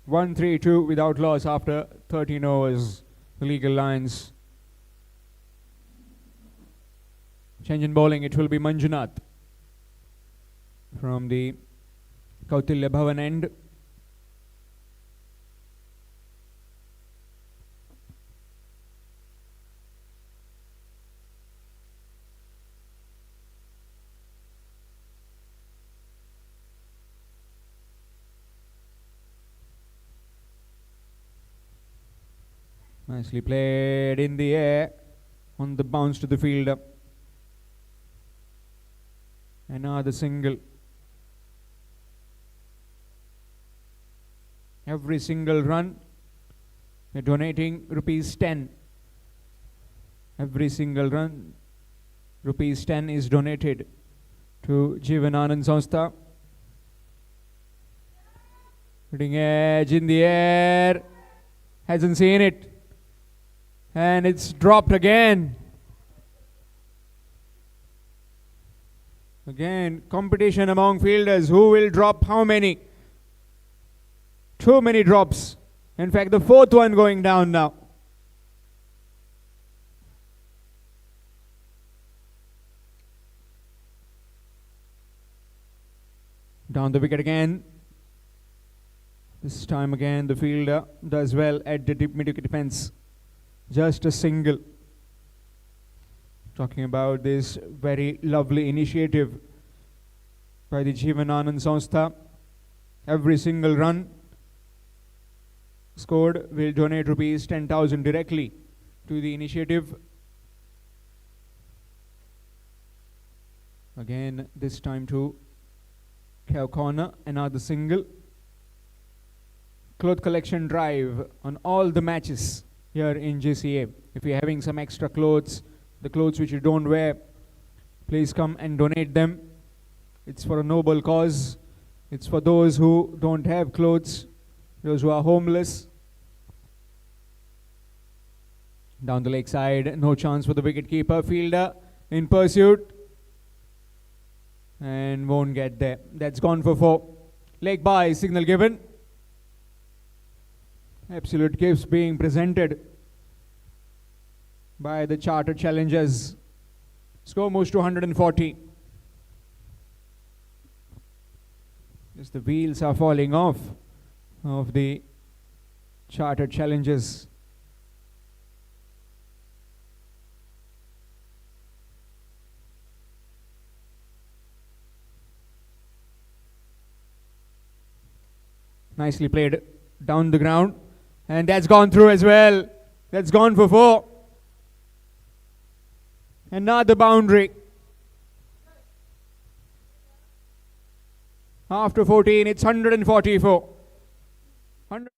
132 without loss after 13 overs. The legal lines. Change in bowling, it will be Manjunath from the Kautilya Bhavan end. Nicely played in the air on the bounce to the fielder. Another single. Every single run, we're donating rupees 10. Every single run, rupees 10 is donated to Jivananand Sanstha. Hitting edge in the air, hasn't seen it, and it's dropped again. Again, competition among fielders. Who will drop how many? Too many drops. In fact, the fourth one going down now. Down the wicket again. This time again the fielder does well at the mid-wicket defense. Just a single. Talking about this very lovely initiative by the Jivananand Sanstha. Every single run scored will donate rupees 10,000 directly to the initiative. Again, this time to corner, another single. Cloth collection drive on all the matches here in GCA. If you're having some extra clothes, the clothes which you don't wear, please come and donate them. It's for a noble cause. It's for those who don't have clothes, those who are homeless. Down the leg side, no chance for the wicket-keeper. Fielder in pursuit and won't get there. That's gone for 4. Leg by, signal given. Absolute gifts being presented by the chartered challengers. Score moves to 140. As the wheels are falling off of the chartered challengers. Nicely played down the ground. And that's gone through as well. That's gone for 4. Another boundary. After 14, it's 144. 100.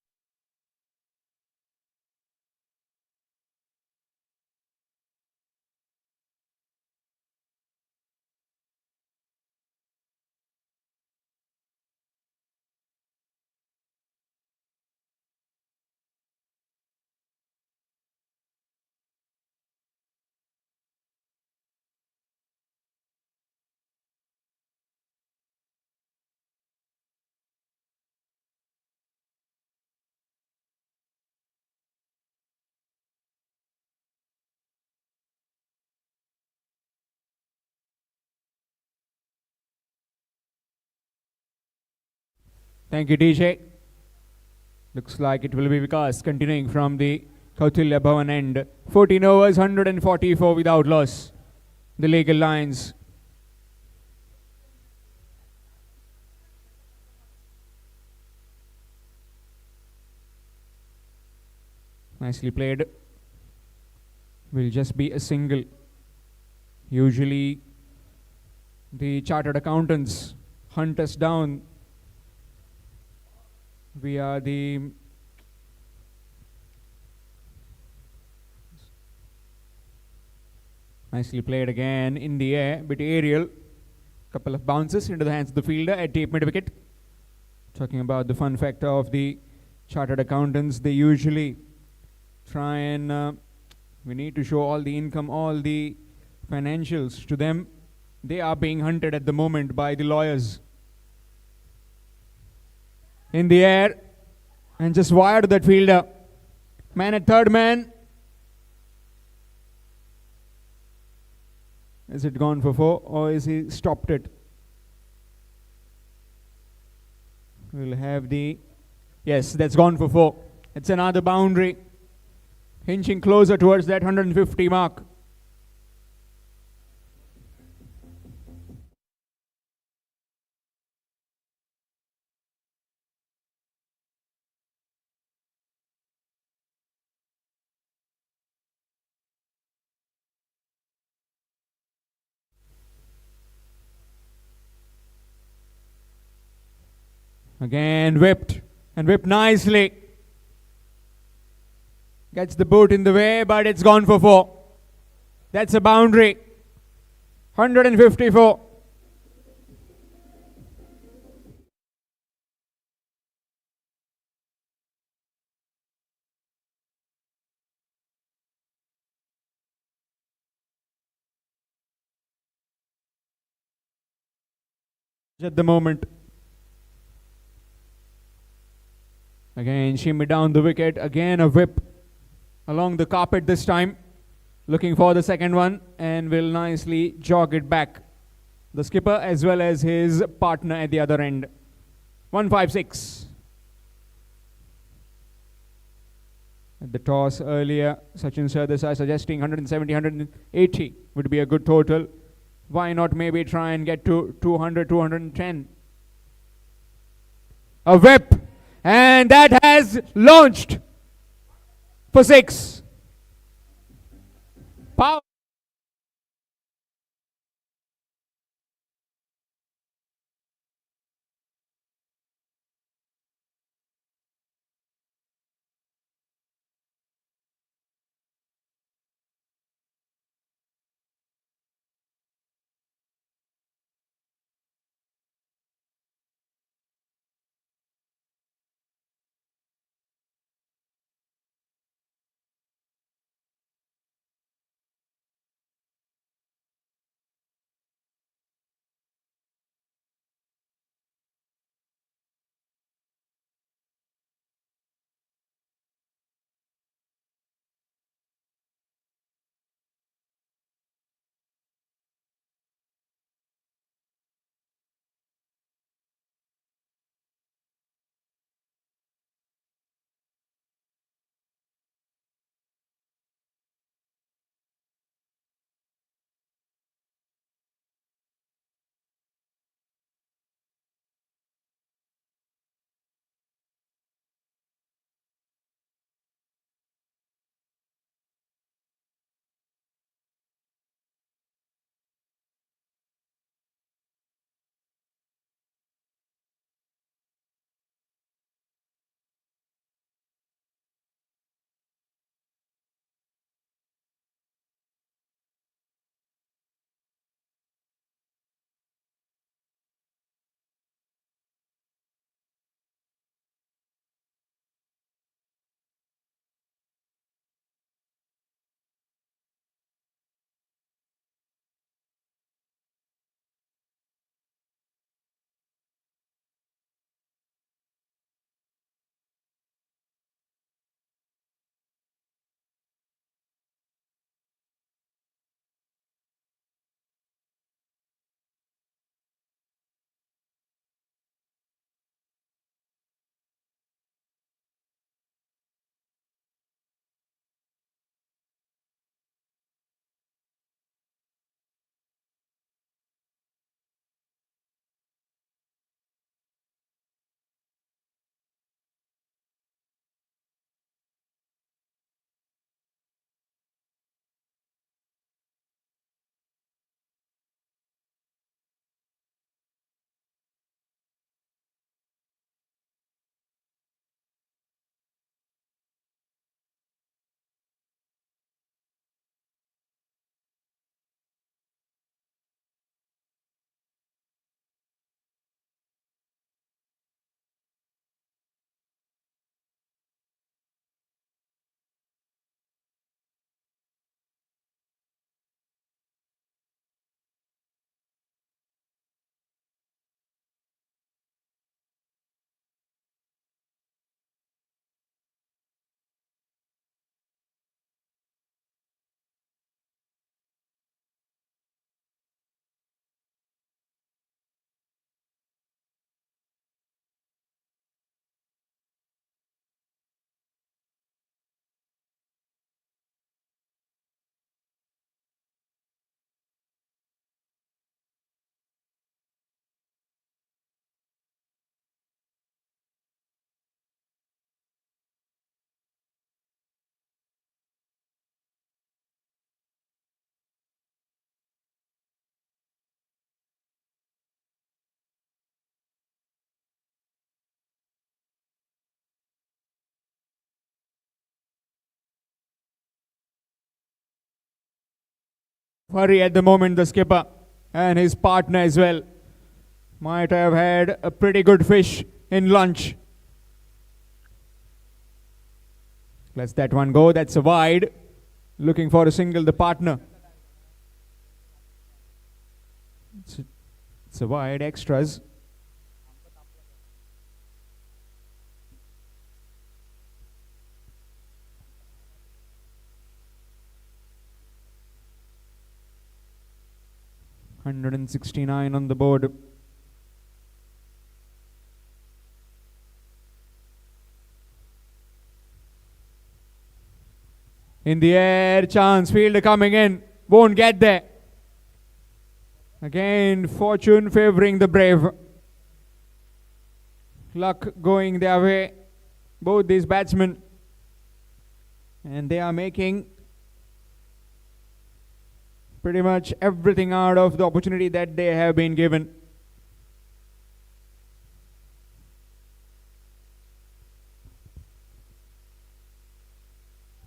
Thank you, DJ. Looks like it will be Vikas continuing from the Kautilya Bhavan end. 14 overs, 144 without loss. The legal lines. Nicely played. Will just be a single. Usually the chartered accountants hunt us down. We are the nicely played again in the air, bit aerial. Couple of bounces into the hands of the fielder at deep mid wicket. Talking about the fun factor of the chartered accountants, they usually try and we need to show all the income, all the financials to them. They are being hunted at the moment by the lawyers. In the air and just wired that fielder. Man at third man. Is it gone for 4 or is he stopped it? We'll have the... Yes, that's gone for 4. It's another boundary. Inching closer towards that 150 mark. Again whipped. And whip nicely. Gets the boot in the way, but it's gone for 4. That's a boundary. 154. At the moment. Again, shimmy down the wicket. Again, a whip along the carpet this time. Looking for the second one and will nicely jog it back. The skipper as well as his partner at the other end. 156. At the toss earlier, Sachin Sardesai suggesting 170, 180 would be a good total. Why not maybe try and get to 200, 210? A whip, and that has launched for 6. Power. worry at the moment, the skipper and his partner as well. Might have had a pretty good fish in lunch. Lets that one go. That's a wide. Looking for a single, the partner. It's a wide, extras. $169 on the board. In the air, chance, fielder coming in, won't get there. Again, fortune favoring the brave. Luck going their way, both these batsmen. And they are making pretty much everything out of the opportunity that they have been given.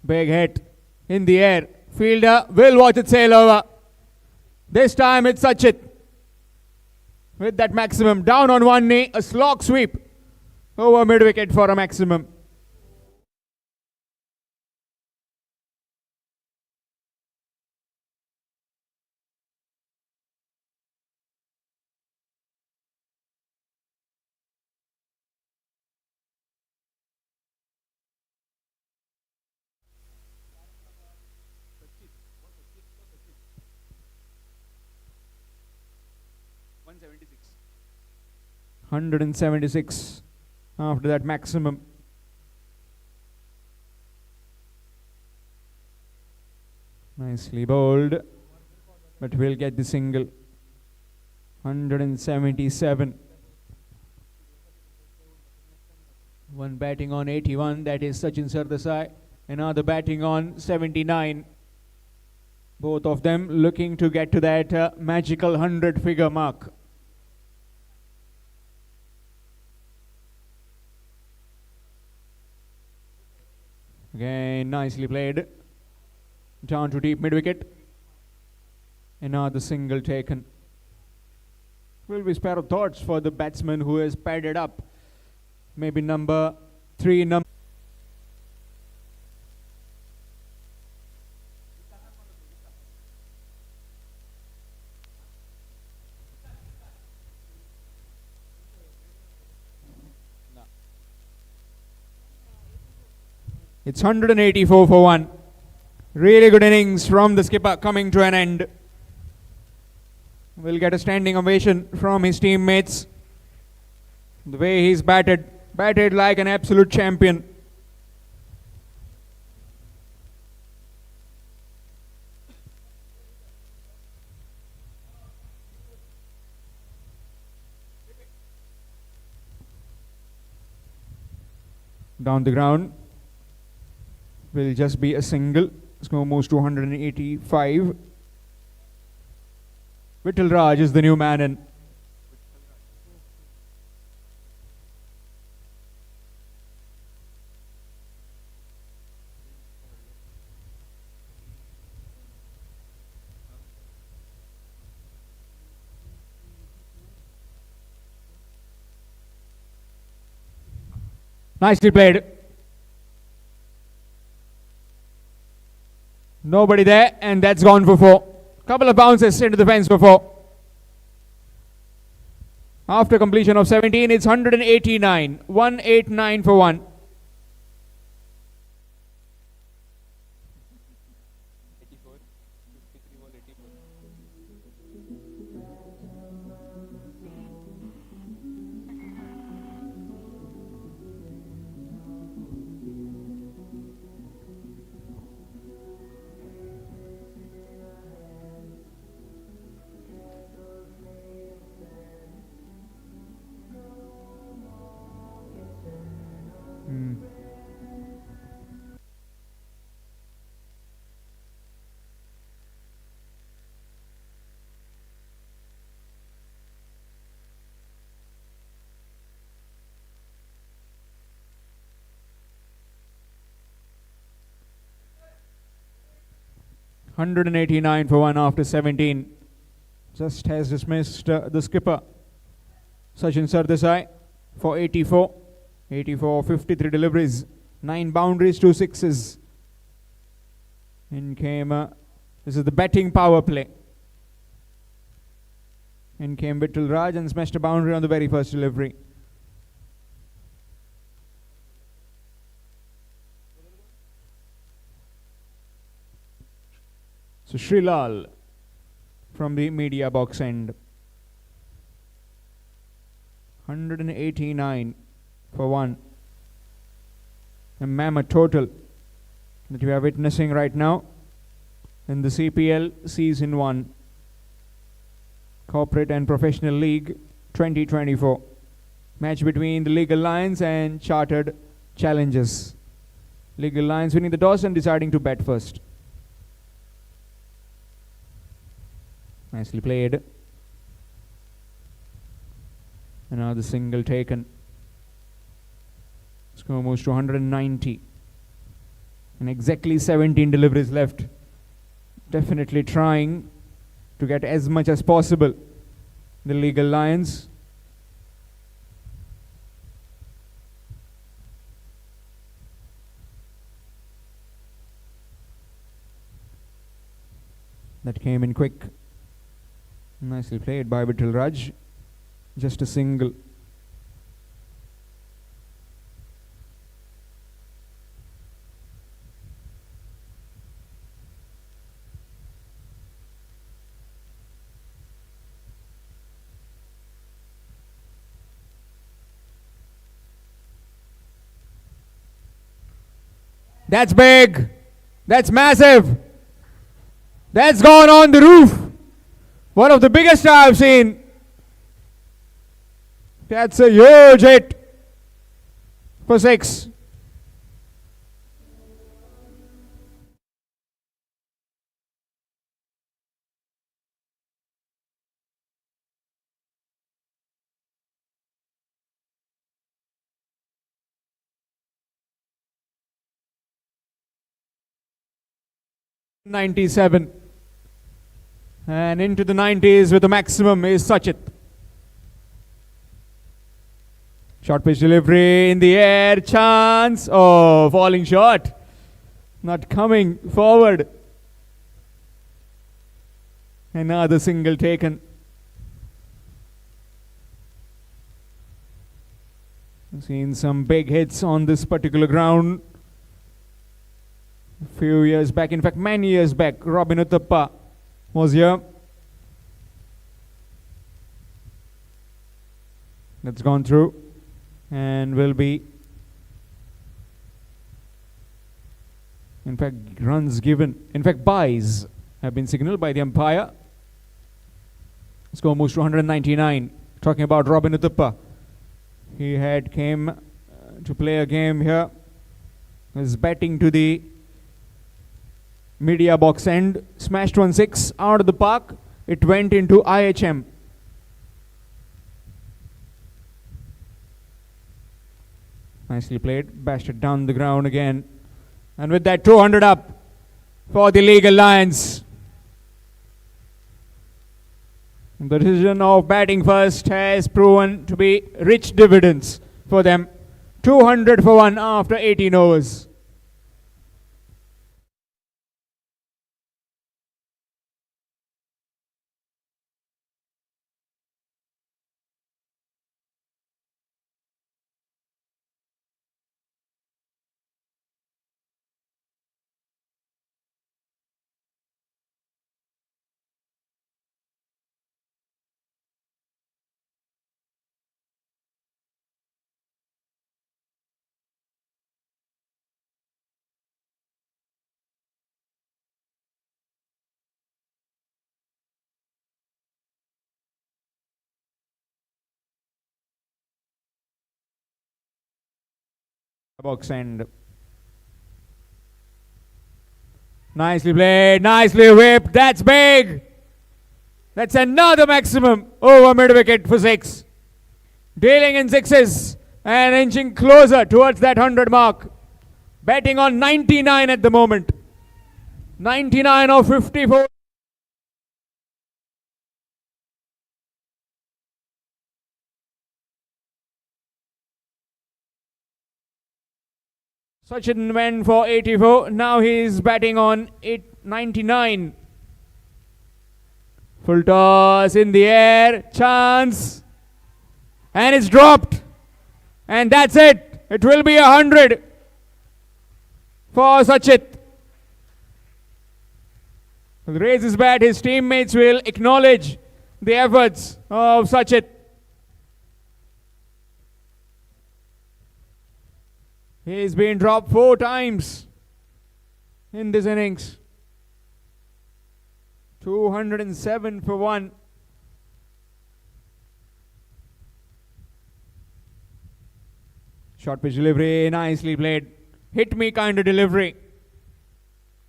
Big hit in the air. Fielder will watch it sail over. This time it's Sachit. With that maximum, down on one knee, a slog sweep over mid wicket for a maximum. $176 after that maximum. Nicely bowled, but we'll get the single. 177. One batting on 81, that is Sachin Sardesai. Another batting on 79. Both of them looking to get to that magical 100-figure mark. Again, nicely played. Down to deep mid-wicket. Another single taken. Will be spare of thoughts for the batsman who has padded up. Maybe number 3, number. It's 184 for 1. Really good innings from the skipper coming to an end. Will get a standing ovation from his teammates. The way he's batted like an absolute champion. Down the ground. Will just be a single. Score moves to 185. Vittal Raj is the new man in. Nicely played. Nobody there, and that's gone for 4. Couple of bounces into the fence for 4. After completion of 17, it's 189. 189 for 1. 189 for 1 after 17. Just has dismissed the skipper, Sachin Sardesai, for 84. 84, 53 deliveries, 9 boundaries, 2 sixes. In came, this is the batting power play. In came Vittal Raj and smashed a boundary on the very first delivery. So Srilal from the media box end. 189 for 1. A mammoth total that we are witnessing right now in the CPL Season 1 Corporate and Professional League 2024. Match between the Legal Lions and Chartered Challengers. Legal Lions winning the toss and deciding to bat first. Nicely played. Another single taken. Score moves to 190. And exactly 17 deliveries left. Definitely trying to get as much as possible. The Legal Lions. That came in quick. Nicely played by Vittal Raj. Just a single. That's big. That's massive. That's gone on the roof. One of the biggest I've seen. That's a huge hit for 6. '97 and into the 90s with the maximum is Sachit. Short pitch delivery in the air, chance. Oh, falling short. Not coming forward. Another single taken. Seen some big hits on this particular ground. A few years back, in fact many years back, Robin Uthappa was here. That's gone through and will be, in fact, runs given, in fact buys have been signaled by the umpire. Score moves to 199. Talking about Robin Uthappa, he had came to play a game here. Was batting to the media box end, smashed 1-6 out of the park. It went into IHM. Nicely played, bashed it down the ground again. And with that, 200 up for the Legal Lions. The decision of batting first has proven to be rich dividends for them. 200 for 1 after 18 overs. Box end. Nicely played, nicely whipped. That's big. That's another maximum over mid wicket for 6. Dealing in 6s and inching closer towards that 100 mark. Batting on 99 at the moment. 99 of 54. Sachin went for 84. Now he is batting on 99. Full toss in the air. Chance. And it's dropped. And that's it. It will be 100 for Sachin. He'll raise his bat. His teammates will acknowledge the efforts of Sachin. He's been dropped 4 times in this innings. 207 for 1. Short pitch delivery, nicely played. Hit me kind of delivery.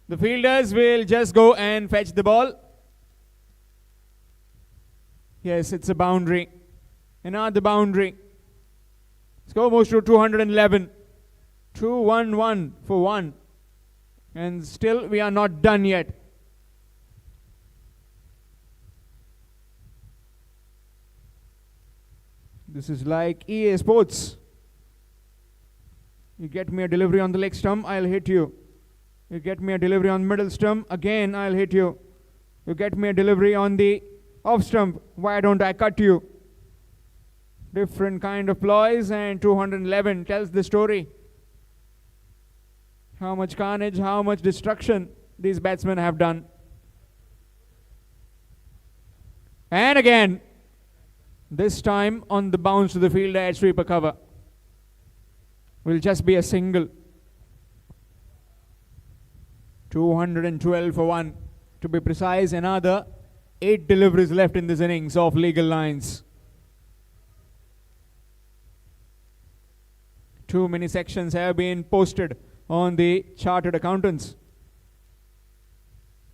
The fielders will just go and fetch the ball. Yes, it's a boundary. Another boundary. Score moves to 211. 2-1-1 for 1. And still we are not done yet. This is like EA Sports. You get me a delivery on the leg stump, I'll hit you. You get me a delivery on middle stump, again I'll hit you. You get me a delivery on the off stump, why don't I cut you? Different kind of ploys, and 211 tells the story. How much carnage, how much destruction these batsmen have done. And again, this time on the bounce to the fielder at sweeper cover. Will just be a single. 212 for 1. To be precise, another 8 deliveries left in this innings of legal lines. Too many sections have been posted on the chartered accountants.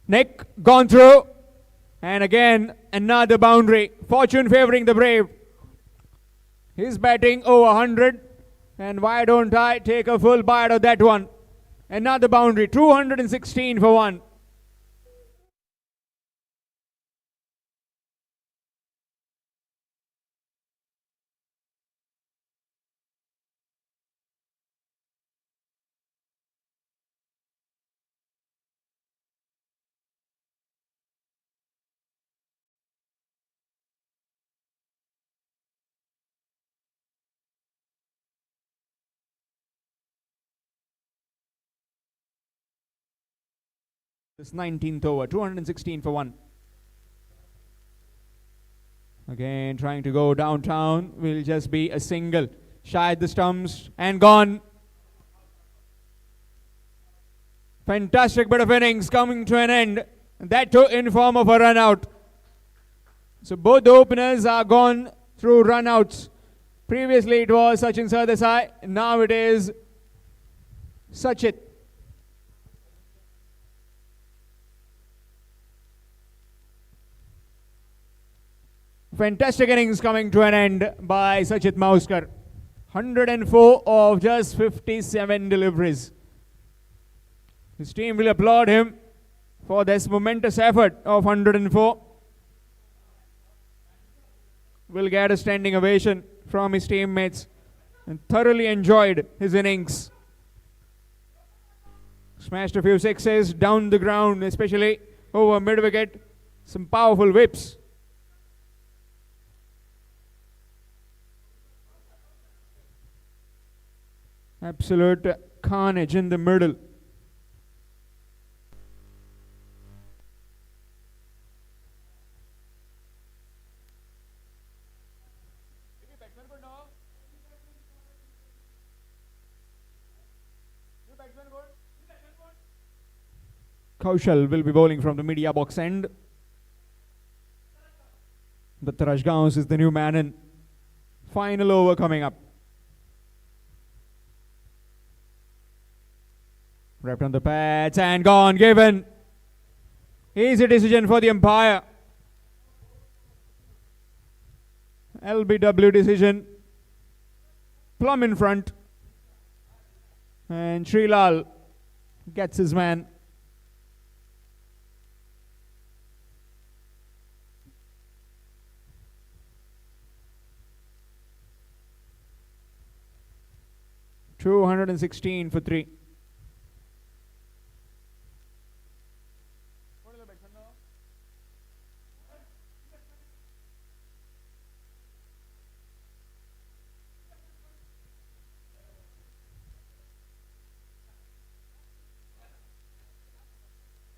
Nick gone through, and again another boundary. Fortune favoring the brave. He's batting over 100, and why don't I take a full bite of that one? Another boundary. 216 for 1. This 19th over, 216 for 1. Again, trying to go downtown, will just be a single. Shy the stumps and gone. Fantastic bit of innings coming to an end. That too in form of a run out. So both the openers are gone through run outs. Previously it was Sachin Sardesai, now it is Sachin. Fantastic innings coming to an end by Sachit Mauskar. 104 of just 57 deliveries. His team will applaud him for this momentous effort of 104. Will get a standing ovation from his teammates and thoroughly enjoyed his innings. Smashed a few sixes down the ground, especially over mid-wicket. Some powerful whips. Absolute carnage in the middle. Kaushal will be bowling from the media box end. Datta Rajgaons is the new man in. Final over coming up. Wrapped on the pads and gone, given. Easy decision for the umpire. LBW decision. Plumb in front. And Srilal gets his man. 216 for 3.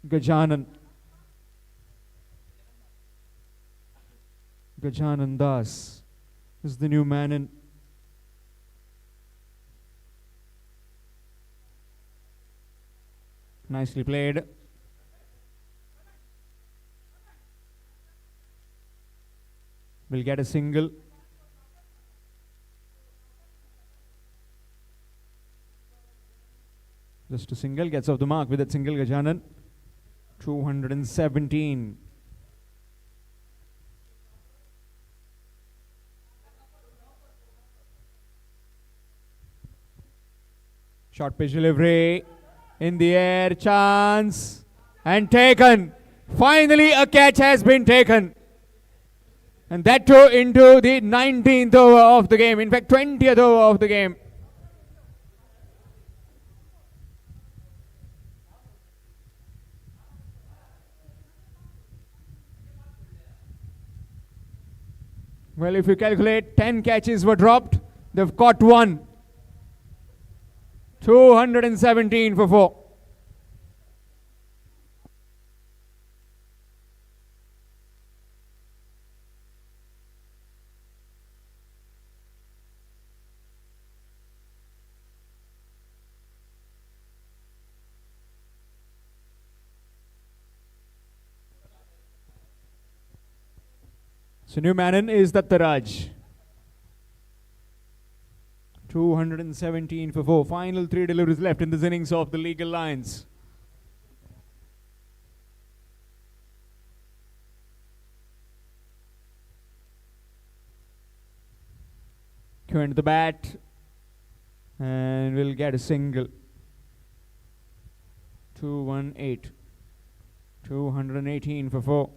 Gajanan Das is the new man in. Nicely played. Will get a single. Just a single, gets off the mark with that single. Gajanan. 217. Short pitch delivery. In the air, chance. And taken. Finally, a catch has been taken. And that too into the 19th over of the game. In fact, 20th over of the game. Well, if you calculate, 10 catches were dropped. They've caught one. 217 for 4. So new man is Dattaraj. 217 for 4. Final 3 deliveries left in this innings of the Legal Lions. Going to the bat. And we'll get a single. 218. 218 for 4.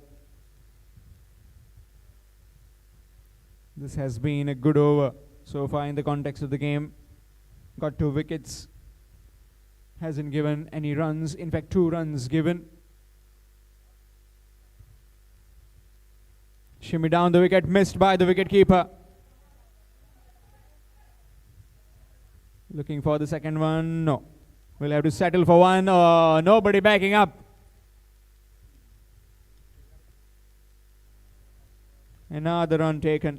This has been a good over so far in the context of the game. Got 2 wickets. Hasn't given any runs. In fact, 2 runs given. Shimmy down the wicket. Missed by the wicketkeeper. Looking for the second one. No. We'll have to settle for one. Oh, nobody backing up. Another run taken.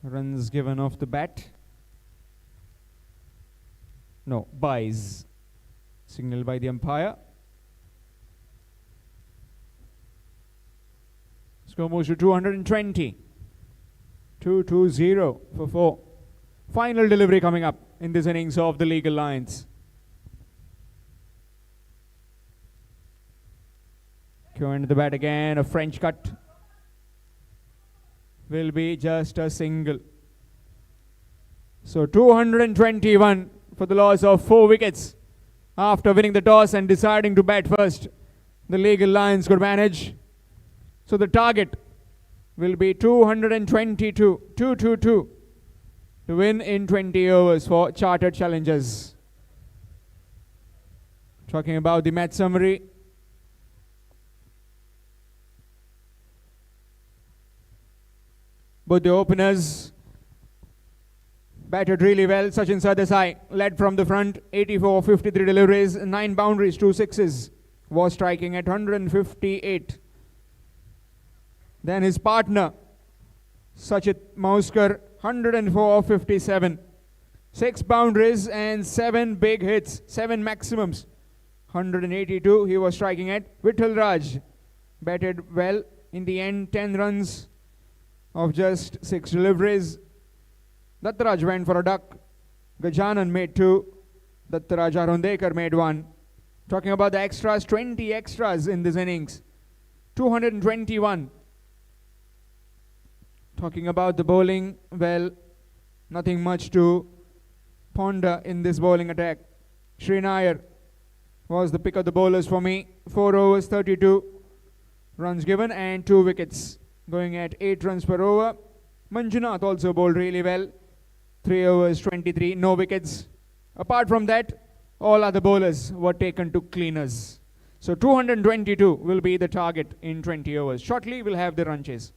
Runs given off the bat. No, buys. Signaled by the umpire. Score moves to 220. 220 for 4. Final delivery coming up in this innings of the Legal Lions. Going to the bat again. A French cut. Will be just a single. So 221 for the loss of 4 wickets. After winning the toss and deciding to bat first, the Legal Lions could manage. So the target will be 222, 222 to win in 20 overs for Chartered Challengers. Talking about the match summary. Both the openers batted really well. Sachin Sardesai led from the front, 84, 53 deliveries, 9 boundaries, 2 sixes. Was striking at 158. Then his partner, Sachit Mauskar, 104, 57. 6 boundaries and 7 big hits, 7 maximums. 182 he was striking at. Vittal Raj batted well. In the end, 10 runs of just 6 deliveries. Dattaraj went for a duck. Gajanan made 2. Dattaraj Arundekar made 1. Talking about the extras, 20 extras in this innings. 221. Talking about the bowling, well, nothing much to ponder in this bowling attack. Sri Nair was the pick of the bowlers for me. 4 overs, 32 runs given and 2 wickets. Going at 8 runs per over. Manjunath also bowled really well. 3 overs, 23, no wickets. Apart from that, all other bowlers were taken to cleaners. So 222 will be the target in 20 overs. Shortly, we'll have the run chase.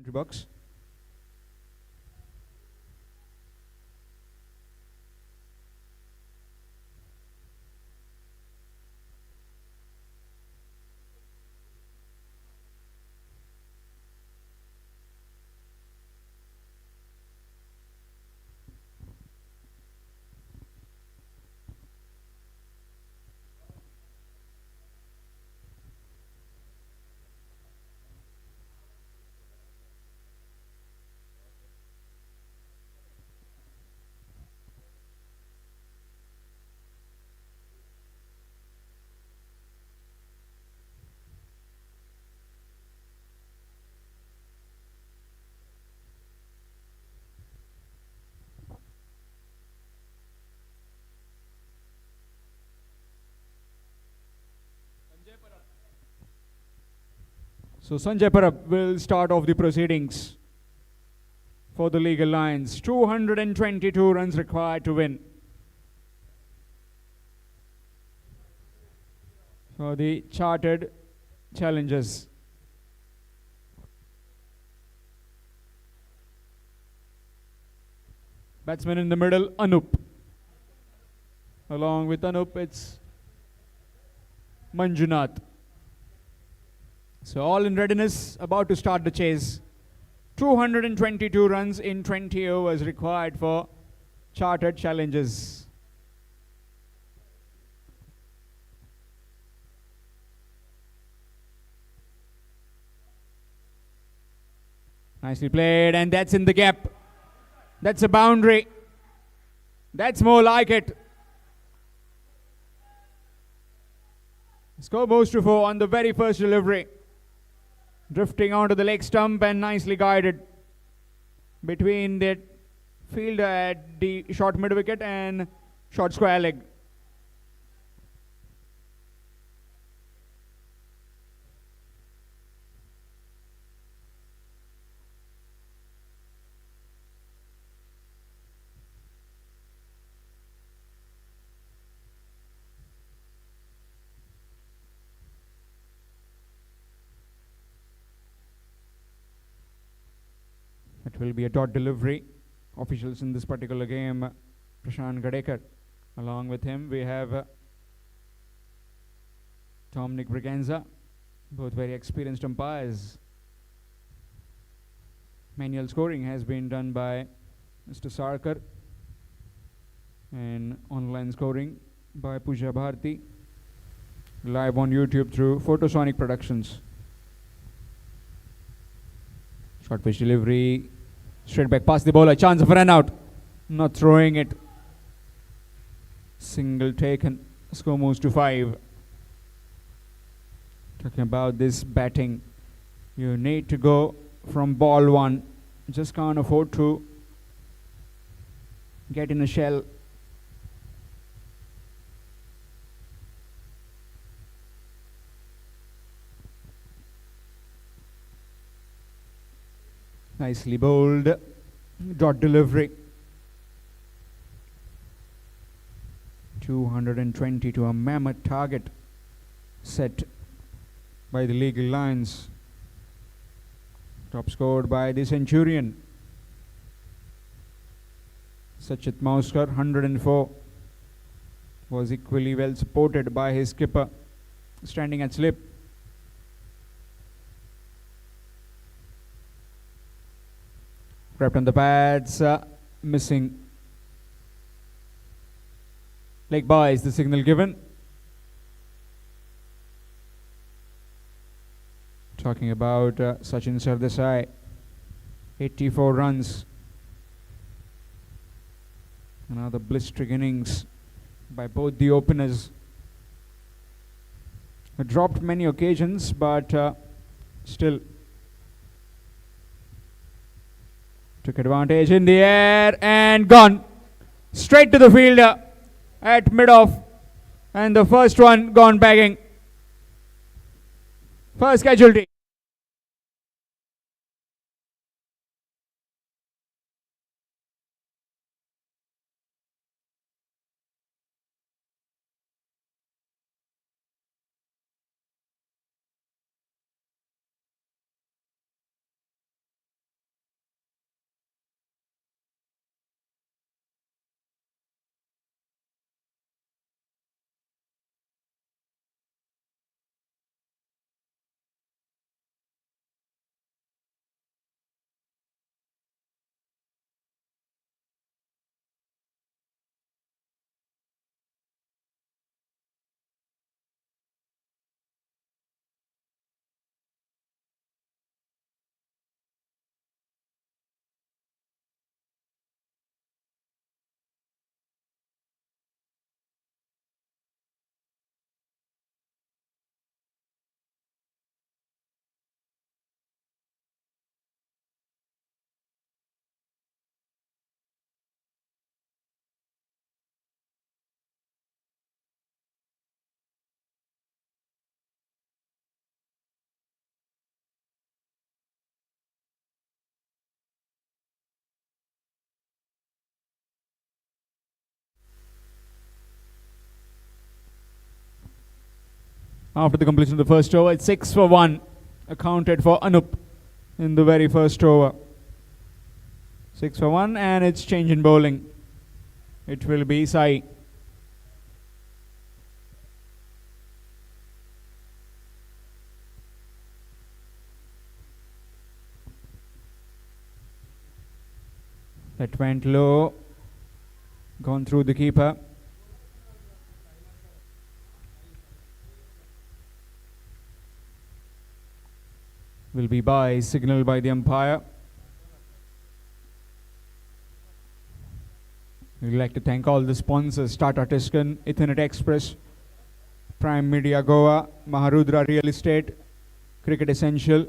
box. So Sanjay Parab will start off the proceedings for the Legal Lions. 222 runs required to win. For the chartered challengers. Batsman in the middle, Anup. Along with Anup, it's Manjunath. So all in readiness, about to start the chase. 222 runs in 20 overs required for chartered challenges. Nicely played, and that's in the gap. That's a boundary. That's more like it. Score moves to 4 on the very first delivery. Drifting onto the leg stump and nicely guided between the fielder at the short mid wicket and short square leg. It will be a dot delivery. Officials in this particular game, Prashant Gadekar. Along with him, we have Dominic Briganza, both very experienced umpires. Manual scoring has been done by Mr. Sarkar, and online scoring by Pooja Bharti. Live on YouTube through Photosonic Productions. Short pitch delivery. Straight back past the bowler. Chance of a run out. Not throwing it. Single taken. Score moves to 5. Talking about this batting. You need to go from ball 1. Just can't afford to get in a shell. Nicely bowled. Dot delivery. 220 to a mammoth target set by the Legal Lions. Top scored by the Centurion. Sachit Mauskar, 104. Was equally well supported by his skipper, standing at slip. Crept on the pads, missing. Leg by is the signal given. Talking about Sachin Sardesai, 84 runs. Another blistering innings by both the openers. Dropped many occasions, but still took advantage in the air and gone. Straight to the fielder at mid-off. And the first one gone bagging. First casualty. After the completion of the first over, it's 6 for 1 accounted for Anup in the very first over. 6 for 1, and it's change in bowling. It will be Sai. That went low, gone through the keeper. Will be by, signal by the umpire. We'd like to thank all the sponsors: Tata, Tiscon, Ethernet Express, Prime Media Goa, Maharudra Real Estate, Cricket Essential,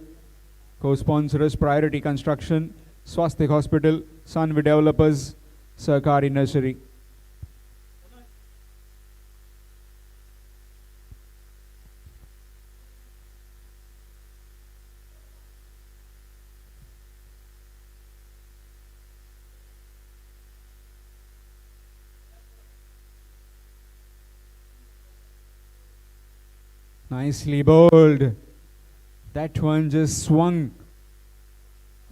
co-sponsors Priority Construction, Swastik Hospital, Sanvi Developers, Sarkari Nursery. Nicely bowled. That one just swung.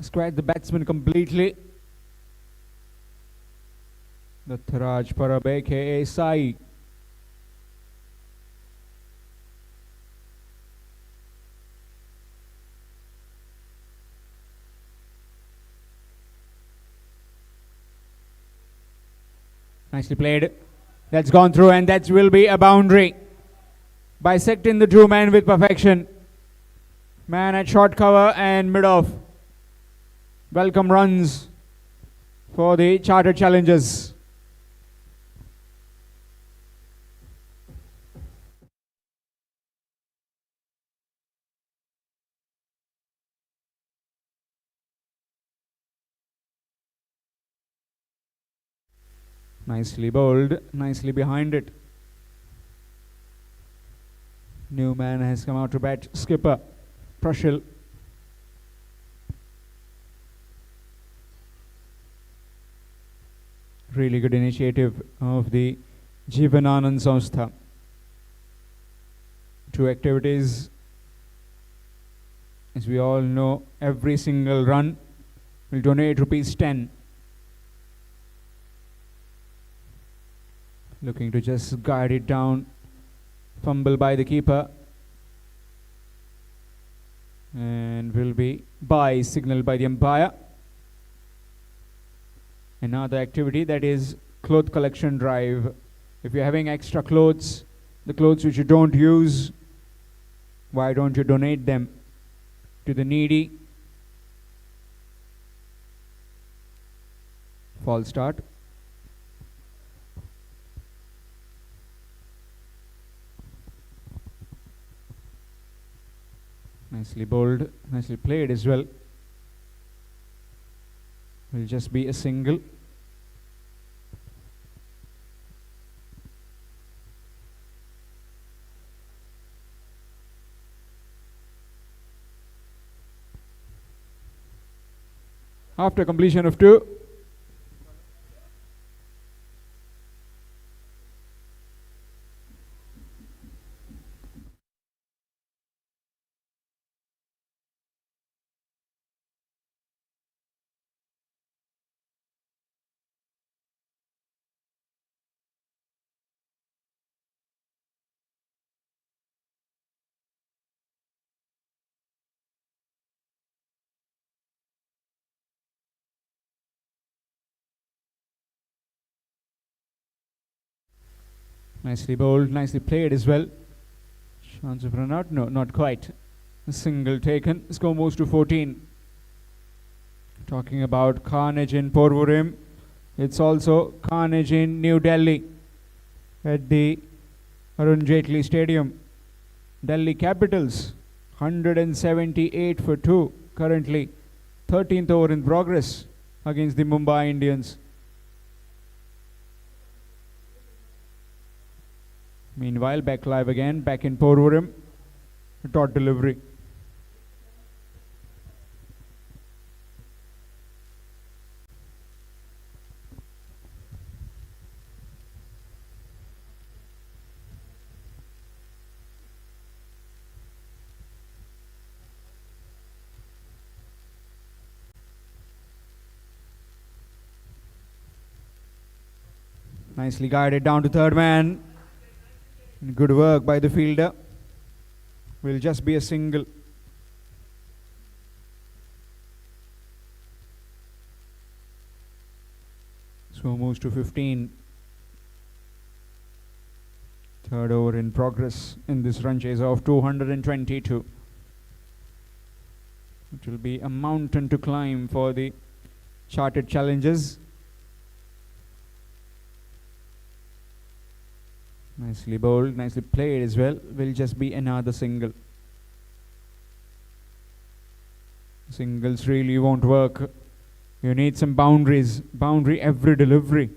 Squared the batsman completely. The Tharaj Parab, aka Sai. Nicely played. That's gone through, and that will be a boundary. Bisecting the two men with perfection. Man at short cover and mid-off. Welcome runs for the chartered challengers. Nicely bowled, nicely behind it. New man has come out to bat, skipper Prashil. Really good initiative of the Jivananand Samstha. 2 activities. As we all know, every single run will donate ₹10. Looking to just guide it down. Fumble by the keeper. And will be by, signal by the umpire. Another activity, that is cloth collection drive. If you're having extra clothes, the clothes which you don't use, why don't you donate them to the needy? False start. Nicely bowled, nicely played as well. Will just be a single. After completion of 2, nicely bowled, nicely played as well. Chance of run out? No, not quite. A single taken. Score moves to 14. Talking about carnage in Porvorim, it's also carnage in New Delhi at the Arun Jaitley Stadium. Delhi Capitals 178 for 2 currently. 13th over in progress against the Mumbai Indians. Meanwhile, back live again, back in Porvorim. Dot delivery. Nicely guided down to third man. Good work by the fielder. Will just be a single. So moves to 15. Third over in progress in this run chase of 222. It will be a mountain to climb for the charted challenges. Nicely bowled, nicely played as well. Will just be another single. Singles really won't work. You need some boundaries. Boundary every delivery.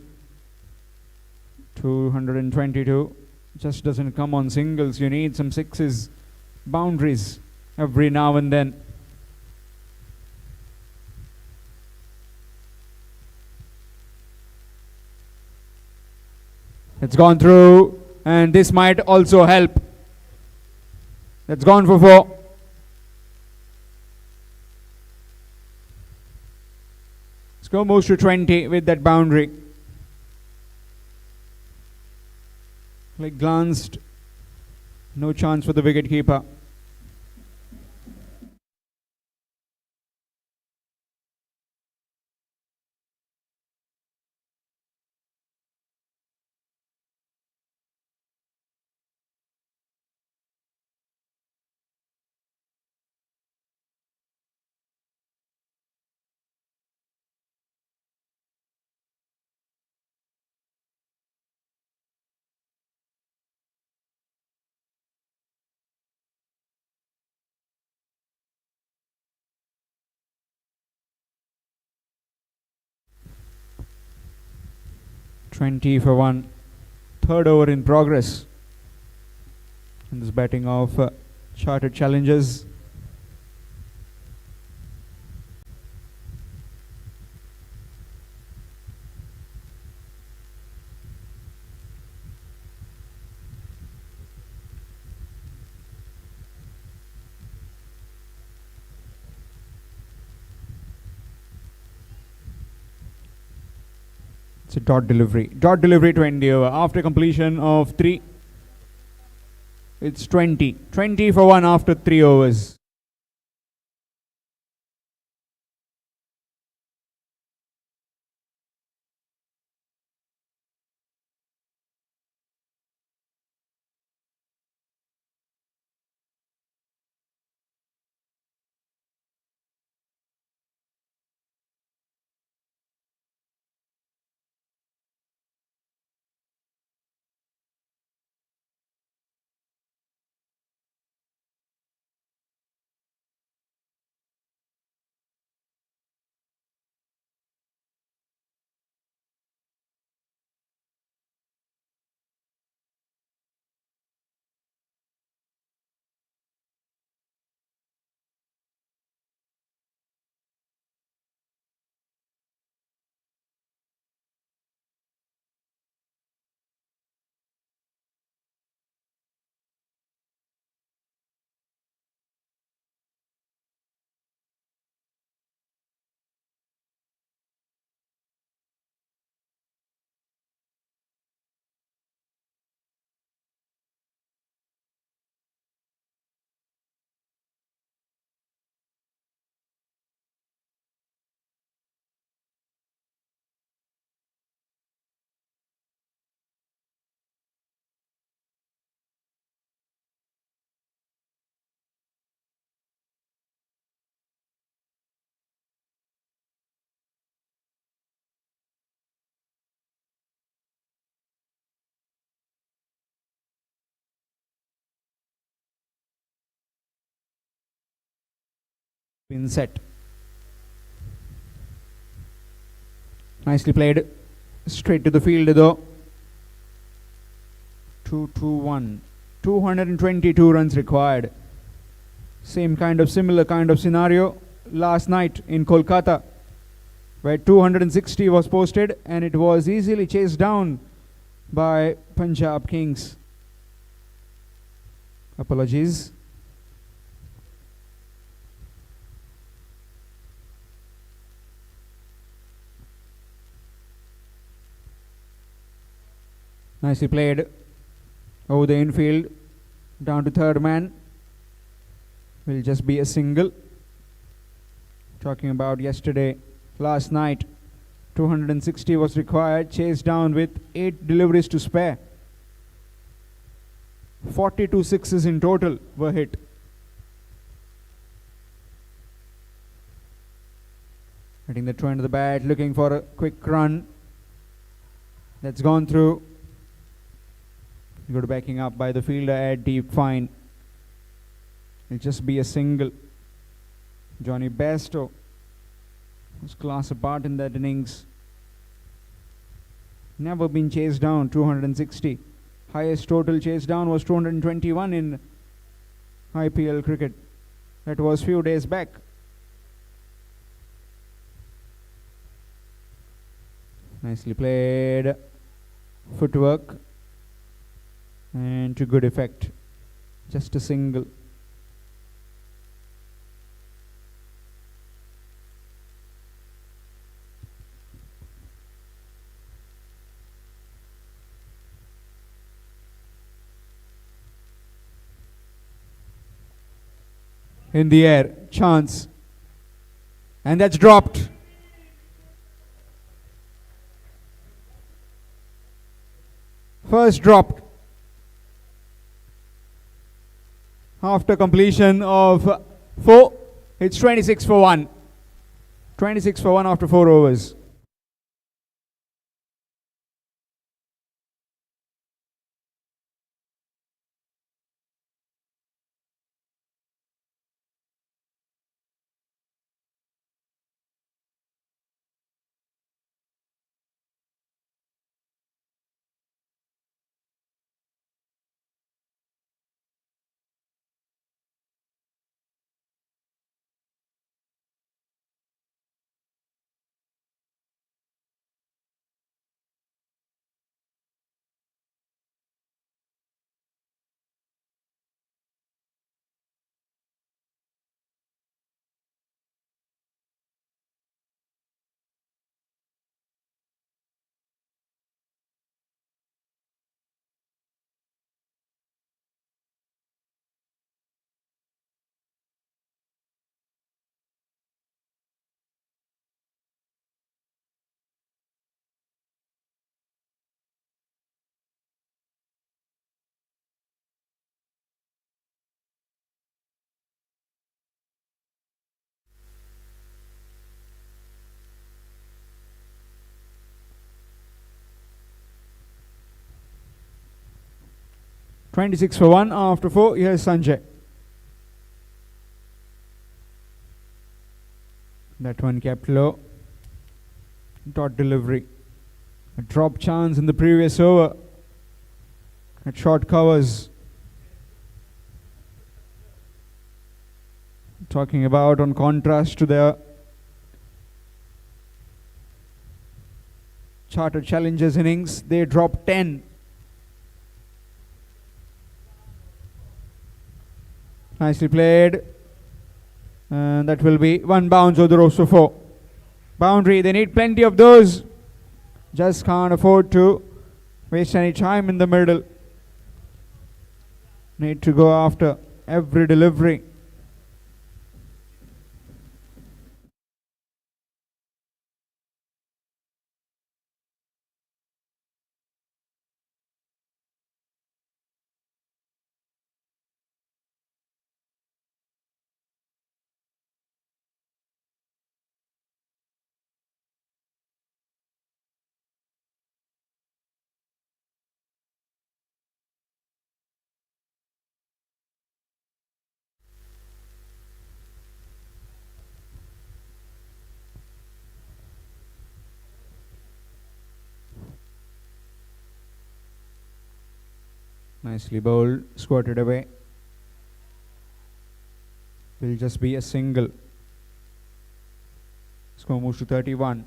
222 just doesn't come on singles. You need some sixes. Boundaries every now and then. It's gone through, and this might also help. That's gone for 4. Score moves to 20 with that boundary. Like glanced, no chance for the wicketkeeper. For 1. Third over in progress. In this batting of charted challenges. It's a dot delivery. Dot delivery 20 over. After completion of 3, it's 20. 20 for 1 after 3 overs. Been set. Nicely played. Straight to the field though. 2-2-1. 222 runs required. Similar kind of scenario last night in Kolkata, where 260 was posted and it was easily chased down by Punjab Kings. Apologies. Nicely played over the infield, down to third man. Will just be a single. Talking about yesterday, last night, 260 was required, chased down with 8 deliveries to spare. 42 sixes in total were hit. Hitting the twin to the bat, looking for a quick run. That's gone through. Good backing up by the fielder at deep, fine. It'll just be a single. Johnny Bairstow was class apart in that innings. Never been chased down, 260. Highest total chase down was 221 in IPL cricket. That was few days back. Nicely played. Footwork. And to good effect. Just a single. In the air, chance. And that's dropped. First dropped. After completion of 4, it's 26 for 1. 26 for 1 after 4 overs. (26 for 1 after 4). Here's Sanjay. That one kept low. Dot delivery. A drop chance in the previous over. At short covers. Talking about on contrast to their Chartered Challengers innings, they dropped 10. Nicely played. And that will be 1 bounce over the ropes for 4. Boundary, they need plenty of those. Just can't afford to waste any time in the middle. Need to go after every delivery. Nicely bowled, squirted away. Will just be a single. Score moves to 31.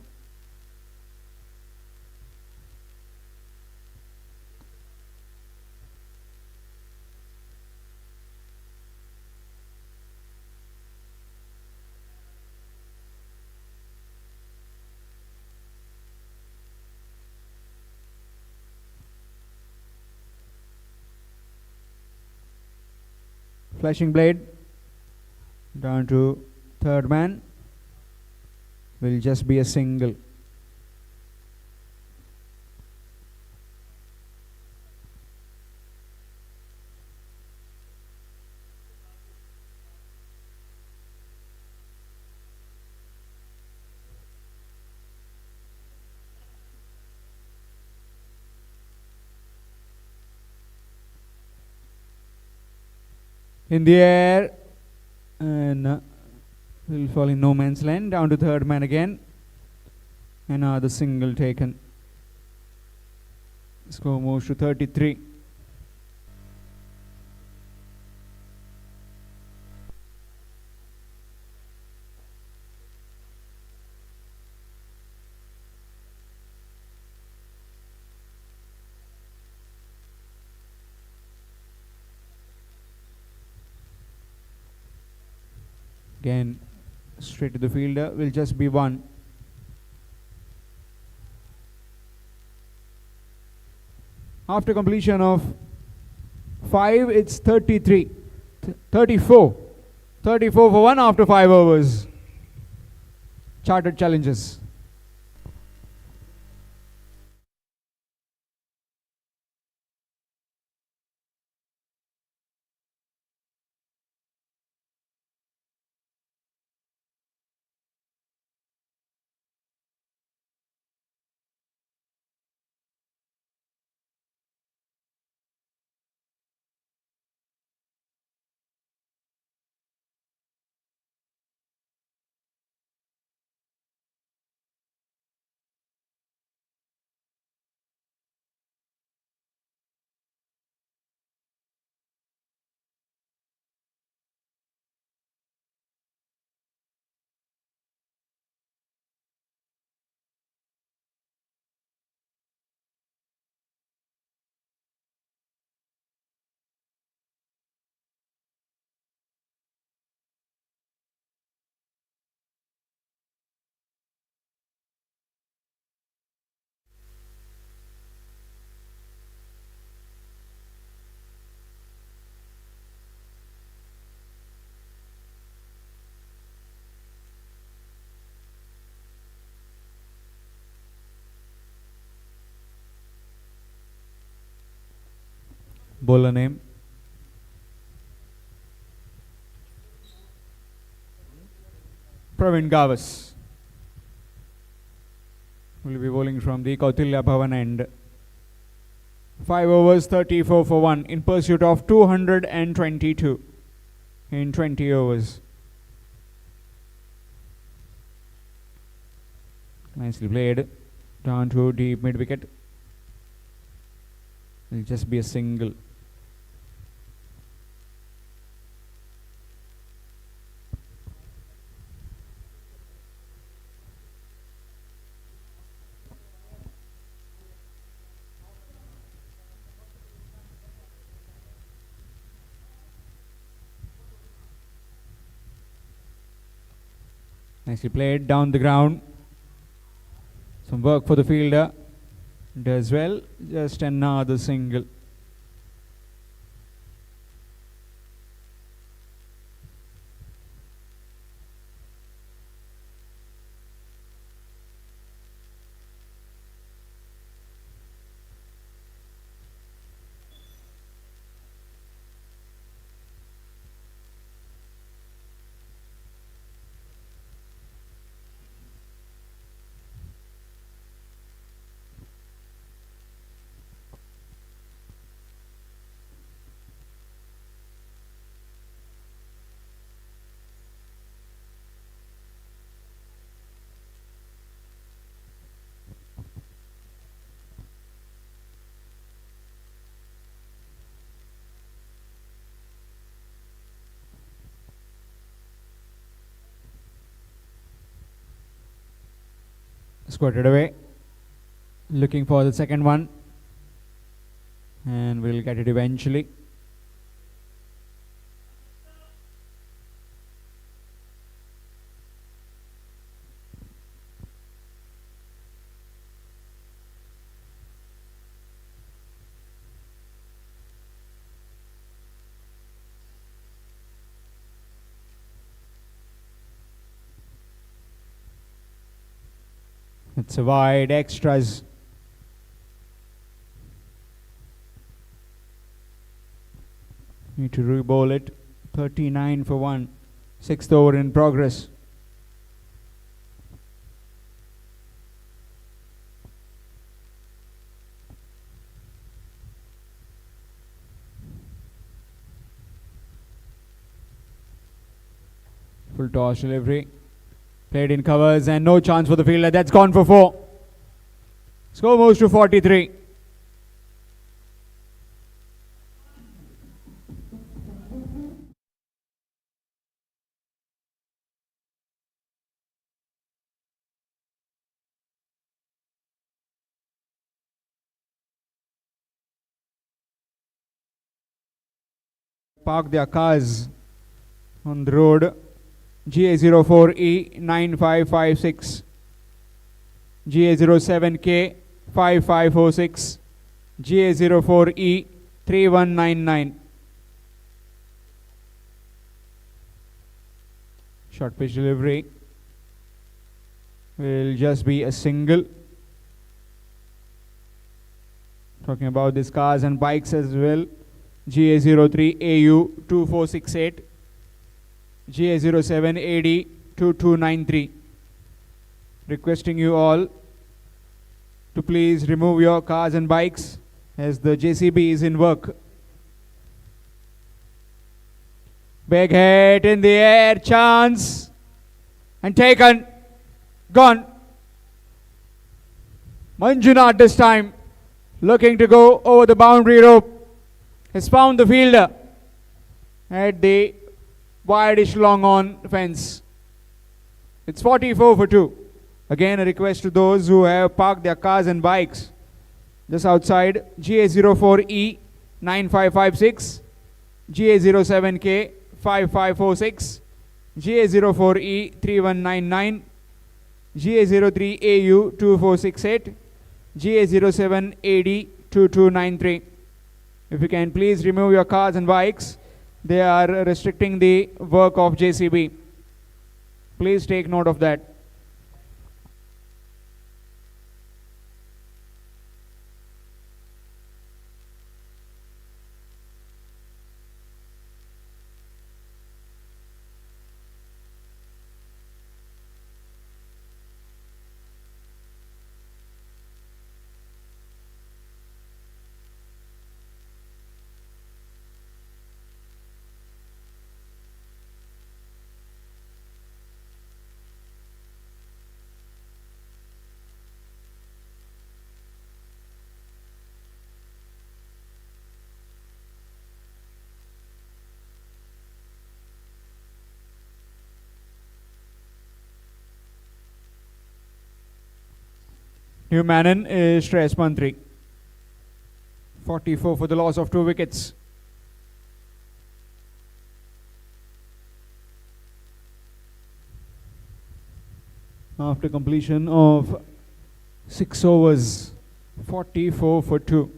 Flashing blade. Down to third man. Will just be a single. In the air, and will fall in no man's land. Down to third man again. Another single taken. Score moves to 33. Again, straight to the fielder, will just be one. After completion of 5, it's 33. 34. 34 for 1 after 5 overs. Chartered challenges. Bowler name. Praveen Gavas will be bowling from the Kautilya Bhavan end. 5 overs, 34 for 1 in pursuit of 222 in 20 overs. Nicely played. Down to deep mid wicket. Will just be a single. Nicely played down the ground. Some work for the fielder. Does well. Just another single. Squirted away. Looking for the second one. And we'll get it eventually. It's a wide extras. Need to re-bowl it. 39 for 1. Sixth over in progress. Full toss delivery. Played in covers and no chance for the fielder. That's gone for 4. Score moves to 43. Park their cars on the road. GA04E 9556, GA07K 5546, GA04E 3199. Short pitch delivery will just be a single. Talking about these cars and bikes as well. GA03AU 2468, GA07AD 2293. Requesting you all to please remove your cars and bikes as the JCB is in work. Big hit in the air, chance, and taken, gone. Manjunath this time, looking to go over the boundary rope, has found the fielder at the wide-ish long on fence. It's 44 for 2. Again, a request to those who have parked their cars and bikes just outside. GA04E 9556, GA07K 5546, GA04E 3199, GA03AU 2468, GA07AD 2293. If you can please remove your cars and bikes, they are restricting the work of JCB. Please take note of that. New Manon is Shreyas Mantri. 44 for the loss of 2 wickets. After completion of 6 overs, 44 for 2.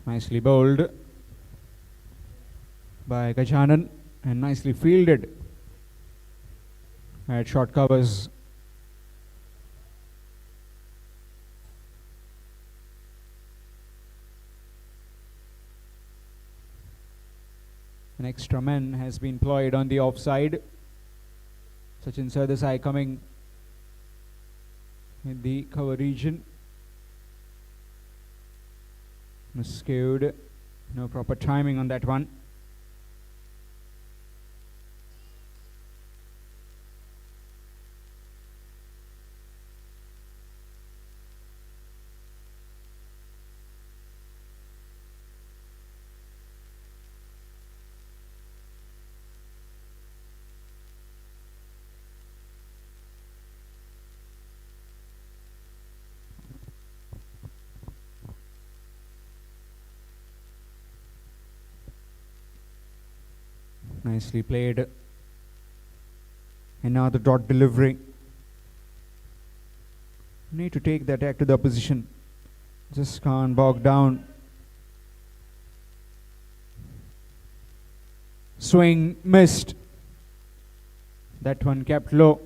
Nicely bowled by Gajanan and nicely fielded at short covers. An extra man has been employed on the offside. Sachin Sardesai coming in the cover region. Skewed, no proper timing on that one. Nicely played. Another dot delivery. Need to take the attack to the opposition. Just can't bog down. Swing missed. That one kept low.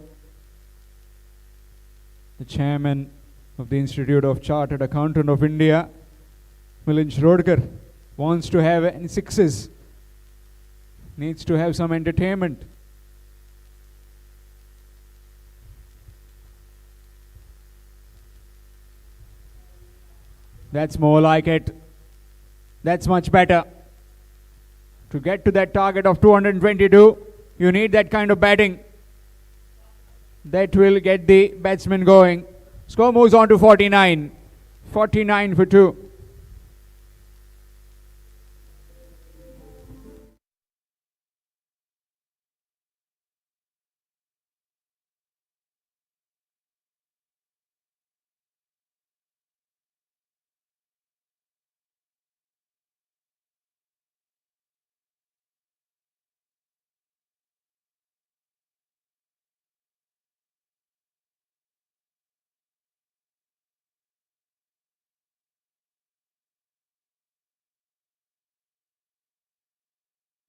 The chairman of the Institute of Chartered Accountant of India, Milind Shrodkar, wants to have any sixes. Needs to have some entertainment. That's more like it. That's much better. To get to that target of 222, you need that kind of batting. That will get the batsman going. Score moves on to 49. 49 for 2.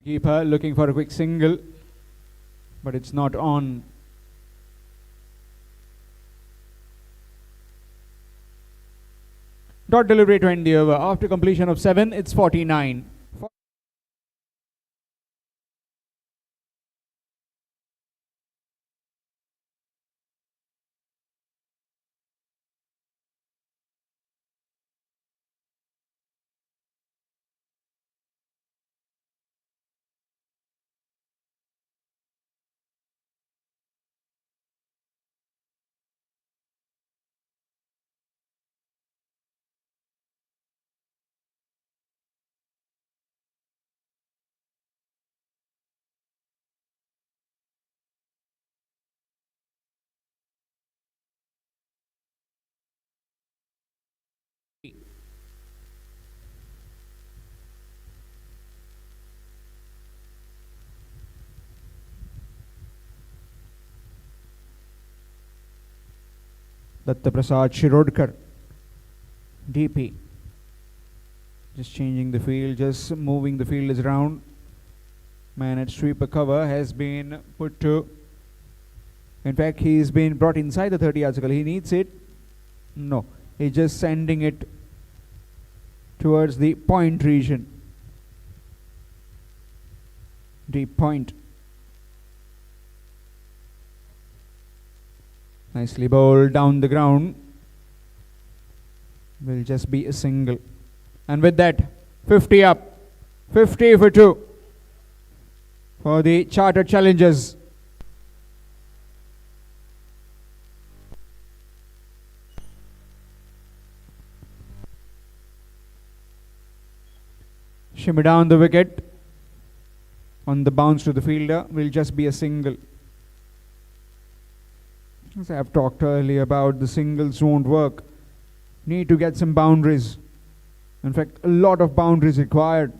Keeper looking for a quick single, but it's not on. Dot delivery to end the over. After completion of 7, it's 49. Datta Prasad Shirodkar, DP. Just changing the field, just moving the fielders around. Man at sweeper cover has been put to. In fact, he's been brought inside the 30 yard circle. He needs it. No, he's just sending it towards the point region. Deep point. Nicely bowled down the ground. Will just be a single. And with that, 50 up. 50 for 2 for the Chartered Challengers. Shimmy down the wicket. On the bounce to the fielder will just be a single. As I have talked earlier about, the singles won't work. Need to get some boundaries. In fact, a lot of boundaries required.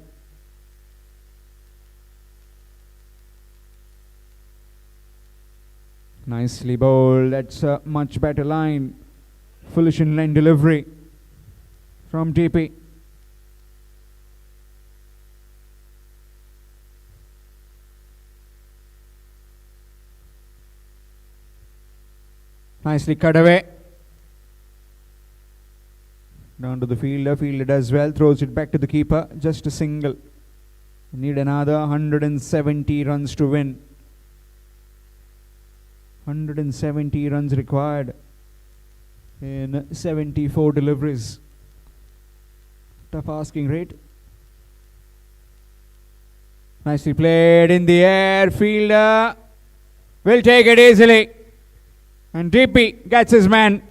Nicely bowled. That's a much better line. Foolish in-line delivery from DP. Nicely cut away. Down to the fielder. Fielder does well. Throws it back to the keeper. Just a single. Need another 170 runs to win. 170 runs required in 74 deliveries. Tough asking rate. Nicely played in the air. Fielder will take it easily. And DP gets his man.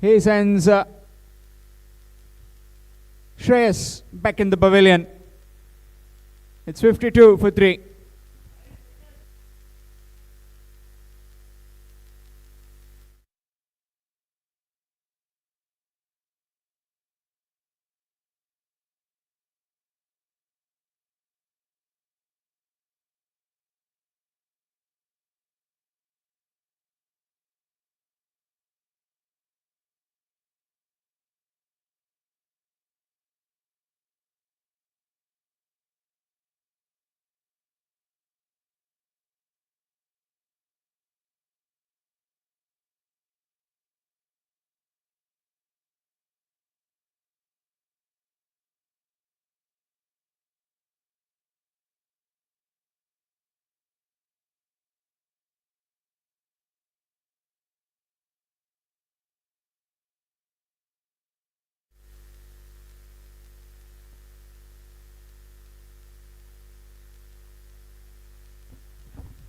He sends Shreyas back in the pavilion. It's 52 for 3.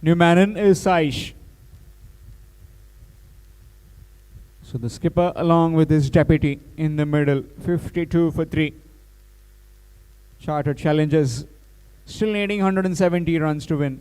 Newmanon is Saish. So the skipper along with his deputy in the middle, 52 for 3. Chartered Challengers still needing 170 runs to win.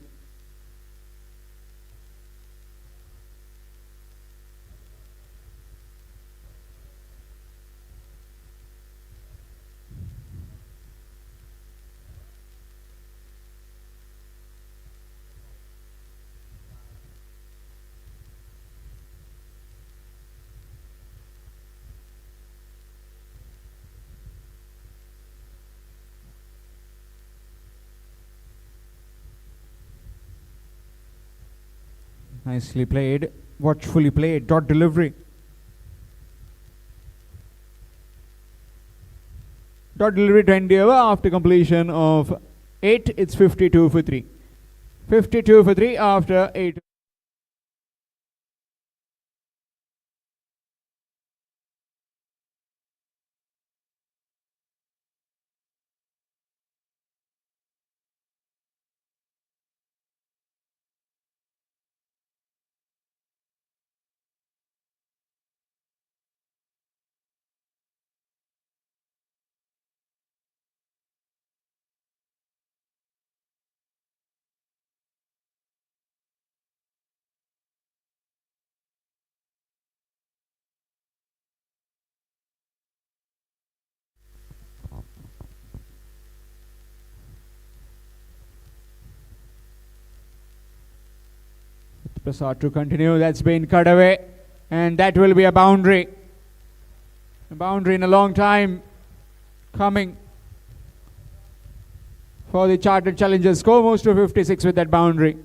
Nicely played, watchfully played, dot delivery. Dot delivery 20 over after completion of 8, it's 52 for 3. 52 for 3 after 8. Prasad to continue, that's been cut away, and that will be a boundary. A boundary in a long time coming for the Chartered Challengers. Score moves to 56 with that boundary.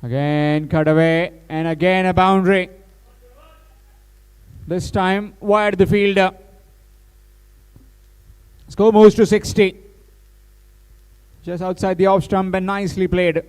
Again cut away, and again a boundary. This time wide the fielder. Score moves to 60. Just outside the off stump and nicely played.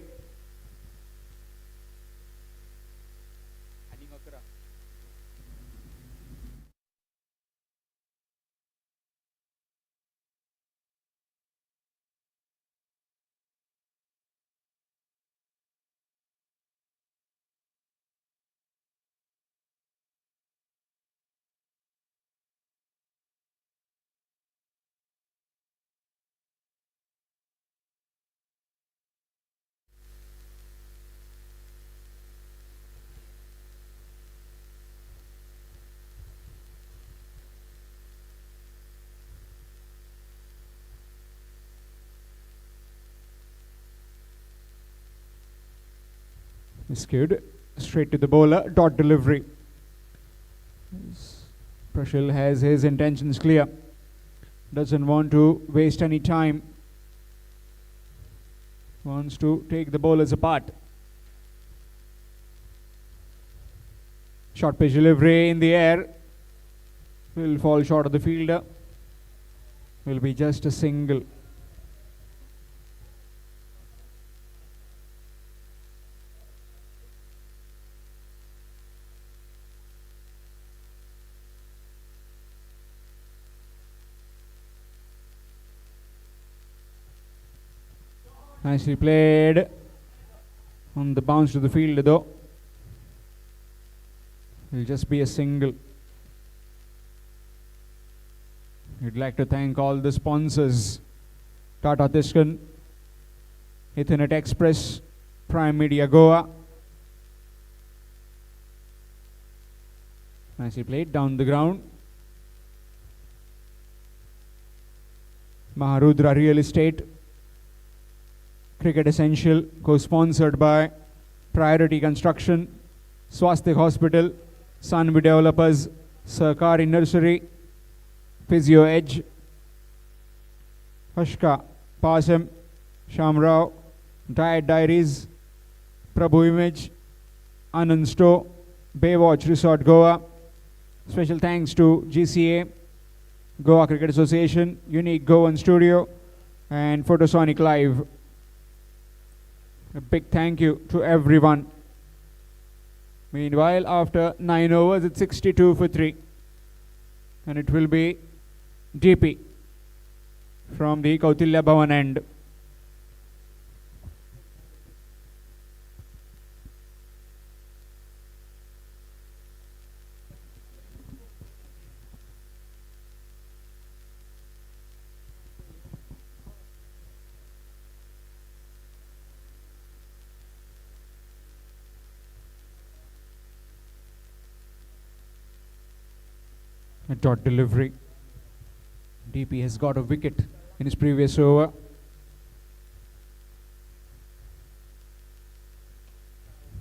Skewed straight to the bowler, dot delivery. Prashil has his intentions clear. Doesn't want to waste any time. Wants to take the bowlers apart. Short pitch delivery in the air. Will fall short of the fielder. Will be just a single. Nicely played. On the bounce to the field though. Will just be a single. We'd like to thank all the sponsors. Tata, Tiscon, Ethernet Express, Prime Media Goa. Nicely played down the ground. Maharudra Real Estate. Cricket Essential, co-sponsored by Priority Construction, Swastik Hospital, Sunby Developers, Sarkari Nursery, Physio Edge, Hashka, Pasam, Shamrao, Diet Diaries, Prabhu Image, Anand Store, Baywatch Resort Goa. Special thanks to GCA, Goa Cricket Association, Unique Goan Studio, and Photosonic Live. A big thank you to everyone. Meanwhile, after 9 overs, it's 62 for 3. And it will be DP from the Kautilya Bhavan end. A dot delivery. DP has got a wicket in his previous over.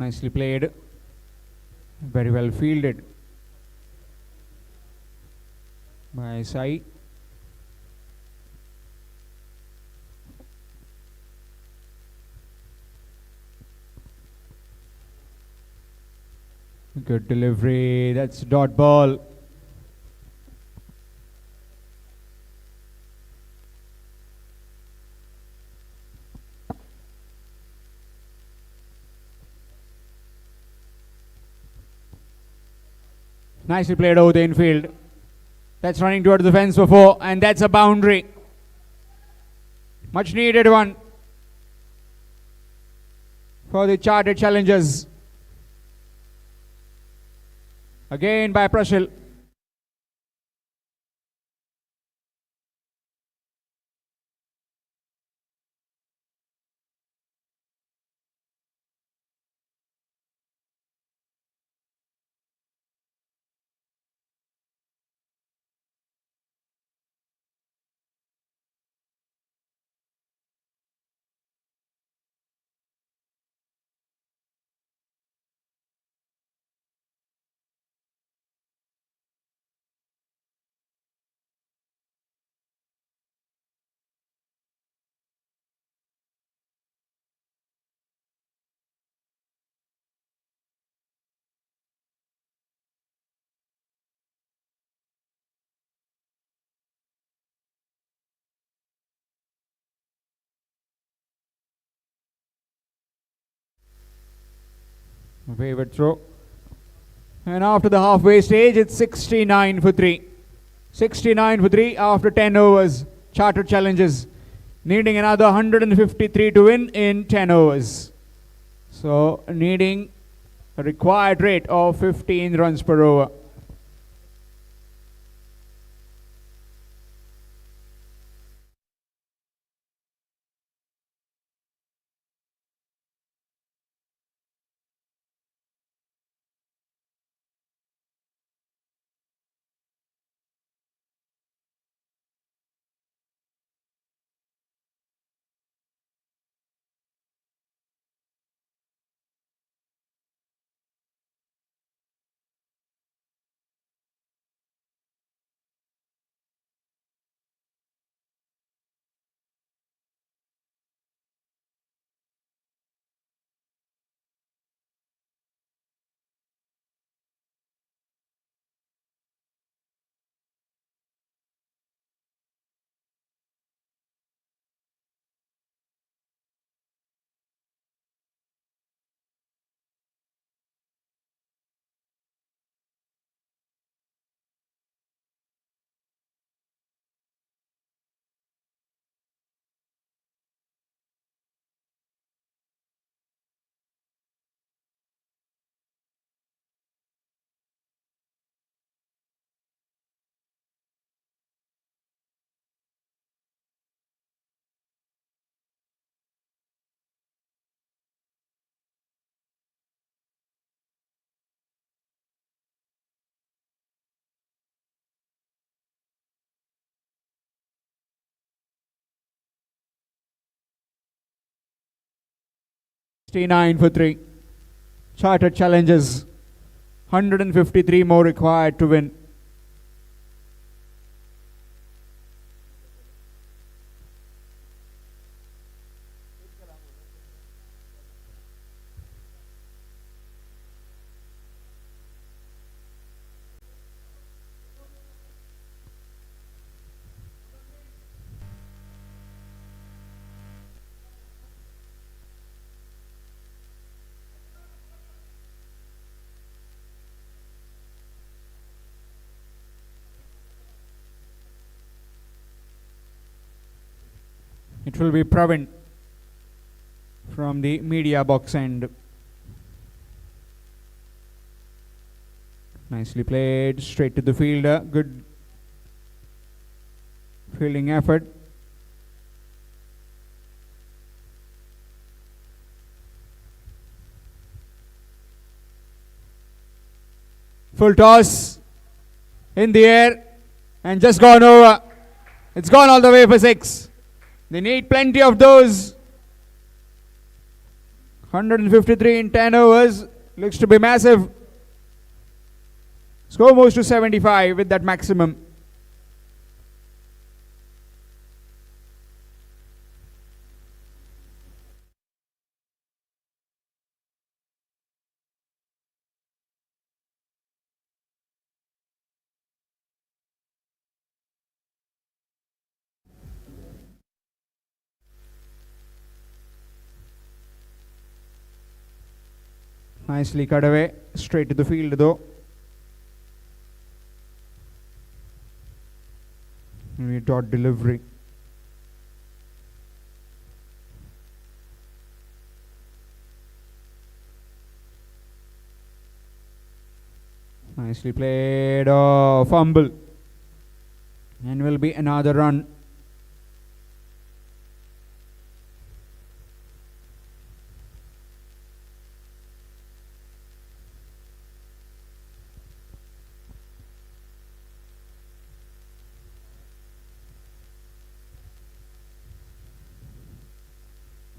Nicely played. Very well fielded by Sai. Good delivery. That's dot ball. Nicely played over the infield. That's running towards the fence for 4, and that's a boundary. Much needed one for the charted challengers. Again by Prashil. Wayward throw. And after the halfway stage, it's 69 for 3. 69 for 3 after 10 overs. Chartered challenges needing another 153 to win in 10 overs. So needing a required rate of 15 runs per over. Nine for 3. Chartered challenges. 153 more required to win. It will be Pravin from the media box end. Nicely played, straight to the fielder. Good fielding effort. Full toss in the air and just gone over. It's gone all the way for 6. They need plenty of those. 153 in 10 overs. Looks to be massive. Score moves to 75 with that maximum. Nicely cut away, straight to the field though. Maybe dot delivery. Nicely played. Oh, fumble. And will be another run.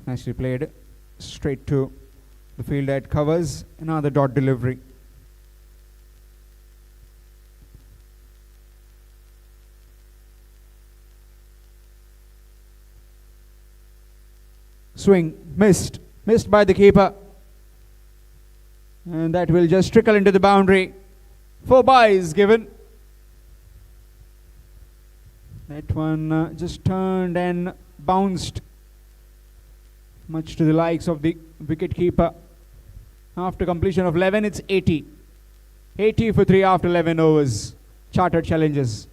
Nicely played. Straight to the field that covers. Another dot delivery. Swing. Missed. Missed by the keeper. And that will just trickle into the boundary. 4 byes given. That one just turned and bounced, much to the likes of the wicket keeper. After completion of 11, it's 80. 80 for 3 after 11 overs. Chartered challenges.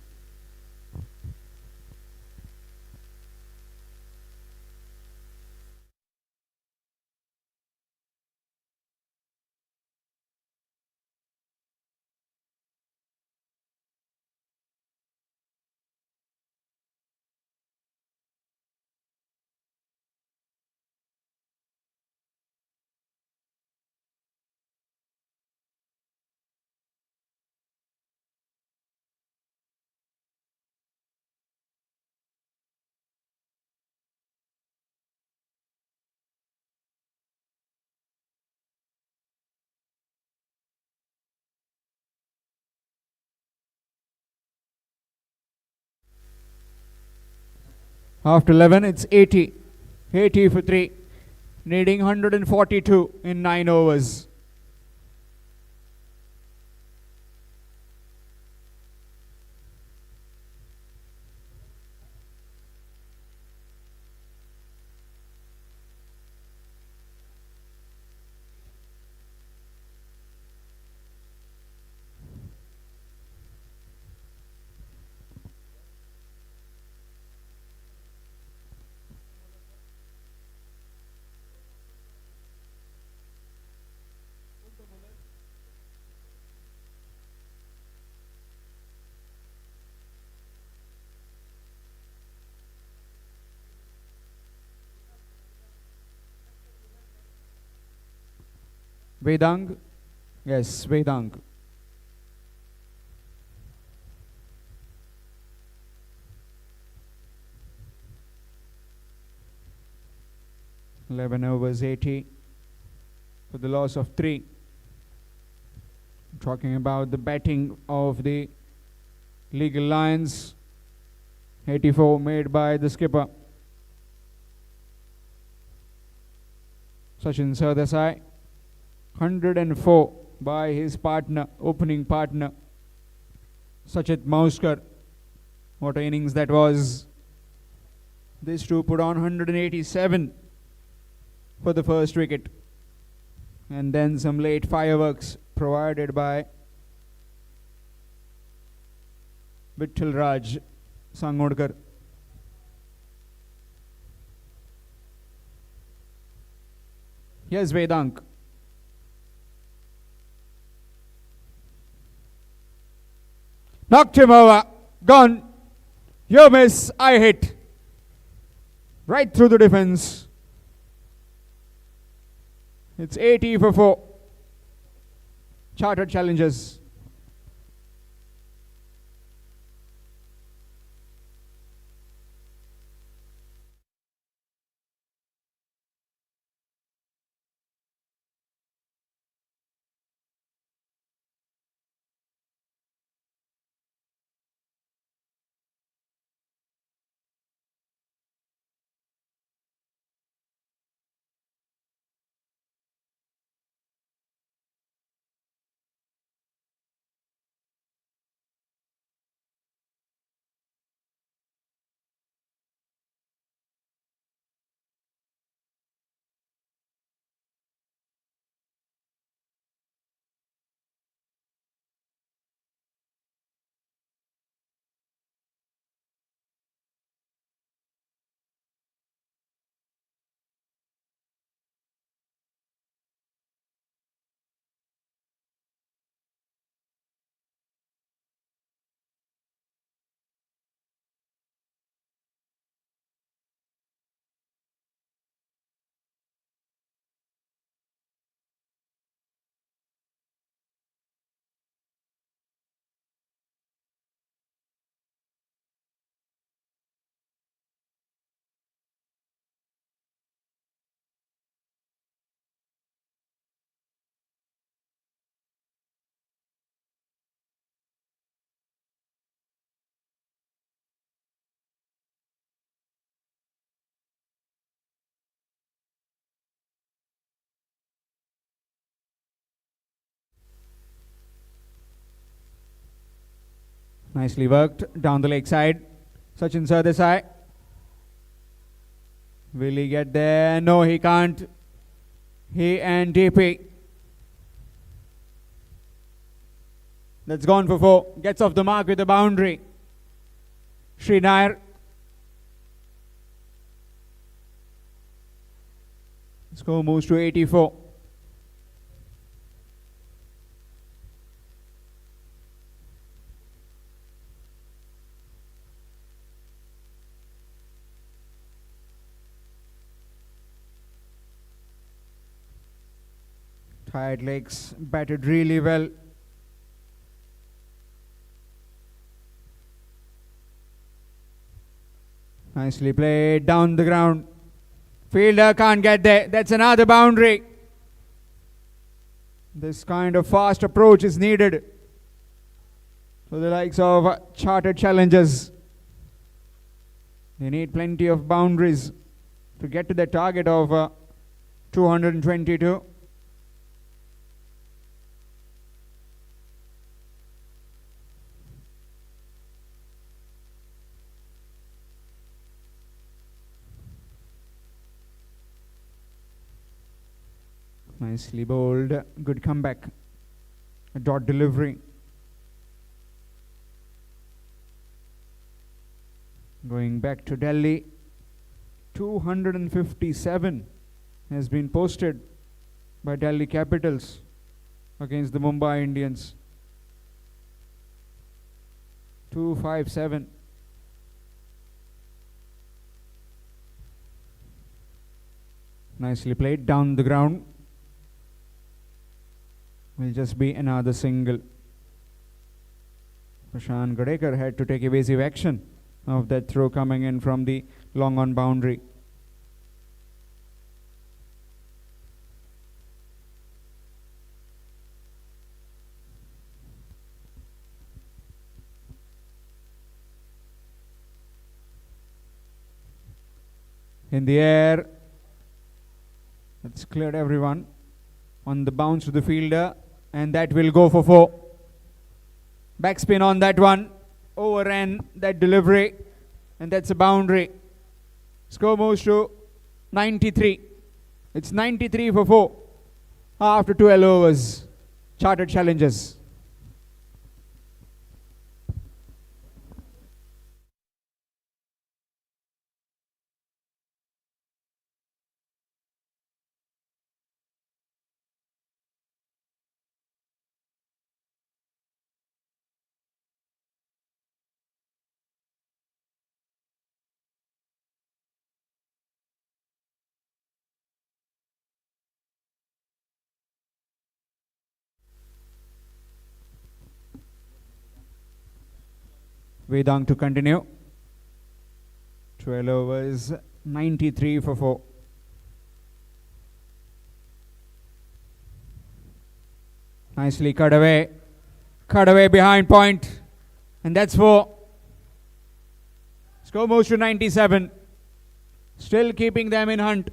After 11, it's 80. 80 for 3. Needing 142 in 9 overs. Vedang. Yes, Vedang. Eleven overs, 80 for the loss of 3. Talking about the batting of the Legal Lions. 84 made by the skipper Sachin Sardesai. 104 by his partner, opening partner, Sachit Mauskar. What an innings that was. These two put on 187 for the first wicket. And then some late fireworks provided by Vittal Raj Sangodkar. Here's Vedank. Knocked him over. Gone. You miss, I hit. Right through the defense. It's 80 for 4. Chartered challenges. Nicely worked down the leg side. Sachin Sardesai. Will he get there? No, he can't. He and DP. That's gone for 4. Gets off the mark with the boundary. Sri Nair. Score moves to 84. Tired legs, batted really well. Nicely played down the ground. Fielder can't get there. That's another boundary. This kind of fast approach is needed for the likes of chartered challengers. They need plenty of boundaries to get to the target of 222. Nicely bowled. Good comeback. A dot delivery. Going back to Delhi. 257 has been posted by Delhi Capitals against the Mumbai Indians. 257. Nicely played down the ground. Will just be another single. Prashant Gadekar had to take evasive action of that throw coming in from the long on boundary. In the air. That's cleared everyone. On the bounce to the fielder. And that will go for 4. Backspin on that one. Overran that delivery. And that's a boundary. Score moves to 93. It's 93 for 4. After 12 overs. Chartered challenges. Vedang to continue. 12 overs, 93 for 4. Nicely cut away. Cut away behind point. And that's 4. Score moves to 97. Still keeping them in hunt.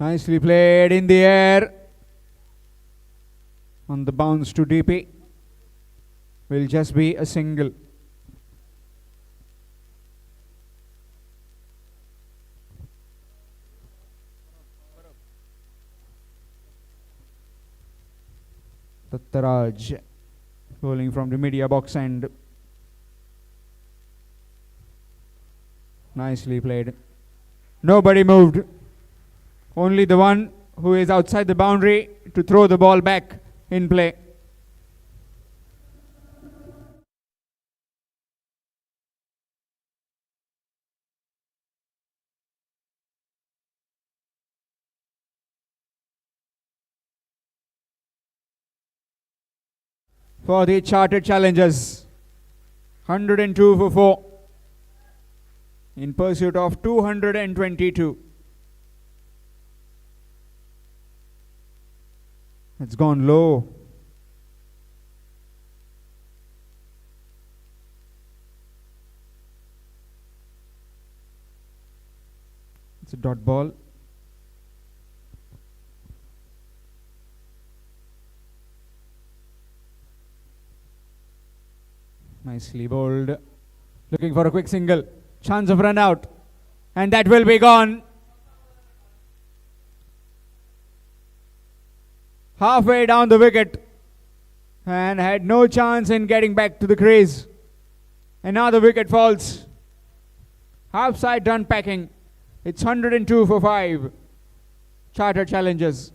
Nicely played in the air. On the bounce to DP. Will just be a single. Tattaraj bowling from the media box end. Nicely played. Nobody moved. Only the one who is outside the boundary to throw the ball back in play. For the chartered challengers, 102 for 4 in pursuit of 222. It's gone low. It's a dot ball. Nicely bowled. Looking for a quick single. Chance of run out. And that will be gone. Halfway down the wicket. And had no chance in getting back to the crease. Another wicket falls. Half side done packing. It's 102 for 5. Chartered challengers.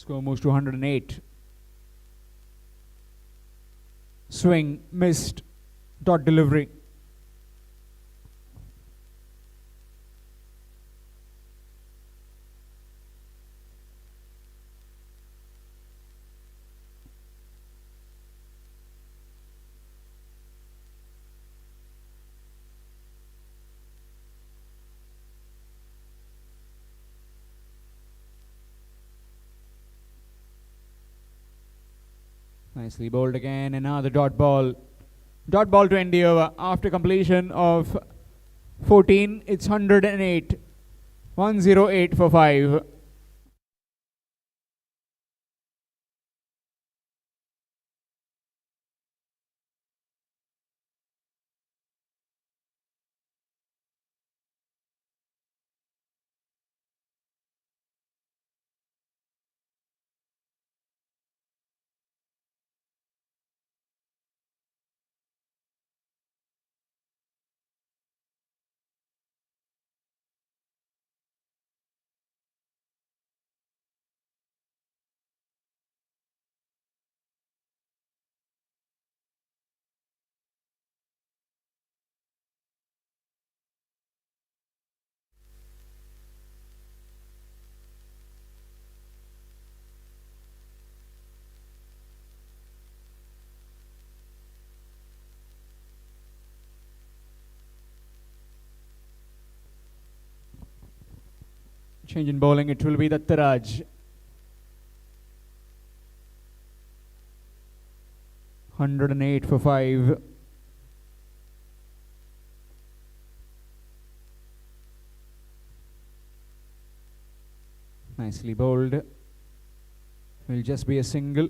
Score moves to 108. Swing, missed. Dot delivery. Nicely bowled again. Another dot ball. Dot ball to end the over. After completion of 14, it's 108. 108 for 5. Change in bowling, it will be the Taraj. 108 for 5. Nicely bowled. Will just be a single.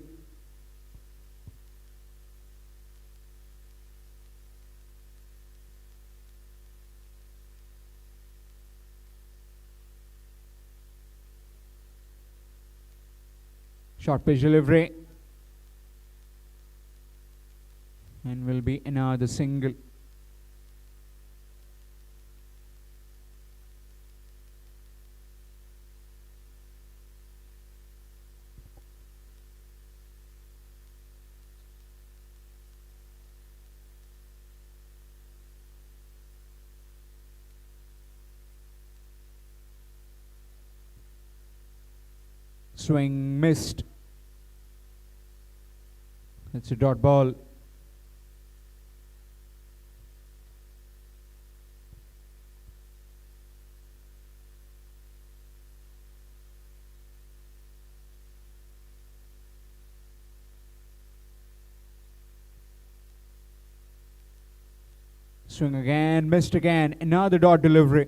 Short pitch delivery. And will be another single. Swing missed. It's a dot ball. Swing again, missed again. Another dot delivery.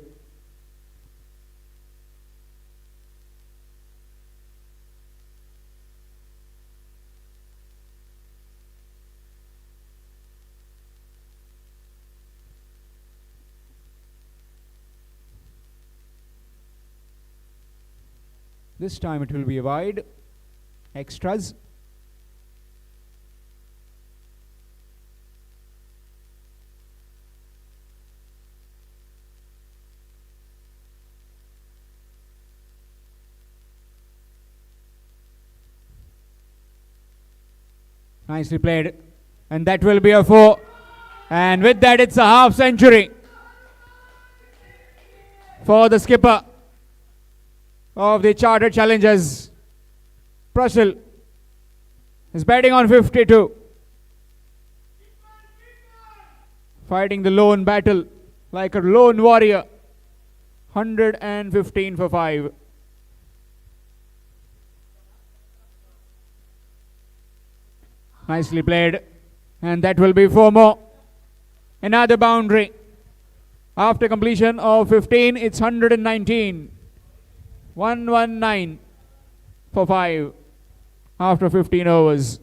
This time it will be a wide. Extras. Nicely played. And that will be a 4. And with that, it's a half century for the skipper of the Chartered Challengers. Prussell is batting on 52. Fighting the lone battle like a lone warrior. 115 for 5. Nicely played. And that will be 4 more. Another boundary. After completion of 15, it's 119. 119 for 5 after 15 overs.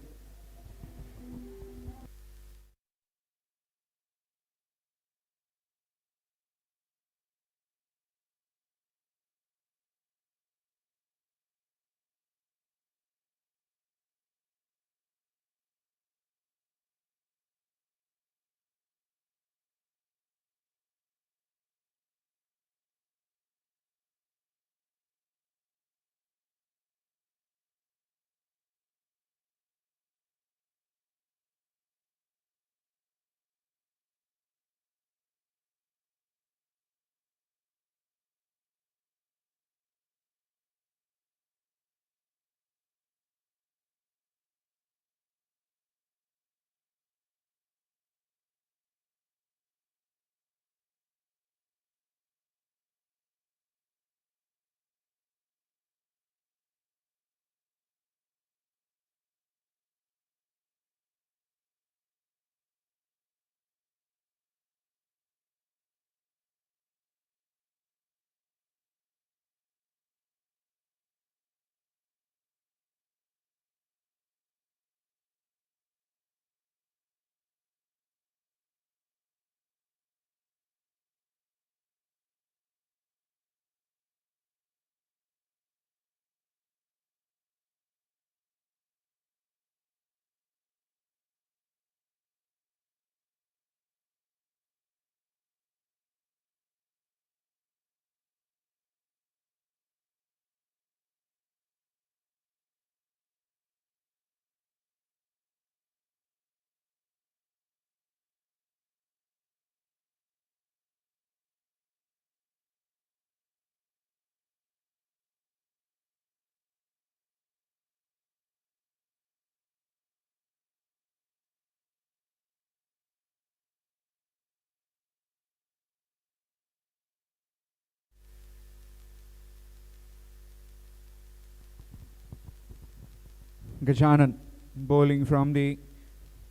Gajanan bowling from the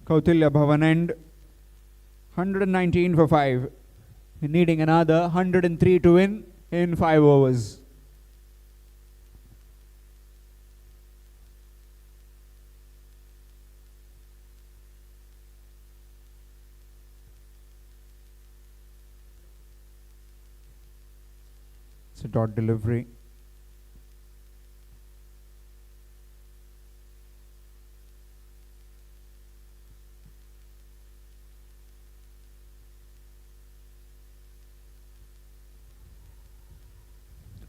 Kautilya Bhavan end. 119 for 5. Needing another 103 to win in 5 overs. It's a dot delivery.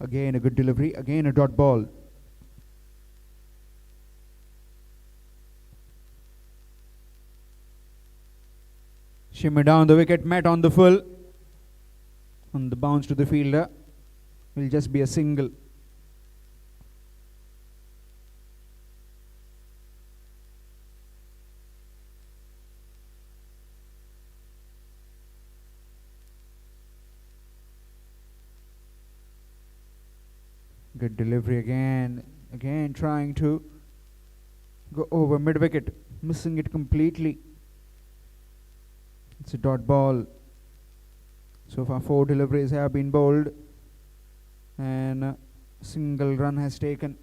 Again a good delivery, again a dot ball. Shimmy down the wicket, met on the full. On the bounce to the fielder. Will just be a single. Good delivery again. Again trying to go over mid wicket. Missing it completely. It's a dot ball. So far 4 deliveries have been bowled. And a single run has taken.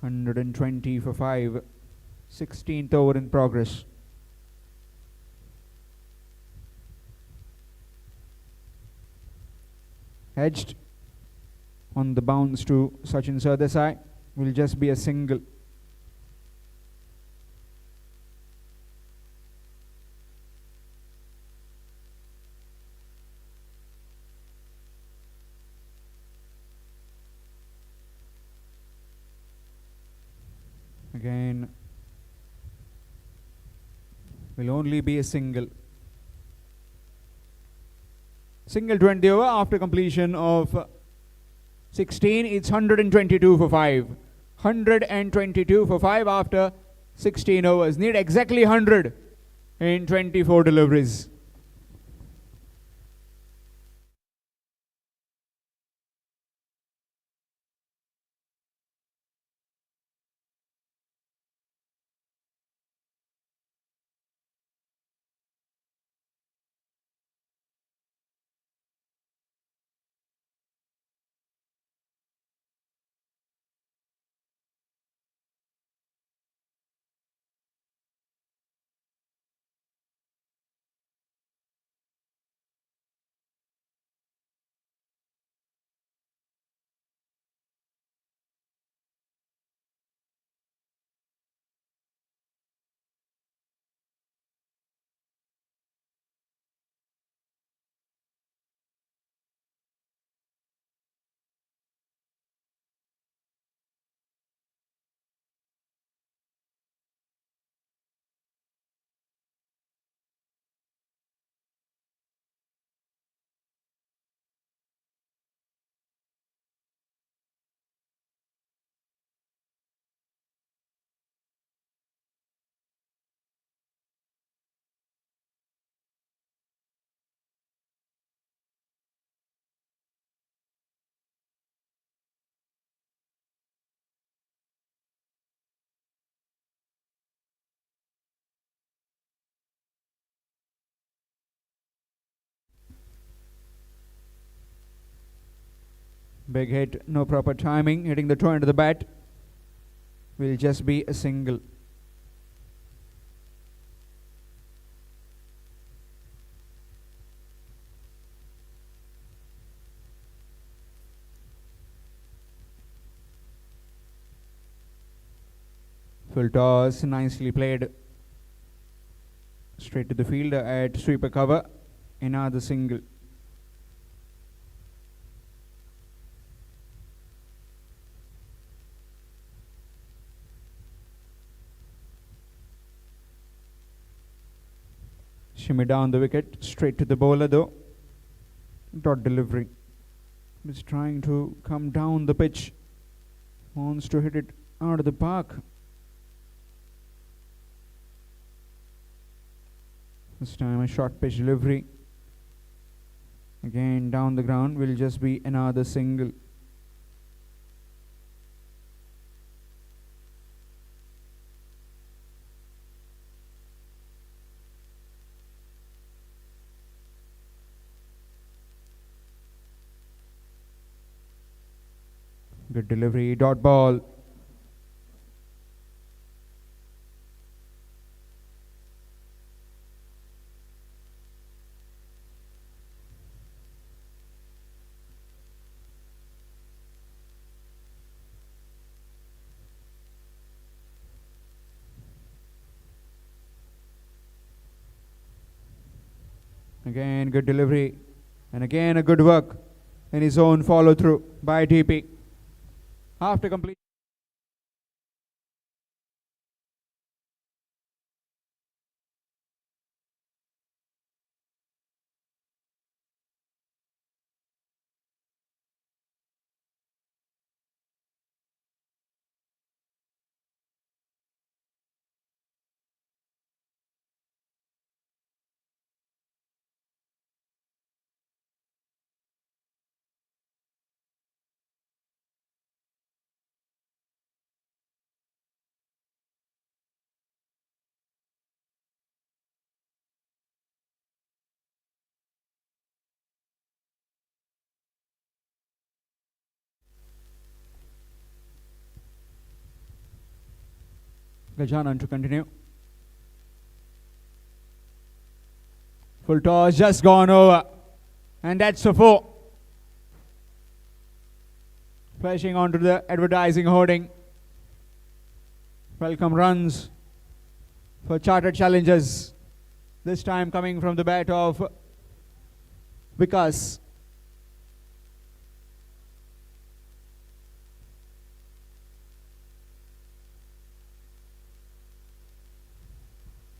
(120 for 5). 16th over in progress. Edged on the bounce to Sachin Sardesai. Will just be a single. Again, will only be a single. Single 20 over after completion of 16. It's 122 for 5. 122 for 5 after 16 overs. Need exactly 100 in 24 deliveries. Big hit, no proper timing, hitting the toe into the bat. Will just be a single. Full toss, nicely played. Straight to the fielder at sweeper cover. Another single. Shimmy down the wicket, straight to the bowler though. Dot delivery. He's trying to come down the pitch. Wants to hit it out of the park. This time a short pitch delivery. Again down the ground will just be another single. Good delivery, dot ball. Again, good delivery. And again, a good work in his own follow through by TP. After complete. Gajanan to continue. Full toss just gone over. And that's a 4. Flashing onto the advertising hoarding. Welcome runs for chartered challengers. This time coming from the bat of Vikas.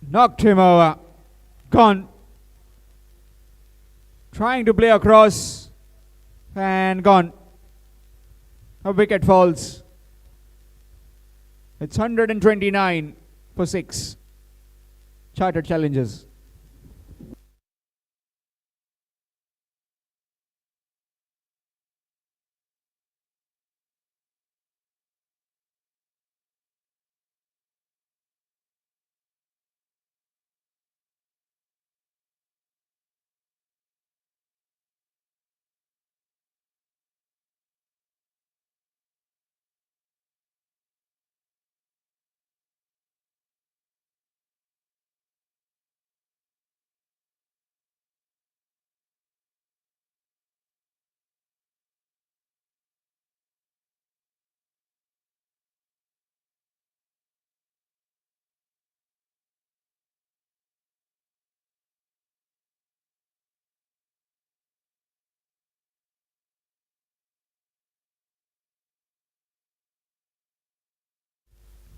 Knocked him over. Gone. Trying to play across. And gone. A wicket falls. It's 129 for 6. Chartered challengers.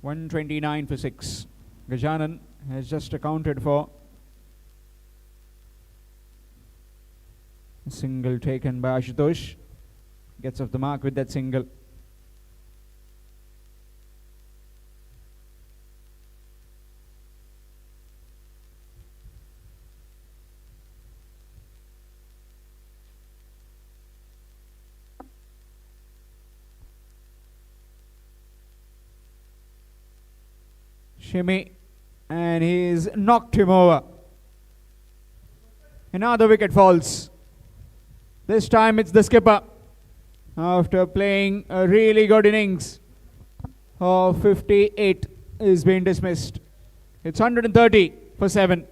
$129 for 6. Gajanan has just accounted for a single taken by Ashutosh. Gets off the mark with that single. Shimmy, and he's knocked him over. Another wicket falls. This time it's the skipper. After playing a really good innings of 58, is being dismissed. It's 130 for 7.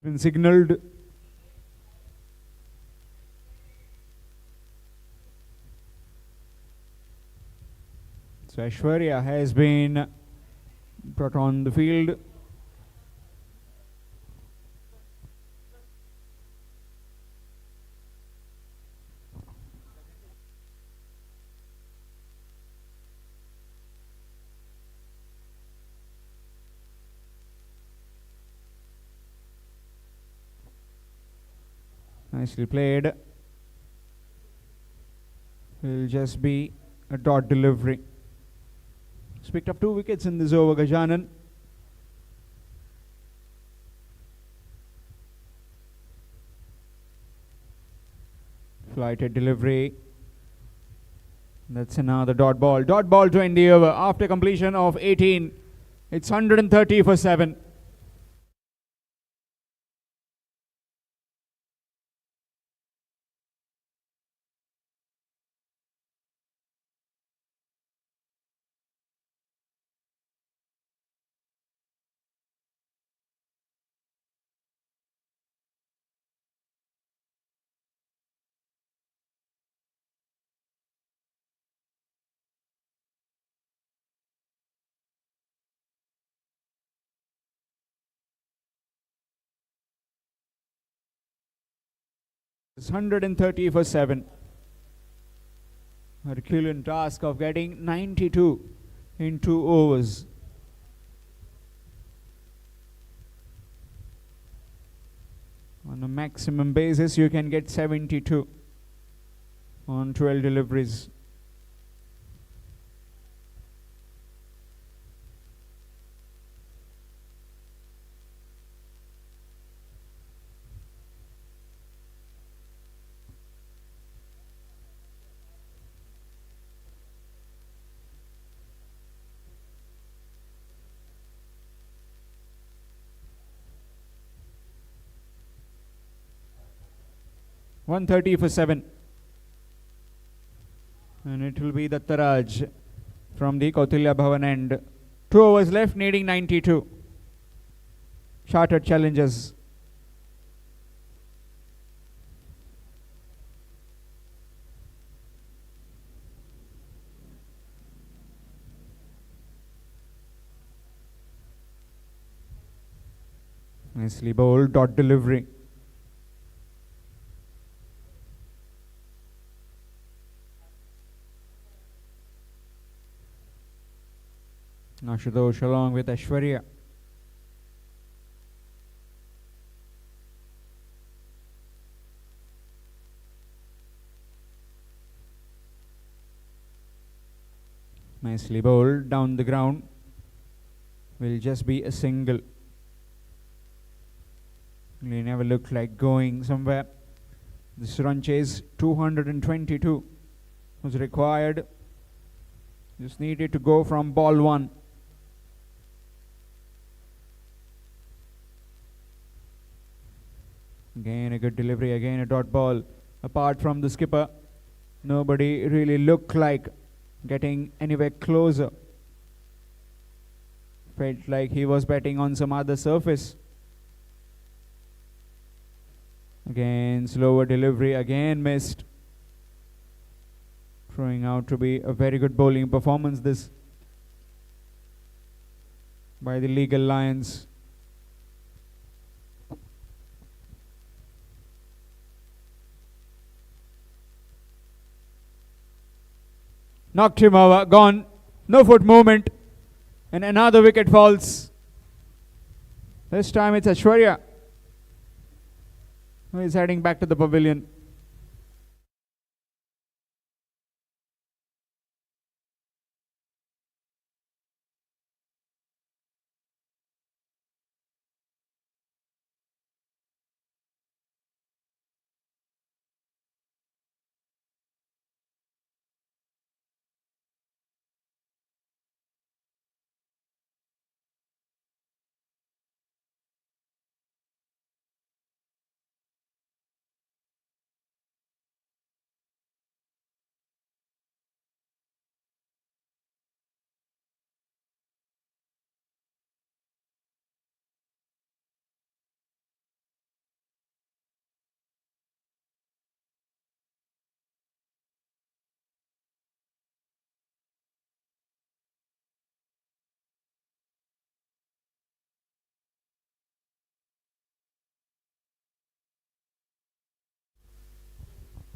been signaled. So Aishwarya has been brought on the field. Nicely played. Will just be a dot delivery. He's picked up 2 wickets in this over, Gajanan. Flighted delivery. That's another dot ball. Dot ball to end the over after completion of 18. It's 130 for 7. It's 130 for 7. Herculean task of getting 92 in 2 overs. On a maximum basis, you can get 72 on 12 deliveries. One 130 for 7. And it will be the Taraj from the Kautilya Bhavan end. 2 overs left, needing 92. Chartered challenges. Nicely bowled, dot delivery. Ashutosh along with Aishwarya. Nicely bowled down the ground. Will just be a single. He never looked like going somewhere. This run chase 222 was required. Just needed to go from ball 1. Again a good delivery, again a dot ball. Apart from the skipper, nobody really looked like getting anywhere closer. Felt like he was batting on some other surface. Again slower delivery, again missed. Throwing out to be a very good bowling performance this by the Legal Lions. Knocked him over, gone. No foot movement. And another wicket falls. This time it's Aishwarya who is heading back to the pavilion.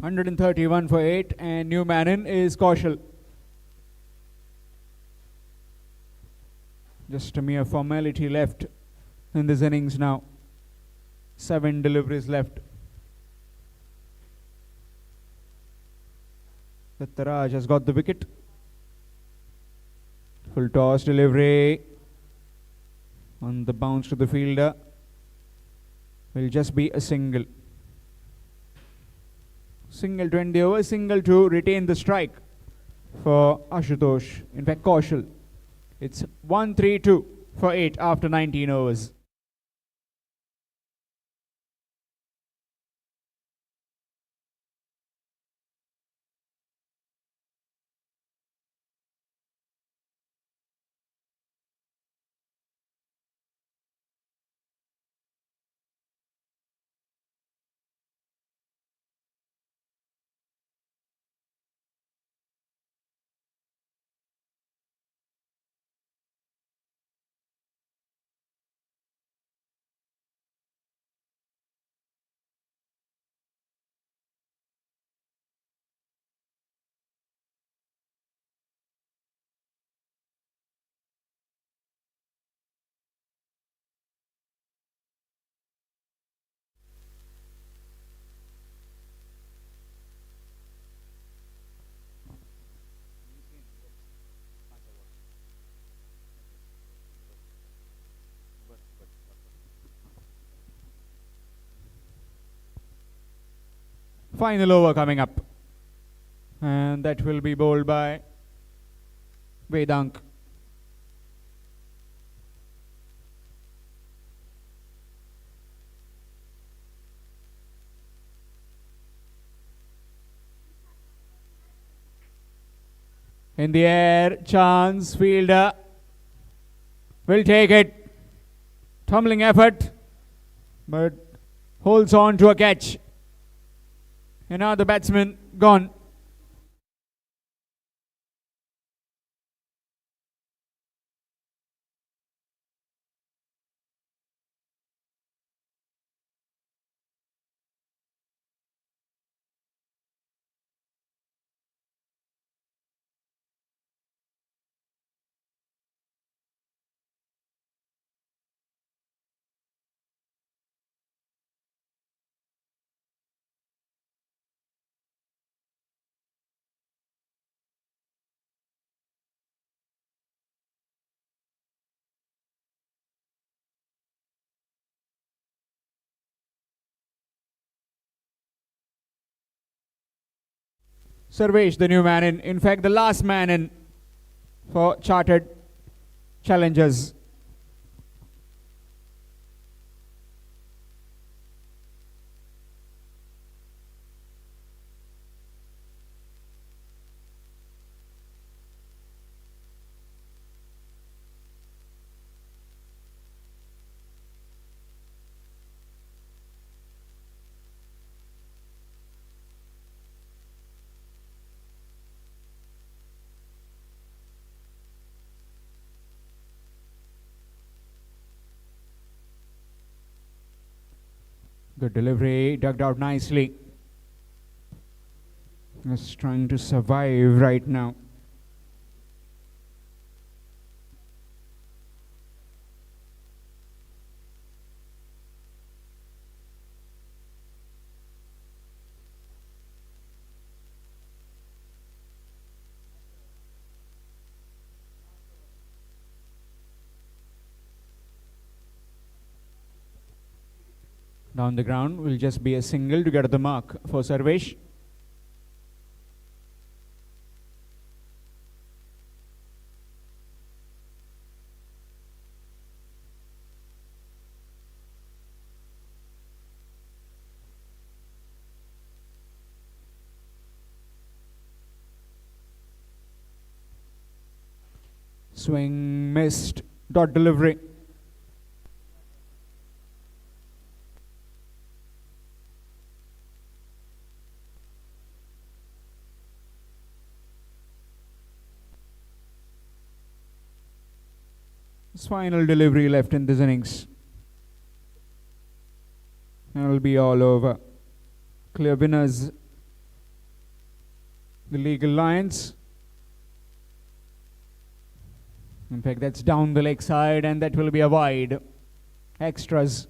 131 for 8, and new man in is Kaushal. Just a mere formality left in this innings now. 7 deliveries left. Tata has got the wicket. Full toss delivery on the bounce to the fielder. Will just be a single. Single to end the over, single to retain the strike for Ashutosh. In fact, Kaushal. It's 1-3-2 for 8 after 19 overs. Final over coming up, and that will be bowled by Vedank. In the air, chance, fielder will take it. Tumbling effort, but holds on to a catch. And now the batsman gone. Sarvesh, the new man in fact, the last man in for chartered challengers. Good delivery, dug out nicely. Just trying to survive right now. Down the ground will just be a single to get the mark for Sarvesh. Swing missed, dot delivery. Final delivery left in this innings. And it'll be all over. Clear winners the Legal Lions. In fact, that's down the leg side, and that will be a wide. Extras.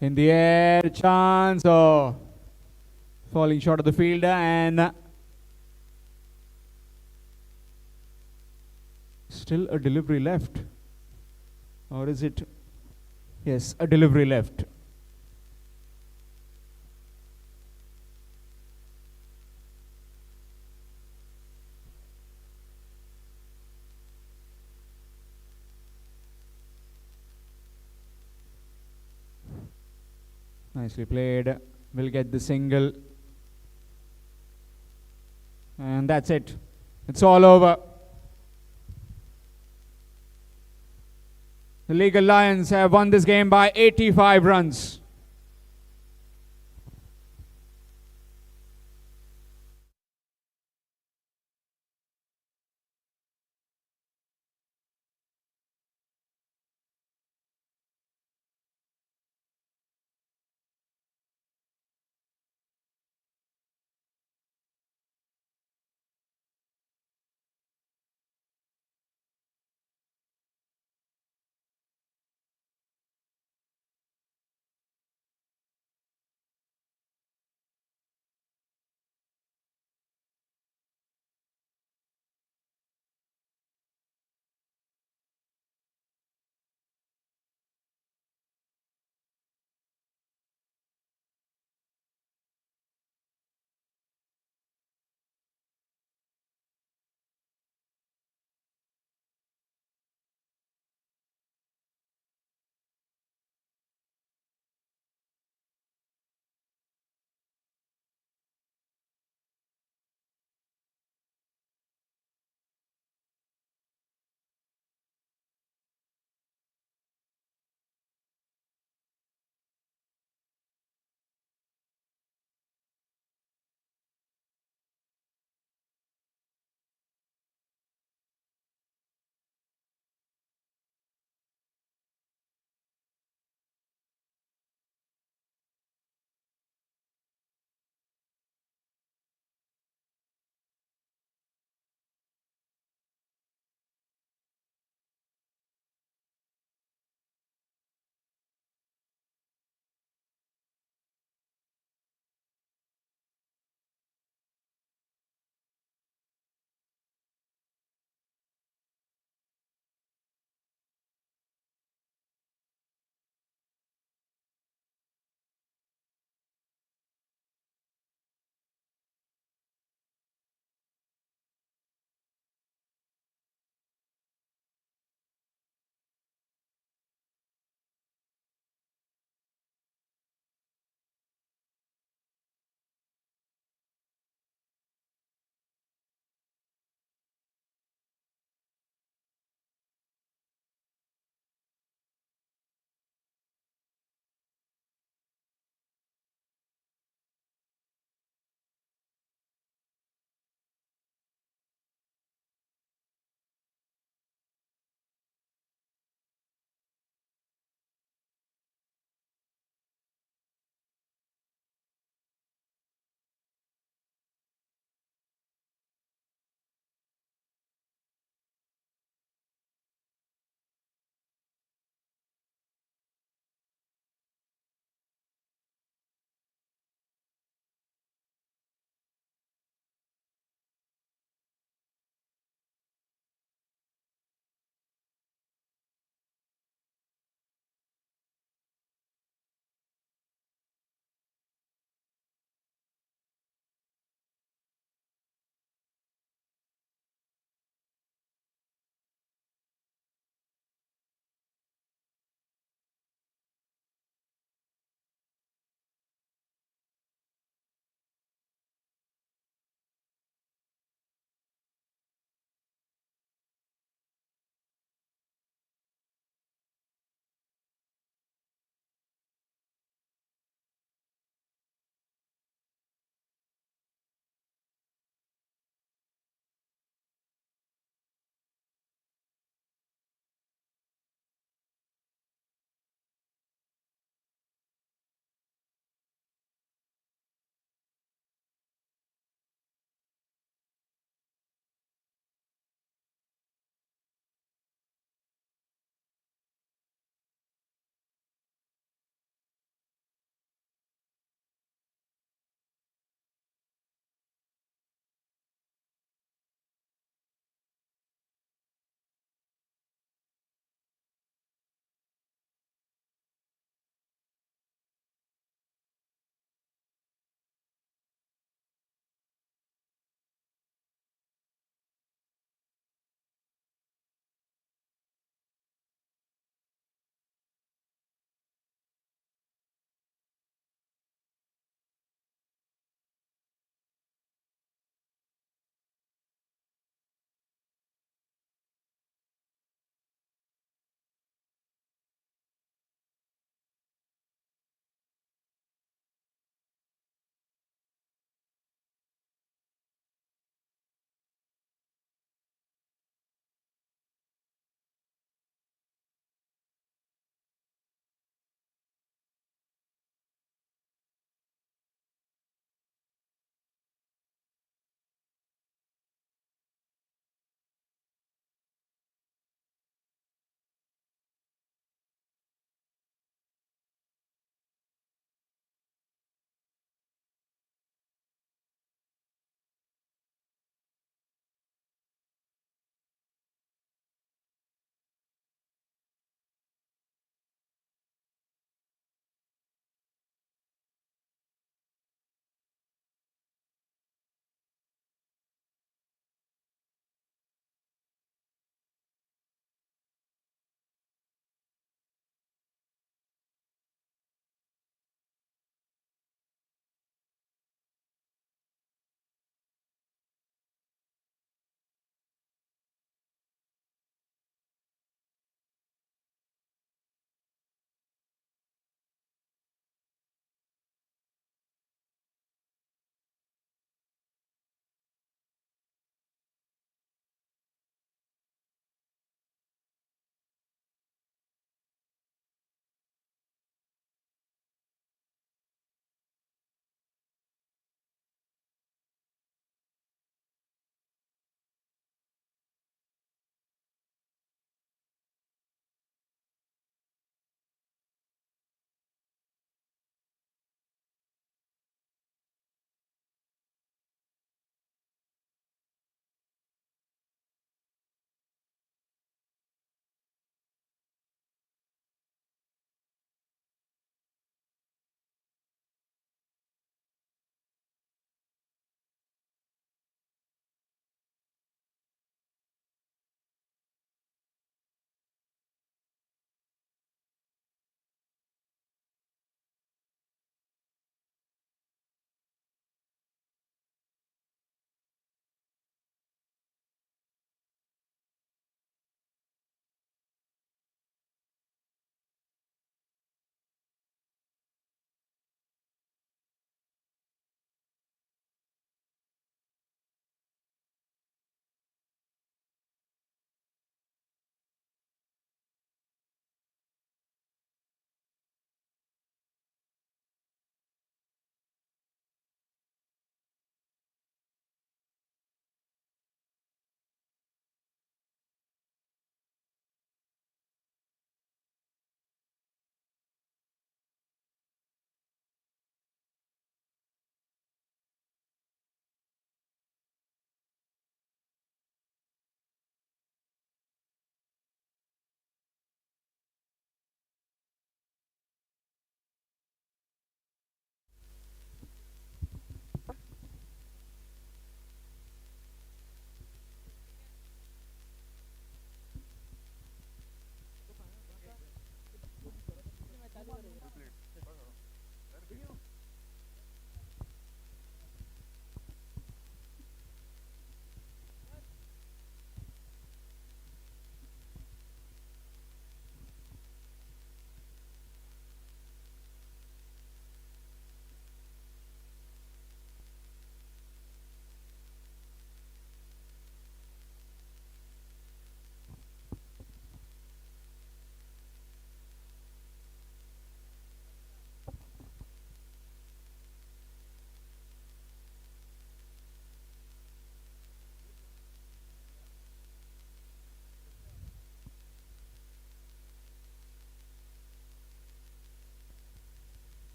In the air, chance. Oh, falling short of the fielder, and still a delivery left. Or is it? Yes, a delivery left. Nicely played. Will get the single. And that's it. It's all over. The Legal Lions have won this game by 85 runs.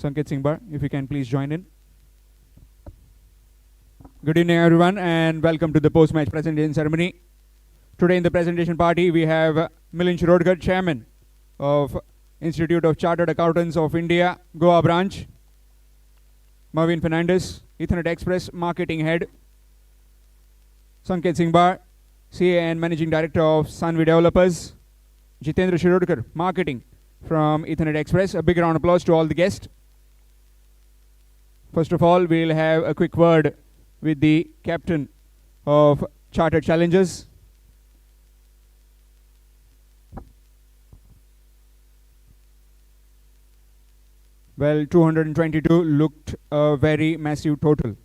Sanket Singhbar, if you can please join in. Good evening, everyone, and welcome to the post-match presentation ceremony. Today in the presentation party, we have Milind Shirodkar, Chairman of Institute of Chartered Accountants of India, Goa branch. Marvin Fernandez, Ethernet Express Marketing Head. Sanket Singhbar, CA and Managing Director of Sanvi Developers. Jitendra Shirodkar, Marketing from Ethernet Express. A big round of applause to all the guests. First of all, we'll have a quick word with the captain of Chartered Challengers. Well, 222 looked a very massive total.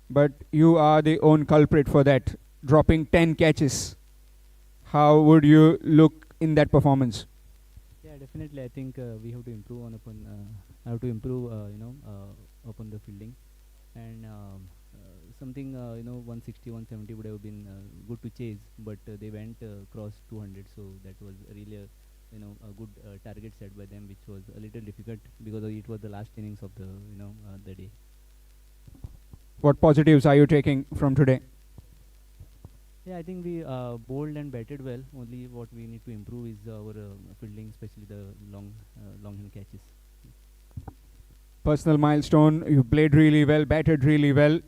But you are the own culprit for that, dropping 10 catches. How would you look in that performance? Yeah, definitely. I think we have to improve on upon upon the fielding, and something 160, 170 would have been good to chase, but they went across 200, so that was really a good target set by them, which was a little difficult because it was the last innings of the day. What positives are you taking from today? Yeah, I think we bowled and batted well. Only what we need to improve is our fielding, especially the long hand catches. Personal milestone, you played really well, batted really well.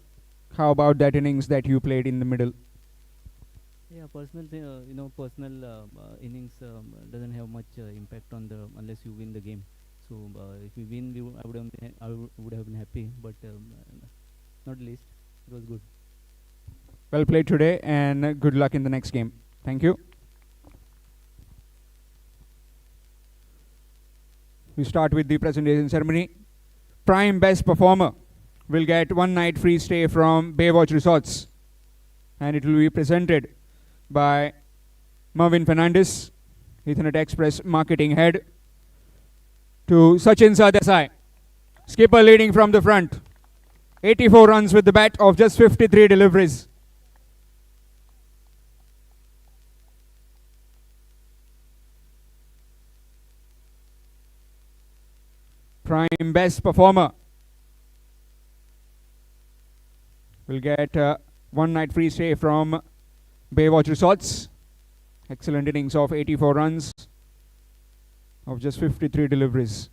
How about that innings that you played in the middle? Yeah, personal innings doesn't have much impact on unless you win the game. So if we win, I would have been happy, but not least, it was good. Well played today, and good luck in the next game. Thank you. We start with the presentation ceremony. Prime best performer will get 1 night free stay from Baywatch Resorts, and it will be presented by Marvin Fernandez, Ethernet Express Marketing Head, to Sachin Sardesai, skipper leading from the front. 84 runs with the bat of just 53 deliveries. Prime best performer will get 1 night free stay from Baywatch Resorts. Excellent innings of 84 runs of just 53 deliveries.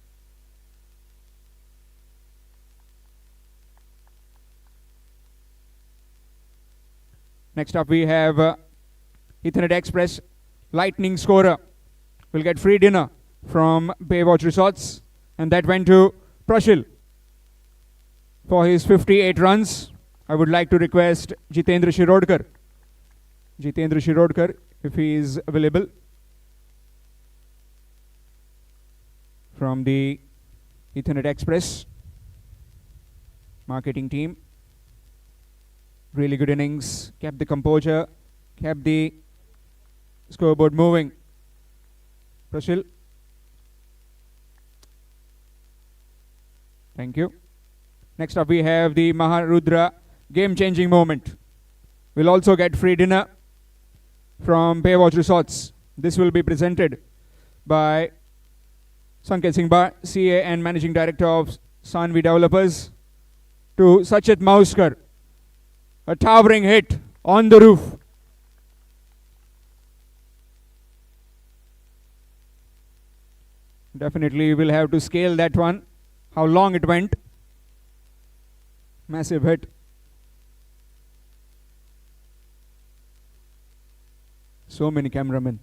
Next up we have Ethernet Express lightning scorer will get free dinner from Baywatch Resorts, and that went to Prashil for his 58 runs. I would like to request Jitendra Shirodkar, if he is available, from the Ethernet Express marketing team. Really good innings, kept the composure, kept the scoreboard moving. Prashil. Thank you. Next up we have the Maharudra game-changing moment. We'll also get free dinner from Baywatch Resorts. This will be presented by Sanket Singhbar, CA and Managing Director of Sanvi Developers, to Sachet Mauskar. A towering hit on the roof. Definitely we'll have to scale that one, how long it went. Massive hit. So many cameramen,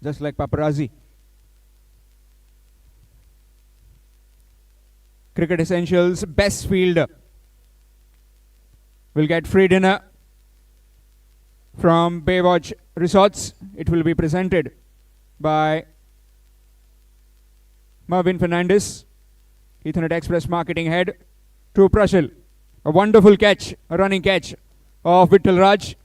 just like paparazzi. Cricket Essentials best fielder will get free dinner from Baywatch Resorts. It will be presented by Marvin Fernandez, Ethernet Express Marketing Head, to Prashil. A wonderful catch, a running catch of Vittal Raj.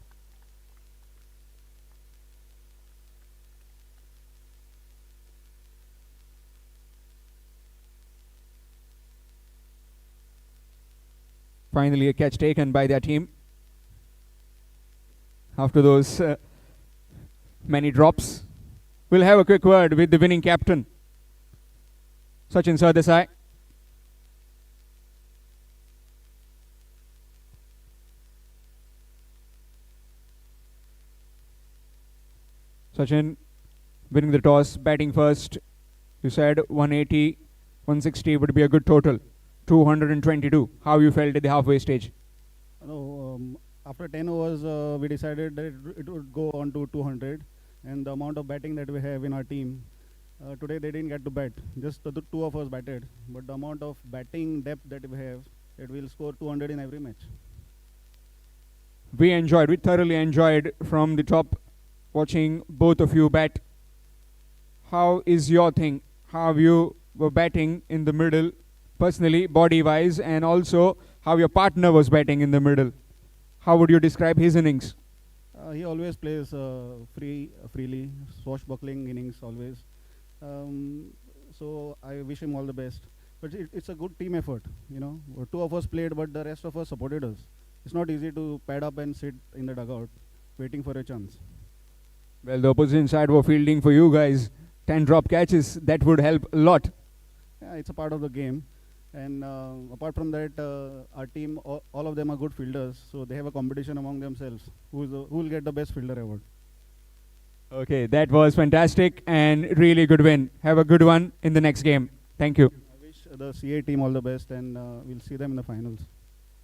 Finally a catch taken by their team after those many drops. We'll have a quick word with the winning captain, Sachin Sardesai. Sachin winning the toss, batting first. You said 180, 160 would be a good total. 222. How you felt at the halfway stage? No, after 10 overs, we decided that it would go on to 200. And the amount of batting that we have in our team, today they didn't get to bat. Just the two of us batted. But the amount of batting depth that we have, it will score 200 in every match. We thoroughly enjoyed from the top watching both of you bat. How is your thing? How you were batting in the middle, personally, body-wise, and also how your partner was batting in the middle. How would you describe his innings? He always plays freely, swashbuckling innings always. So I wish him all the best. But it's a good team effort, you know. Two of us played, but the rest of us supported us. It's not easy to pad up and sit in the dugout, waiting for a chance. Well, the opposition side were fielding for you guys. 10 drop catches, that would help a lot. Yeah, it's a part of the game. And apart from that, our team, all of them are good fielders. So they have a competition among themselves. Who will get the best fielder award? Okay, that was fantastic and really good win. Have a good one in the next game. Thank you. I wish the CA team all the best, and we'll see them in the finals.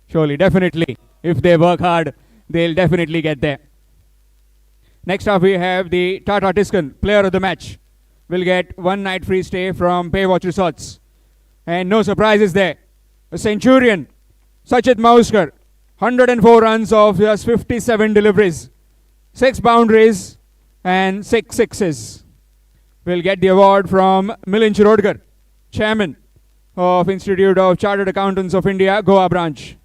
Surely, definitely. If they work hard, they'll definitely get there. Next up, we have the Tata Tiscon, player of the match. Will get 1 night free stay from Baywatch Resorts. And no surprises there. A centurion, Sachit Mauskar, 104 runs of just 57 deliveries, 6 boundaries and 6 sixes. Will get the award from Milind Shirodkar, Chairman of Institute of Chartered Accountants of India, Goa branch.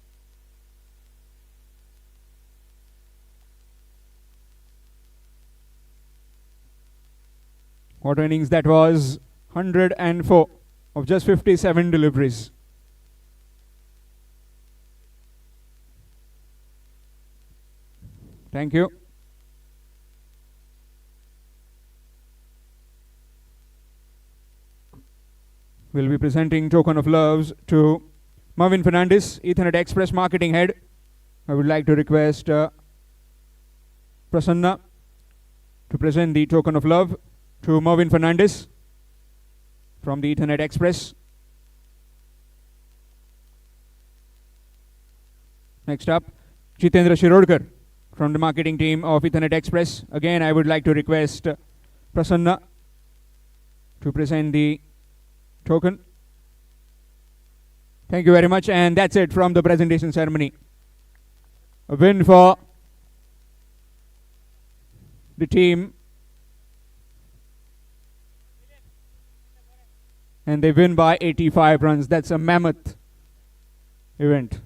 What innings that was, 104 of just 57 deliveries. Thank you. We'll be presenting token of loves to Marvin Fernandez, Ethernet Express Marketing Head. I would like to request Prasanna to present the token of love to Marvin Fernandez from the Ethernet Express. Next up, Jitendra Shirodkar from the marketing team of Ethernet Express. Again, I would like to request Prasanna to present the token. Thank you very much, and that's it from the presentation ceremony. A win for the team, and they win by 85 runs. That's a mammoth event.